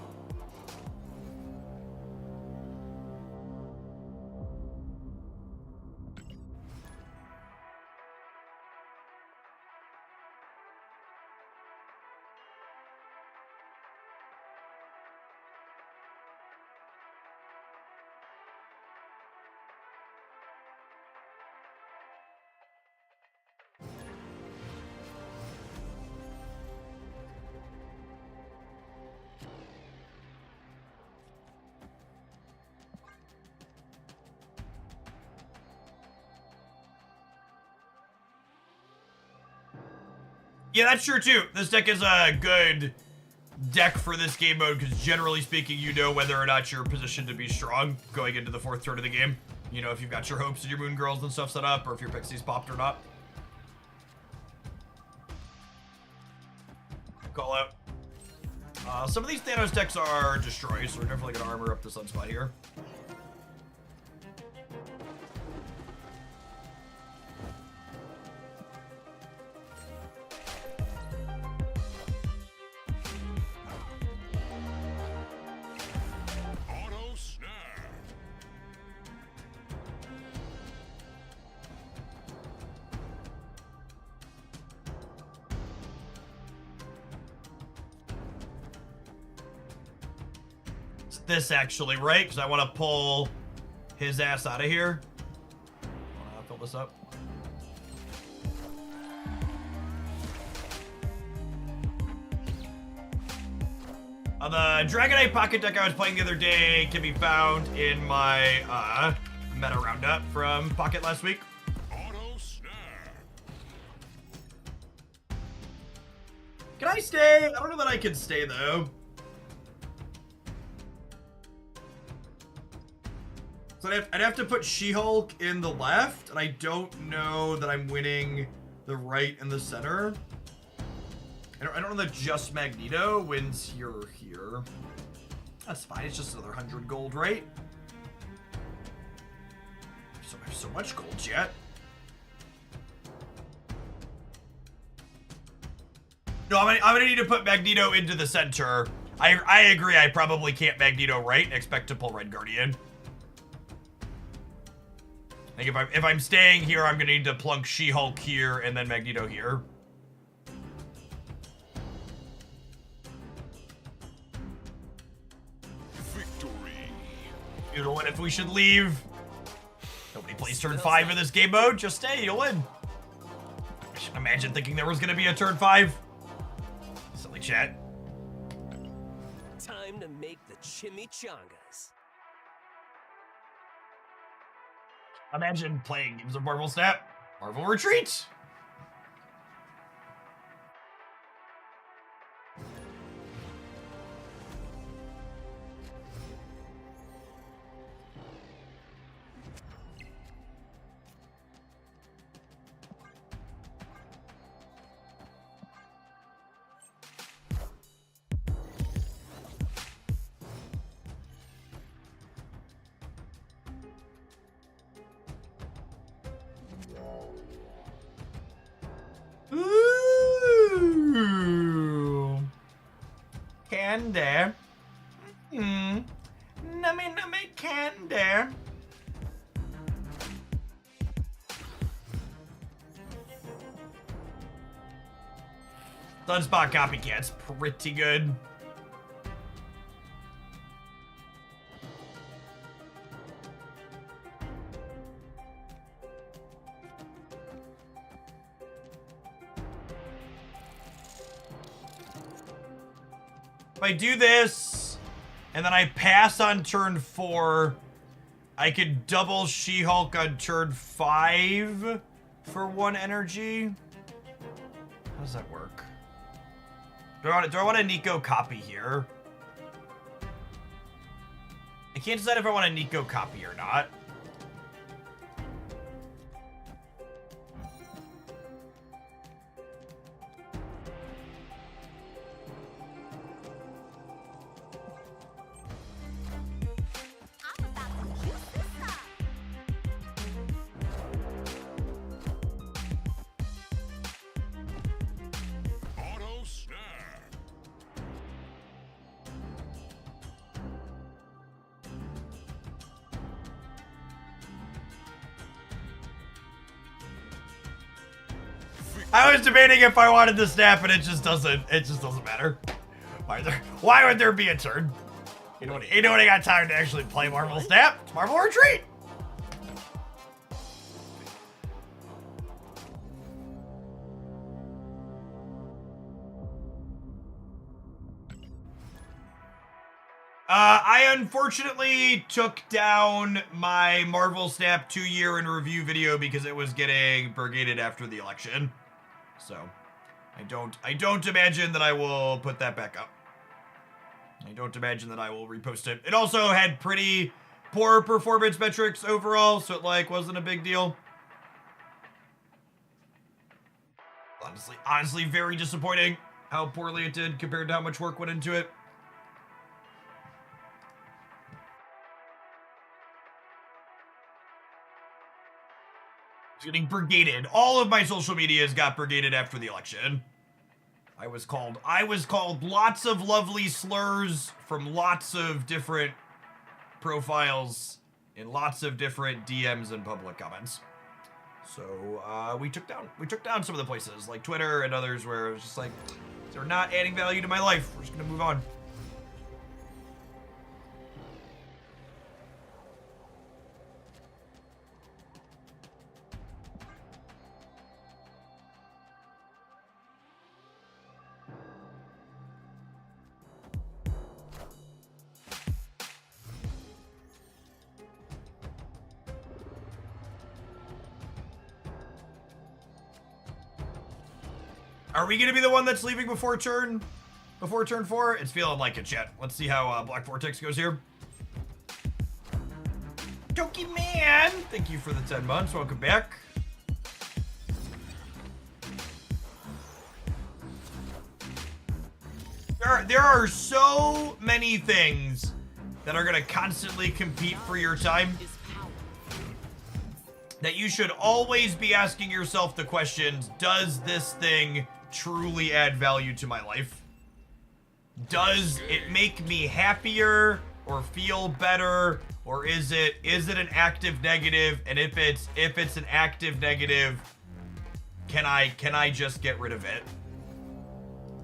Yeah, that's true too. This deck is a good deck for this game mode because generally speaking, you know whether or not you're positioned to be strong going into the 4th turn of the game. You know if you've got your hopes and your moon girls and stuff set up, or if your pixies popped or not. Call out. Some of these Thanos decks are destroys, so we're definitely gonna armor up the Sunspot here. Auto snap. It's this actually, right? Because I want to pull his ass out of here. I'll fill this up. The Dragonite Pocket deck I was playing the other day can be found in my meta roundup from Pocket last week. Auto snap. Can I stay? I don't know that I can stay though. So I'd have to put She-Hulk in the left, and I don't know that I'm winning the right and the center. I don't know that just Magneto wins here or here. That's fine, it's just another 100 gold, right? So I have so much gold yet. No, I'm gonna need to put Magneto into the center. I agree, I probably can't Magneto right and expect to pull Red Guardian. Like if I'm staying here, I'm gonna need to plunk She-Hulk here and then Magneto here. Victory. You know what? If we should leave, nobody plays turn 5 in this game mode. Just stay, you'll win. I should imagine thinking there was gonna be a turn 5. Silly chat. Time to make the chimichangas. Imagine playing games of Marvel Snap. Marvel Retreat. Ooh. Candy. Nummy nummy candy. Sunspot Copycat's pretty good. If I do this, and then I pass on turn 4, I could double She-Hulk on turn 5 for 1 energy. How does that work? Do I want a Nico copy here? I can't decide if I want a Nico copy or not. I'm about to juice this up. I was debating if I wanted to snap, and it just doesn't matter. Why would there be a turn? You know what? You know what? I got time to actually play Marvel Snap. It's Marvel Retreat. I unfortunately took down my Marvel Snap 2-year in review video because it was getting brigaded after the election. So, I don't imagine that I will put that back up. I don't imagine that I will repost it. It also had pretty poor performance metrics overall, so it like wasn't a big deal. Honestly, very disappointing how poorly it did compared to how much work went into it. Getting brigaded. All of my social medias got brigaded after the election. I was called lots of lovely slurs from lots of different profiles in lots of different DMs and public comments. So we took down some of the places like Twitter and others where it was just like, they're not adding value to my life. We're just gonna move on. Are we gonna be the one that's leaving before turn 4? It's feeling like it, chat. Let's see how Black Vortex goes here. Doki Man, thank you for the 10 months. Welcome back. There are so many things that are gonna constantly compete for your time that you should always be asking yourself the questions, does this thing truly add value to my life? Does it make me happier or feel better, or is it an active negative? And if it's an active negative, can I just get rid of it?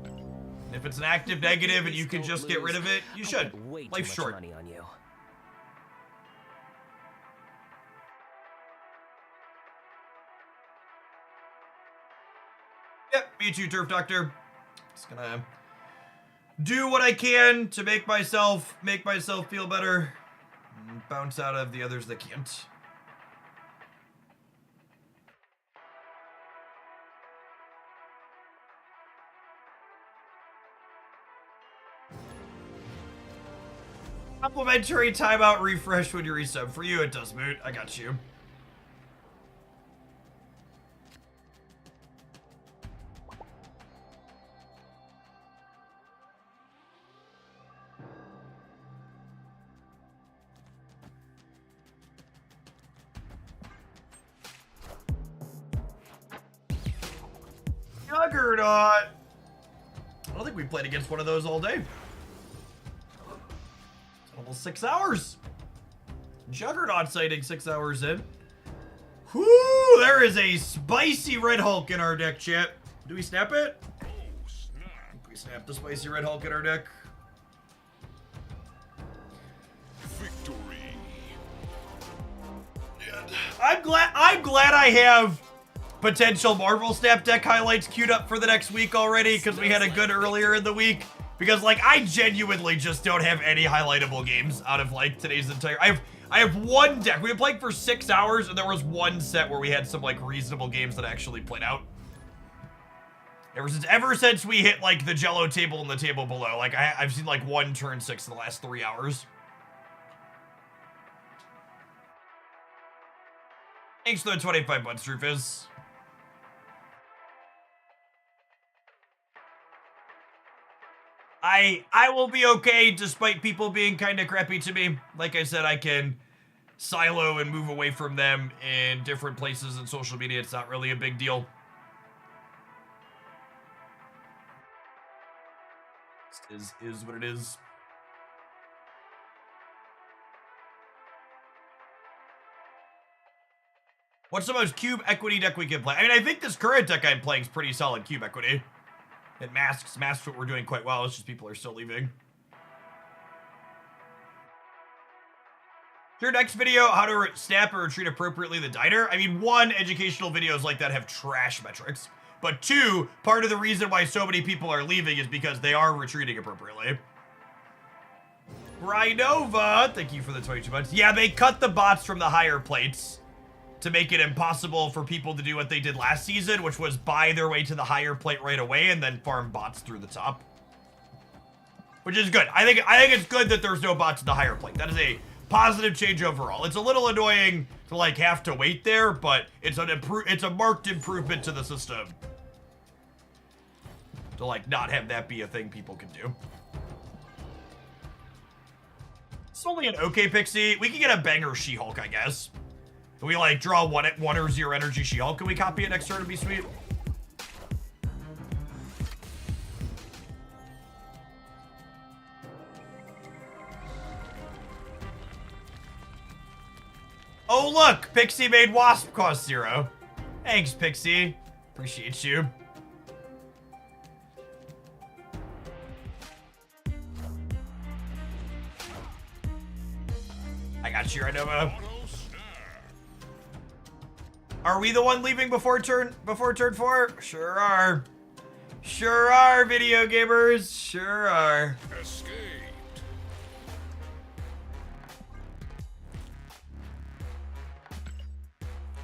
And if it's an active negative and you can just get rid of it, you should. Life's short. Money on you. Yep, me too, Turf Doctor. Just gonna do what I can to make myself feel better and bounce out of the others that can't. Complimentary timeout refresh when you resub. For you, it does, Moot. I got you. Juggernaut! I don't think we played against one of those all day. It's almost 6 hours. Juggernaut sighting 6 hours in. Whoo! There is a spicy Red Hulk in our deck, chat. Do we snap it? Oh, snap. I think we snapped the spicy Red Hulk in our deck. Victory. I'm glad I have potential Marvel Snap deck highlights queued up for the next week already, because we had a good earlier in the week. Because like I genuinely just don't have any highlightable games out of like today's entire. I have one deck. We were playing for 6 hours, and there was one set where we had some like reasonable games that actually played out. Ever since we hit like the Jello table and the table below, like I've seen like one turn 6 in the last 3 hours. Thanks for the 25 months, Rufus. I will be okay despite people being kind of crappy to me. Like I said, I can silo and move away from them in different places in social media. It's not really a big deal. Is what it is. What's the most cube equity deck we can play? I mean, I think this current deck I'm playing is pretty solid cube equity. It masks what we're doing quite well. It's just people are still leaving. Your next video, how to snap or retreat appropriately the diner. I mean, one, educational videos like that have trash metrics. But two, part of the reason why so many people are leaving is because they are retreating appropriately. Rhinova, thank you for the 22 months. Yeah, they cut the bots from the higher plates to make it impossible for people to do what they did last season, which was buy their way to the higher plate right away and then farm bots through the top. Which is good. I think it's good that there's no bots in the higher plate. That is a positive change overall. It's a little annoying to like have to wait there, but it's a marked improvement to the system. To like not have that be a thing people can do. It's only an okay Pixie. We can get a banger She-Hulk, I guess. Can we like draw one or 0 energy She-Hulk? Can we copy it next turn and be sweet? Oh look, Pixie made Wasp cost 0. Thanks, Pixie. Appreciate you. I got you, Rhinova. Are we the one leaving before turn 4? Sure are. Sure are, video gamers. Sure are. Escaped.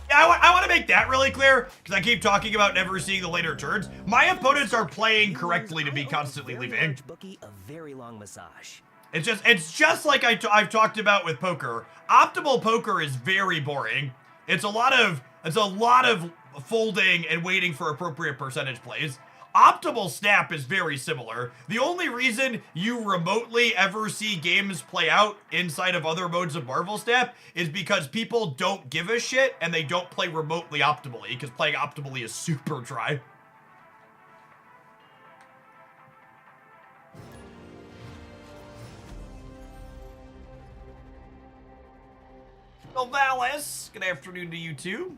Yeah, I want to make that really clear, because I keep talking about never seeing the later turns. My opponents are playing correctly to be constantly leaving. Bookie, a very long massage. It's just like I've talked about with poker. Optimal poker is very boring. It's a lot of folding and waiting for appropriate percentage plays. Optimal Snap is very similar. The only reason you remotely ever see games play out inside of other modes of Marvel Snap is because people don't give a shit and they don't play remotely optimally, because playing optimally is super dry. Novalis, good afternoon to you too.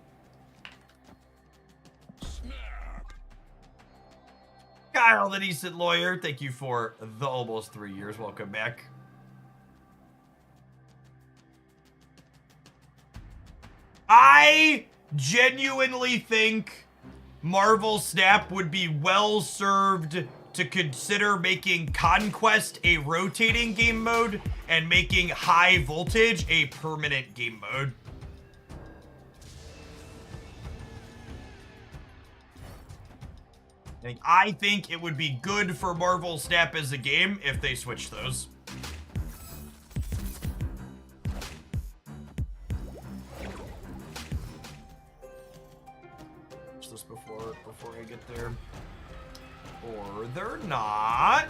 Kyle, the decent lawyer, thank you for the almost 3 years. Welcome back. I genuinely think Marvel Snap would be well served to consider making Conquest a rotating game mode and making High Voltage a permanent game mode. I think it would be good for Marvel Snap as a game if they switch those. Watch this before I get there. Or they're not.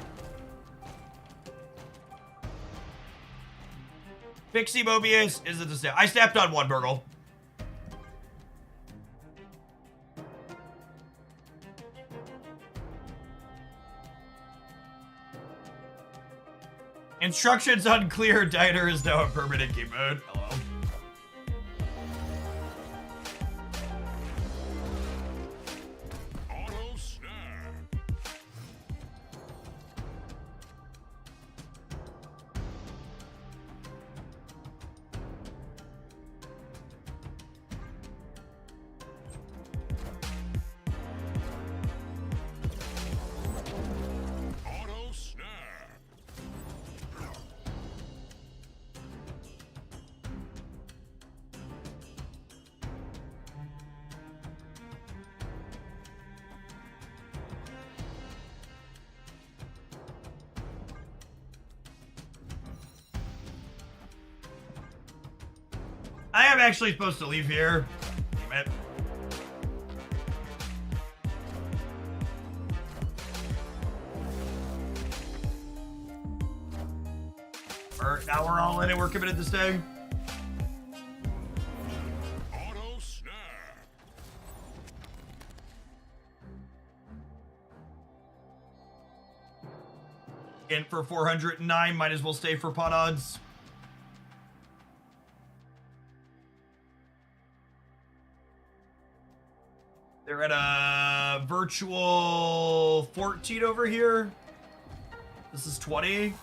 Pixie Mobius is a snap. I snapped on one, Burgle. Instructions unclear. Diner is now a permanent game mode. Hello. Auto snap. Auto snap. I am actually supposed to leave here. Damn it. Now we're all in it. We're committed to staying. Auto snap. In for 409. Might as well stay for pot odds. virtual 14 over here. This is 20.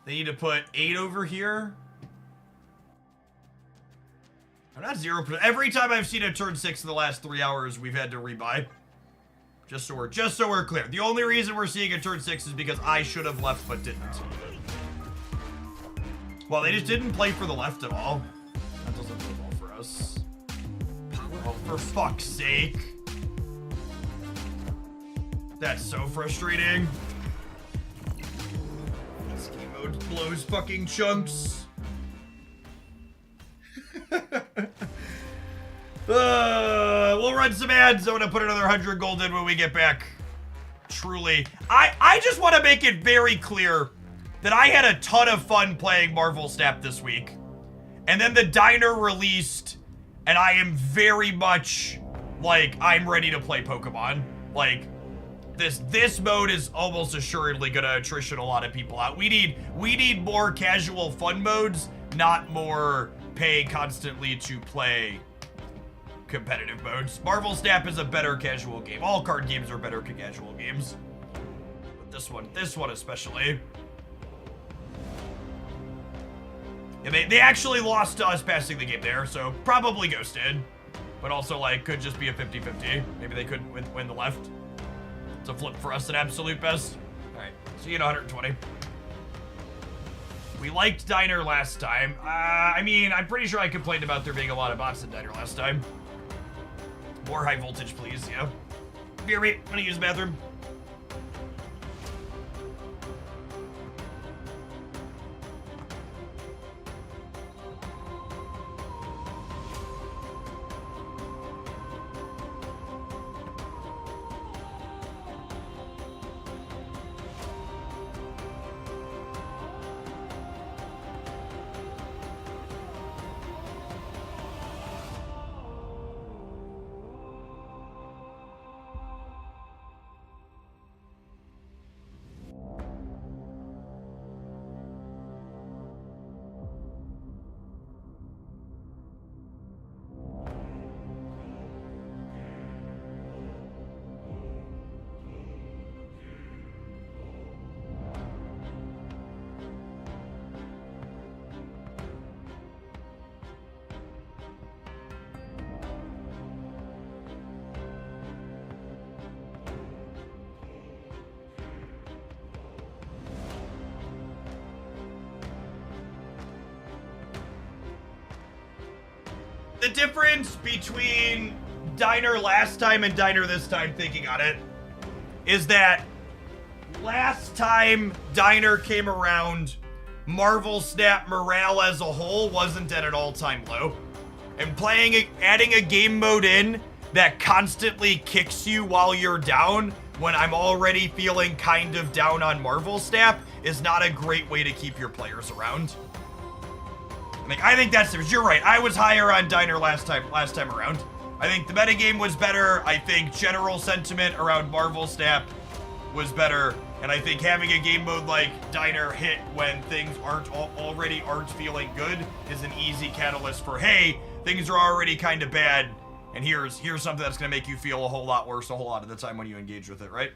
They need to put 8 over here. I'm not 0%. Every time I've seen a turn 6 in the last 3 hours, we've had to rebuy. Just so we're clear. The only reason we're seeing a turn 6 is because I should have left but didn't. Well, they just didn't play for the left at all. That doesn't bode well for us. Oh, for fuck's sake. That's so frustrating. This game mode blows fucking chunks. We'll run some ads. I'm gonna put another 100 gold in when we get back. Truly. I just want to make it very clear that I had a ton of fun playing Marvel Snap this week. And then the diner released, and I am very much, like, I'm ready to play Pokemon. Like, this mode is almost assuredly gonna attrition a lot of people out. We need more casual fun modes, not more pay constantly to play competitive modes. Marvel Snap is a better casual game. All card games are better casual games. But this one especially. Yeah, they actually lost to us passing the game there, so probably ghosted. But also, like, could just be a 50-50. Maybe they could win the left. It's a flip for us at absolute best. Alright, see you in 120. We liked Diner last time. I mean, I'm pretty sure I complained about there being a lot of bots in Diner last time. More high voltage, please, yeah. Beer me, I'm gonna use the bathroom. The difference between Diner last time and Diner this time, thinking on it, is that last time Diner came around, Marvel Snap morale as a whole wasn't at an all-time low. And adding a game mode in that constantly kicks you while you're down when I'm already feeling kind of down on Marvel Snap is not a great way to keep your players around. I think that's, you're right. I was higher on Diner last time around. I think the metagame was better. I think general sentiment around Marvel Snap was better. And I think having a game mode like Diner hit when things already aren't feeling good is an easy catalyst for, hey, things are already kind of bad. And here's something that's going to make you feel a whole lot worse a whole lot of the time when you engage with it, right?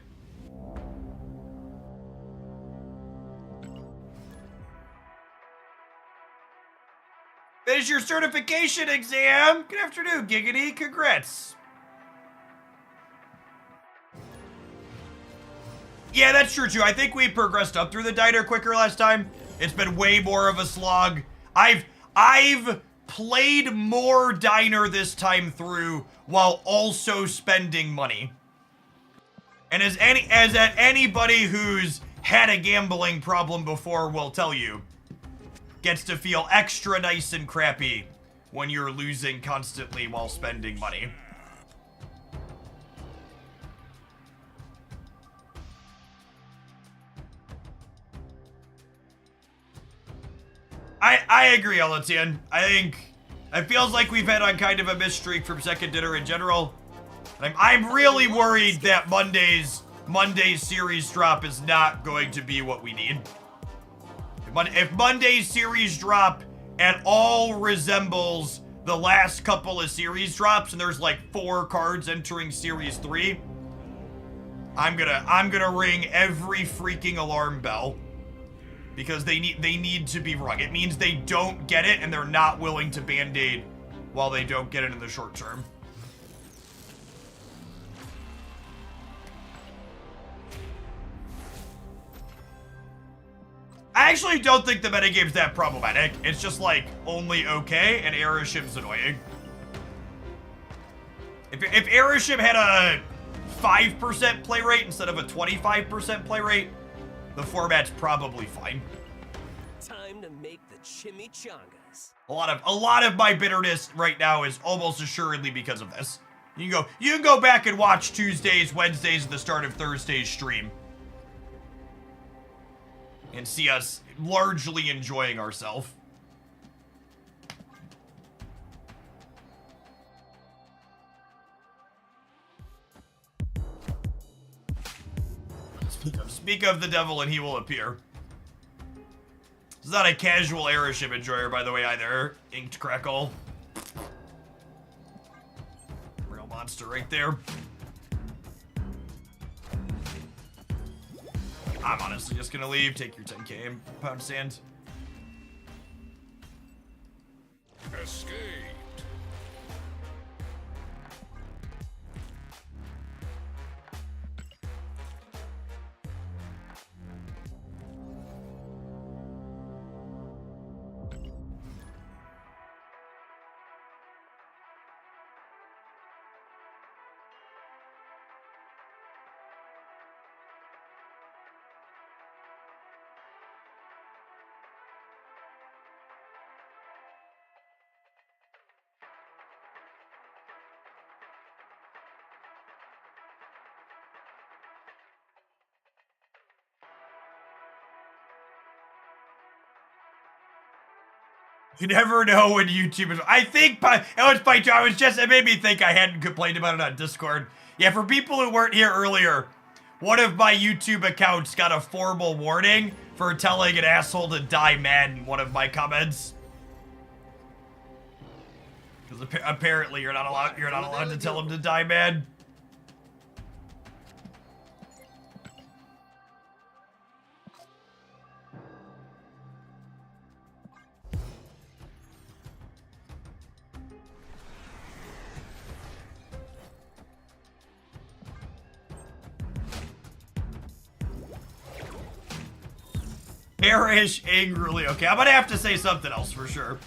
Finish your certification exam. Good afternoon, Giggity. Congrats. Yeah, that's true, too. I think we progressed up through the Diner quicker last time. It's been way more of a slog. I've played more Diner this time through while also spending money. And as anybody who's had a gambling problem before will tell you, gets to feel extra nice and crappy when you're losing constantly while spending money. I agree, Elatian. I think it feels like we've had on kind of a miss streak from Second Dinner in general. I'm really worried that Monday's series drop is not going to be what we need. If Monday's series drop at all resembles the last couple of series drops, and there's like 4 cards entering series 3, I'm gonna ring every freaking alarm bell because they need to be rung. It means they don't get it and they're not willing to band-aid while they don't get it in the short term. I actually don't think the metagame's that problematic. It's just like only okay and Aeroship's annoying. If Aeroship had a 5% play rate instead of a 25% play rate, the format's probably fine. Time to make the chimichangas. A lot of my bitterness right now is almost assuredly because of this. You can go back and watch Tuesdays, Wednesdays, and the start of Thursday's stream. And see us largely enjoying ourselves. Speak of the devil and he will appear. This is not a casual Aeroship enjoyer, by the way, either. Inked Crackle. Real monster right there. I'm honestly just gonna leave. Take your 10k and pound sand. Escaped. You never know when YouTube is. I think, it was funny too. It made me think I hadn't complained about it on Discord. Yeah, for people who weren't here earlier, one of my YouTube accounts got a formal warning for telling an asshole to die mad in one of my comments. Because apparently you're not allowed to tell him to die mad. Perish angrily. Okay, I'm gonna have to say something else for sure.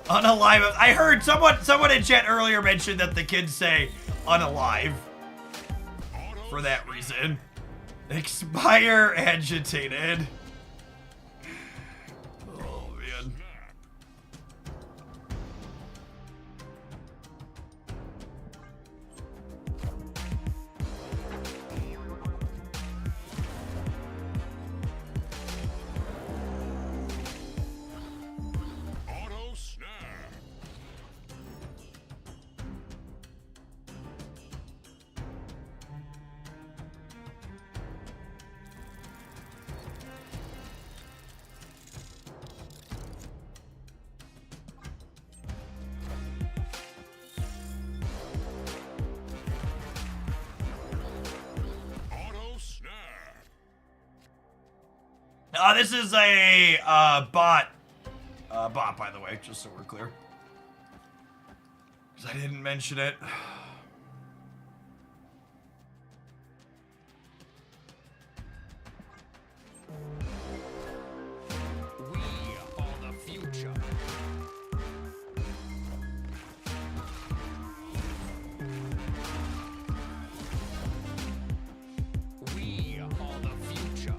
Unalive. I heard someone in chat earlier mentioned that the kids say unalive for that reason. Expire agitated. Oh man. Auto snap. Auto snap. This is a bot. Bot, by the way, just so we're clear. Because I didn't mention it. We are the future. We are the future.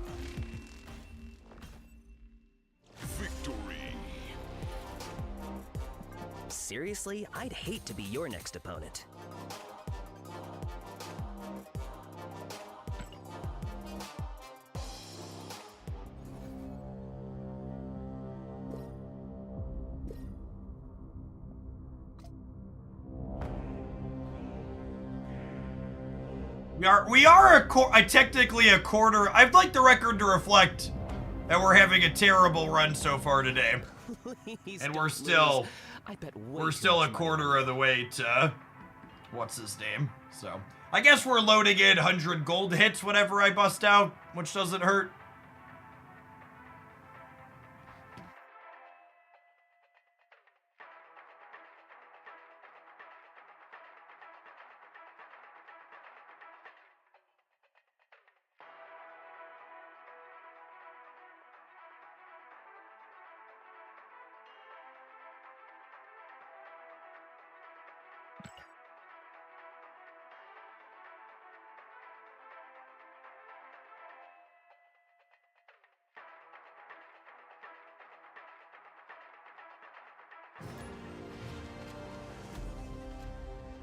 Victory. Seriously, I'd hate to be your next opponent. We are technically a quarter. I'd like the record to reflect that we're having a terrible run so far today. Please And don't we're still lose. I bet way we're too still a much money. quarter of the way to what's his name. So I guess we're loading in 100 gold hits whenever I bust out, which doesn't hurt.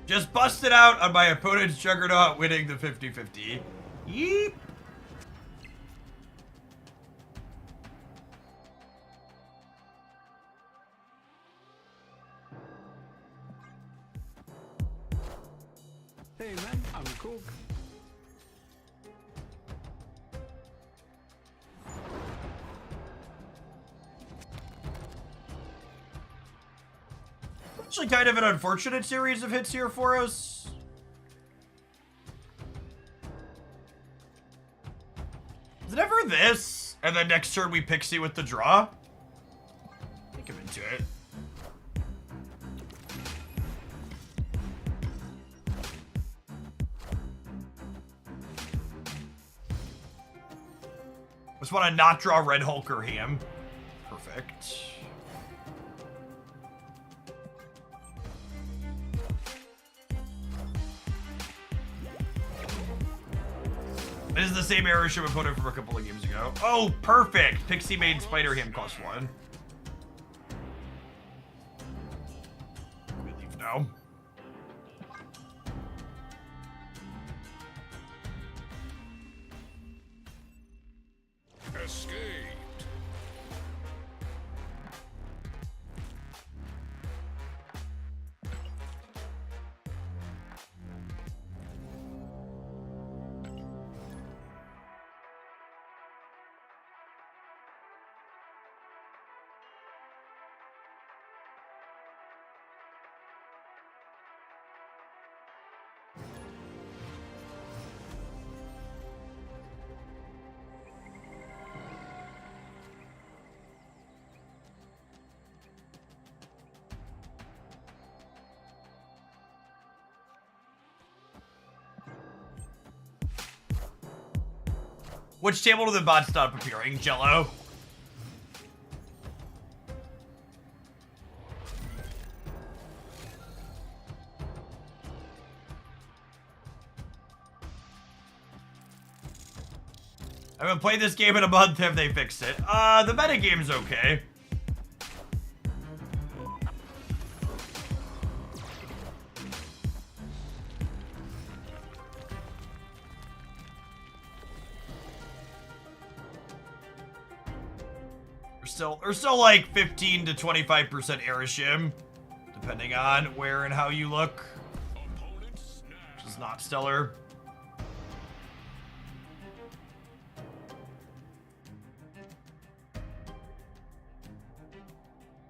Just busted out on my opponent's Juggernaut, winning the 50-50. Yeep. Hey man, I'm cool. Actually, kind of an unfortunate series of hits here for us. Is it ever this? And then next turn we pixie with the draw? I think I'm into it. Just want to not draw Red Hulk or Ham. Perfect. This is the same Airship opponent from a couple of games ago. Oh, perfect! Pixie made Spider-Ham cost 1. We leave now. Escaped. Which table do the bots stop appearing? Jello? I haven't played this game in a month. Have they fixed it? The metagame's okay. There's still like 15 to 25% Airshim, depending on where and how you look, Opponent snapped. which is not stellar.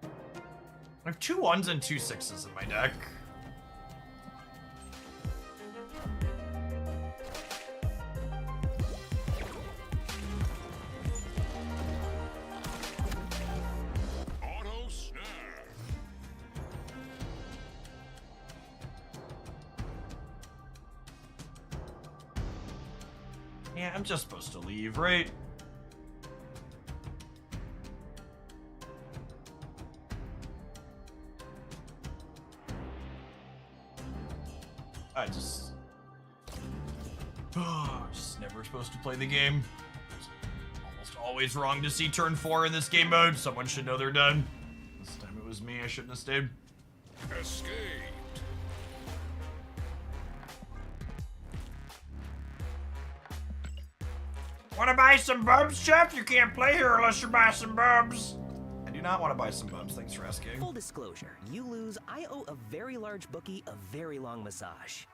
I have 2 1s and 2 6s in my deck. Auto snap. Yeah, I'm just supposed to leave, right? I just never supposed to play the game. It's almost always wrong to see turn 4 in this game mode. Someone should know they're done. This time it was me. I shouldn't have stayed. Escaped. Want to buy some bubs, Chef? You can't play here unless you buy some bubs. I do not want to buy some bubs. Thanks for asking. Full disclosure, you lose, I owe a very large bookie a very long massage.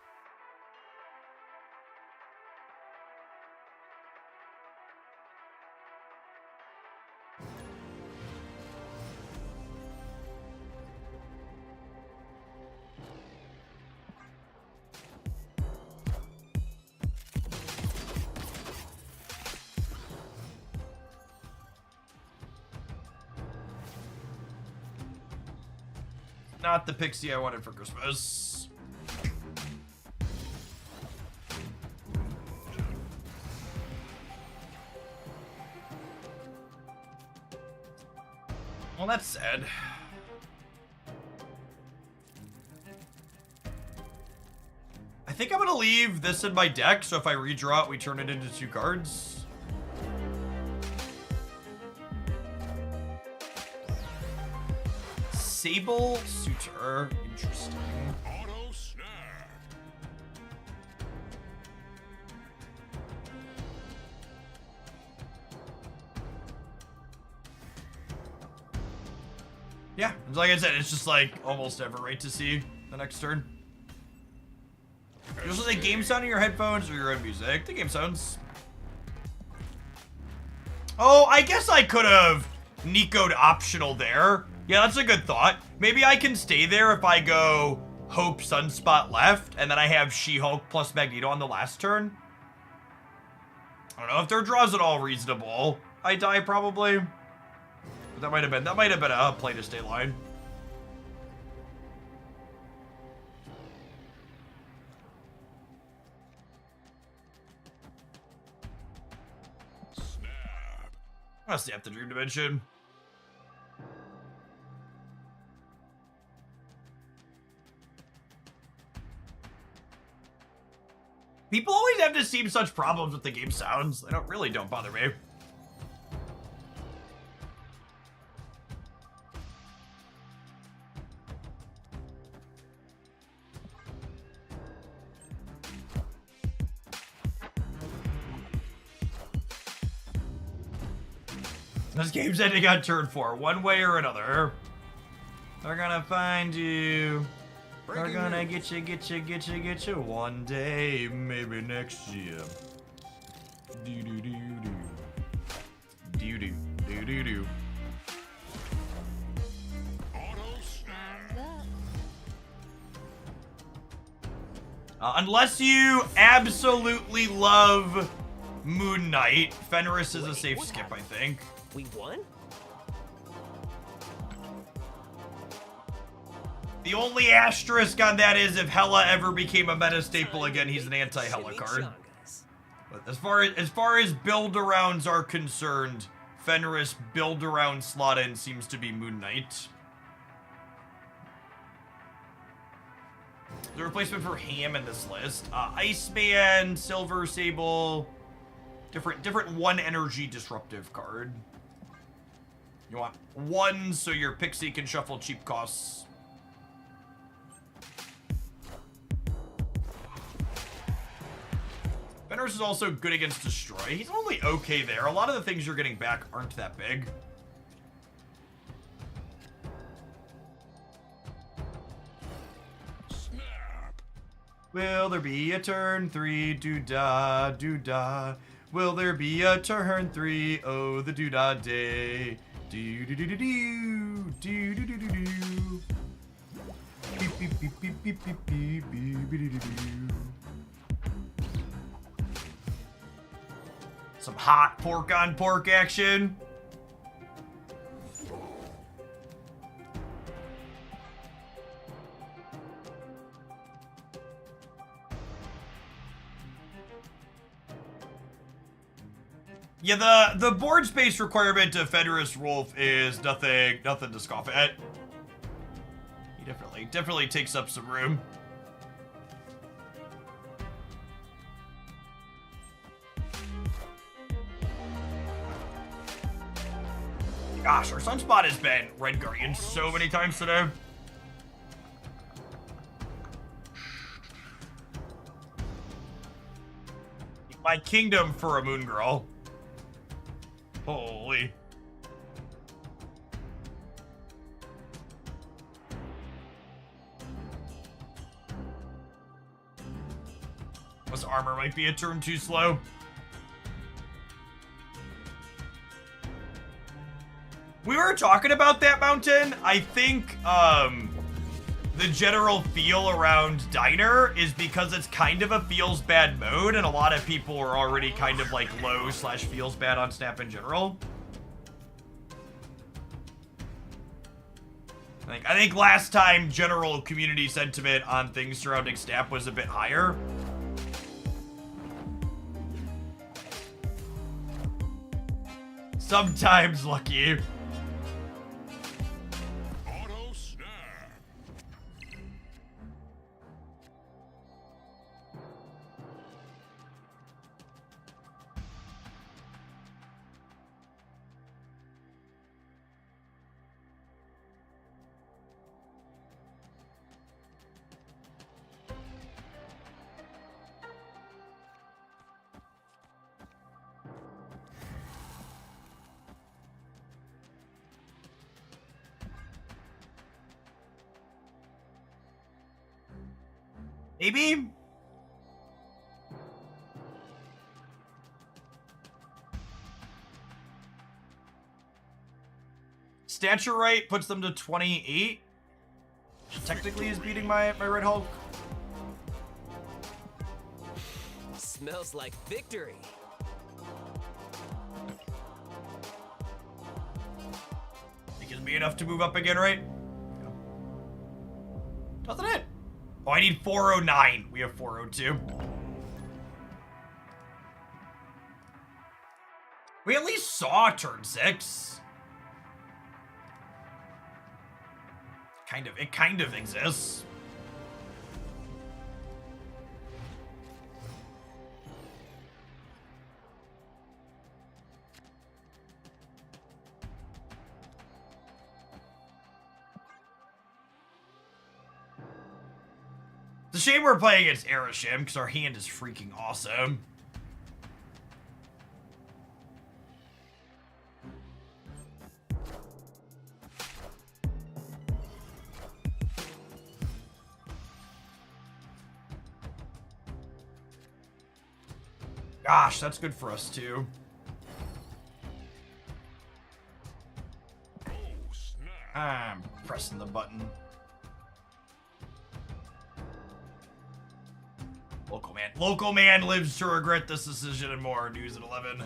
Not the pixie I wanted for Christmas. Well, that's sad. I think I'm gonna leave this in my deck, so if I redraw it, we turn it into 2 cards. Sable Suitor. Interesting. Auto snap. Yeah, like I said, it's just like almost never right to see the next turn. You also say game sound in your headphones or your own music? The game sounds. Oh, I guess I could have Nico'd optional there. Yeah, that's a good thought. Maybe I can stay there if I go Hope Sunspot left, and then I have She-Hulk plus Magneto on the last turn. I don't know if their draw's at all reasonable. I die probably. But that might have been a play to stay line. Snap. I'll snap the Dream Dimension. People always have to seem such problems with the game sounds. They don't bother me. This game's ending on turn 4, one way or another. They're gonna find you. They're gonna get you one day, maybe next year. Do do do do. Do do do do do. Auto snap. Unless you absolutely love Moon Knight, Fenris is a safe skip, I think. We won? The only asterisk on that is if Hela ever became a meta staple again, he's an anti-Hela Chimichangas. card. But as far as build-arounds are concerned, Fenris build-around slot-in seems to be Moon Knight. The replacement for Ham in this list. Iceman, Silver Sable, different one energy disruptive card. You want 1 so your Pixie can shuffle cheap costs. Fenris is also good against Destroy. He's only okay there. A lot of the things you're getting back aren't that big. Snap. Will there be a turn 3? Do-da, do-da. Will there be a turn 3? Oh, the do-da day. Do-do-do-do-do. Do-do-do-do-do. Beep, beep, beep, beep, beep, beep, beep, beep, beep, beep. Some hot pork on pork action. Yeah, the board space requirement of Fenris Wolf is nothing to scoff at. He definitely takes up some room. Gosh, our Sunspot has been Red Guardian so many times today. My kingdom for a Moon Girl. Holy. This armor might be a turn too slow. We were talking about that, Mountain. I think the general feel around Diner is because it's kind of a feels bad mode, and a lot of people are already kind of like low/feels bad on Snap in general. I think last time general community sentiment on things surrounding Snap was a bit higher. Sometimes lucky. Auto snap. Maybe? Stature right puts them to 28. Which technically is beating my Red Hulk. Smells like victory. Think it'll be enough to move up again, right? Yeah. Doesn't it? Oh, I need 409. We have 402. We at least saw turn 6. It kind of exists. It's a shame we're playing against Aeroshim because our hand is freaking awesome. Gosh, that's good for us too. Oh snap. I'm pressing the button. Local man lives to regret this decision and more. News at 11.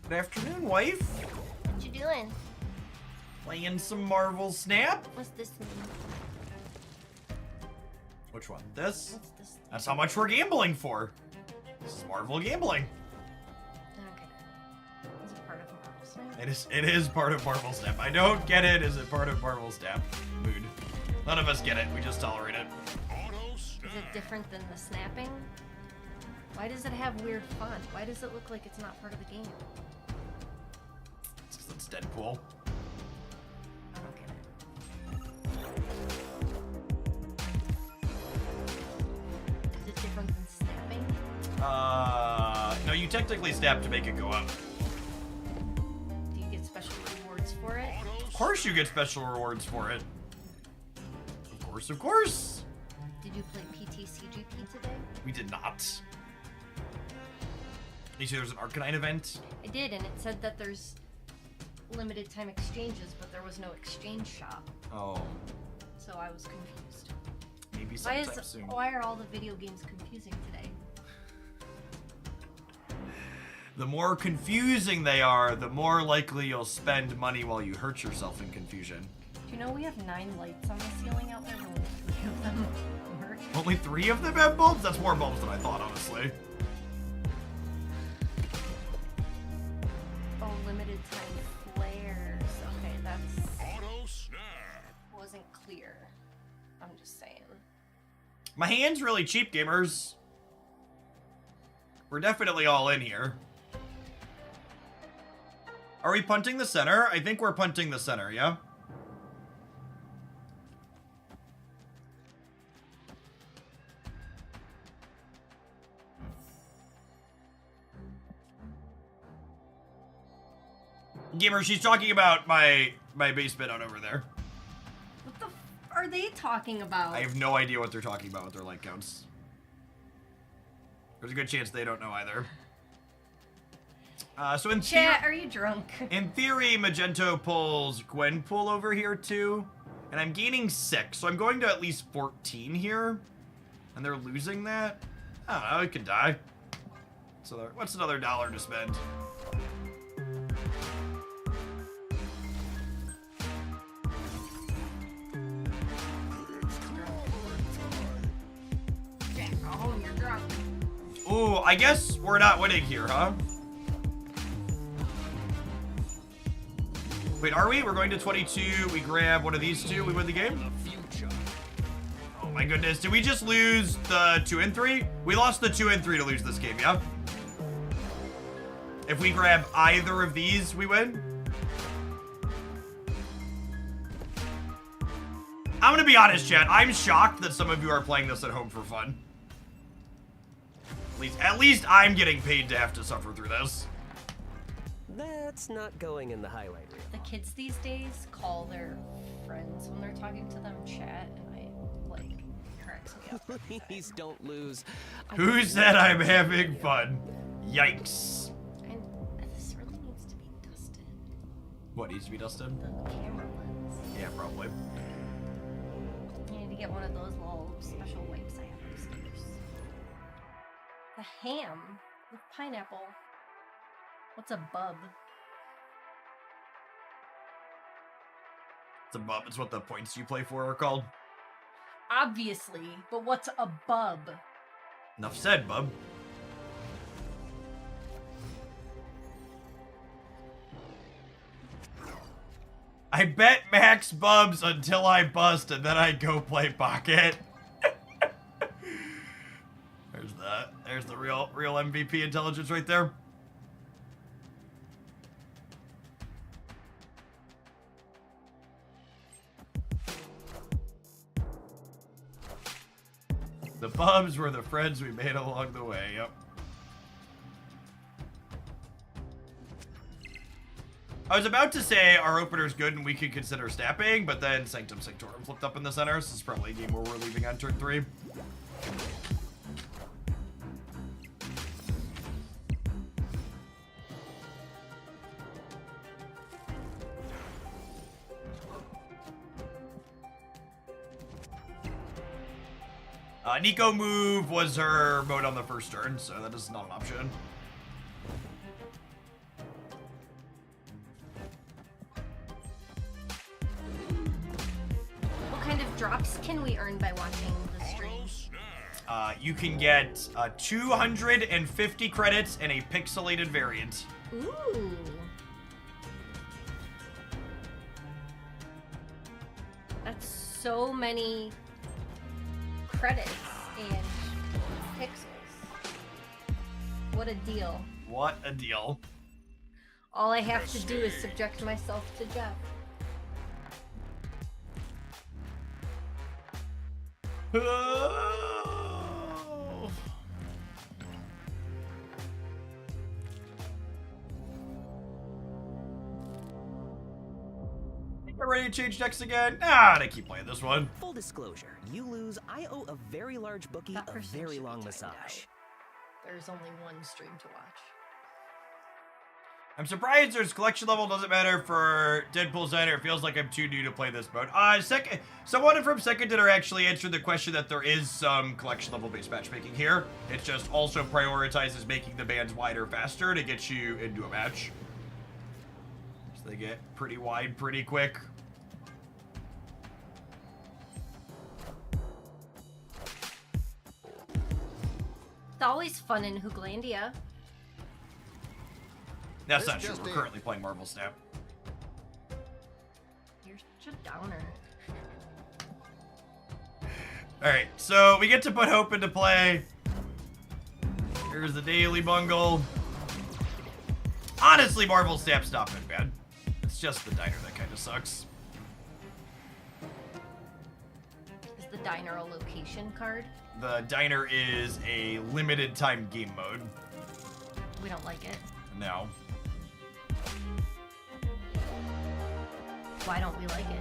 Good afternoon, wife. What you doing? Playing some Marvel Snap. What's this mean? Which one? This? What's this? That's how much we're gambling for. This is Marvel gambling. Okay. Is it part of Marvel Snap? It is part of Marvel Snap. I don't get it. Is it part of Marvel Snap? Mood. None of us get it. We just tolerate it. Auto Is snap. it different than the snapping? Why does it have weird font? Why does it look like it's not part of the game? It's 'cause it's Deadpool. I don't get it. Is it different than snapping? No, you technically snap to make it go up. Do you get special rewards for it? Of course you get special rewards for it. Of course. Did you play PTCGP today? We did not. You see there's an Arcanine event? I did, and it said that there's limited time exchanges, but there was no exchange shop, Oh, so I was confused. maybe Why sometime soon. why are all the video games confusing today? The more confusing they are, the more likely you'll spend money while you hurt yourself in confusion. Do you know we have 9 lights on the ceiling out there? But only 3 of them work. Only 3 of them have bulbs? That's more bulbs than I thought, honestly. Oh, limited time flares. Okay, that's Auto snap. wasn't clear. I'm just saying. My hand's really cheap, gamers. We're definitely all in here. Are we punting the center? I think we're punting the center, yeah? Gamer, she's talking about my basement out over there. What the are they talking about? I have no idea what they're talking about with their like counts. There's a good chance they don't know either. So in Chat, are you drunk? in theory, Magento pulls Gwenpool over here too, and I'm gaining 6, so I'm going to at least 14 here, and they're losing that. I don't know, it could die. So what's another dollar to spend? Oh, you're drunk. Ooh, I guess we're not winning here, huh? Wait, are we? We're going to 22. We grab one of these two. We win the game? The future. Oh my goodness. Did we just lose the 2 and 3? We lost the 2 and 3 to lose this game, yeah? If we grab either of these, we win? I'm gonna be honest, chat. I'm shocked that some of you are playing this at home for fun. At least I'm getting paid to have to suffer through this. That's not going in the highlight reel. The kids these days call their friends when they're talking to them chat, and it cracks me up. Please don't lose. Who said I'm having fun? Yikes. And this really needs to be dusted. What needs to be dusted? The camera lens. Yeah, probably. You need to get one of those little special wipes I have upstairs. The ham with pineapple. What's a bub? It's a bub. It's what the points you play for are called. Obviously, but what's a bub? Enough said, bub. I bet max bubs until I bust and then I go play pocket. There's that. There's the real MVP intelligence right there. The bubs were the friends we made along the way, yep. I was about to say our opener's good and we could consider snapping, but then Sanctum Sanctorum flipped up in the center, so this is probably a game where we're leaving on turn 3. Nico move was her mode on the first turn, so that is not an option. What kind of drops can we earn by watching the stream? You can get 250 credits and a pixelated variant. Ooh. That's so many credits and pixels. What a deal. What a deal. All I have to do is subject myself to Jeff. Think we're ready to change decks again? Nah, I keep playing this one. Full disclosure, you lose, I owe a very large bookie That a person very should be long timed massage. out. There's only one stream to watch. I'm surprised there's collection level doesn't matter for Deadpool Center. It feels like I'm too new to play this mode. Someone from Second Dinner actually answered the question that there is some collection level based matchmaking here. It just also prioritizes making the bands wider faster to get you into a match. So they get pretty wide pretty quick. It's always fun in Hooglandia. That's not true. We're currently playing Marvel Snap. You're such a downer. Alright, so we get to put Hope into play. Here's the daily bungle. Honestly, Marvel Snap's not been bad. It's just the diner that kind of sucks. Is the diner a location card? The diner is a limited time game mode. We don't like it. No. Why don't we like it?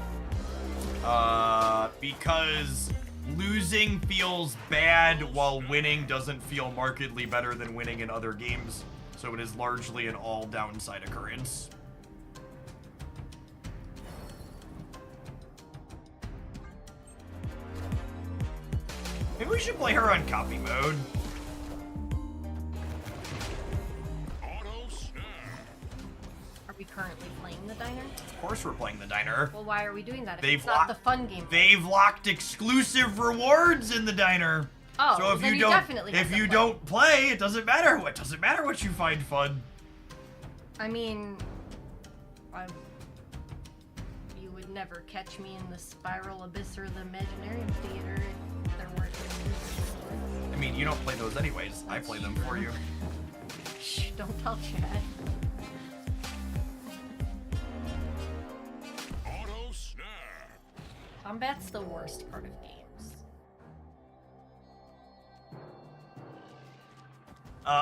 Because losing feels bad while winning doesn't feel markedly better than winning in other games. So it is largely an all downside occurrence. Maybe we should play her on copy mode. currently playing the diner? Of course we're playing the diner. Well, why are we doing that if They've it's not the fun game? They've locked exclusive rewards in the diner. Oh, so if then you you don't, definitely have if to you play. don't play, it doesn't matter. It doesn't matter what you find fun. I mean, you would never catch me in the Spiral Abyss or the Imaginarium Theater if there weren't exclusive rewards. I mean, you don't play those anyways. I play them for you. Shh, don't tell Chad. Auto snap. Combat's the worst part of games.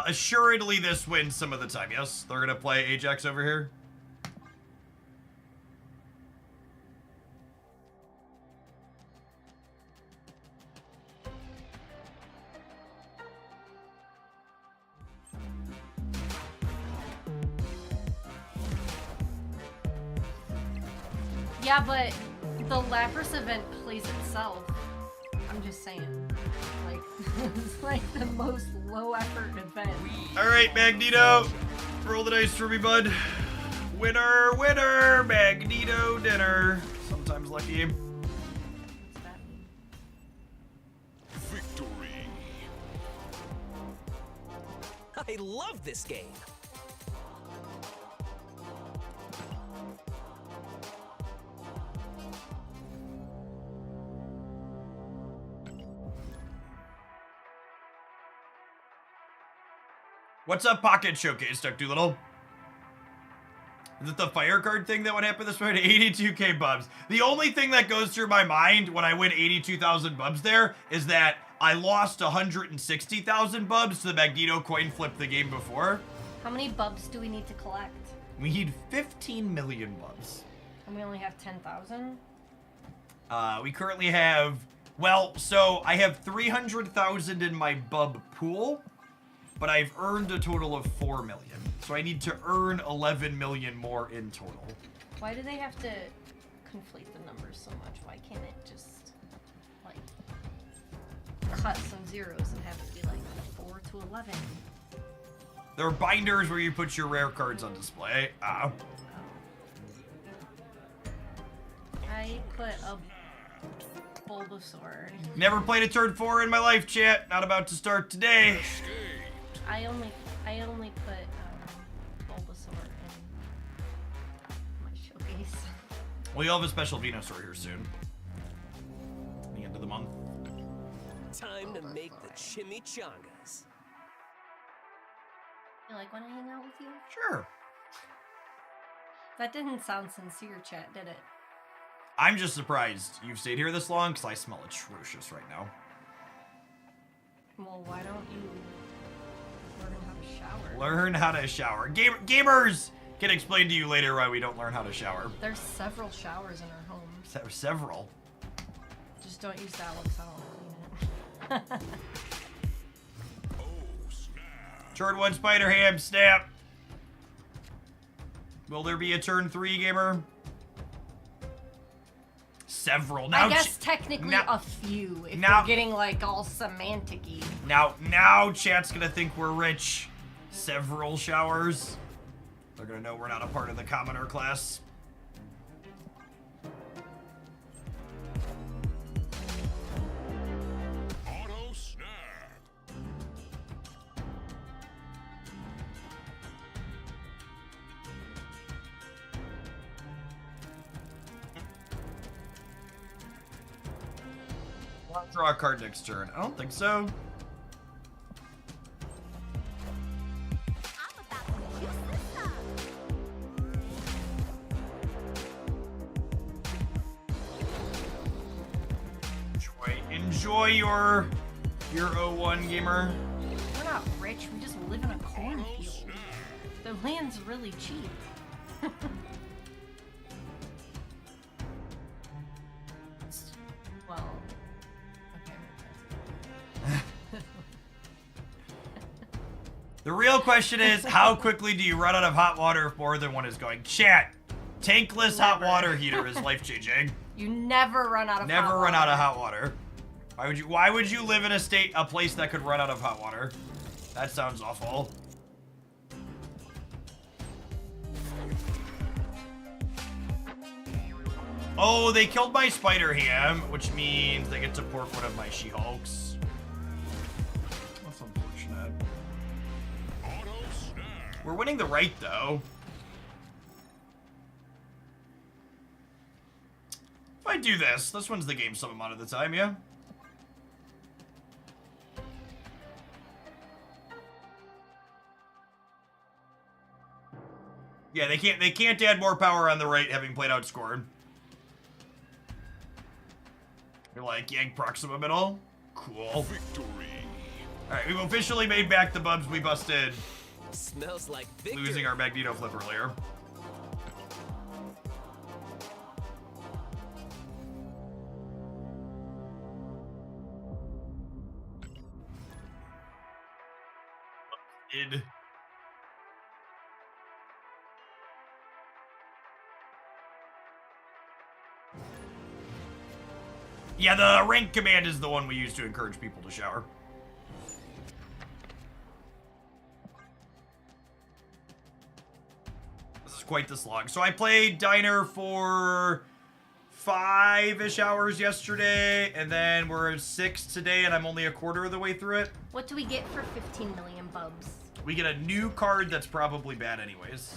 Assuredly, this wins some of the time. Yes, they're gonna play Ajax over here. Yeah, but the Lapras event plays itself. I'm just saying. Like, it's like the most low effort event. All right, Magneto, roll the dice for me, bud. Winner, winner, Magneto dinner. Sometimes lucky. What's that mean? Victory. I love this game. What's up, Pocket Showcase, Duck Doolittle? Is it the fire card thing that would happen this way? 82k bubs. The only thing that goes through my mind when I win 82,000 bubs there is that I lost 160,000 bubs to the Magneto coin flip the game before. How many bubs do we need to collect? We need 15 million bubs. And we only have 10,000? We currently have, well, so I have 300,000 in my bub pool, but I've earned a total of 4 million. So I need to earn 11 million more in total. Why do they have to conflate the numbers so much? Why can't it just, like, cut some zeros and have it be like 4 to 11? There are binders where you put your rare cards on display. I put a Bulbasaur. Never played a turn 4 in my life, chat. Not about to start today. I only put Bulbasaur in my showcase. Well, you'll have a special Venusaur here soon. The end of the month. Time to make the chimichangas. You like when I hang out with you? Sure. That didn't sound sincere, chat, did it? I'm just surprised you've stayed here this long because I smell atrocious right now. Well, why don't you learn how to shower? Learn how to shower. Gamers can explain to you later why we don't learn how to shower. There's several showers in our home. Several. Just don't use that one 'cause I don't wanna clean it. Turn 1 Spider Ham, snap. Will there be a turn 3, gamer? Several. Now I guess technically now- a few, if now- we're getting like all semantic-y. Now chat's gonna think we're rich. Several showers. They're gonna know we're not a part of the commoner class. Auto snap. I'll draw a card next turn. I don't think so. Enjoy your 01, gamer. We're not rich, we just live in a cornfield. The land's really cheap. Well, okay. The real question is, how quickly do you run out of hot water if more than one is going? Chat, tankless hot Never. water heater is life-changing. You never run out of Never hot run out of water. hot water. Why would you live in a place that could run out of hot water? That sounds awful. Oh, they killed my Spider Ham, which means they get to pork one of my She-Hulks. That's unfortunate. Auto snap. We're winning the right, though. If I do this wins the game some amount of the time, yeah? Yeah, they can't add more power on the right having played outscored. You're like, yank Proxima Middle? Cool. Victory. Alright, we've officially made back the bubs we busted Smells like victory. losing our Magneto flip earlier. Id. Yeah, the rank command is the one we use to encourage people to shower. This is quite the slog. So I played Diner for 5-ish hours yesterday, and then we're at 6 today, and I'm only a quarter of the way through it. What do we get for 15 million bubs? We get a new card that's probably bad anyways.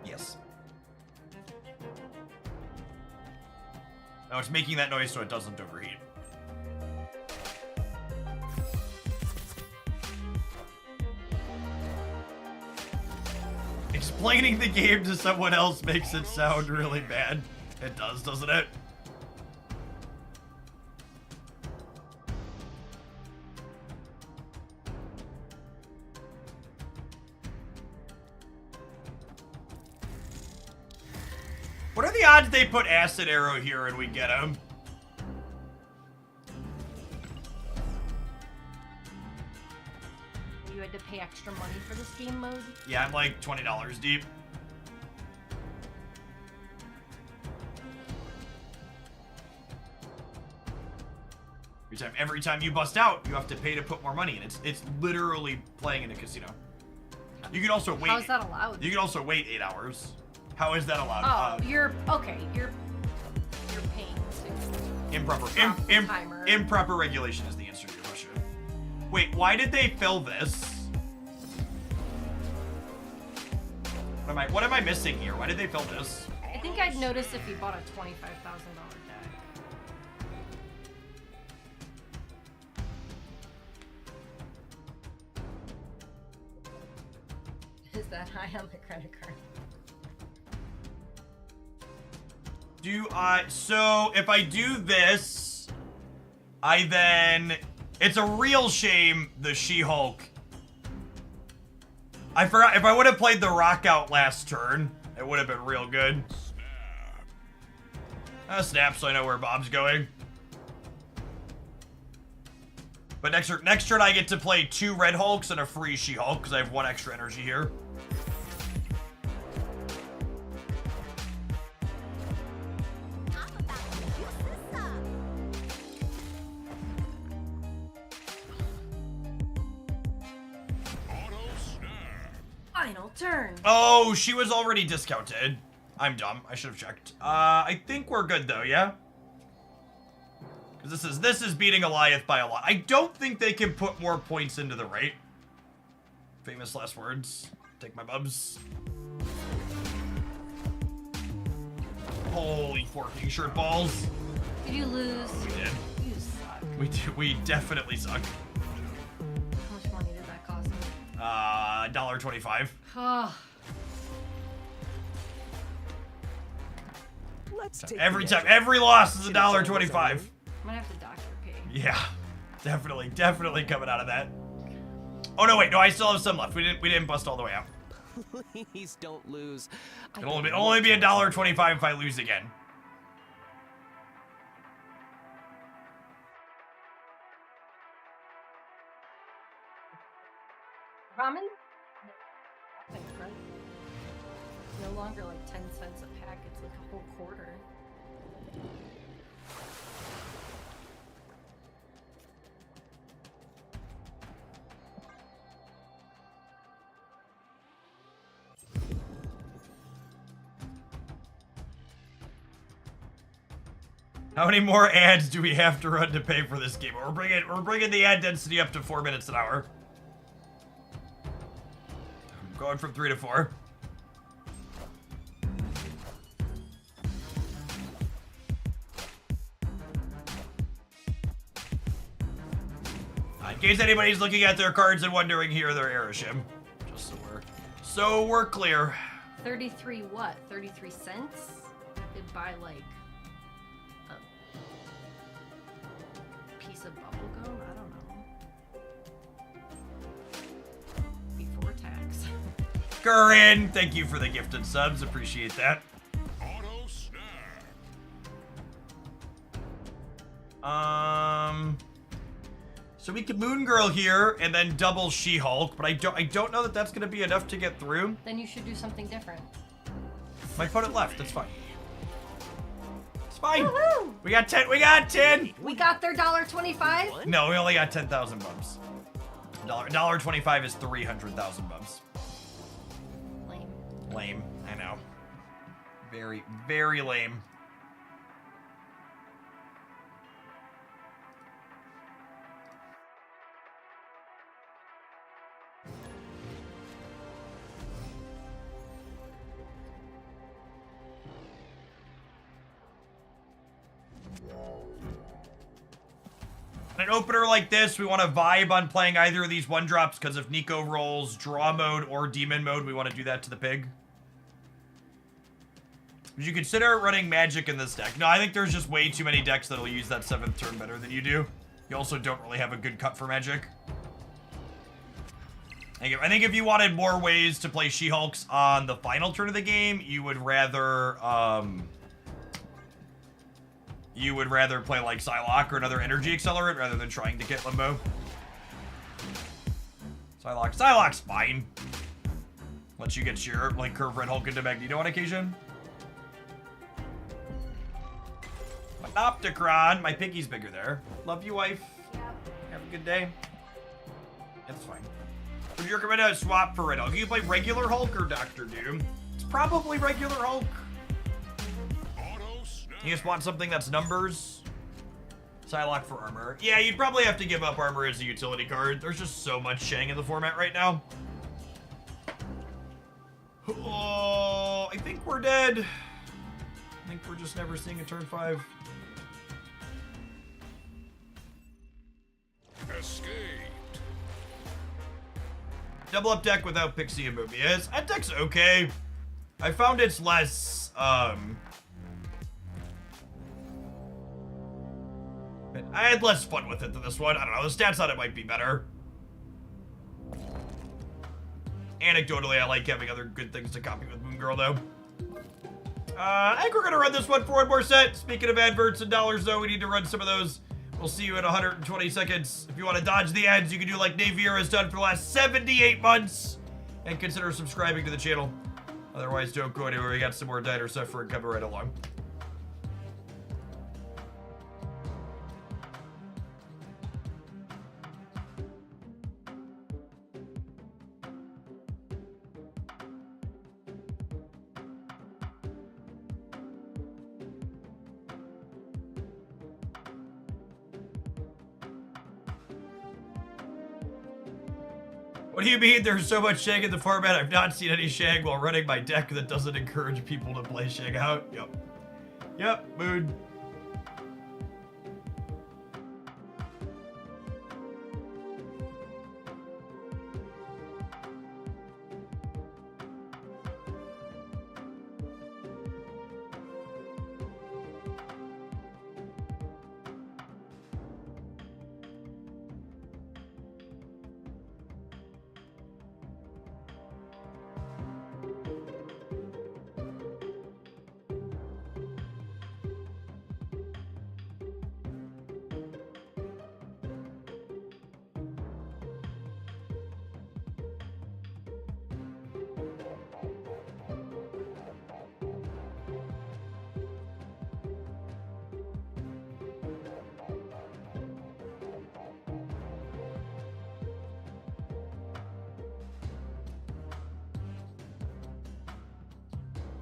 Yes. No, it's making that noise so it doesn't overheat. Explaining the game to someone else makes it sound really bad. It does, doesn't it? What are the odds they put Acid Arrow here and we get him? You had to pay extra money for this game mode? Yeah, I'm like $20 deep. Every time you bust out, you have to pay to put more money in. It's literally playing in a casino. You can also wait. How is that allowed? You can also wait 8 hours. How is that allowed? Oh, you're paying to. Improper. Stop the timer. Improper regulation is the answer to your question. Wait, why did they fill this? What am I missing here? Why did they fill this? I think I'd notice if you bought a $25,000 deck. Is that high on the credit card? So if I do this, it's a real shame the She-Hulk. I forgot, if I would have played the Rock out last turn, it would have been real good. Snap, so I know where Bob's going. But next turn I get to play 2 Red Hulks and a free She-Hulk, because I have 1 extra energy here. Final turn. Oh, she was already discounted. I'm dumb. I should have checked. I think we're good though, yeah? Because this is beating Goliath by a lot. I don't think they can put more points into the right. Famous last words. Take my bubs. Holy forking shirt balls. Did you lose? We did. You suck. We definitely suck. How much money did that cost me? $1.25. Oh, Let's take Every the time, edge off. every loss is See the zone $1.25. was on. I'm gonna have to dock your pay. Yeah, definitely coming out of that. Oh no, wait, no, I still have some left. We didn't bust all the way out. Please don't lose. I It'll don't only be want you to- $1.25 if I lose again. Ramen? No longer like 10 cents a pack, it's like a whole quarter. How many more ads do we have to run to pay for this game? We're bringing the ad density up to 4 minutes an hour. I'm going from 3 to 4. In case anybody's looking at their cards and wondering, here they're Aeroshim. Just so we're clear. 33 what? 33 cents? Could buy like a piece of bubble gum? I don't know. Before tax. Curran, thank you for the gifted subs. Appreciate that. Auto snap. So we could Moon Girl here and then double She-Hulk, but I don't know that that's gonna be enough to get through. Then you should do something different. My opponent left. That's fine. It's fine. Woohoo! We got 10. We got 10. We got their $1.25. No, we only got 10,000 bumps. $1.25 is 300,000 bumps. Lame. Lame. I know. Very, very lame. An opener like this, we want to vibe on playing either of these 1-drops, because if Nico rolls draw mode or demon mode, we want to do that to the pig. Would you consider running magic in this deck? No, I think there's just way too many decks that'll use that 7th turn better than you do. You also don't really have a good cut for magic. I think if you wanted more ways to play She-Hulks on the final turn of the game, you would rather play like Psylocke or another energy accelerant rather than trying to get Limbo. Psylocke's fine. Lets you get your like Curve Red Hulk into Magneto on occasion. Panopticron, my piggy's bigger there. Love you, wife. Have a good day. It's fine. Would you recommend a swap for Red Hulk? You play regular Hulk or Doctor Doom? It's probably regular Hulk. Auto snap. You just want something that's numbers. Psylocke for armor. Yeah, you'd probably have to give up armor as a utility card. There's just so much Shang in the format right now. Oh, I think we're dead. I think we're just never seeing a turn 5. Escaped. Double up deck without Pixie and Mobius. That deck's okay. I found it's less, I had less fun with it than this one. I don't know, the stats on it might be better. Anecdotally, I like having other good things to copy with Moon Girl, though. I think we're gonna run this one for one more set. Speaking of adverts and dollars, though, we need to run some of those. We'll see you in 120 seconds. If you want to dodge the ads, you can do like Navier has done for the last 78 months. And consider subscribing to the channel. Otherwise, don't go anywhere. We got some more Diner Suffering coming right along. What do you mean there's so much Shang in the format? I've not seen any Shang while running my deck that doesn't encourage people to play Shang out. Yep. Yep, Moon.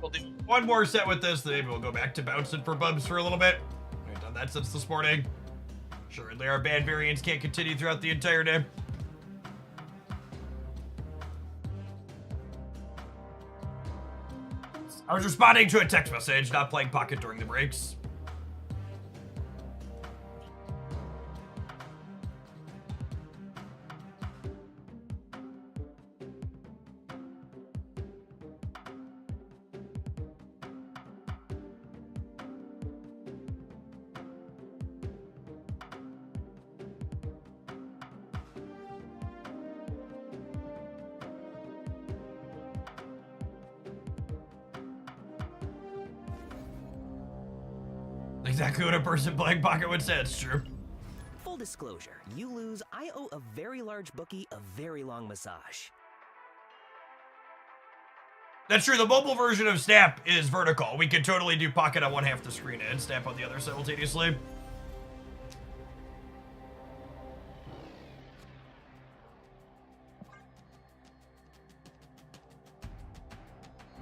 We'll do one more set with this, then maybe we'll go back to bouncing for bubs for a little bit. We've done that since this morning. Surely our bad variants can't continue throughout the entire day. I was responding to a text message, not playing Pocket during the breaks. Exactly what a person playing Pocket would say, it's true. Full disclosure, you lose, I owe a very large bookie a very long massage. That's true, the mobile version of Snap is vertical. We could totally do Pocket on one half the screen and Snap on the other simultaneously.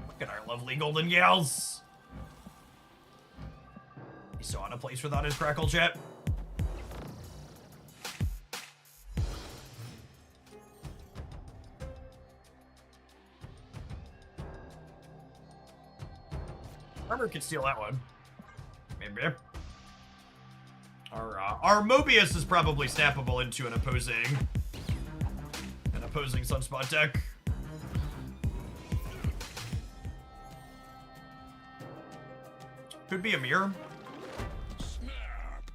Look at our lovely golden gals. He's so out of place without his crackle chat. Armor could steal that one. Maybe. Our Mobius is probably snappable into an opposing Sunspot deck. Could be a mirror. Snap.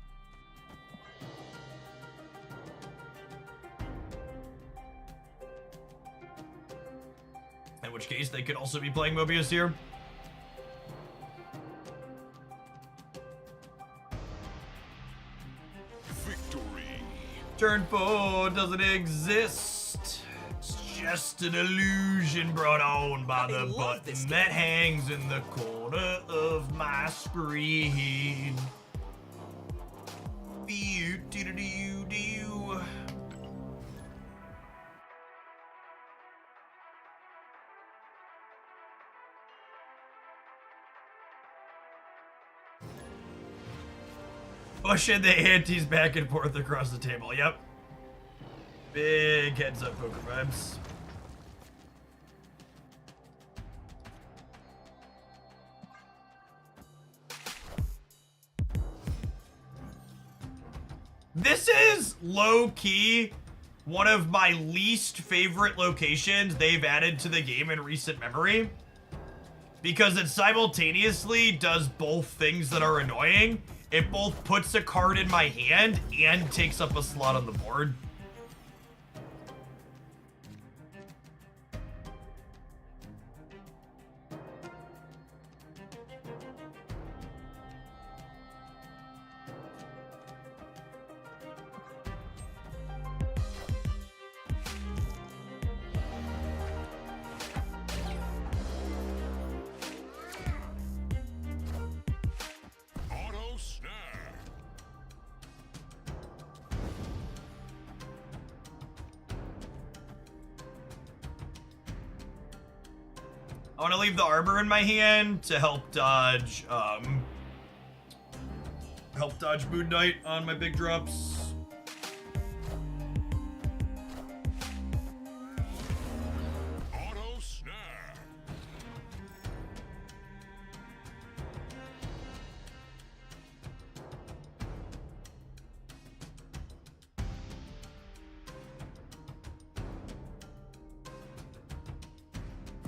In which case, they could also be playing Mobius here. Victory. Turn 4 doesn't exist. It's just an illusion brought on by I the love button this game. that hangs in the corner of my screen. Doo-doo-doo-doo. Pushing the antes back and forth across the table. Yep. Big heads up poker vibes. This is low-key one of my least favorite locations they've added to the game in recent memory. Because it simultaneously does both things that are annoying. It both puts a card in my hand and takes up a slot on the board. Auto snap. I want to leave the armor in my hand to help dodge Moon Knight on my big drops. Auto snap.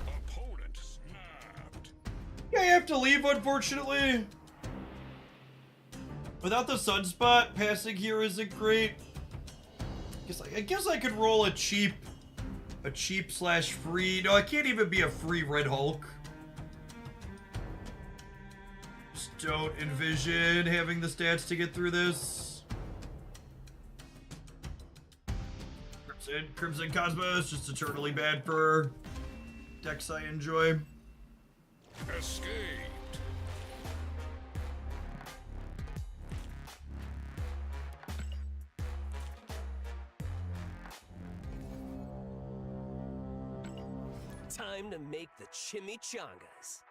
Opponent snapped. Yeah, I have to leave, unfortunately. Without the Sunspot, passing here isn't great. I guess I could roll a cheap slash free. No, I can't even be a free Red Hulk. Just don't envision having the stats to get through this. Crimson Cosmos, just eternally bad for decks I enjoy. Escaped. Time to make the chimichangas.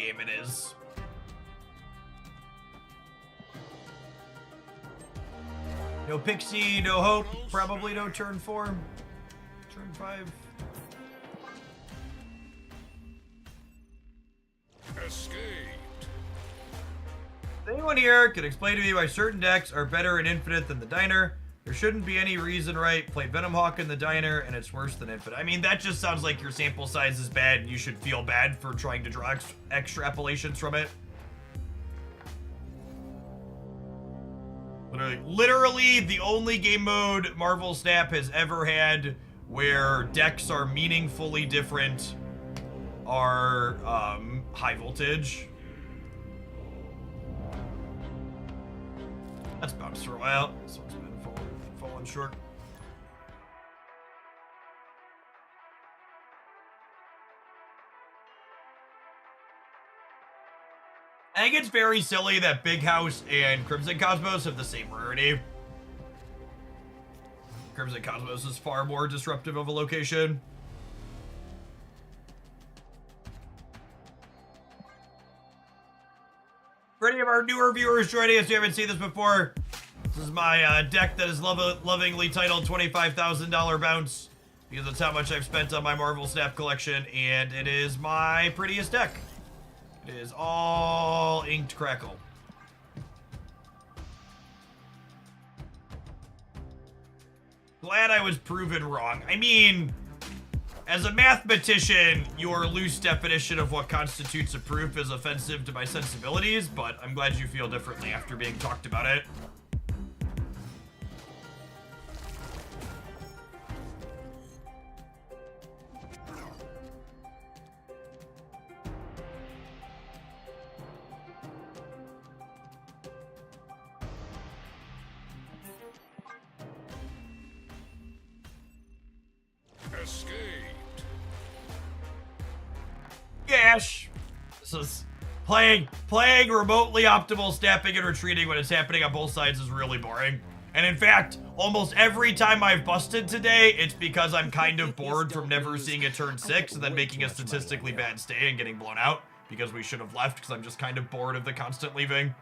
game it is. No Pixie, no Hope, probably no turn 4. Turn 5. Escaped. If anyone here can explain to me why certain decks are better in Infinite than the Diner, there shouldn't be any reason, right? Played Venomhawk in the Diner, and it's worse than Infinite. I mean, that just sounds like your sample size is bad, and you should feel bad for trying to draw extrapolations from it. Literally, the only game mode Marvel Snap has ever had where decks are meaningfully different are High Voltage. That's bounced for a while. This one's been falling short. I think it's very silly that Big House and Crimson Cosmos have the same rarity. Crimson Cosmos is far more disruptive of a location. For any of our newer viewers joining us who haven't seen this before, this is my deck that is lovingly titled $25,000 Bounce, because that's how much I've spent on my Marvel Snap collection, and it is my prettiest deck. It is all inked crackle. Glad I was proven wrong. I mean, as a mathematician, your loose definition of what constitutes a proof is offensive to my sensibilities, but I'm glad you feel differently after being talked about it. Escaped. Gash! This is playing remotely optimal snapping and retreating when it's happening on both sides is really boring. And in fact, almost every time I've busted today, it's because I'm kind of bored from never seeing a turn 6 and then making a statistically bad stay and getting blown out because we should have left because I'm just kind of bored of the constant leaving.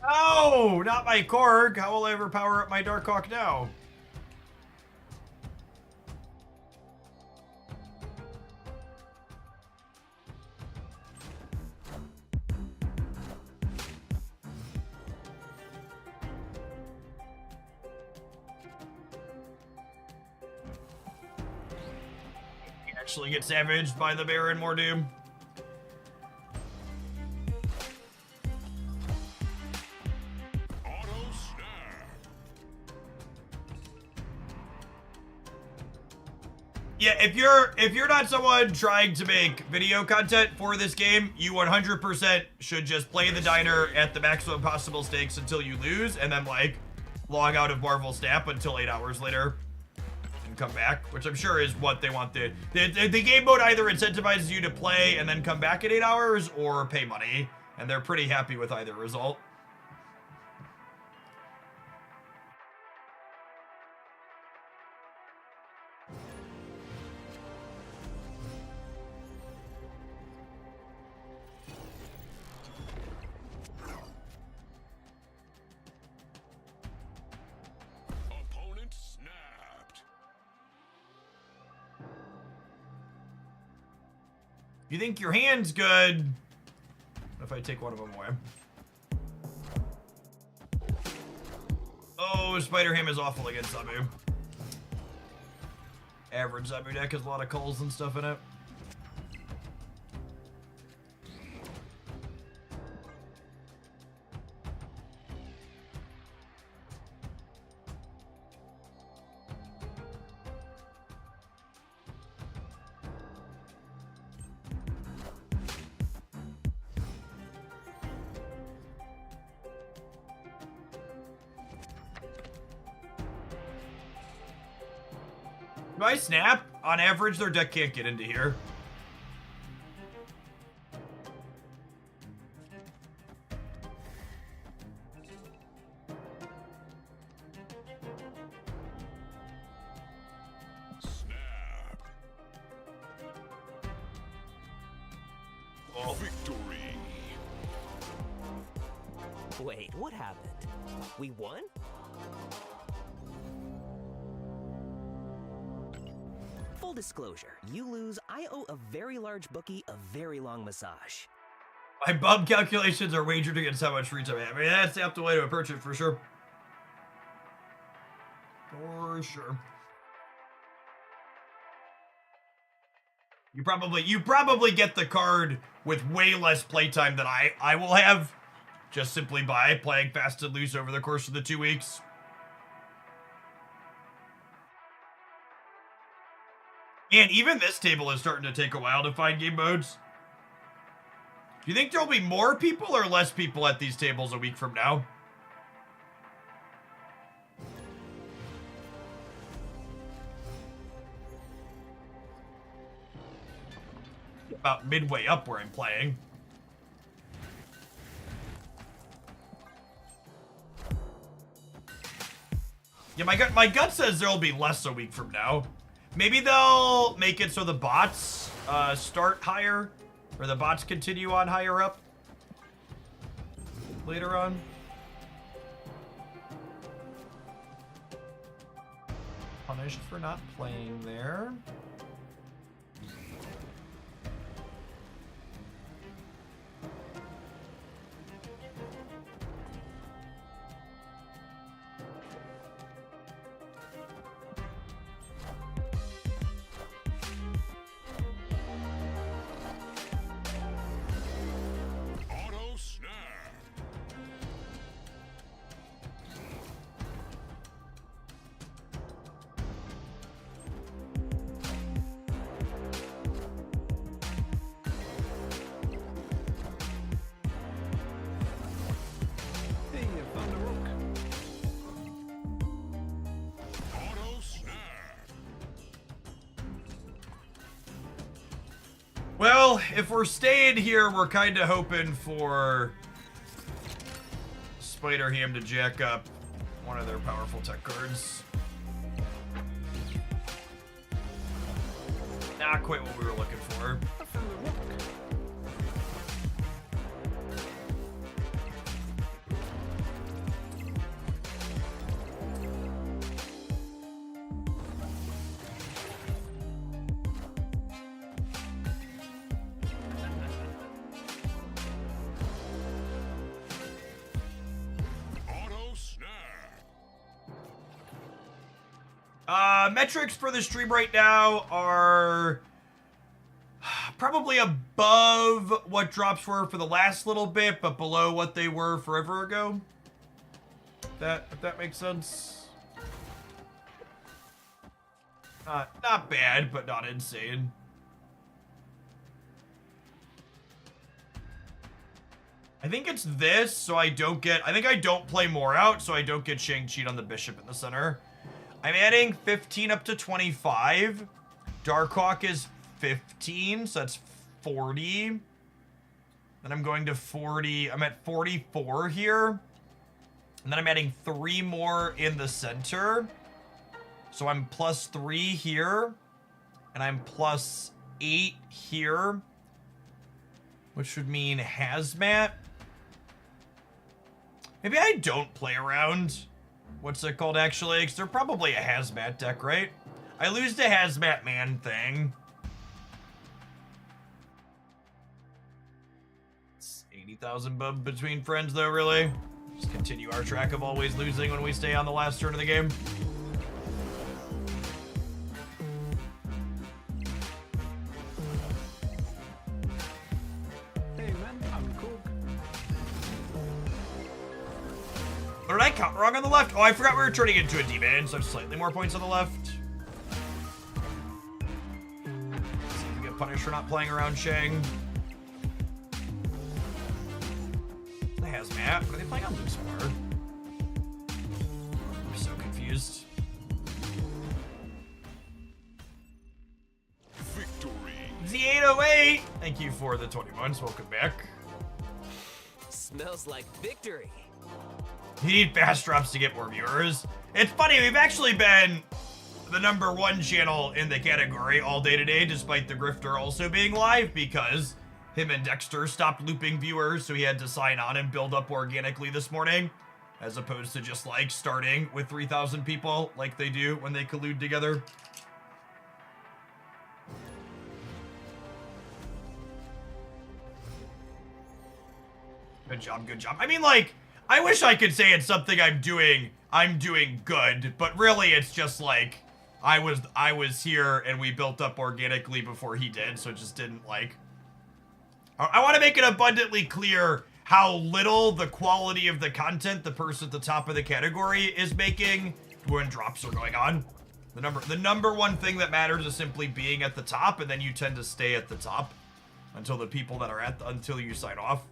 Oh, not my Korg. How will I ever power up my Darkhawk now? He actually gets savaged by the Baron Mordoom. Yeah, if you're not someone trying to make video content for this game, you 100% should just play the Diner at the maximum possible stakes until you lose, and then like log out of Marvel Snap until 8 hours later and come back, which I'm sure is what they want. The game mode either incentivizes you to play and then come back in 8 hours or pay money, and they're pretty happy with either result. Opponent snapped. You think your hand's good? What if I take one of them away? Oh, Spider Ham is awful against Zabu. Average Zabu deck has a lot of culls and stuff in it. Do I snap? On average, their deck can't get into here. Snap. Oh. Victory. Wait, what happened? We won? Full disclosure, you lose, I owe a very large bookie a very long massage. My bum calculations are wagered against how much free time I have. I mean, that's the optimal way to approach it for sure. For sure. You probably get the card with way less playtime than I will have, just simply by playing fast and loose over the course of the 2 weeks. And even this table is starting to take a while to find game modes. Do you think there'll be more people or less people at these tables a week from now? About midway up where I'm playing. Yeah, my gut says there'll be less a week from now. Maybe they'll make it so the bots start higher, or the bots continue on higher up later on. Punished for not playing there. Auto snap. Hey, you found a rook. Auto snap. Well, if we're staying here, we're kind of hoping for Spider-Ham to jack up one of their powerful tech cards. Not quite what we were looking for. I found a rook. Auto snap. Metrics for the stream right now are probably above what drops were for the last little bit, but below what they were forever ago. If that makes sense. Not bad, but not insane. I think it's this, so I don't get... I think I don't play more out, so I don't get Shang-Chi on the bishop in the center. I'm adding 15 up to 25. Darkhawk is 15, so that's 40. Then I'm going to 40. I'm at 44 here. And then I'm adding 3 more in the center. So I'm plus 3 here. And I'm plus 8 here. Which would mean Hazmat. Maybe I don't play around. What's it called, actually? Because they're probably a Hazmat deck, right? I lose the Hazmat Man thing. It's 80,000 bub between friends, though, really. Just continue our track of always losing when we stay on the last turn of the game. Hey, man, I'm cool. What did I count wrong on the left? Oh, I forgot we were turning into a D-man, so I have slightly more points on the left. See if we get punished for not playing around Shang. The Hazmat. What are they playing on loose for? I'm so confused. for the 20 months. Welcome back. Smells like victory. You need fast drops to get more viewers. It's funny, we've actually been the #1 channel in the category all day today, despite the Grifter also being live, because him and Dexter stopped looping viewers, so he had to sign on and build up organically this morning, as opposed to just like starting with 3,000 people like they do when they collude together. Good job, good job. I mean, like, I wish I could say it's something I'm doing good, but really it's just like I was here and we built up organically before he did, so it just didn't like. I want to make it abundantly clear how little the quality of the content the person at the top of the category is making when drops are going on. The number one thing that matters is simply being at the top, and then you tend to stay at the top until the people that are until you sign off.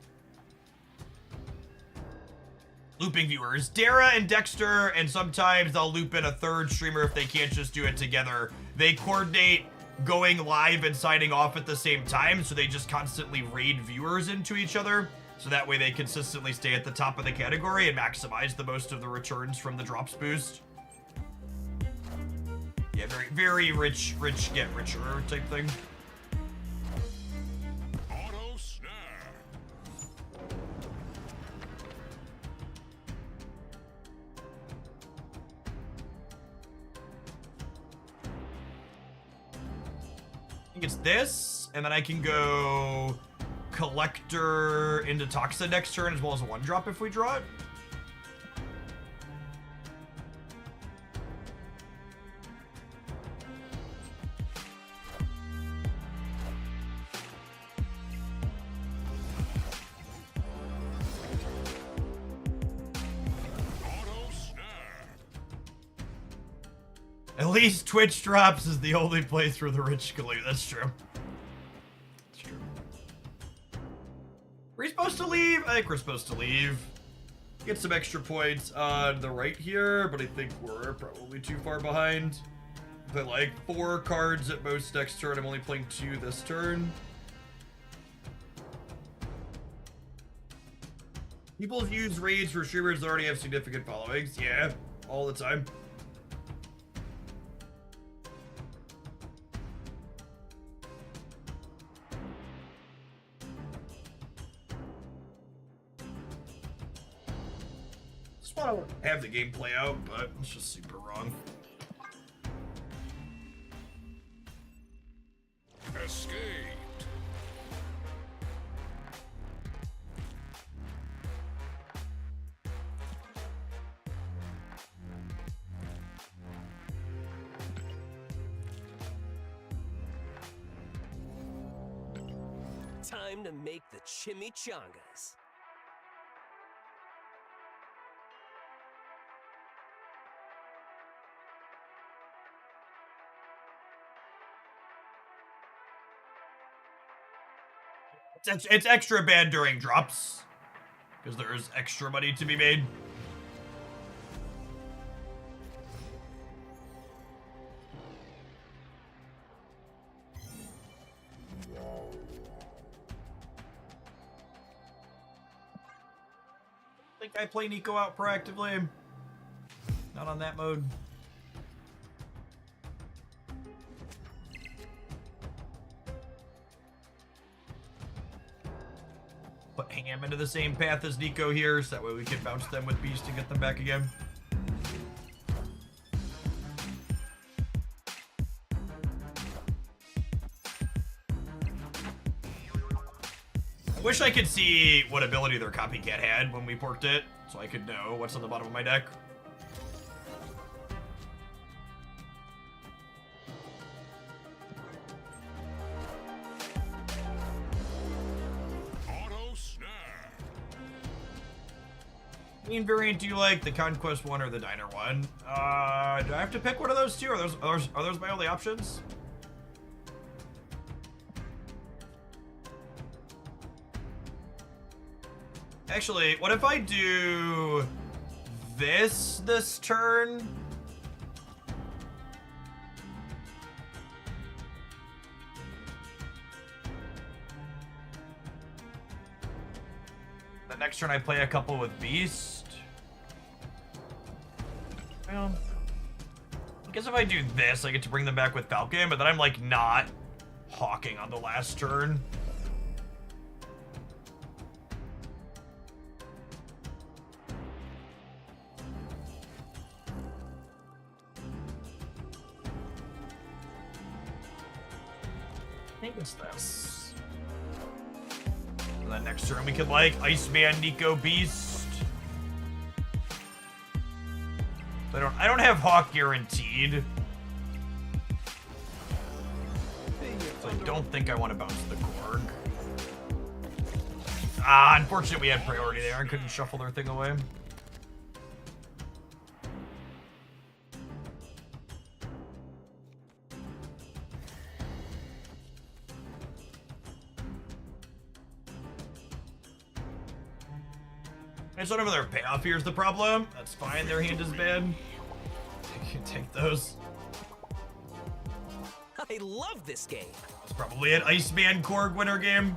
Looping viewers, Dara and Dexter, and sometimes they'll loop in a third streamer if they can't just do it together. They coordinate going live and signing off at the same time, so they just constantly raid viewers into each other, so that way they consistently stay at the top of the category and maximize the most of the returns from the drops boost. Yeah, very rich get richer type thing. Auto snap. I think it's this, and then I can go Collector into Toxa next turn, as well as a 1-drop if we draw it. Auto snap. At least Twitch drops is the only place where the rich collude. That's true. That's true. Are we supposed to leave? I think we're supposed to leave. Get some extra points on the right here, but I think we're probably too far behind. Play like 4 cards at most next turn. I'm only playing 2 this turn. People use raids for streamers that already have significant followings. Yeah, all the time. Just want to have the game play out, but it's just super wrong. Escaped. Time to make the chimichangas. It's extra bad during drops, because there's extra money to be made. I think I play Nico out proactively. Not on that mode. Put Ham into the same path as Nico here, so that way we can bounce them with Beast and get them back again. I wish I could see what ability their copycat had when we porked it, so I could know what's on the bottom of my deck. Auto snap. Main variant do you like, the Conquest one or the Diner one? Do I have to pick one of those two? Are those my only options? Actually, what if I do this turn? The next turn I play a couple with Beast. Well, I guess if I do this, I get to bring them back with Falcon, but then I'm like not hawking on the last turn. I think it's this. And then next turn we could like Iceman, Nico, Beast. I don't have Hawk guaranteed. So I don't think I want to bounce the Korg. Ah, unfortunately we had priority there and couldn't shuffle their thing away. I just don't have another payoff. Here's the problem. That's fine. Their hand is bad. You can take those. I love this game. That's probably an Iceman Korg winner game.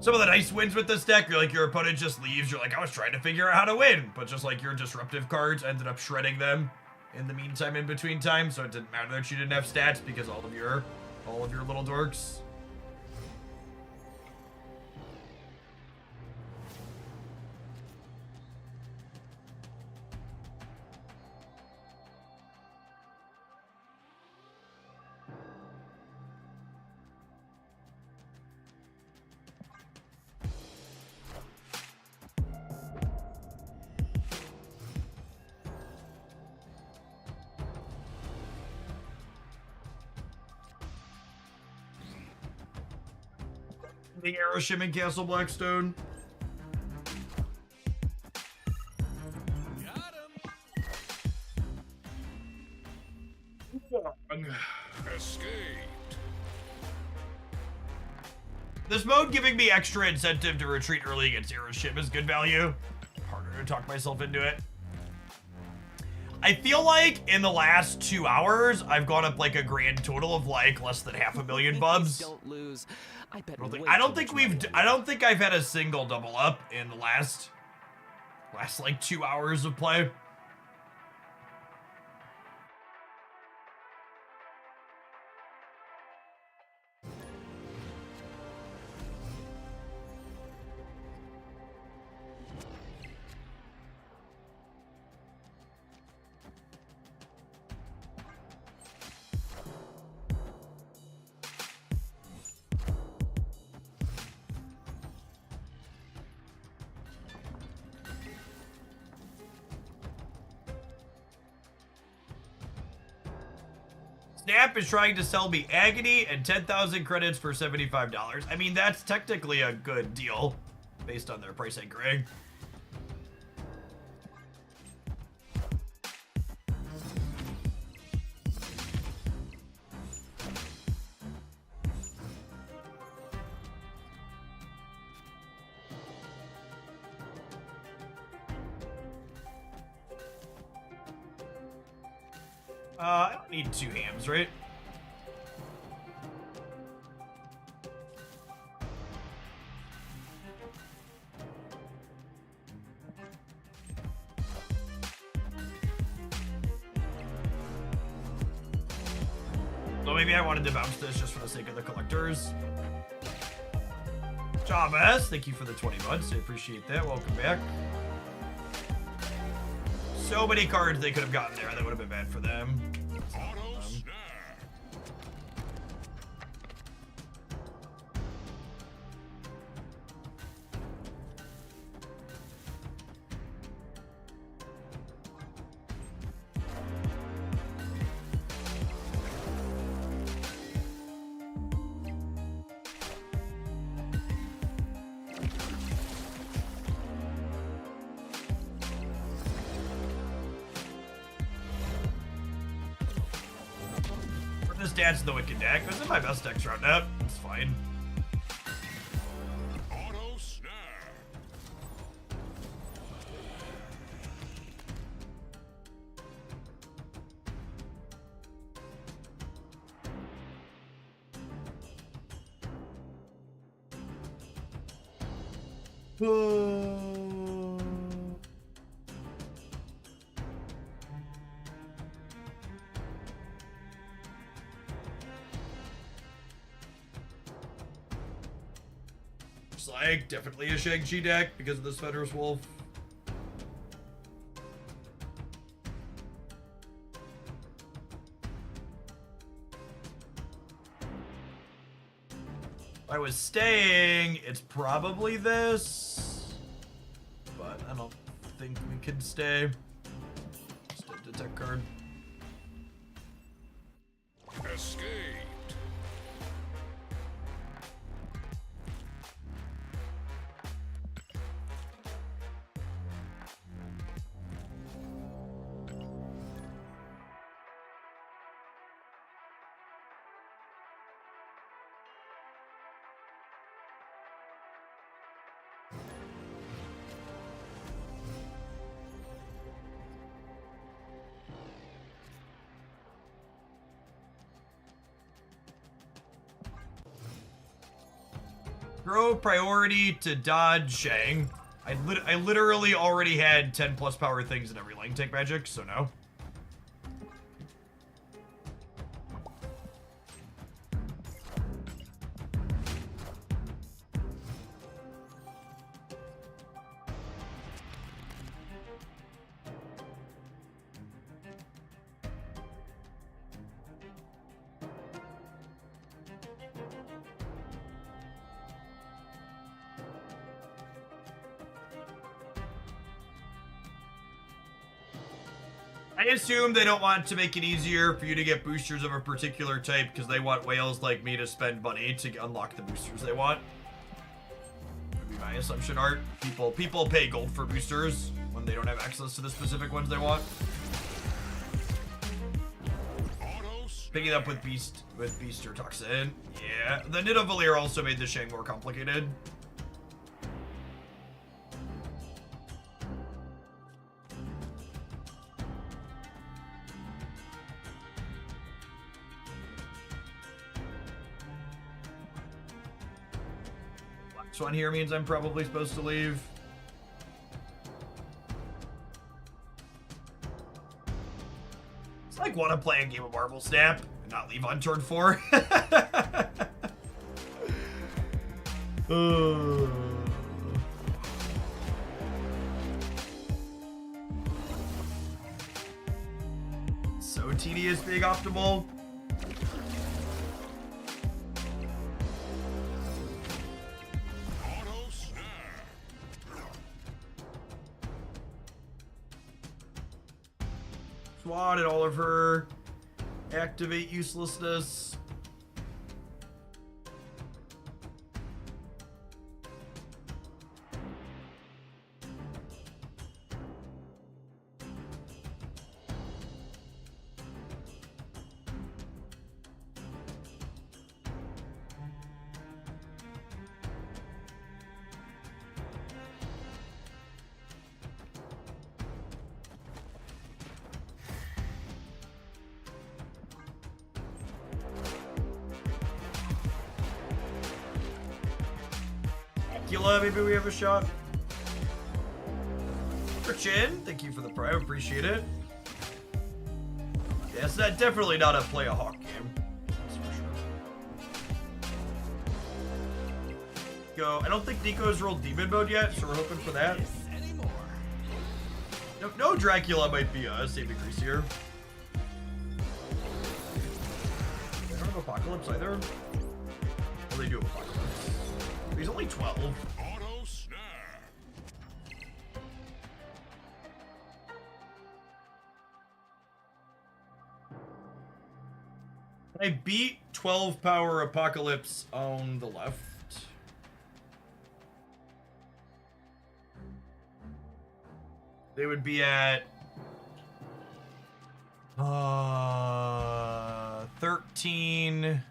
Some of the nice wins with this deck, you're like, your opponent just leaves. You're like, I was trying to figure out how to win. But just like your disruptive cards ended up shredding them in the meantime, in between time. So it didn't matter that you didn't have stats because all of your little dorks. The Aeroshim and Castle Blackstone. Escaped. This mode giving me extra incentive to retreat early against Aeroshim is good value. Harder to talk myself into it. I feel like in the last 2 hours, I've gone up like a grand total of like less than 500,000 bubs. Don't lose. I bet. I don't think I've had a single double up in the last like 2 hours of play. Snap is trying to sell me Agony and 10,000 credits for $75. I mean, that's technically a good deal based on their price anchoring. I don't need 2 hams, right? So maybe I wanted to bounce this just for the sake of the collectors. Javas, thank you for the 20 months. I appreciate that. Welcome back. So many cards they could have gotten there that would have been bad for them. Auto snap. This Dance of the Wicked deck. This is my best deck round up. It's fine. Auto snap. Looks like definitely a Shang-Chi deck because of this Fenris Wolf. If I was staying, it's probably this, but I don't think we can stay. Just a detect card. Escaped. Throw priority to dodge Shang. I literally already had 10 plus power things in every lane take magic, so no. I assume they don't want to make it easier for you to get boosters of a particular type because they want whales like me to spend money to unlock the boosters they want. Would be my assumption, Art. People pay gold for boosters when they don't have access to the specific ones they want. Picking up with Beaster Toxin. Yeah, the Nidavellir also made the Shang more complicated. This one here means I'm probably supposed to leave. It's like want to play a game of Marvel Snap and not leave on turn 4. So tedious being optimal. SWAT and all of her activate uselessness. Maybe we have a shot. For Chin, thank you for the prime, appreciate it. Yes, that's definitely not a play a hawk game. That's for sure. Go. I don't think Nico's rolled demon mode yet, so we're hoping for that. No, Dracula might be saving Grease here. They don't have Apocalypse either. Well, they do have Apocalypse. He's only 12. I beat 12 power Apocalypse on the left. They would be at 13.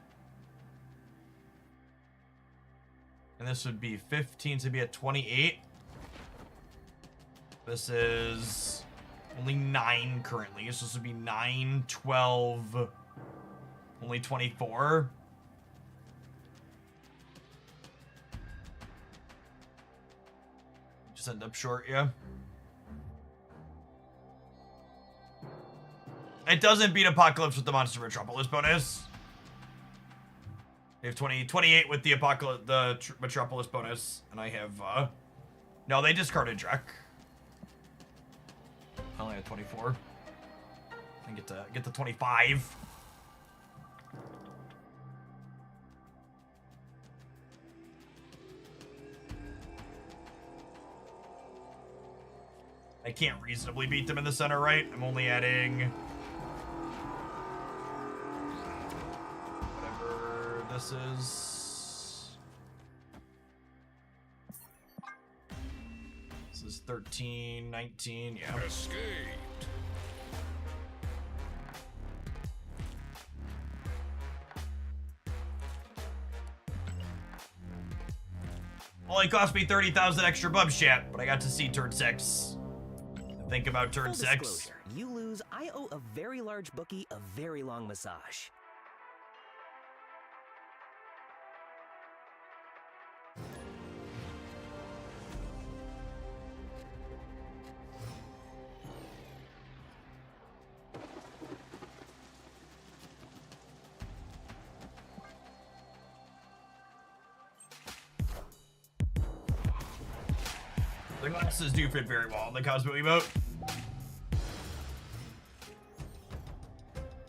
And this would be 15, so it'd be at 28. This is only 9 currently, so this would be 9, 12, only 24. just end up short, yeah. It doesn't beat Apocalypse with the Monster Metropolis bonus. They have 28 with the Metropolis bonus, and I have, no, they discarded Drek. I only had 24. I get to 25. I can't reasonably beat them in the center, right? I'm only adding whatever this is. This is 13, 19, yeah. Escaped. Only cost me 30,000 extra bubs chat, but I got to see turn 6. Think about turn Full 6. disclosure, you lose, I owe a very large bookie a very long massage. The glasses do fit very well in the Cosmo emote.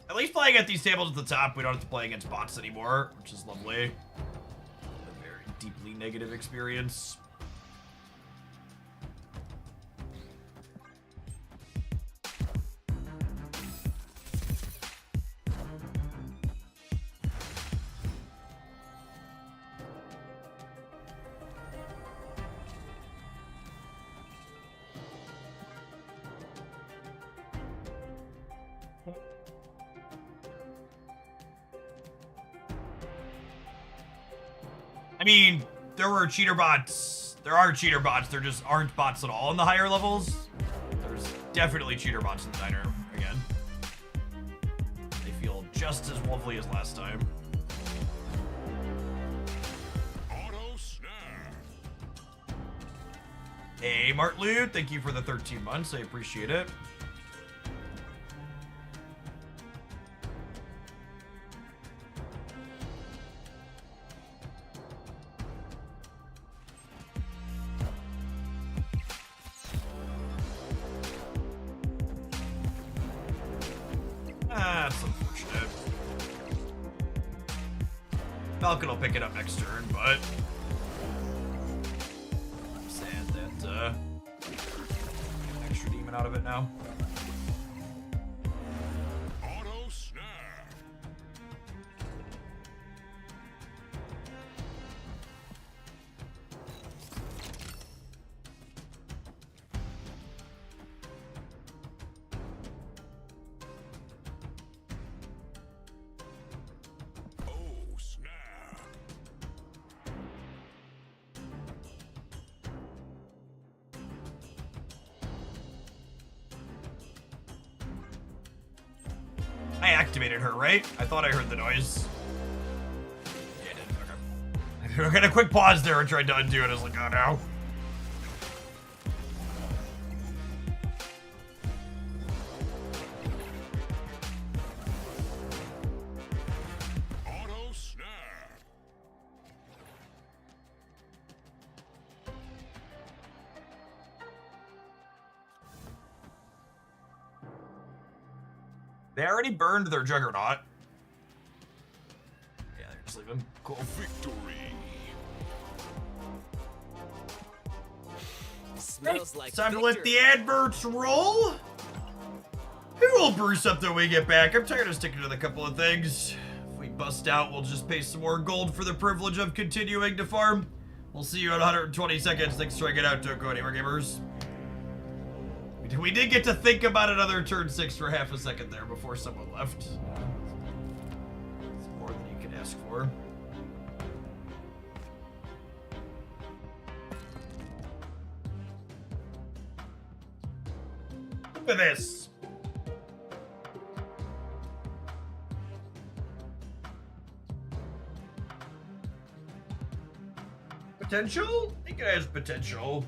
At least playing at these tables at the top, we don't have to play against bots anymore, which is lovely. A very deeply negative experience. I mean, there were cheater bots. There are cheater bots. There just aren't bots at all in the higher levels. There's definitely cheater bots in the diner again. They feel just as lovely as last time. Auto snap. Hey, Martloot, thank you for the 13 months. I appreciate it. That's unfortunate. Falcon will pick it up next turn, but I'm sad that get an extra demon out of it now. Auto snap. Oh snap. I activated her, right? I thought I heard the noise. Yeah, I did. Okay. I got a quick pause there and tried to undo it. I was like, oh no. Auto snap. They already burned their Juggernaut. Yeah, they're just leaving. Cool. Victory. Smells like It's time to let victory. the adverts roll. Who will brew something when we get back? I'm tired of sticking to the couple of things. If we bust out, we'll just pay some more gold for the privilege of continuing to farm. We'll see you in 120 seconds. Thanks for checking out Toko Anywhere Gamers. We did get to think about another turn 6 for half a second there before someone left. It's more than you could ask for. Look at this. Potential? I think it has potential.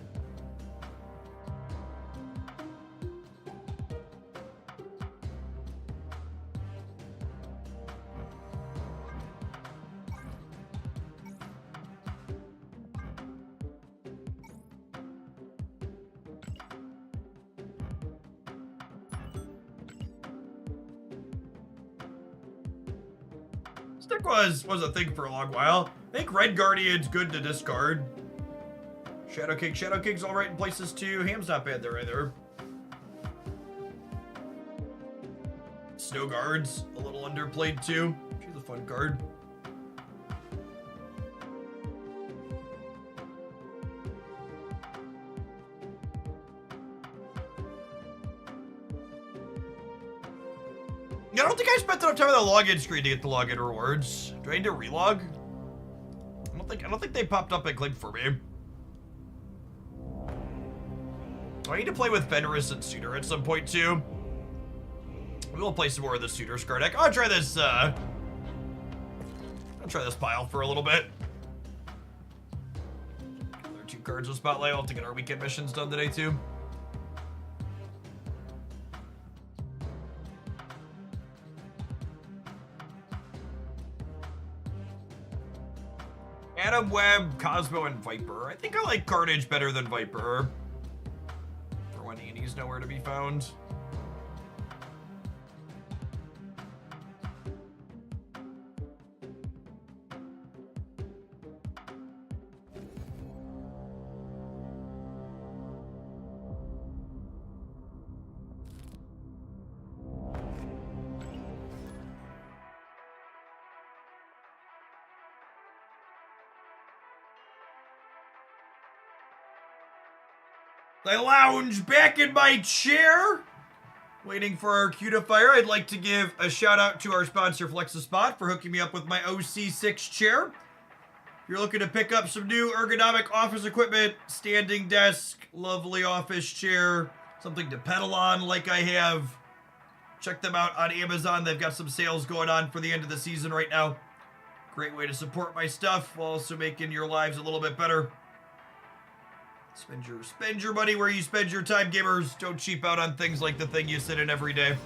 deck was a thing for a long while. I think Red Guardian's good to discard. Shadow King's all right in places too. Ham's not bad there either. Snow Guard's a little underplayed too. She's a fun card. I don't think I spent enough time on the login screen to get the login rewards. Do I need to relog? I don't think they popped up and clicked for me. Do I need to play with Fenris and Suitor at some point too? We will play some more of the Suitor Scar deck. I'll try this pile for a little bit. There are 2 cards with Spotlight. I'll have to get our weekend missions done today too. Adam Webb, Cosmo, and Viper. I think I like Carnage better than Viper. For when Annie's nowhere to be found. I lounge back in my chair, waiting for our cue to fire. I'd like to give a shout out to our sponsor, FlexiSpot, for hooking me up with my OC6 chair. If you're looking to pick up some new ergonomic office equipment, standing desk, lovely office chair, something to pedal on like I have, check them out on Amazon. They've got some sales going on for the end of the season right now. Great way to support my stuff while also making your lives a little bit better. Spend your money where you spend your time, gamers. Don't cheap out on things like the thing you sit in every day.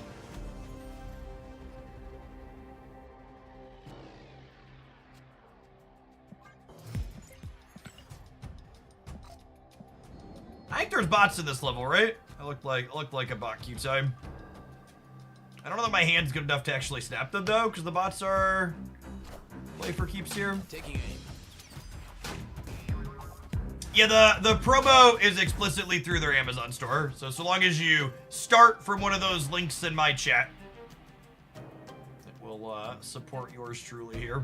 I think there's bots in this level, right? I look like a bot queue time. I don't know that my hand's good enough to actually snap them though, because the bots are play for keeps here. Taking aim. Yeah, the promo is explicitly through their Amazon store. So long as you start from one of those links in my chat, it will support yours truly here.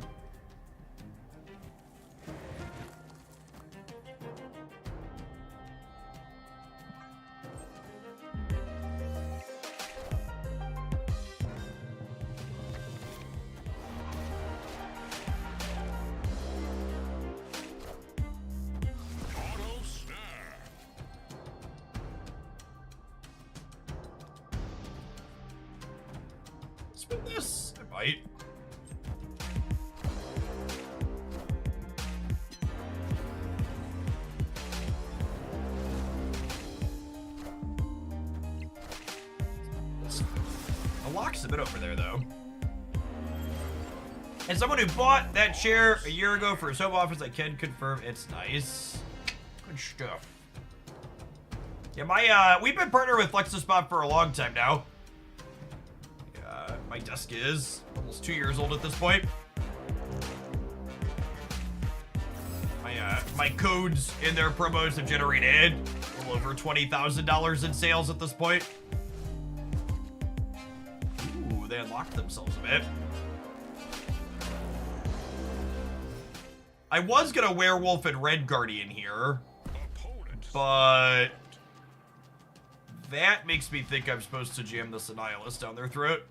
Spin this. I might. The lock's a bit over there, though. As someone who bought that chair a year ago for his home office, I can confirm it's nice. Good stuff. Yeah, we've been partnered with FlexiSpot for a long time now. My desk is almost 2 years old at this point. My codes in their promos have generated a little over $20,000 in sales at this point. Ooh, they unlocked themselves a bit. I was gonna Werewolf and Red Guardian here, but that makes me think I'm supposed to jam this Annihilus down their throat.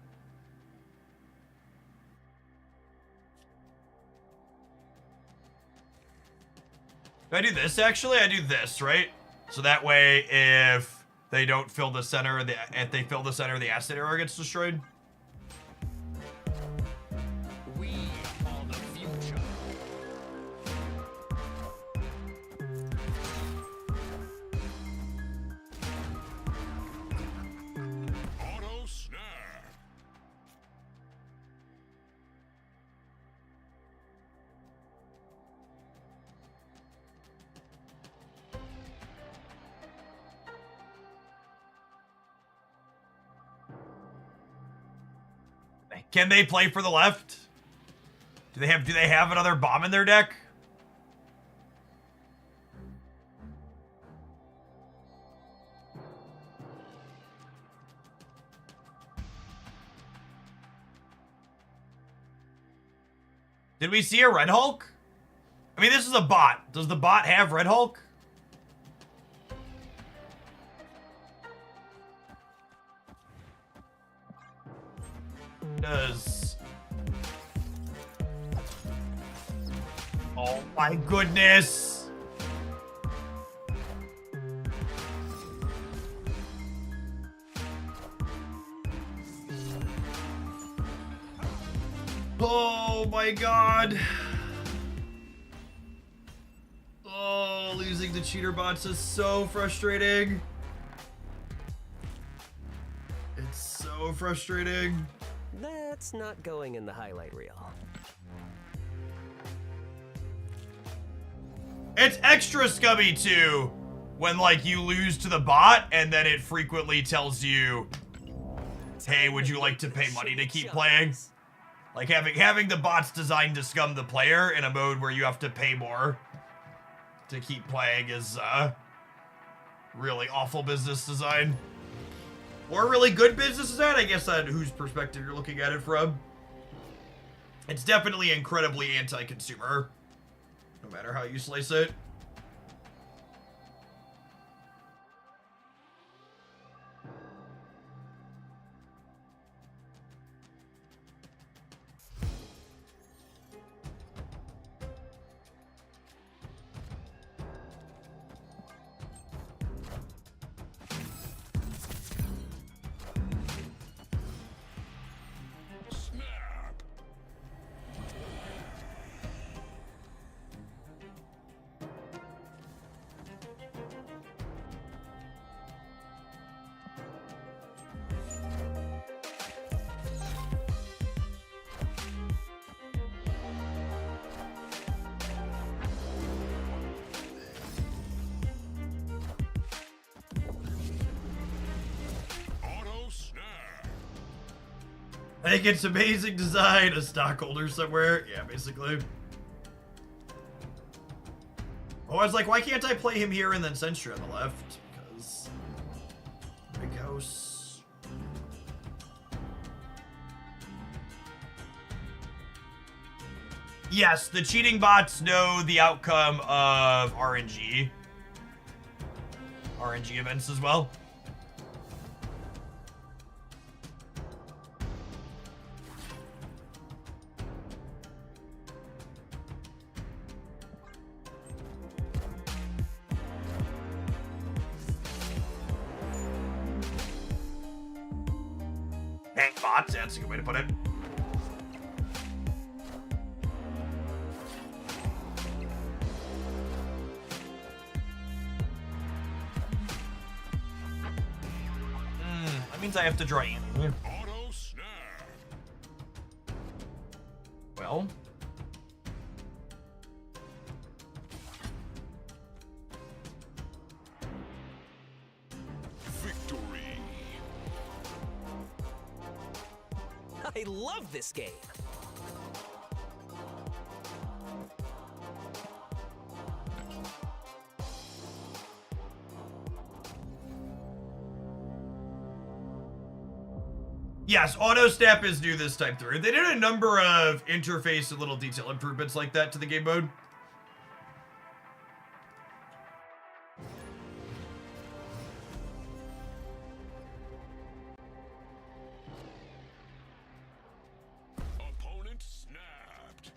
Do I do this, actually? I do this, right? So that way, if they don't fill the center, if they fill the center, the acid arrow gets destroyed. We are the future. Auto snare. Can they play for the left? Do they have another bomb in their deck? Did we see a Red Hulk? I mean, this is a bot. Does the bot have Red Hulk? Does... Oh my goodness! Oh my god! Oh, losing to cheater bots is so frustrating. It's so frustrating. That's not going in the highlight reel. It's extra scummy too when like you lose to the bot and then it frequently tells you, hey, would you like to pay money to keep playing? Like having the bots designed to scum the player in a mode where you have to pay more to keep playing is really awful business design. Or really good business design, I guess, on whose perspective you're looking at it from. It's definitely incredibly anti-consumer, no matter how you slice it. Snap. Auto snap. I think it's amazing design, a stockholder somewhere. Yeah, basically. Oh, I was like, why can't I play him here and then Sentry on the left? Because big house. Yes, the cheating bots know the outcome of RNG events as well. Hang bots, that's a good way to put it. That means I have to draw in. Auto snap. Well. Victory. I love this game. Yes, auto snap is new this time through. They did a number of interface and little detail improvements like that to the game mode. Opponent snapped.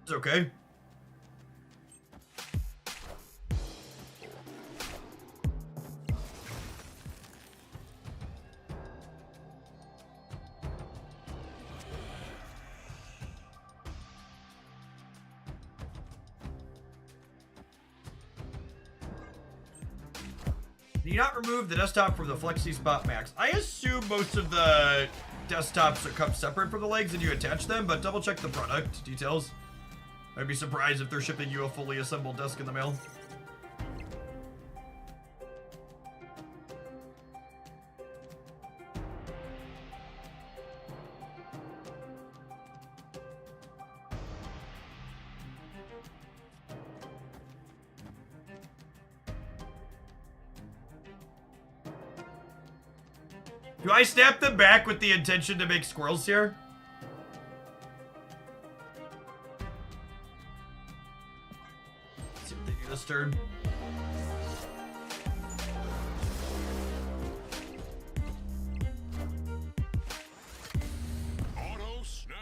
It's okay. Do you not remove the desktop from the Flexi Spot Max? I assume most of the desktops are come separate from the legs and you attach them, but double check the product details. I'd be surprised if they're shipping you a fully assembled desk in the mail. Do I snap them back with the intention to make squirrels here? Let's see what they do this turn. Auto snap.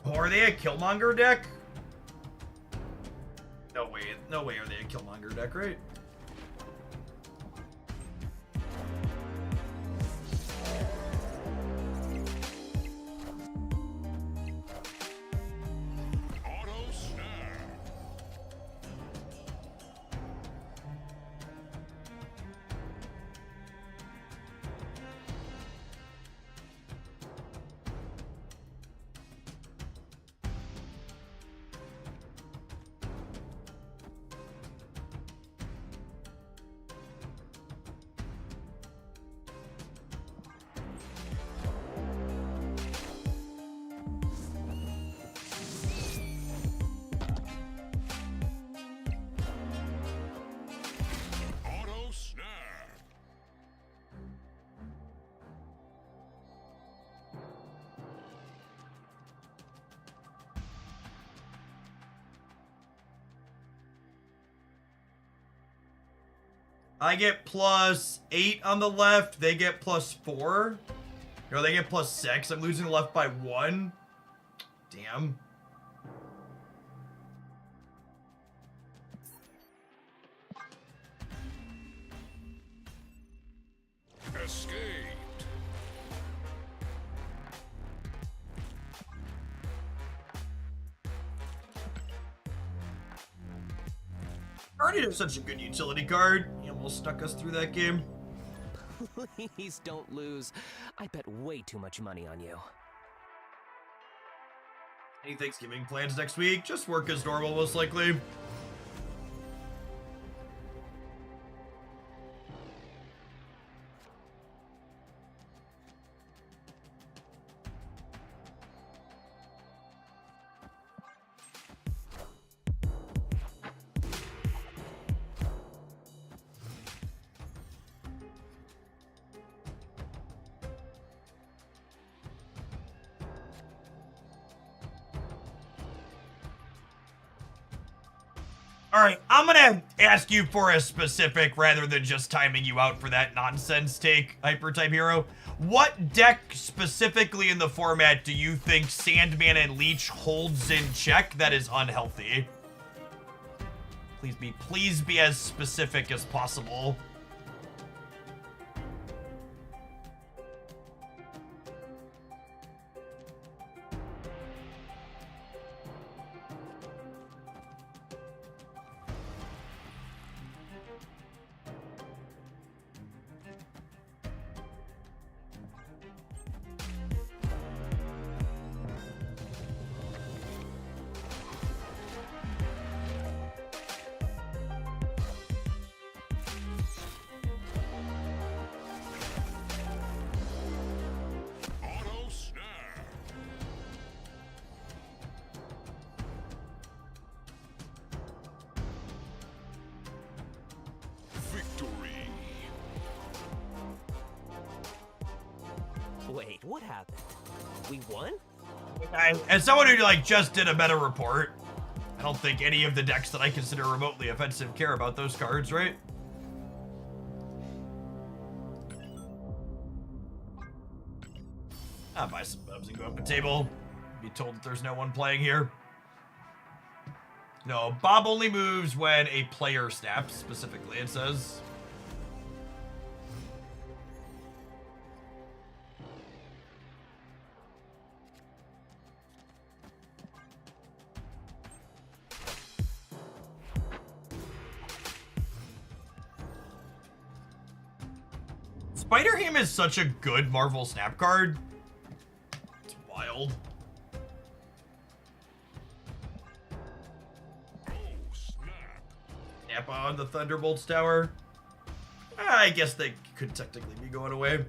Oh, are they a Killmonger deck? No way are they a Killmonger deck, right? Auto snap. Auto snap. I get +8 on the left. They get +4. No, they get +6. I'm losing the left by 1. Damn. Escaped. Guardian is such a good utility card. He almost stuck us through that game. Please don't lose. I bet way too much money on you. Any Thanksgiving plans next week? Just work as normal, most likely. All right, I'm gonna ask you for a specific rather than just timing you out for that nonsense take, Hyper Type Hero. What deck specifically in the format do you think Sandman and Leech holds in check that is unhealthy? Please be as specific as possible. Auto snap. Victory. Wait, what happened? We won? As someone who like just did a meta report, I don't think any of the decks that I consider remotely offensive care about those cards, right? I'll buy some bubs and go up a table. Be told that there's no one playing here. No, Bob only moves when a player snaps, specifically, it says. Spider-Ham is such a good Marvel Snap card. It's wild. Oh, snap. Nappa on the Thunderbolts Tower. I guess they could technically be going away.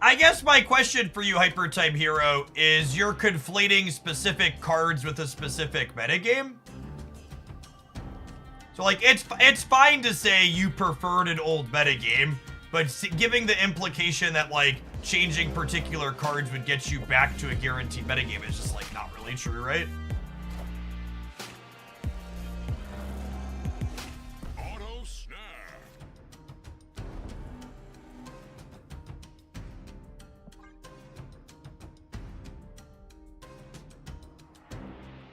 I guess my question for you, Hyper Time Hero, is you're conflating specific cards with a specific metagame? So, like, it's fine to say you preferred an old metagame, but giving the implication that, like, changing particular cards would get you back to a guaranteed metagame is just, like, not really true, right? Auto snap.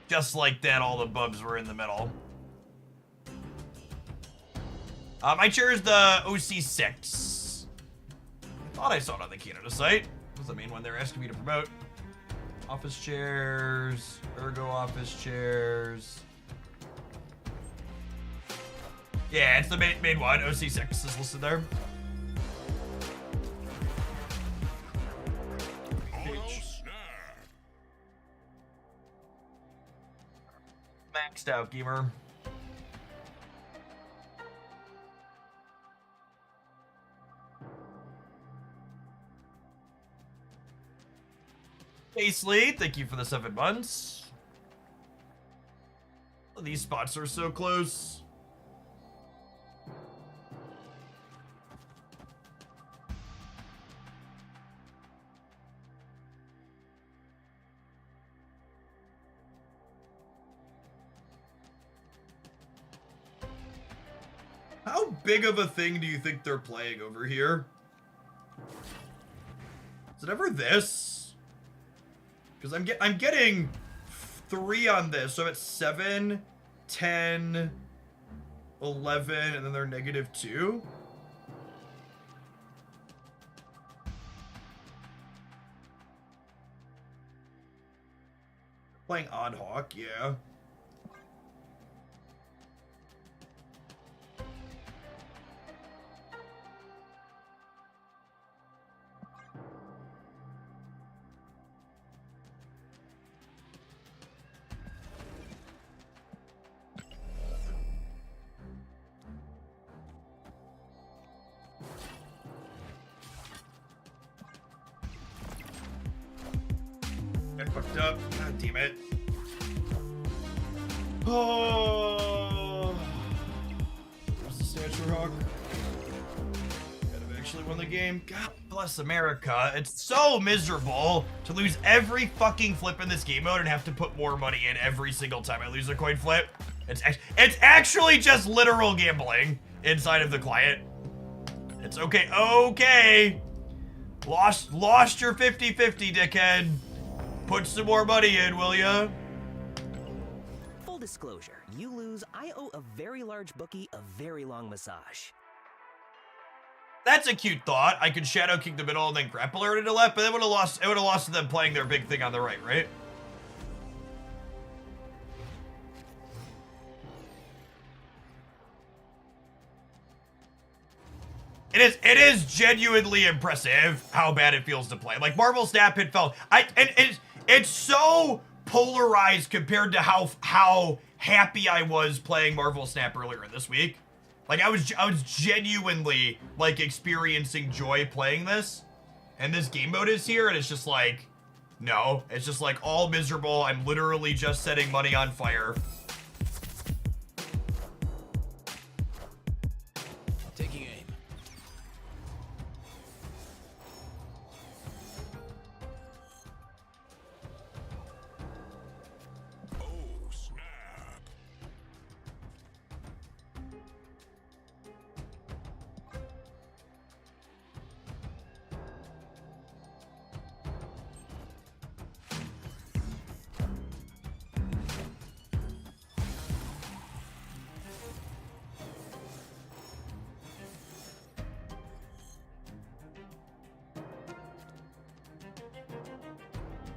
Just like that, all the bubs were in the middle. My chair is the OC6. I thought I saw it on the Canada site. What's the main one they're asking me to promote? Office chairs, ergo office chairs. Yeah, it's the main one. OC6 is listed there. Auto snap. Maxed out gamer. Paisley, thank you for the 7 months. These spots are so close. How big of a thing do you think they're playing over here? Is it ever this? Because I'm getting 3 on this, so it's 7, 10, 11, and then they're -2. Playing Odd Hawk, yeah. I fucked up. God damn it. Oh. Where's the Stature Hawk? Could have actually won the game. God bless America. It's so miserable to lose every fucking flip in this game mode and have to put more money in every single time I lose a coin flip. It's actually just literal gambling inside of the client. It's okay. Okay. Lost your 50-50, dickhead. Put some more money in, will ya? Full disclosure, you lose, I owe a very large bookie a very long massage. That's a cute thought. I could Shadow King the middle and then Grappler to the left, but it would have lost to them playing their big thing on the right? It is genuinely impressive how bad it feels to play. Like Marvel Snap had felt it's so polarized compared to how happy I was playing Marvel Snap earlier this week. Like I was genuinely like experiencing joy playing this, and this game mode is here, and it's just like, no, it's just like all miserable. I'm literally just setting money on fire. Taking aim. Oh snap.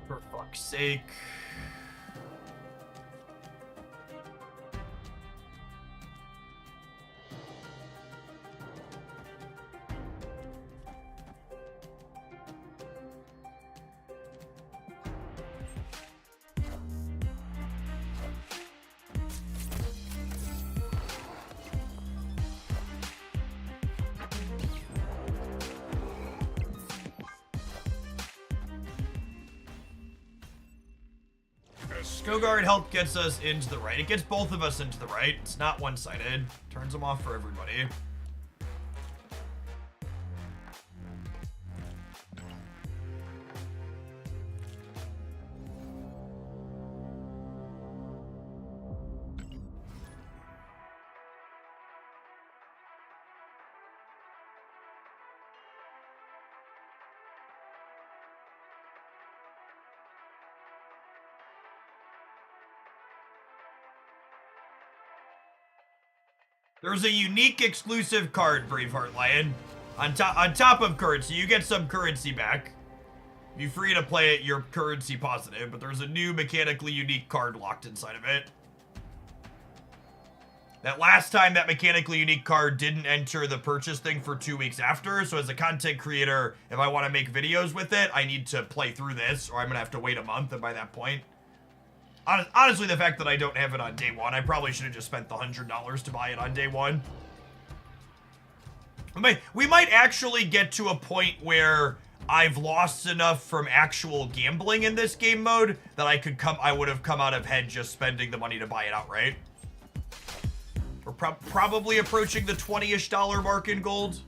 For fuck's sake. Snowguard health gets us into the right. It gets both of us into the right. It's not one-sided. Turns them off for everybody. There's a unique exclusive card, Braveheart Lion, on top of currency. You get some currency back. You're free to play it, you're currency positive, but there's a new mechanically unique card locked inside of it. That last time that mechanically unique card didn't enter the purchase thing for 2 weeks after, so as a content creator, if I want to make videos with it, I need to play through this, or I'm gonna have to wait a month, and by that point... Honestly, the fact that I don't have it on day one, I probably should have just spent the $100 to buy it on day one. We might actually get to a point where I've lost enough from actual gambling in this game mode that I would have come out ahead just spending the money to buy it outright. We're probably approaching the $20-ish mark in gold.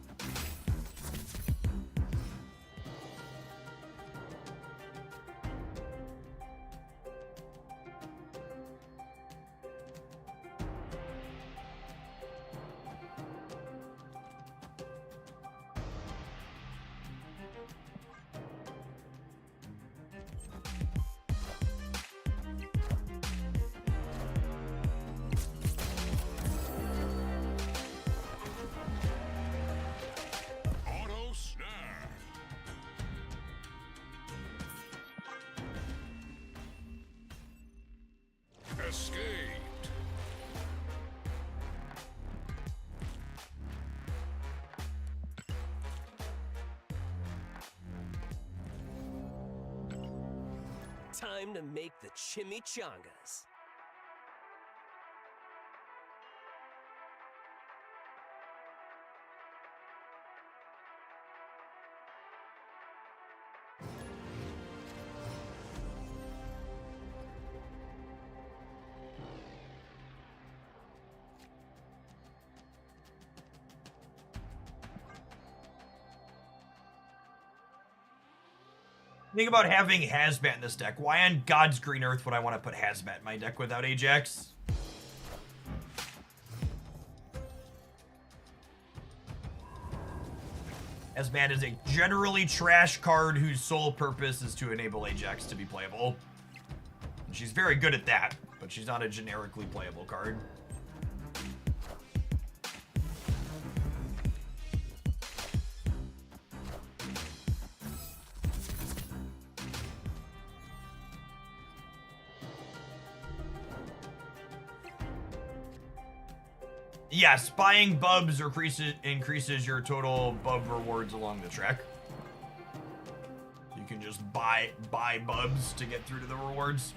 Auto snap. Escaped. Time to make the chimichangas. Think about having Hazmat in this deck. Why on God's green earth would I want to put Hazmat in my deck without Ajax? Hazmat is a generally trash card whose sole purpose is to enable Ajax to be playable. And she's very good at that, but she's not a generically playable card. Yes, buying bubs increases your total bub rewards along the track. You can just buy bubs to get through to the rewards.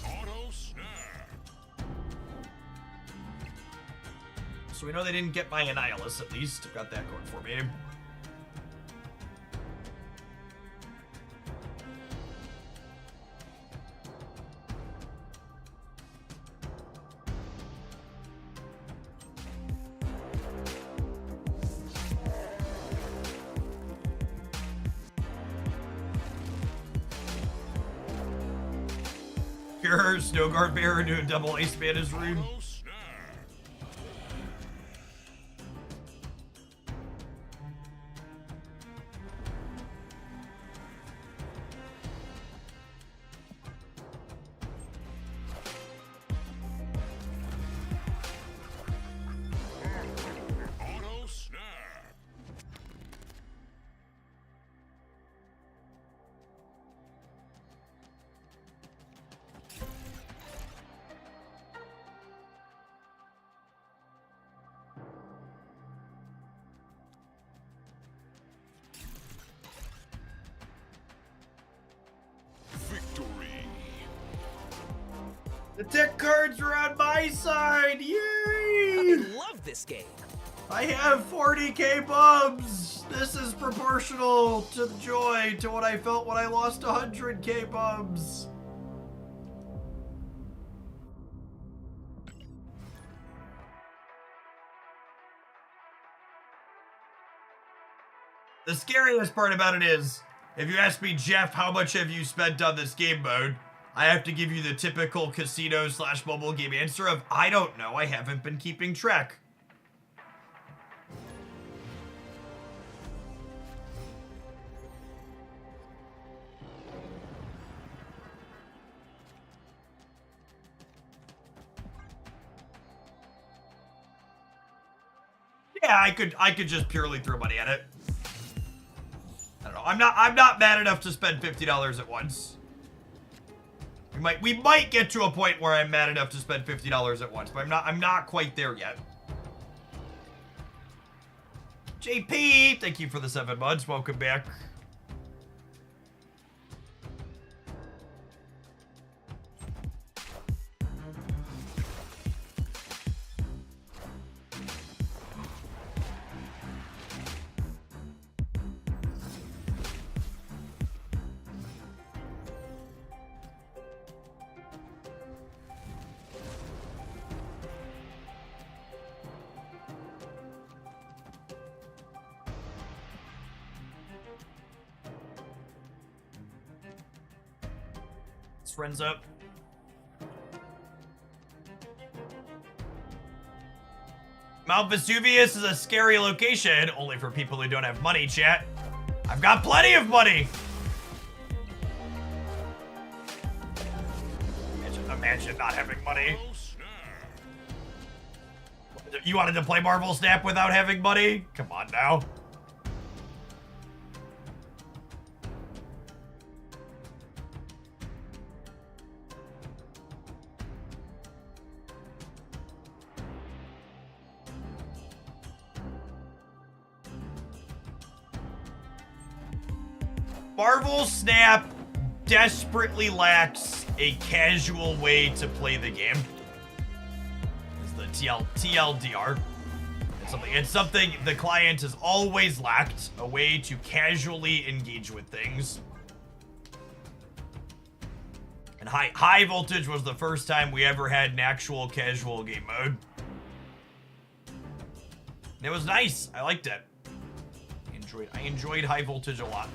Auto snap. So we know they didn't get my Annihilus, at least. Got that going for me. Pure Snowguard Bear into a double Ace Bana's rune. Auto snap. Auto snap. Victory. The tech cards are on my side! Yay! love this game. I have 40k bubs! This is proportional to the joy to what I felt when I lost 100k bubs. The scariest part about it is, if you ask me, Jeff, how much have you spent on this game mode? I have to give you the typical casino/mobile game answer of, I don't know, I haven't been keeping track. Yeah, I could just purely throw money at it. I don't know. I'm not mad enough to spend $50 at once. We might get to a point where I'm mad enough to spend $50 at once, but I'm not quite there yet. JP, thank you for the 7 months. Welcome back. Friends up. Mount Vesuvius is a scary location, only for people who don't have money, chat. I've got plenty of money. Imagine not having money. You wanted to play Marvel Snap without having money? Come on now. Marvel Snap desperately lacks a casual way to play the game. It's the TLDR. It's something the client has always lacked, a way to casually engage with things. And High Voltage was the first time we ever had an actual casual game mode. And it was nice. I liked it. I enjoyed High Voltage a lot.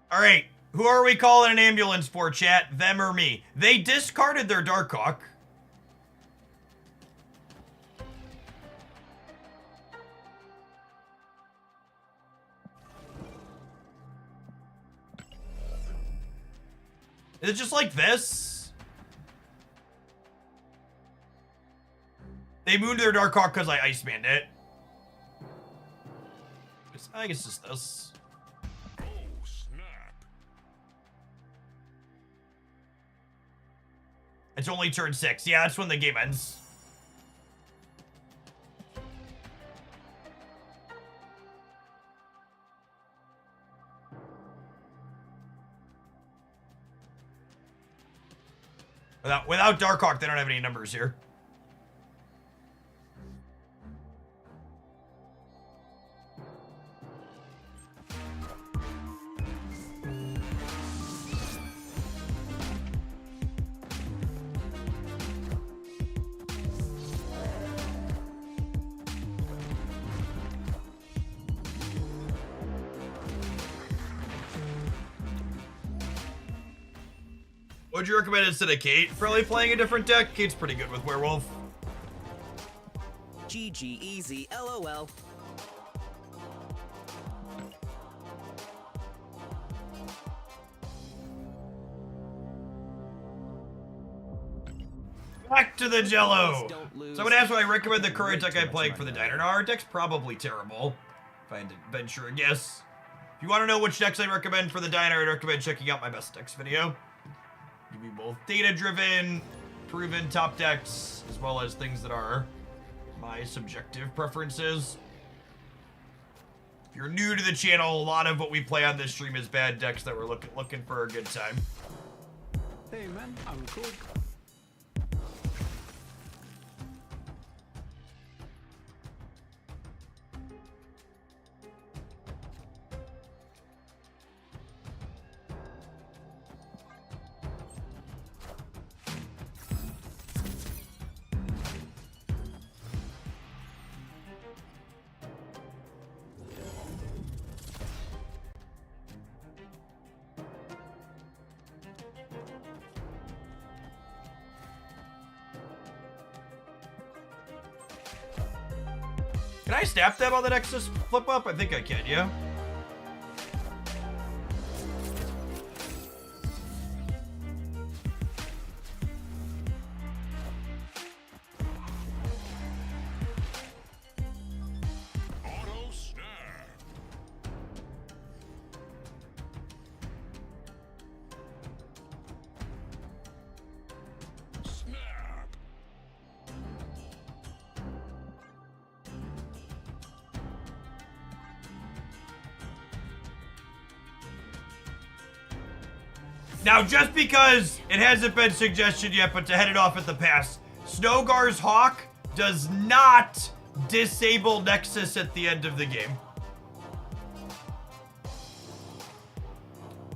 All right, who are we calling an ambulance for, chat? Them or me? They discarded their Darkhawk. Is it just like this? They moved their Darkhawk because I Icemaned it. I think it's just this. It's only turn 6. Yeah, that's when the game ends. Without Darkhawk, they don't have any numbers here. Would you recommend instead of Kate? Probably playing a different deck. Kate's pretty good with Werewolf. GG easy, LOL. Back to the Jello. Don't lose. Someone asked why I recommend the current deck I'm playing for the diner. Now, our deck's probably terrible, if I had to venture a guess. If you want to know which decks I recommend for the diner, I'd recommend checking out my best decks video. Give you both data-driven, proven top decks, as well as things that are my subjective preferences. If you're new to the channel, a lot of what we play on this stream is bad decks that we're looking for a good time. Hey man, I'm cool. Can I snap them on the Nexus flip up? I think I can, yeah? Auto snap. Snap. Now, just because it hasn't been suggested yet, but to head it off at the pass, Snowgar's Hawk does not disable Nexus at the end of the game.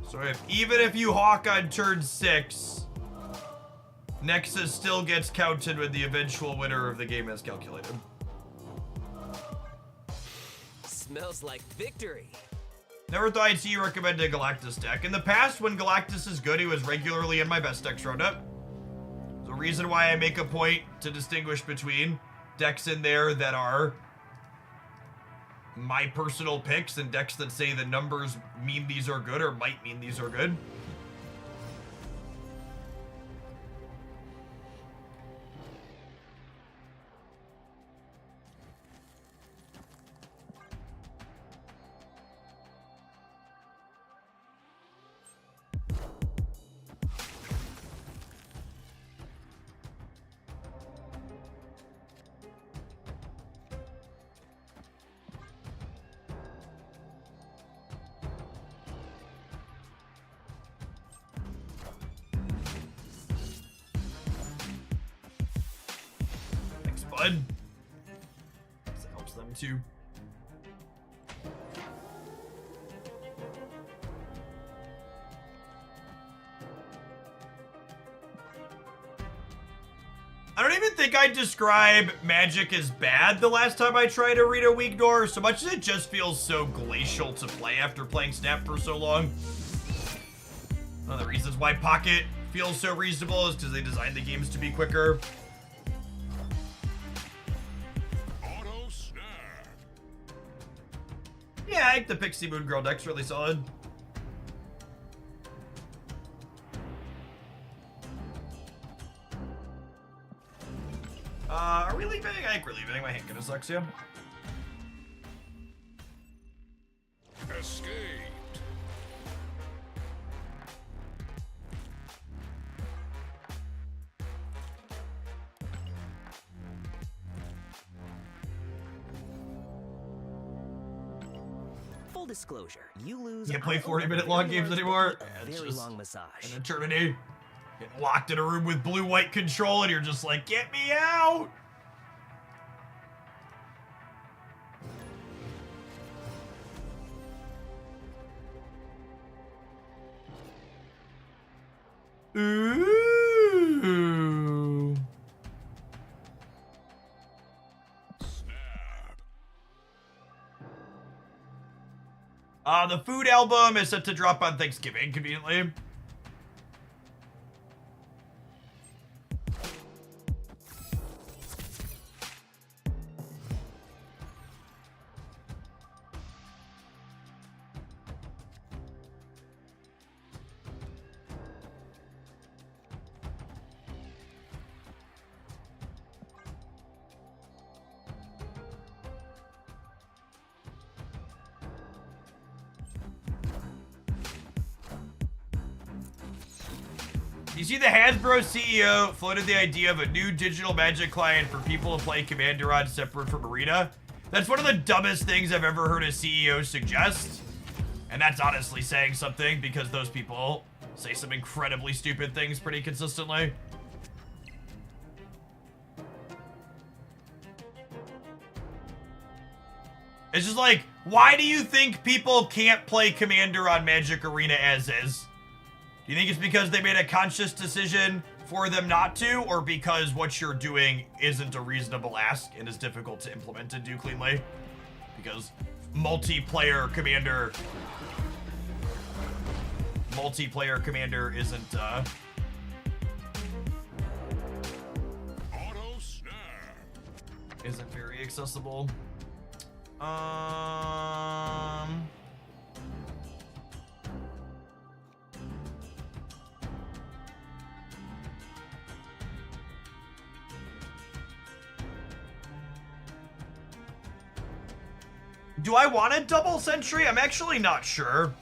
So even if you Hawk on turn 6, Nexus still gets counted when the eventual winner of the game is calculated. Smells like victory. Never thought I'd see you recommend a Galactus deck. In the past, when Galactus is good, he was regularly in my best decks roundup. The reason why I make a point to distinguish between decks in there that are my personal picks and decks that say the numbers mean these are good or might mean these are good. Thanks, bud. That helps them too. I don't even think I'd describe Magic as bad the last time I tried Arena Weaknor, so much as it just feels so glacial to play after playing Snap for so long. One of the reasons why Pocket feels so reasonable is because they designed the games to be quicker. Auto snap. Yeah, I think the Pixie Moon Girl deck's really solid. Are we leaving? I think we're leaving. My hand kinda sucks, yeah. Escaped. Full disclosure, you lose. Can't play I owe 40-minute a long very games large anymore. bookie Yeah, A it's very just long massage. an eternity. Getting locked in a room with blue-white control, and you're just like, get me out! Ooh. Snap. The food album is set to drop on Thanksgiving, conveniently. You see, the Hasbro CEO floated the idea of a new digital Magic client for people to play Commander on separate from Arena. That's one of the dumbest things I've ever heard a CEO suggest. And that's honestly saying something, because those people say some incredibly stupid things pretty consistently. It's just like, why do you think people can't play Commander on Magic Arena as is? Do you think it's because they made a conscious decision for them not to, or because what you're doing isn't a reasonable ask and is difficult to implement and do cleanly? Because multiplayer Commander isn't Auto snap. isn't very accessible. Do I want a double sentry? I'm actually not sure.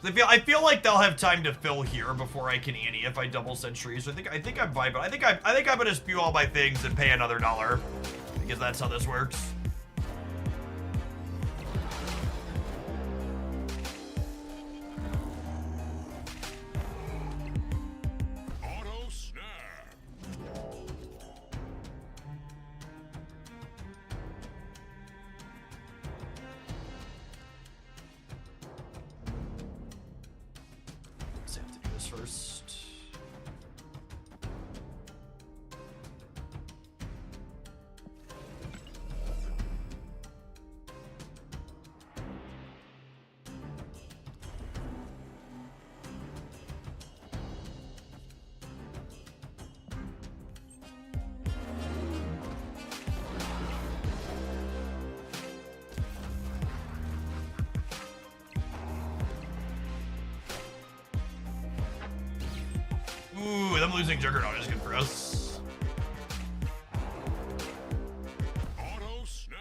I feel like they'll have time to fill here before I can ante if I double sentry. So I think I'm fine, but I think I'm gonna spew all my things and pay another $1 because that's how this works. Auto snap. Let's have to do this first. Ooh, them losing Juggernaut is good for us. Auto snap.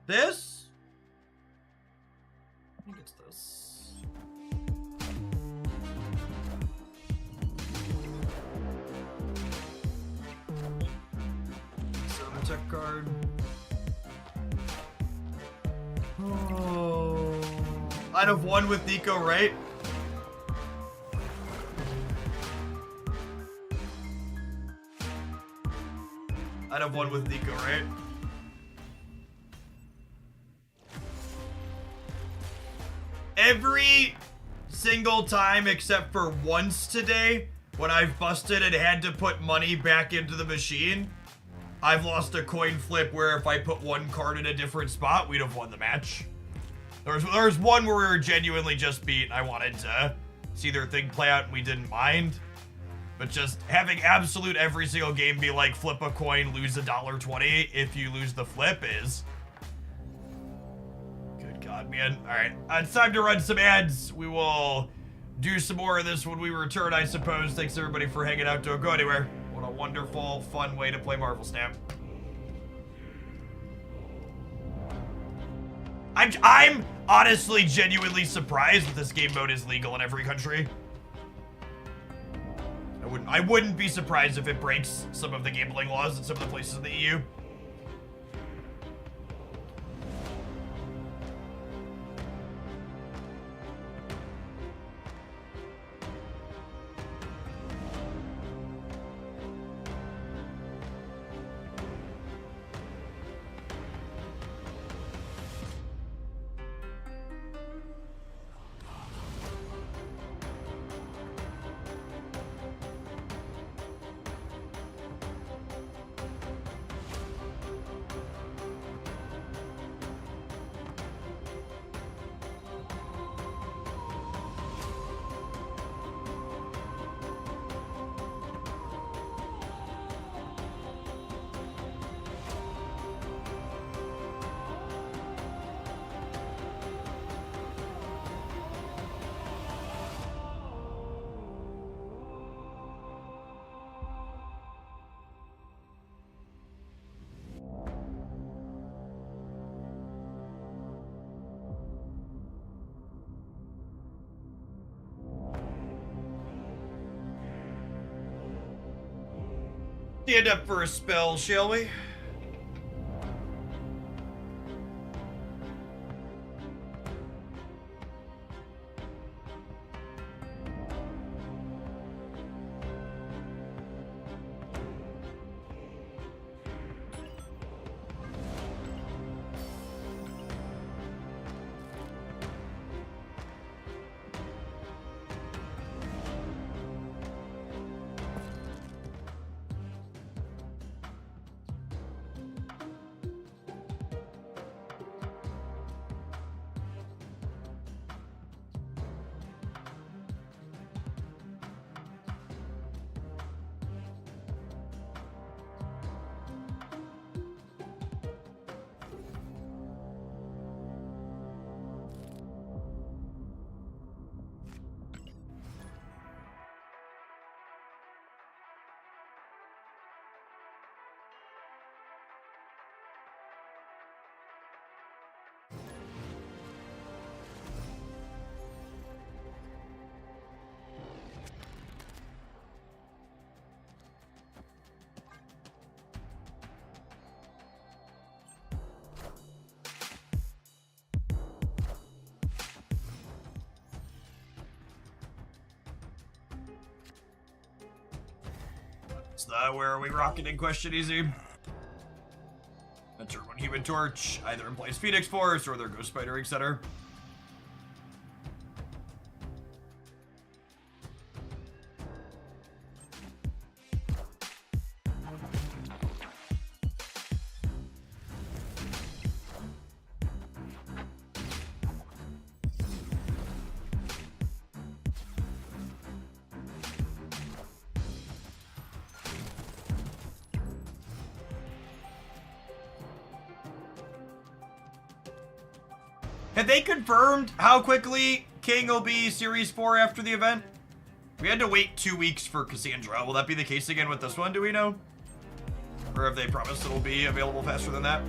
This? I think it's this. Summon tech card. Oh. I'd have won with Nico, right? I'd have won with Nico, right? Every single time except for once today, when I've busted and had to put money back into the machine, I've lost a coin flip where if I put one card in a different spot, we'd have won the match. There was one where we were genuinely just beat, and I wanted to see their thing play out, and we didn't mind. But just having absolute every single game be like, flip a coin, lose $1.20 if you lose the flip is... God, man. All right, it's time to run some ads. We will do some more of this when we return, I suppose. Thanks, everybody, for hanging out. Don't go anywhere. What a wonderful, fun way to play Marvel Snap. I'm honestly genuinely surprised that this game mode is legal in every country. I wouldn't be surprised if it breaks some of the gambling laws in some of the places in the EU. Stand up for a spell, shall we? Is that where we rocketing question easy? Enter one Human Torch, either implies Phoenix Force or their Ghost Spidering Center. Have they confirmed how quickly King will be Series 4 after the event? We had to wait 2 weeks for Cassandra. Will that be the case again with this one, do we know? Or have they promised it'll be available faster than that?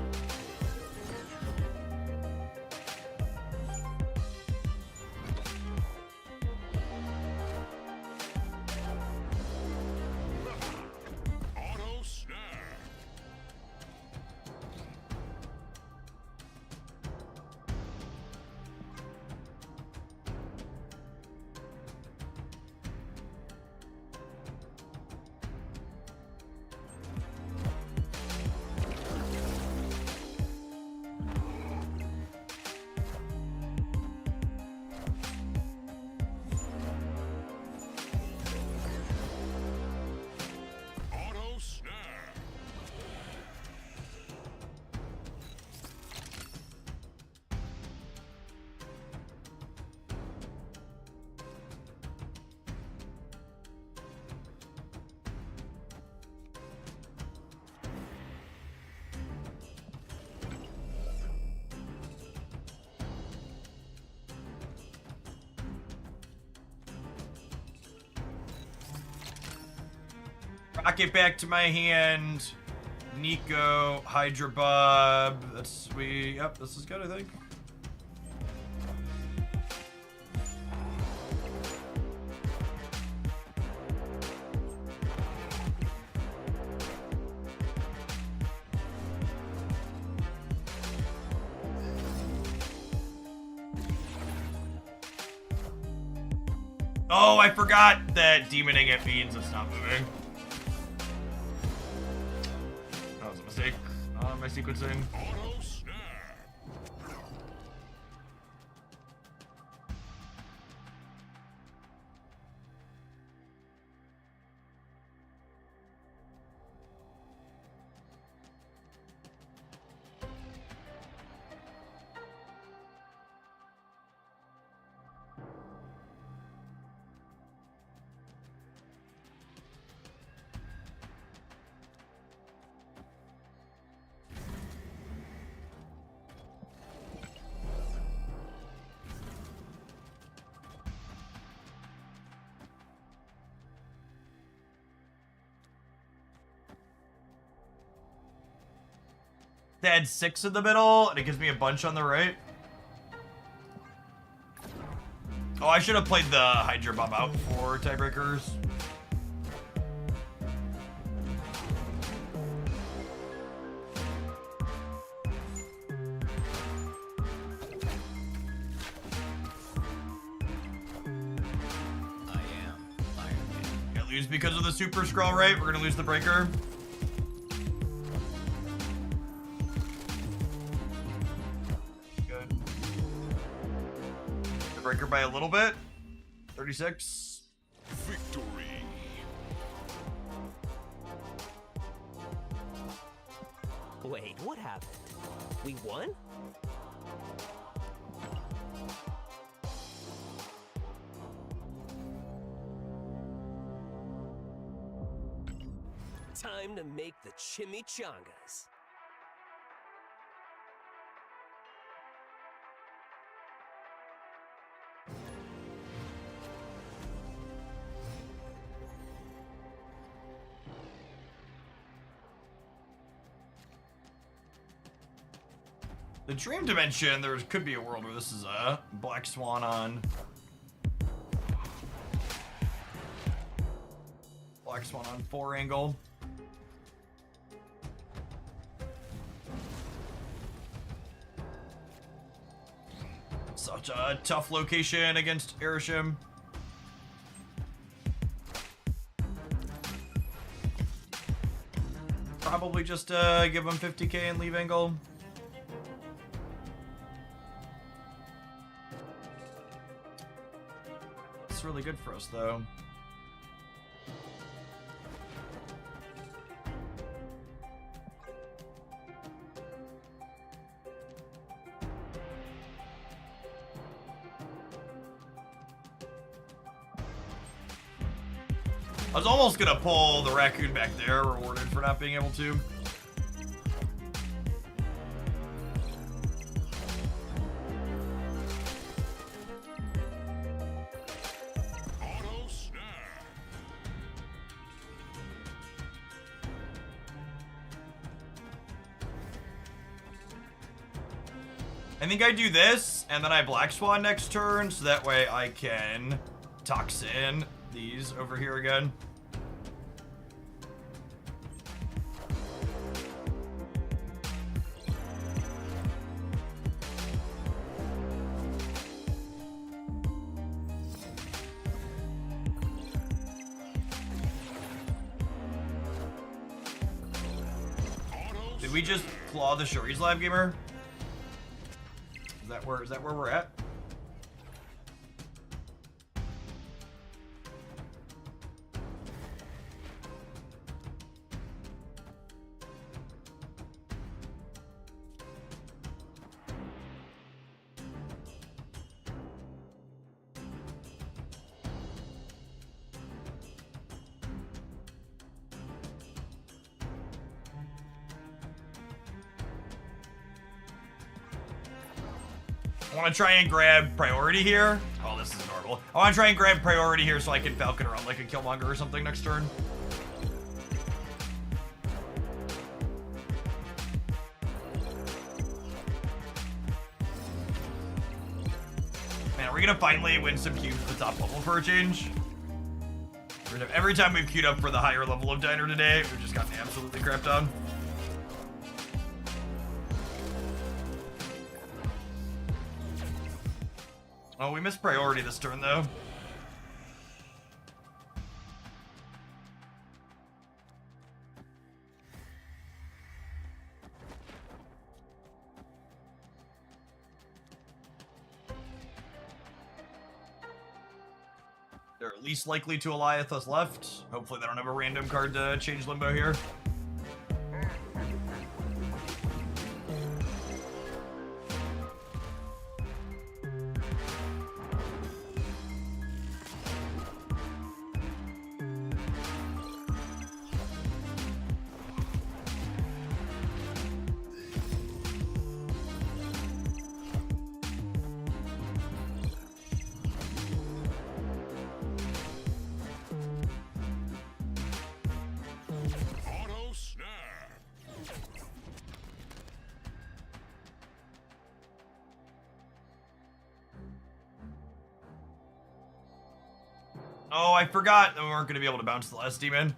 Auto snap. Auto snap. Rocket back to my hand. Nico, Hydra Bob. That's yep, this is good, I think. Oh, I forgot that demoning it means it's not moving. That was a mistake on my sequencing. Auto snap. They had 6 in the middle, and it gives me a bunch on the right. Oh, I should have played the Hydra Bomb out for tiebreakers. lose because of the super scroll, right? We're gonna lose the breaker. Good. The breaker by a little bit. 36. Victory. Wait, what happened? We won? Time to make the chimichangas. The dream dimension, there could be a world where this is a Black Swan on. Black Swan on 4 angle. Such a tough location against Erishim. Probably just give him 50k and leave angle. It's really good for us though. I was almost gonna pull the raccoon back there, rewarded for not being able to. Auto snap. I think I do this, and then I Black Swan next turn, so that way I can Toxin these over here again. Did we just claw the Shuri's Lab Gamer? Is that where we're at? I want to try and grab priority here. Oh, this is adorable. I want to try and grab priority here so I can Falcon around like a Killmonger or something next turn. Man, are we gonna finally win some cubes at the top level for a change? Every time we've queued up for the higher level of Diner today, we've just gotten absolutely crapped on. Oh, we missed priority this turn, though. They're least likely to Eliath us left. Hopefully they don't have a random card to change Limbo here. Auto snap. Oh, I forgot that we weren't going to be able to bounce the last demon.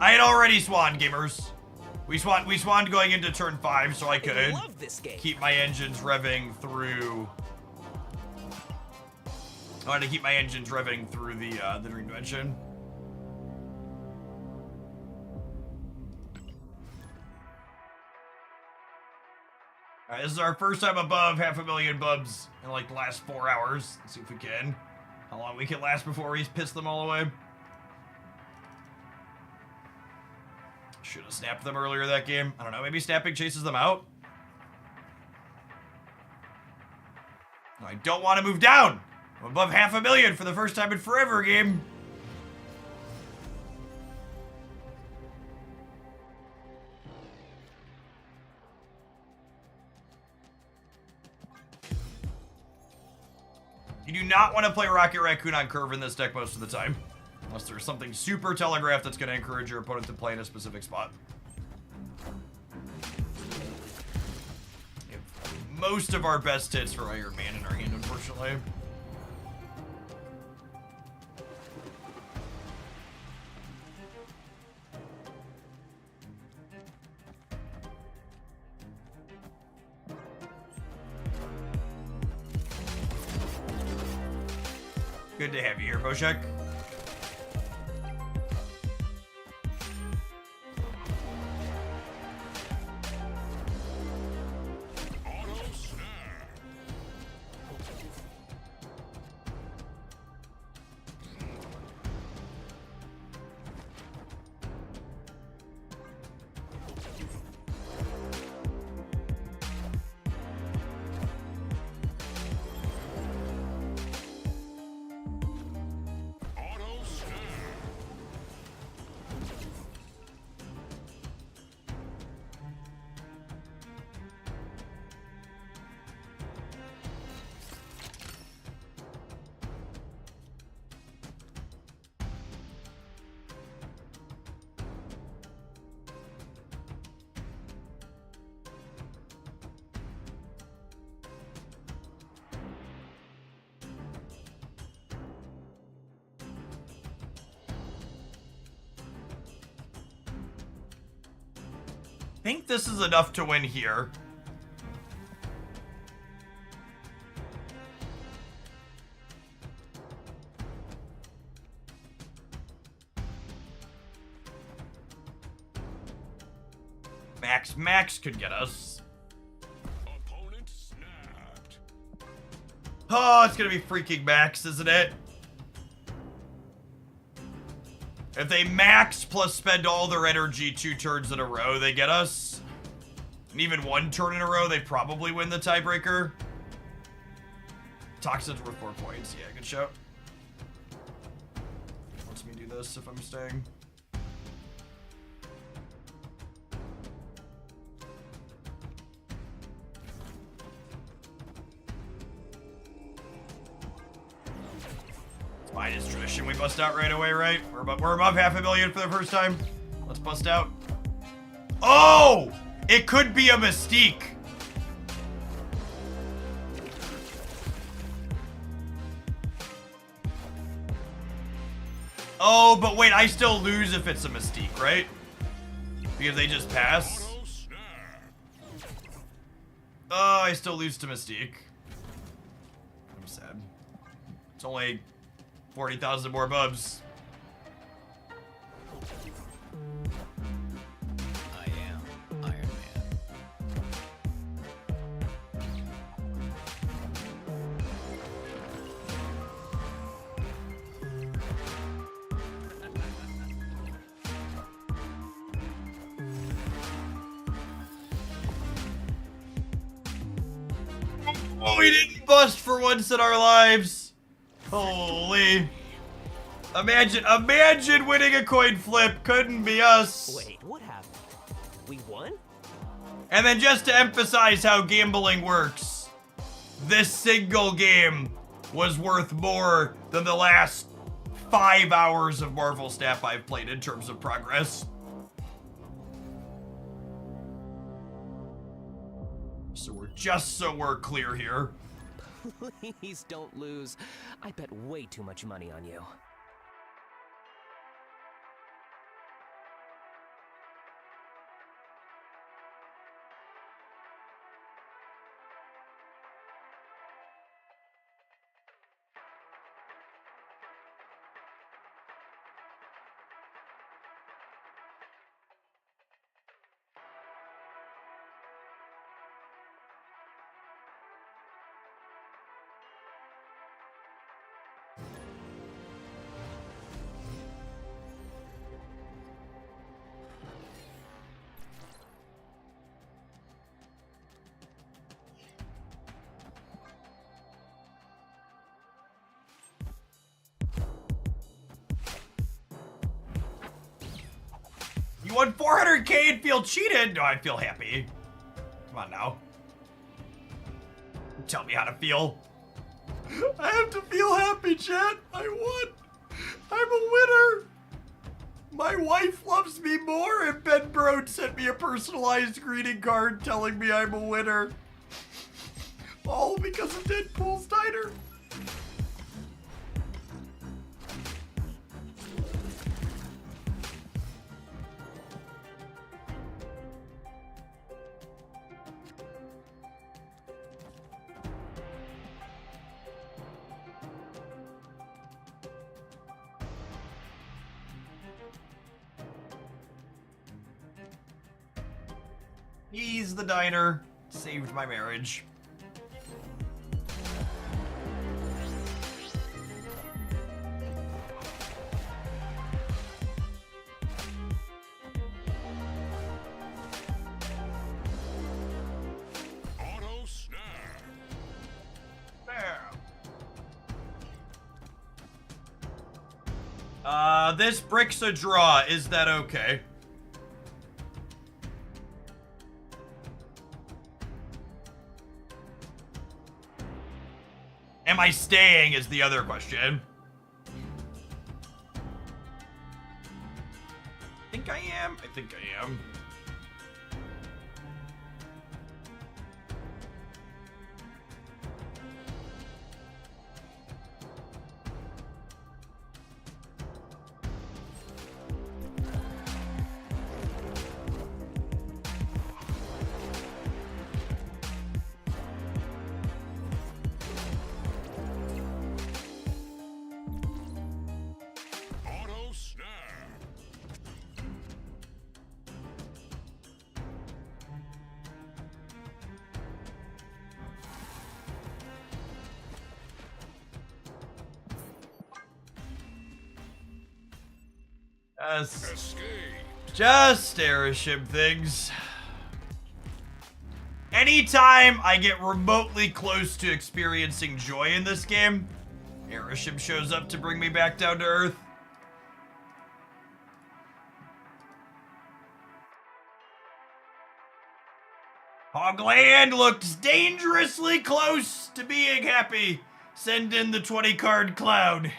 I had already swan, gamers. We swaned going into turn 5, so I could love this game. keep my engines revving through. I wanted to keep my engines revving through the Dream Dimension. Alright, this is our first time above 500,000 bubs in like the last 4 hours. Let's see if we can. How long we can last before we piss them all away. Should have snapped them earlier that game. I don't know, maybe snapping chases them out? No, I don't want to move down! I'm above 500,000 for the first time in forever, game. You do not want to play Rocket Raccoon on curve in this deck most of the time. Unless there's something super telegraphed that's going to encourage your opponent to play in a specific spot. We have most of our best hits for Iron Man in our hand, unfortunately. Good to have you here, Boshek. Auto snap. Auto snap. I think this is enough to win here. Max could get us. Opponent snapped. Oh, it's gonna be freaking Max, isn't it? If they max plus spend all their energy 2 turns in a row, they get us. And even 1 turn in a row, they probably win the tiebreaker. Toxin's worth 4 points. Yeah, good show. Lets me do this if I'm staying. It's fine, it's tradition. We bust out right away, right? We're above 500,000 for the first time. Let's bust out. Oh! It could be a Mystique. Oh, but wait, I still lose if it's a Mystique, right? Because they just pass. Auto snap. Oh, I still lose to Mystique. I'm sad. It's only 40,000 more bubs. I am Iron Man. Oh, we didn't bust for once in our lives. Holy. Imagine winning a coin flip. Couldn't be us. Wait, what happened? We won? And then just to emphasize how gambling works, this single game was worth more than the last 5 hours of Marvel Snap I've played in terms of progress. So we're clear here. Please don't lose. I bet way too much money on you. You won 400K and feel cheated? No, I feel happy. Come on now. Tell me how to feel. I have to feel happy, chat. I won. I'm a winner. My wife loves me more, and Ben Brode sent me a personalized greeting card telling me I'm a winner. All because of Deadpool's Diner. He's the diner. Saved my marriage. Auto snap. There. This brick's a draw. Is that okay? Am I staying is the other question. I think I am. I think I am. Auto snap. Escape. Just airship things. Anytime I get remotely close to experiencing joy in this game, airship shows up to bring me back down to earth. Hogland looks dangerously close to being happy. Send in the 20 card cloud.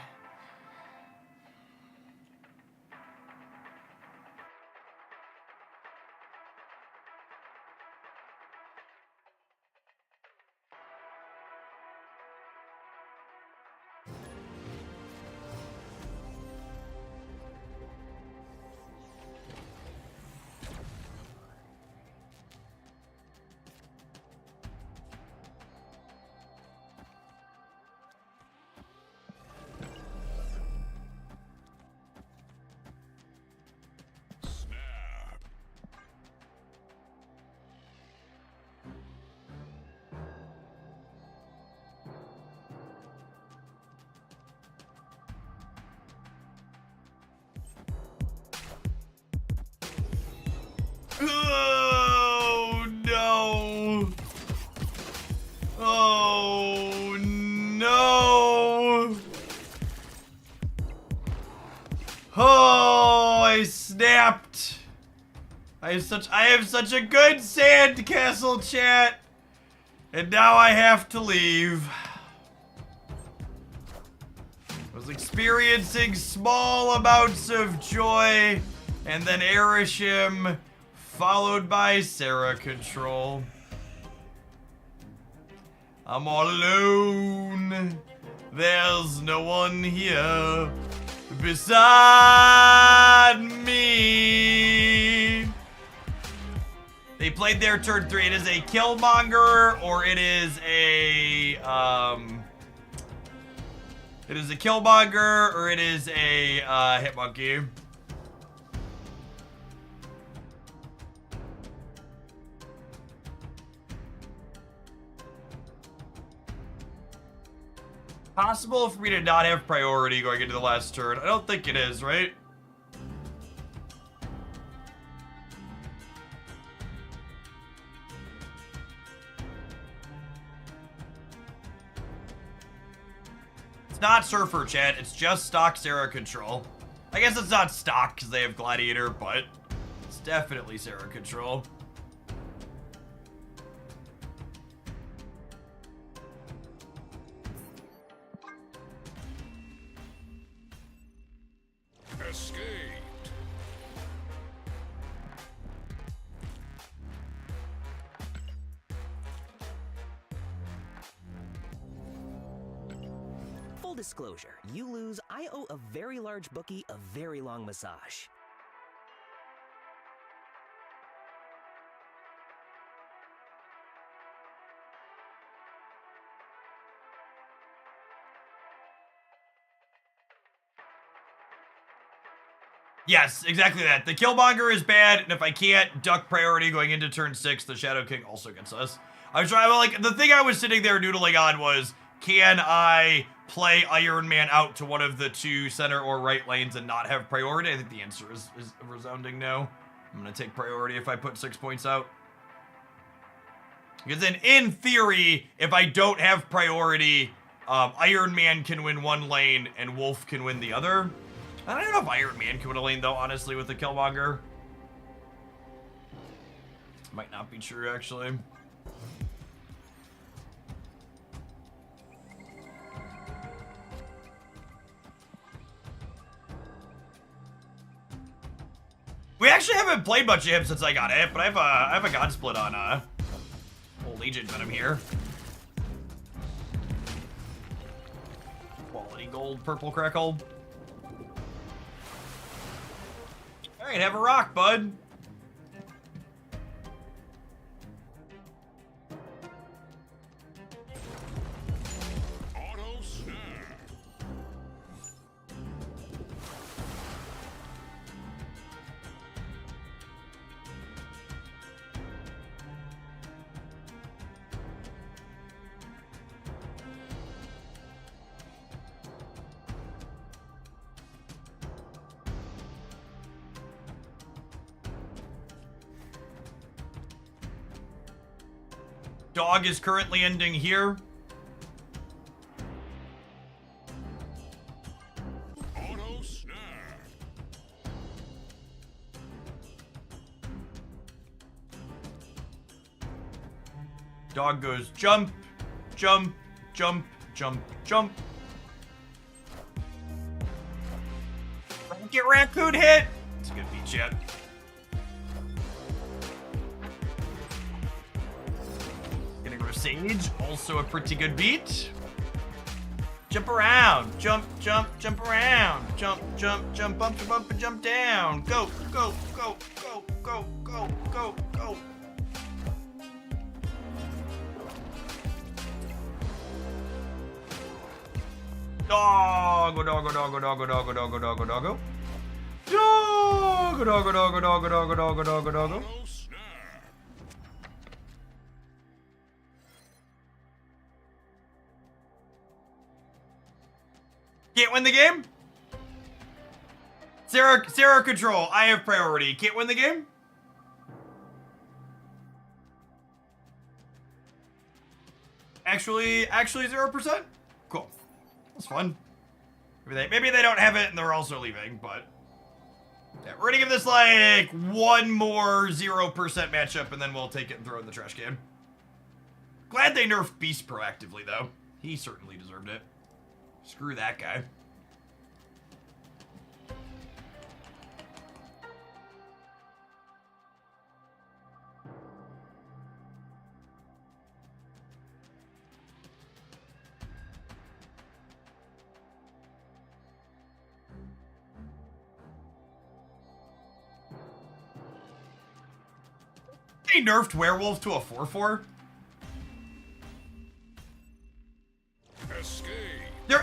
Snap. Oh no! Oh no! Oh, I snapped! I have such a good sandcastle, chat, and now I have to leave. I was experiencing small amounts of joy, and then Erishim, followed by Sarah Control. I'm all alone. There's no one here beside me. They played their turn 3. It is a Killmonger, or it is a Killmonger, or it is a Hitmonkey. Possible for me to not have priority going into the last turn? I don't think it is, right? It's not Surfer, chat. It's just stock Sarah Control. I guess it's not stock because they have Gladiator, but definitely Sarah Control. Escaped. Full disclosure, you lose, I owe a very large bookie a very long massage. Yes, exactly that. The Killmonger is bad, and if I can't duck priority going into turn 6, the Shadow King also gets us. I was trying, like, the thing I was sitting there noodling on was, can I play Iron Man out to one of the 2 center or right lanes and not have priority? I think the answer is a resounding no. I'm going to take priority if I put 6 points out. Because then, in theory, if I don't have priority, Iron Man can win one lane and Wolf can win the other. I don't know if Iron Man can win a lane, though, honestly, with the Killmonger. Might not be true, actually. We actually haven't played much of him since I got it, but I have a God Split on old Agent Venom here. Quality gold, purple crackle. Alright, have a rock, bud. Auto snap. Dog is currently ending here. Auto snap. Dog goes jump, jump, jump, jump, jump. Get Raccoon hit. It's a good beat, chat. Gonna go Sage, also a pretty good beat. Jump around, jump, jump, jump around, jump, jump, jump, bump, bump, and jump down. Go, go, go, go, go, go, go, go. Doggo, doggo, doggo, doggo, doggo, doggo, doggo, doggo. Doggo, doggo, doggo, doggo, doggo, doggo, doggo, doggo. Auto snap. Can't win the game? Sarah Control, I have priority. Can't win the game? Actually 0%? Cool. That's fun. Maybe they don't have it and they're also leaving, but yeah, we're gonna give this like one more 0% matchup and then we'll take it and throw it in the trash can. Glad they nerfed Beast proactively though. He certainly deserved it. Screw that guy. They nerfed Werewolf to a 4/4. Escape.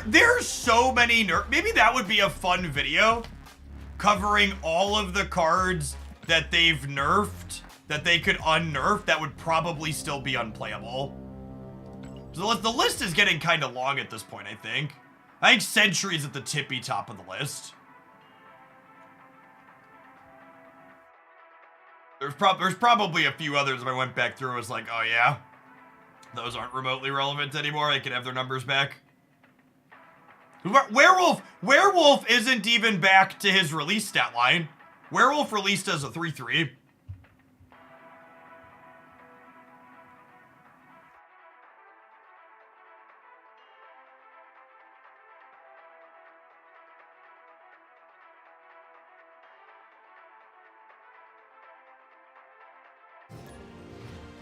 There's so many nerf. Maybe that would be a fun video covering all of the cards that they've nerfed that they could unnerf that would probably still be unplayable. So the list is getting kind of long at this point, I think. I think Sentry's at the tippy top of the list. There's probably a few others if I went back through and was like, oh yeah, those aren't remotely relevant anymore. I can have their numbers back. Werewolf isn't even back to his release stat line. Werewolf released as a 3/3.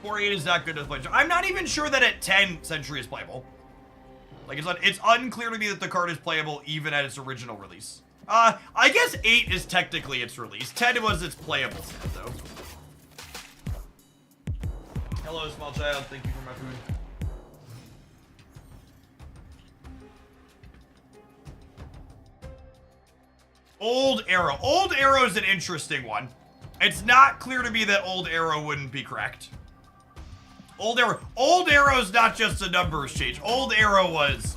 Four 8 is not good to play. I'm not even sure that at 10 Century is playable. Like it's unclear to me that the card is playable even at its original release. I guess 8 is technically its release. 10 was its playable set though. Hello, small child. Thank you for my food. Old Arrow. Old Arrow is an interesting one. It's not clear to me that Old Arrow wouldn't be correct. Old Arrow. Old Arrow's not just a numbers change. Old Arrow was...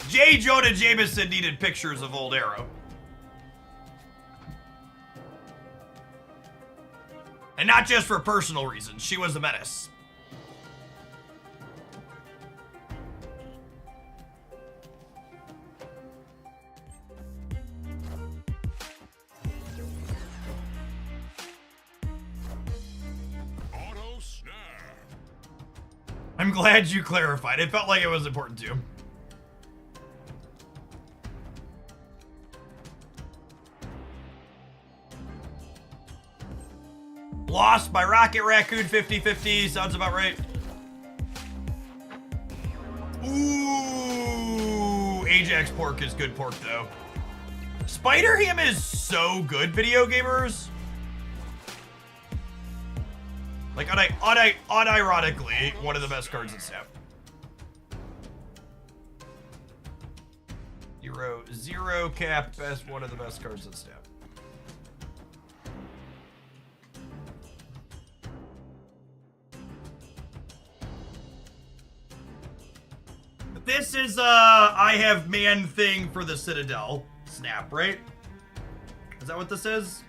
J. Jonah Jameson needed pictures of Old Arrow. And not just for personal reasons. She was a menace. Auto snap. I'm glad you clarified. It felt like it was important to you. Lost by Rocket Raccoon 50/50. Sounds about right. Ooh, Ajax pork is good pork though. Spider Ham is so good, video gamers. Like unironically, one of the best cards in Snap. Zero cap, best one of the best cards in Snap. This is I have man thing for the Citadel Snap, right? Is that what this is?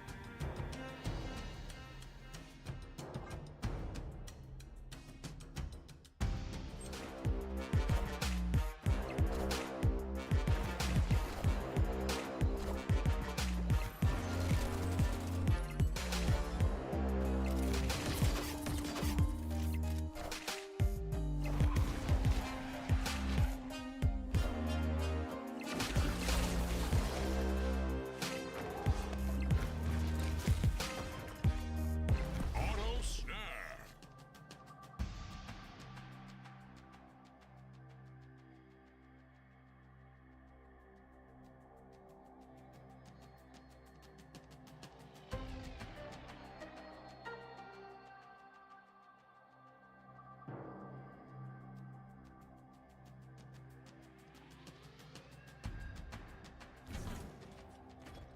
Auto snap.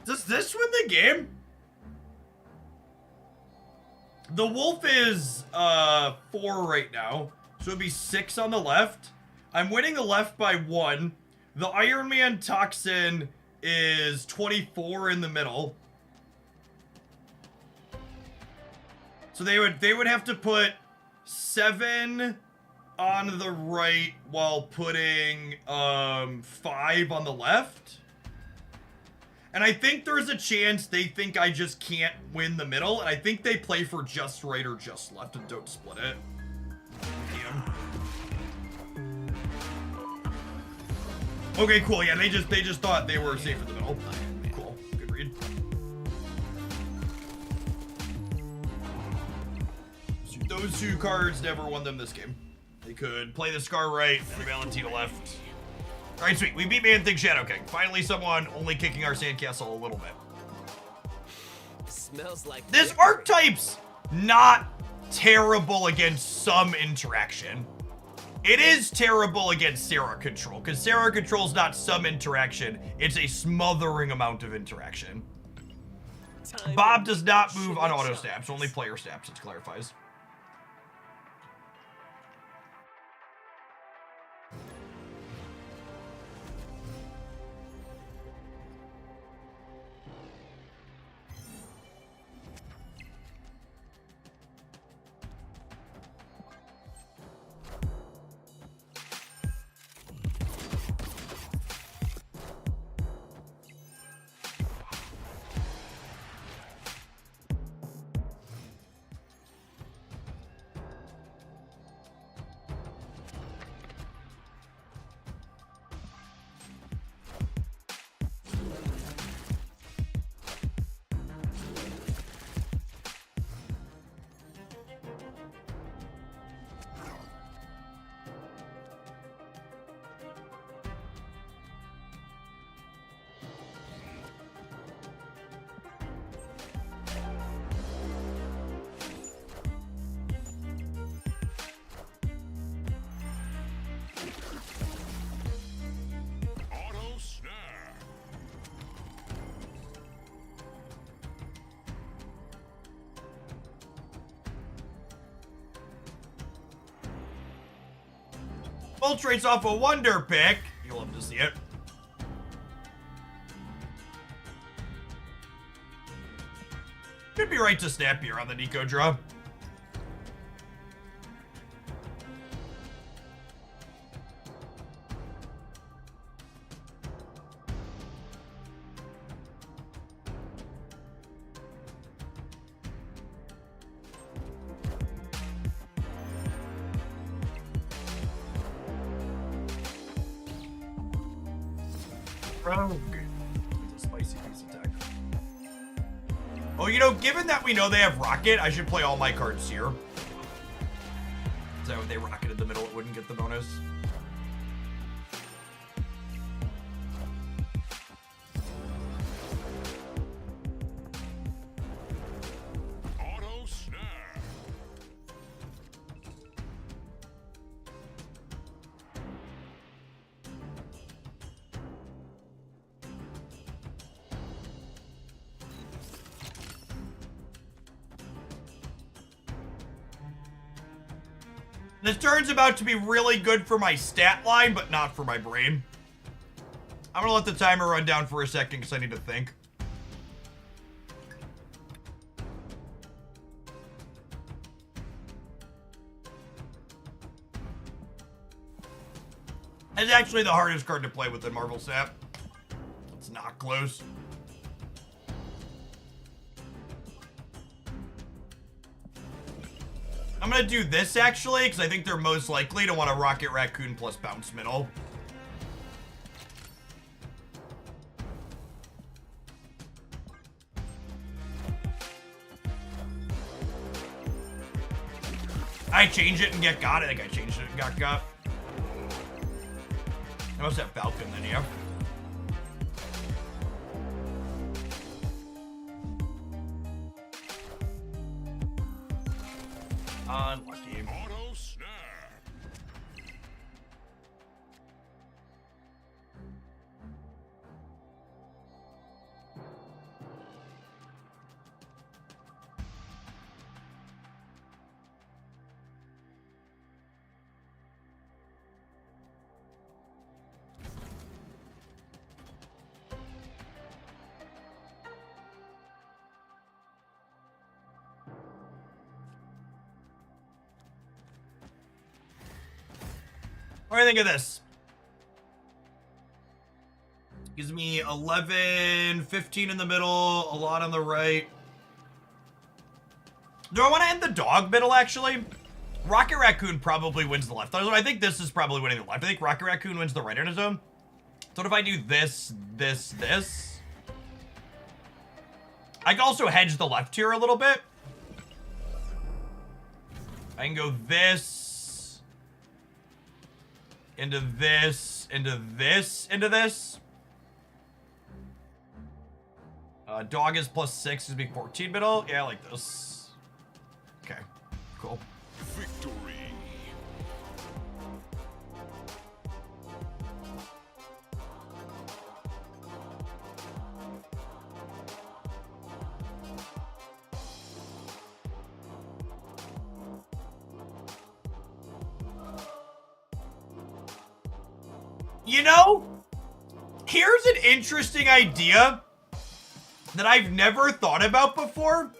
Does this win the game? The wolf is 4 right now, so it'd be 6 on the left. I'm winning the left by 1. The Iron Man toxin is 24 in the middle. So they would have to put 7 on the right while putting 5 on the left. And I think there's a chance they think I just can't win the middle, and I think they play for just right or just left and don't split it. Damn. Okay, cool. Yeah, they just thought they were safe in the middle. Cool. Good read. So those two cards never won them this game. They could play the Scar right and the Valentina left. All right, sweet. We beat Man-Thing Shadow King. Finally, someone only kicking our sandcastle a little bit. Smells like This liquor. archetype's not terrible against some interaction. It is terrible against Sarah Control, because Sarah Control's not some interaction. It's a smothering amount of interaction. Time Bob to does not move on shoot auto shots. snaps, only player snaps, it clarifies. infiltrates off a wonder pick. You'll love to see it. Could be right to snap here on the Nico draw. Rogue. It's a spicy piece of tech. Oh, you know, given that we know they have Rocket, I should play all my cards here. So if they rocketed the middle, it wouldn't get the bonus. Auto snap. This turn's about to be really good for my stat line, but not for my brain. I'm gonna let the timer run down for a second because I need to think. It's actually the hardest card to play within Marvel Snap. It's not close. I'm gonna do this actually, because I think they're most likely to want a Rocket Raccoon plus Bounce Middle. I change it and get got. I think I changed it and got got. I must have Falcon then, yeah. Unlucky. Auto snap. What do you think of this? Gives me 11, 15 in the middle, a lot on the right. Do I want to end the dog middle, actually? Rocket Raccoon probably wins the left. I think this is probably winning the left. I think Rocket Raccoon wins the right on his own. So what if I do this, this, this? I can also hedge the left here a little bit. I can go this, into this, into this, into this. Dog is +6, is be 14 middle. Yeah, I like this. Okay, cool. Victory. You know, here's an interesting idea that I've never thought about before,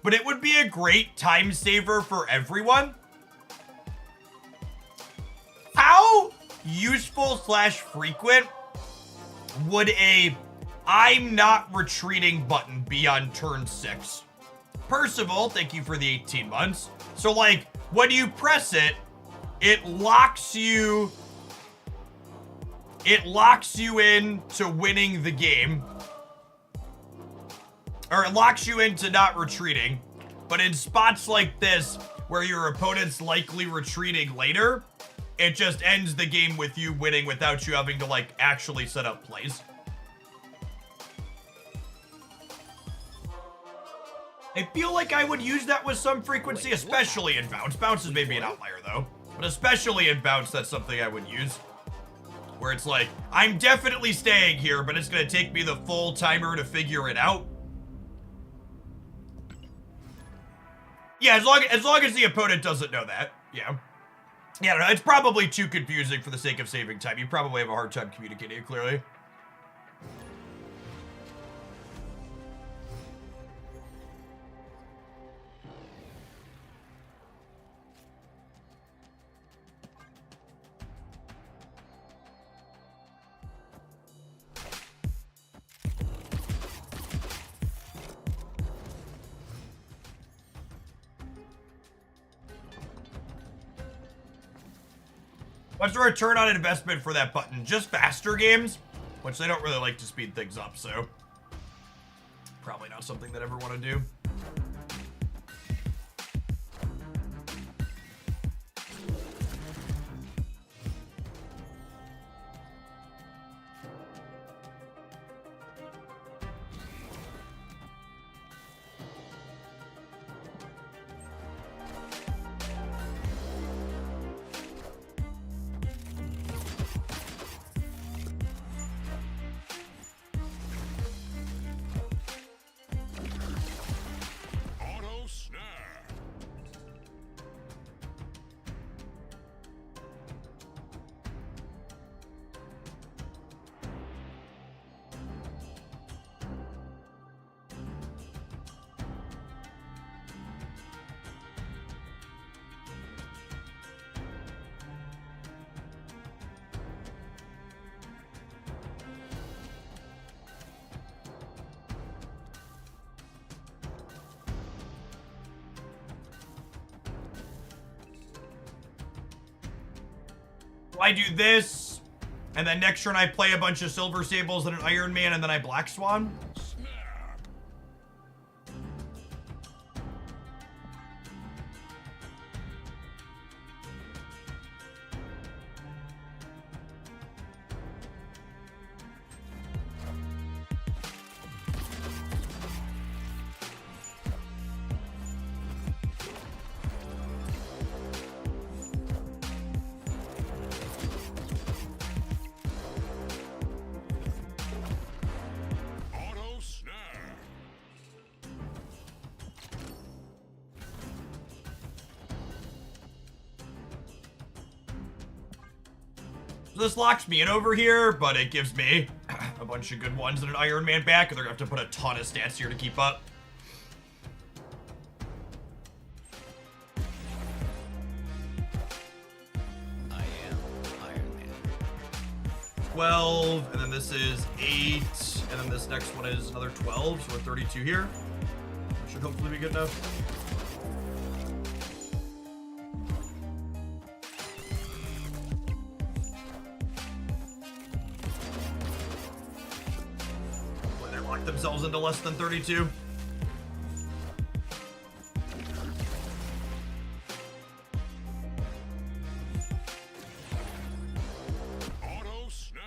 but it would be a great time saver for everyone. How useful / frequent would a I'm not retreating button be on turn 6? Percival, thank you for the 18 months. So like, when you press it, it locks you in to winning the game. Or it locks you into not retreating. But in spots like this, where your opponent's likely retreating later, it just ends the game with you winning without you having to, like, actually set up plays. I feel like I would use that with some frequency, especially in Bounce. Bounce is maybe an outlier, though. But especially in Bounce, that's something I would use. Where it's like, I'm definitely staying here, but it's going to take me the full timer to figure it out. Yeah, as long as the opponent doesn't know that. Yeah. Yeah, no, it's probably too confusing for the sake of saving time. You probably have a hard time communicating it clearly. What's the return on investment for that button? Just faster games, which they don't really like to speed things up, so probably not something that I ever want to do. Auto snap. I do this, and then next turn I play a bunch of Silver Sables and an Iron Man, and then I Black Swan. Snap. Auto snap. So this locks me in over here, but it gives me a bunch of good ones and an Iron Man back, and they're gonna have to put a ton of stats here to keep up. I am Iron Man. 12, and then this is 8, and then this next one is another 12, so we're 32 here. Should hopefully be good enough. Boy, they locked themselves into less than 32. Auto snap.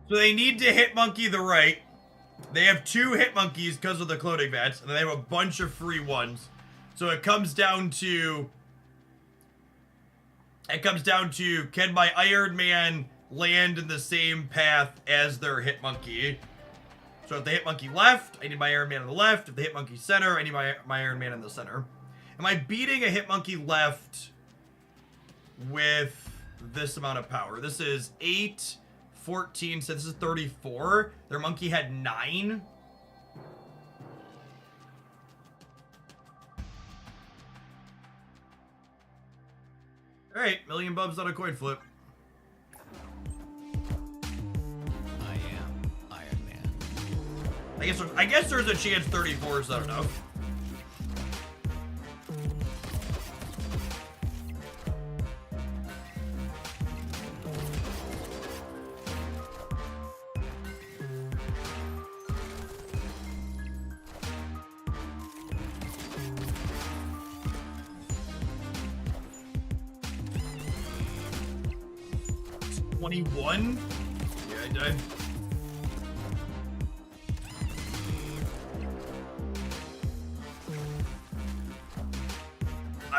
So they need to hit monkey the right. They have 2 hit monkeys because of the clothing vets, and they have a bunch of free ones. So it comes down to can my Iron Man land in the same path as their hit monkey? So if they hit monkey left, I need my Iron Man on the left. If they hit monkey center, I need my Iron Man in the center. Am I beating a hit monkey left with this amount of power? This is 8, 14, so this is 34. Their monkey had 9. All right, million bubs on a coin flip. I am Iron Man. I guess there's a chance 34 is not enough. $21? Yeah, I died.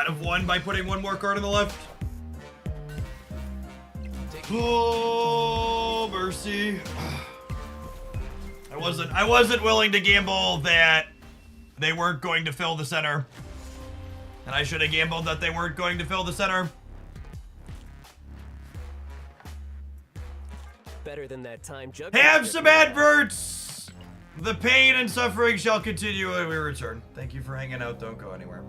have won by putting one more card on the left. Oh, mercy. I wasn't willing to gamble that they weren't going to fill the center. And I should have gambled that they weren't going to fill the center. Better than that time Jug. Have some adverts! The pain and suffering shall continue when we return. Thank you for hanging out. Don't go anywhere.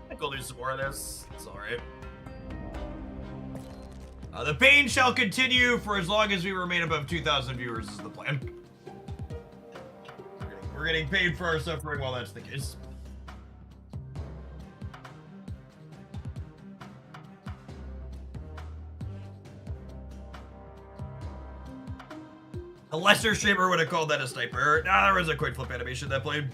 I think we'll do some more of this. It's alright. The pain shall continue for as long as we remain above 2,000 viewers is the plan. We're getting paid for our suffering while that's the case. A lesser streamer would have called that a sniper. Nah, there was a coin flip animation that played.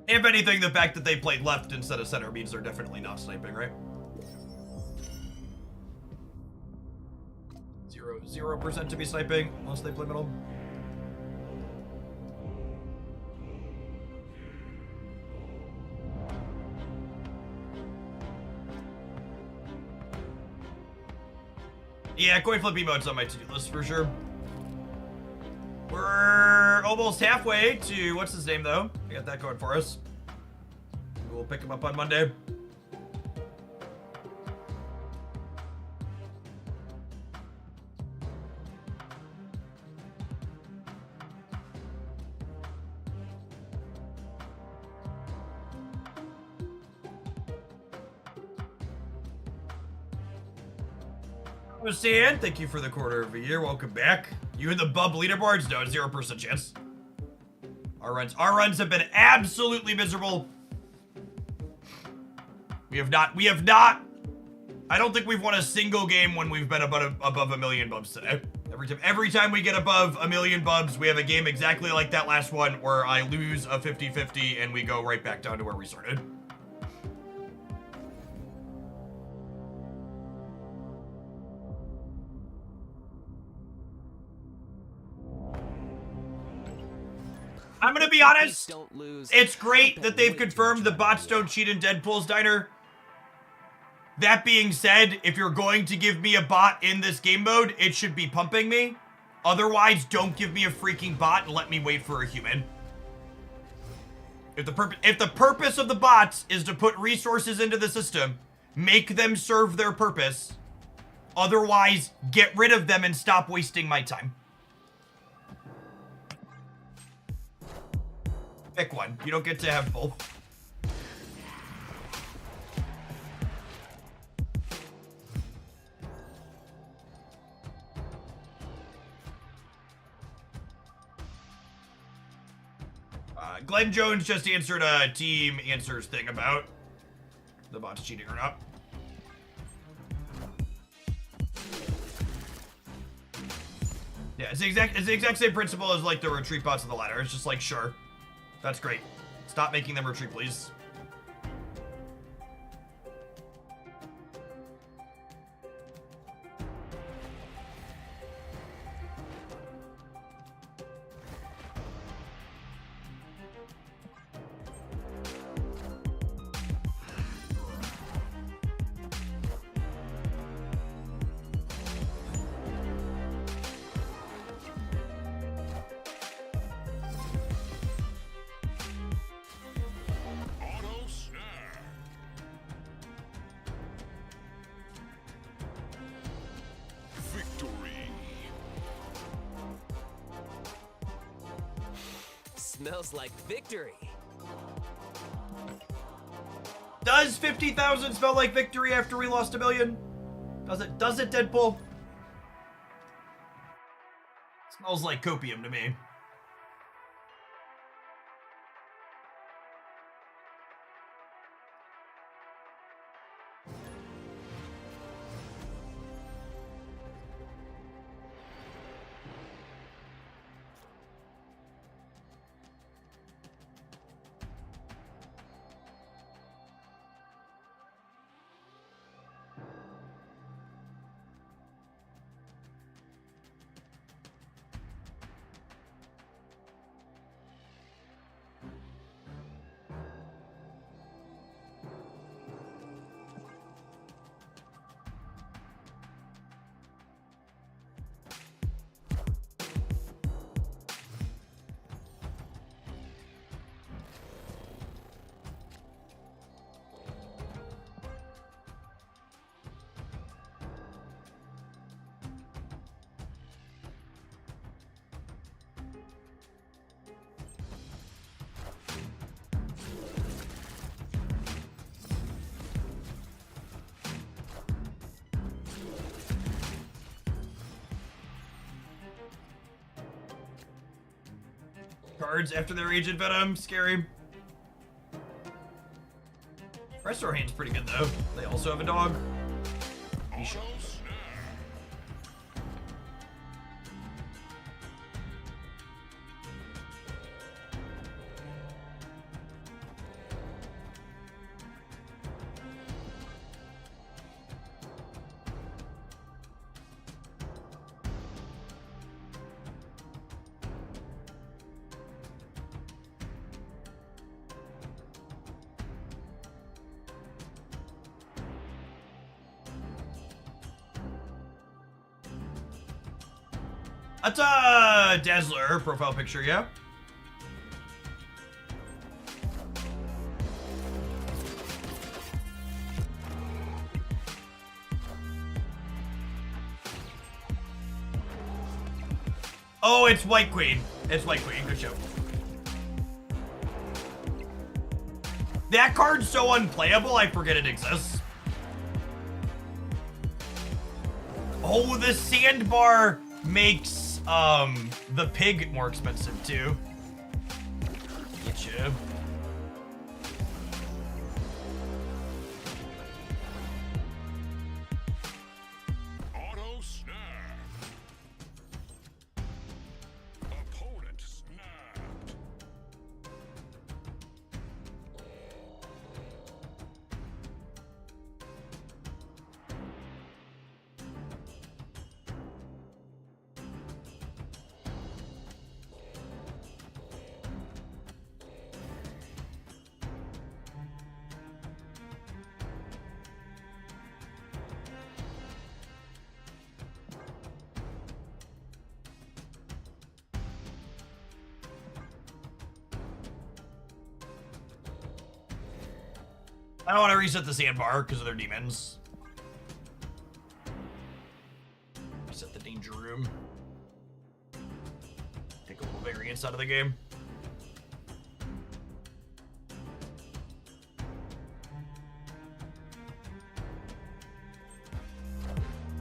If anything, the fact that they played left instead of center means they're definitely not sniping, right? 0% to be sniping unless they play middle. Yeah, coin flip emotes on my to-do list for sure. We're almost halfway to, what's his name though? I got that going for us. We'll pick him up on Monday. Stan, thank you for the quarter of a year. Welcome back. You in the bub leaderboards? No, 0% chance. Our runs have been absolutely miserable. We have not, I don't think we've won a single game when we've been above a million bubs today. Every time we get above a million bubs, we have a game exactly like that last one where I lose a 50-50 and we go right back down to where we started. I'm gonna be honest, Don't lose. it's great that they've confirmed the bots don't cheat in Deadpool's Diner. That being said, if you're going to give me a bot in this game mode, it should be pumping me. Otherwise, don't give me a freaking bot and let me wait for a human. If the purpose of the bots is to put resources into the system, make them serve their purpose. Otherwise, get rid of them and stop wasting my time. Pick one. You don't get to have both. Glenn Jones just answered a team answers thing about the bots cheating or not. Yeah, it's the exact same principle as like the retreat bots of the ladder. It's just like, sure. That's great. Stop making them retreat, please. Auto snap. Victory. Smells like victory. Does 50,000 smell like victory after we lost a million? Does it, Deadpool? Smells like copium to me. Cards after their Agent Venom, scary. Restore Hand's pretty good though. They also have a dog. Auto snap. That's a Dazzler profile picture, yeah? Oh, it's White Queen. It's White Queen. Good show. That card's so unplayable, I forget it exists. Oh, the sandbar makes the pig more expensive too. Getcha. Auto snap. Opponent snapped. I don't want to reset the sandbar because of their demons. Reset the danger room. Take a little variance out of the game.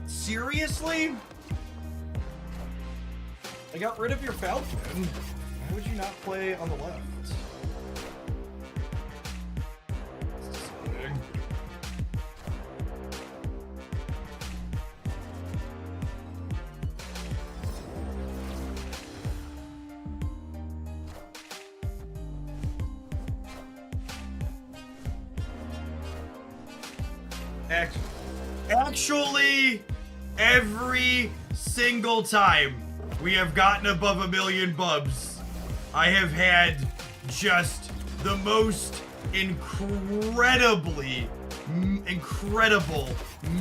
Seriously? I got rid of your Falcon. Why would you not play on the left? Actually, every single time we have gotten above 1 million bubs, I have had just the most incredible,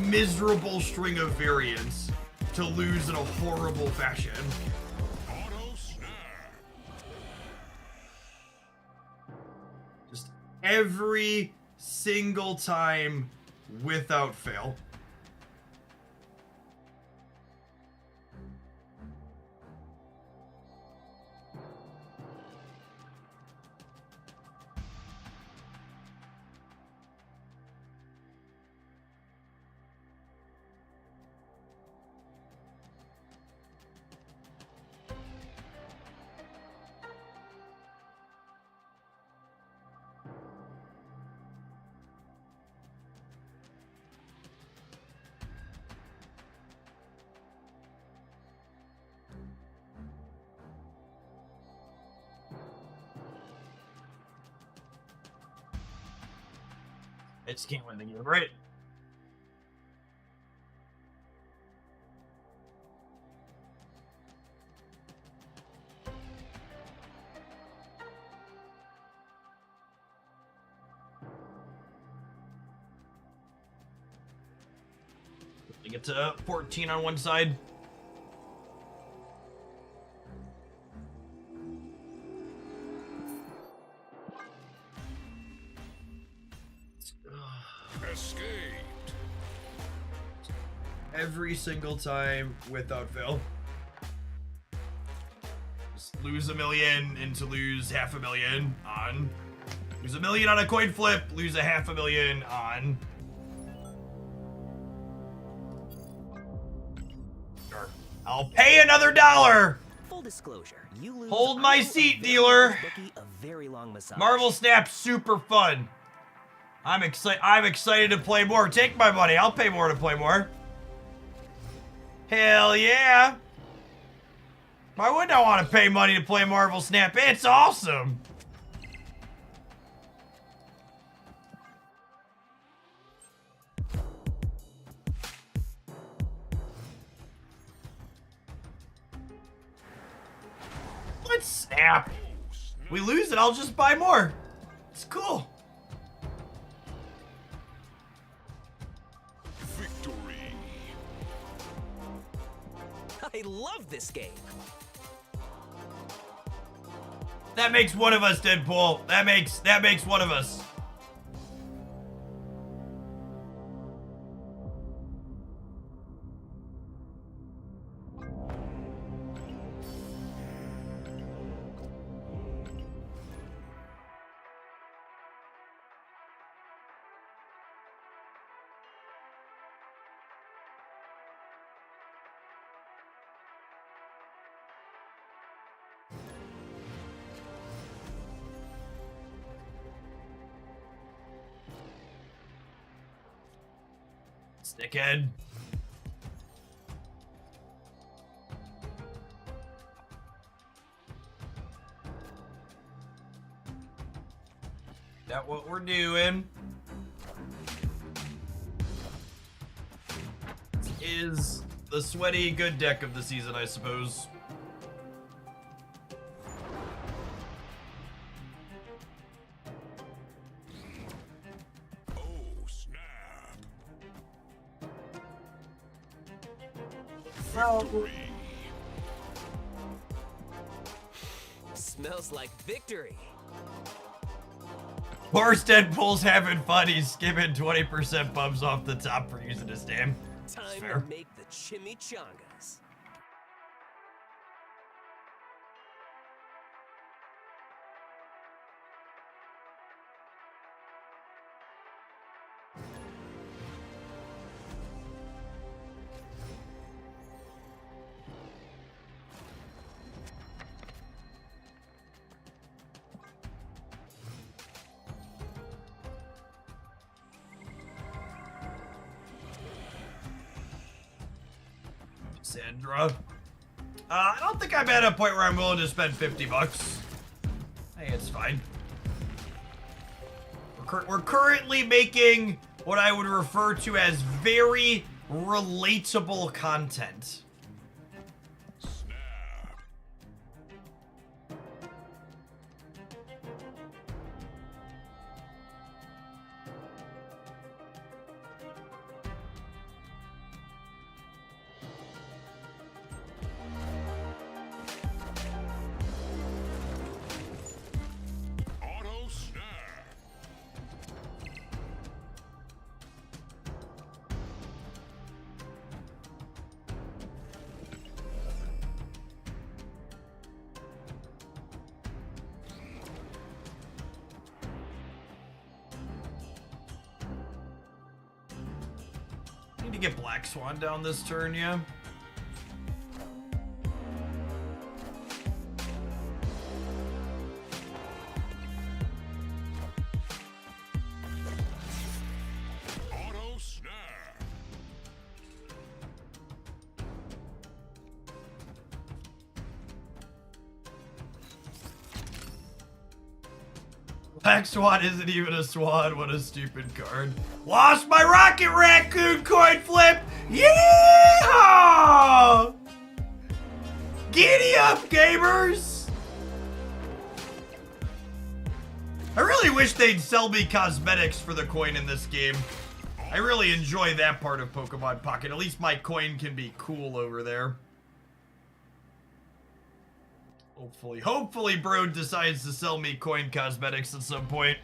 miserable string of variants to lose in a horrible fashion. Auto snap. Just every single time without fail. I just can't win the game, right? We get to 14 on one side. Escaped. Every single time without fail. Just lose 1 million and to lose 500,000 on. Lose 1 million on a coin flip, lose 500,000 on. Sure. I'll pay another $1. Full disclosure, you lose Hold my IO, a seat, very dealer. large bookie, a very long massage. Marvel Snap's super fun. I'm excited to play more. Take my money. I'll pay more to play more. Hell yeah. Why wouldn't I want to pay money to play Marvel Snap? It's awesome. Let's snap. We lose it, I'll just buy more. It's cool. Victory. I love this game. That makes one of us, Deadpool. That makes one of us. Stickhead. That what we're doing? Is the sweaty good deck of the season, I suppose. Oh, snap. Victory. Smells like victory. Poor Deadpool's having fun. He's skimming 20% bumps off the top for using his damn. Time fair. to make the chimichangas. Sandra. I don't think I'm at a point where I'm willing to spend 50 bucks. Hey, it's fine. We're currently making what I would refer to as very relatable content. Snap. Auto snap. Need to get Black Swan down this turn, yeah? Auto snap. Black Swan isn't even a swan. What a stupid card. Lost my Rocket Raccoon coin flip. Yeah! Giddy up, gamers! I really wish they'd sell me cosmetics for the coin in this game. I really enjoy that part of Pokemon Pocket. At least my coin can be cool over there. Hopefully Brode decides to sell me coin cosmetics at some point.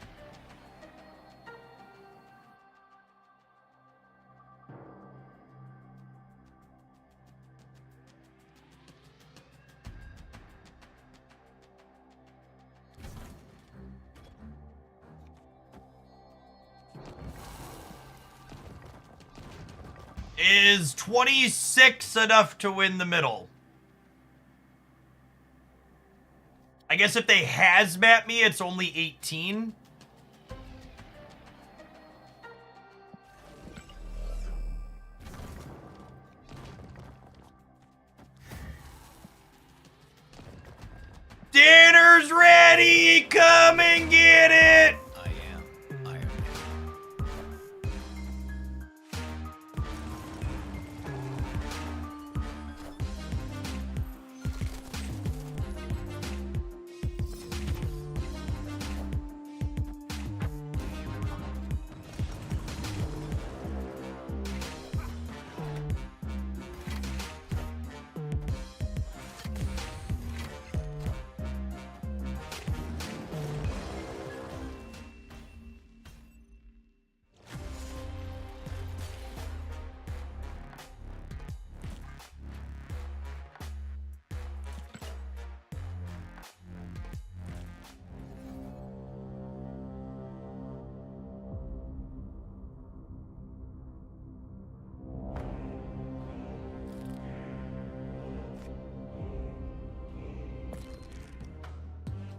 Is 26 enough to win the middle? I guess if they hazmat me, it's only 18. Dinner's ready! Come and get it! I am Iron Man.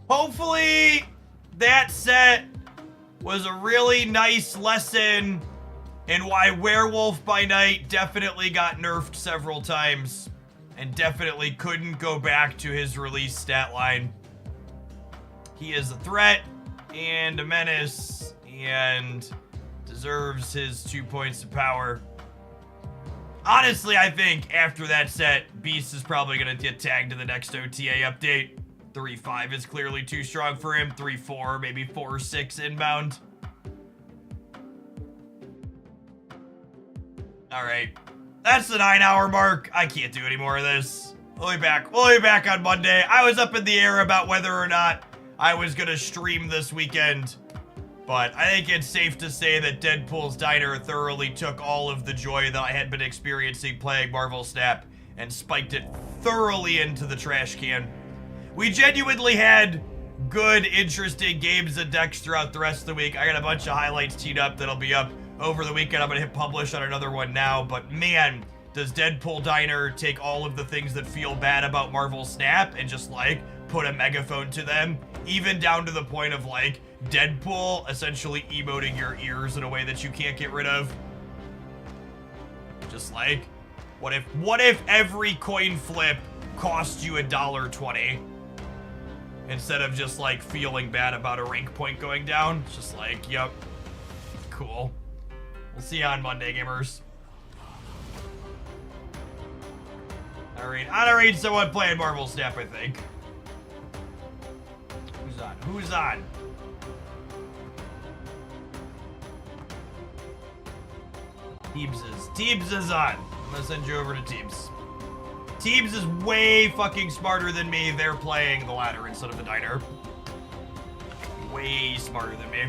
Hopefully, that set was a really nice lesson in why Werewolf by Night definitely got nerfed several times and definitely couldn't go back to his release stat line. He is a threat and a menace and deserves his 2 points of power. Honestly, I think after that set, Beast is probably going to get tagged to the next OTA update. 3-5 is clearly too strong for him. 3-4, maybe 4-6 inbound. All right. That's the 9-hour mark. I can't do any more of this. We'll be back. We'll be back on Monday. I was up in the air about whether or not I was going to stream this weekend. But I think it's safe to say that Deadpool's Diner thoroughly took all of the joy that I had been experiencing playing Marvel Snap and spiked it thoroughly into the trash can. We genuinely had good, interesting games and decks throughout the rest of the week. I got a bunch of highlights teed up that'll be up over the weekend. I'm going to hit publish on another one now. But man, does Deadpool Diner take all of the things that feel bad about Marvel Snap and just, like, put a megaphone to them? Even down to the point of, like, Deadpool essentially emoting your ears in a way that you can't get rid of. Just like, what if every coin flip cost you $1.20? Instead of just, like, feeling bad about a rank point going down. It's just like, yep. Cool. We'll see you on Monday, gamers. Alright, on someone playing Marvel Snap, I think. Who's on? Who's on? Teebs is on. I'm gonna send you over to Teebs. Teebs is way fucking smarter than me. They're playing the ladder instead of the diner. Way smarter than me.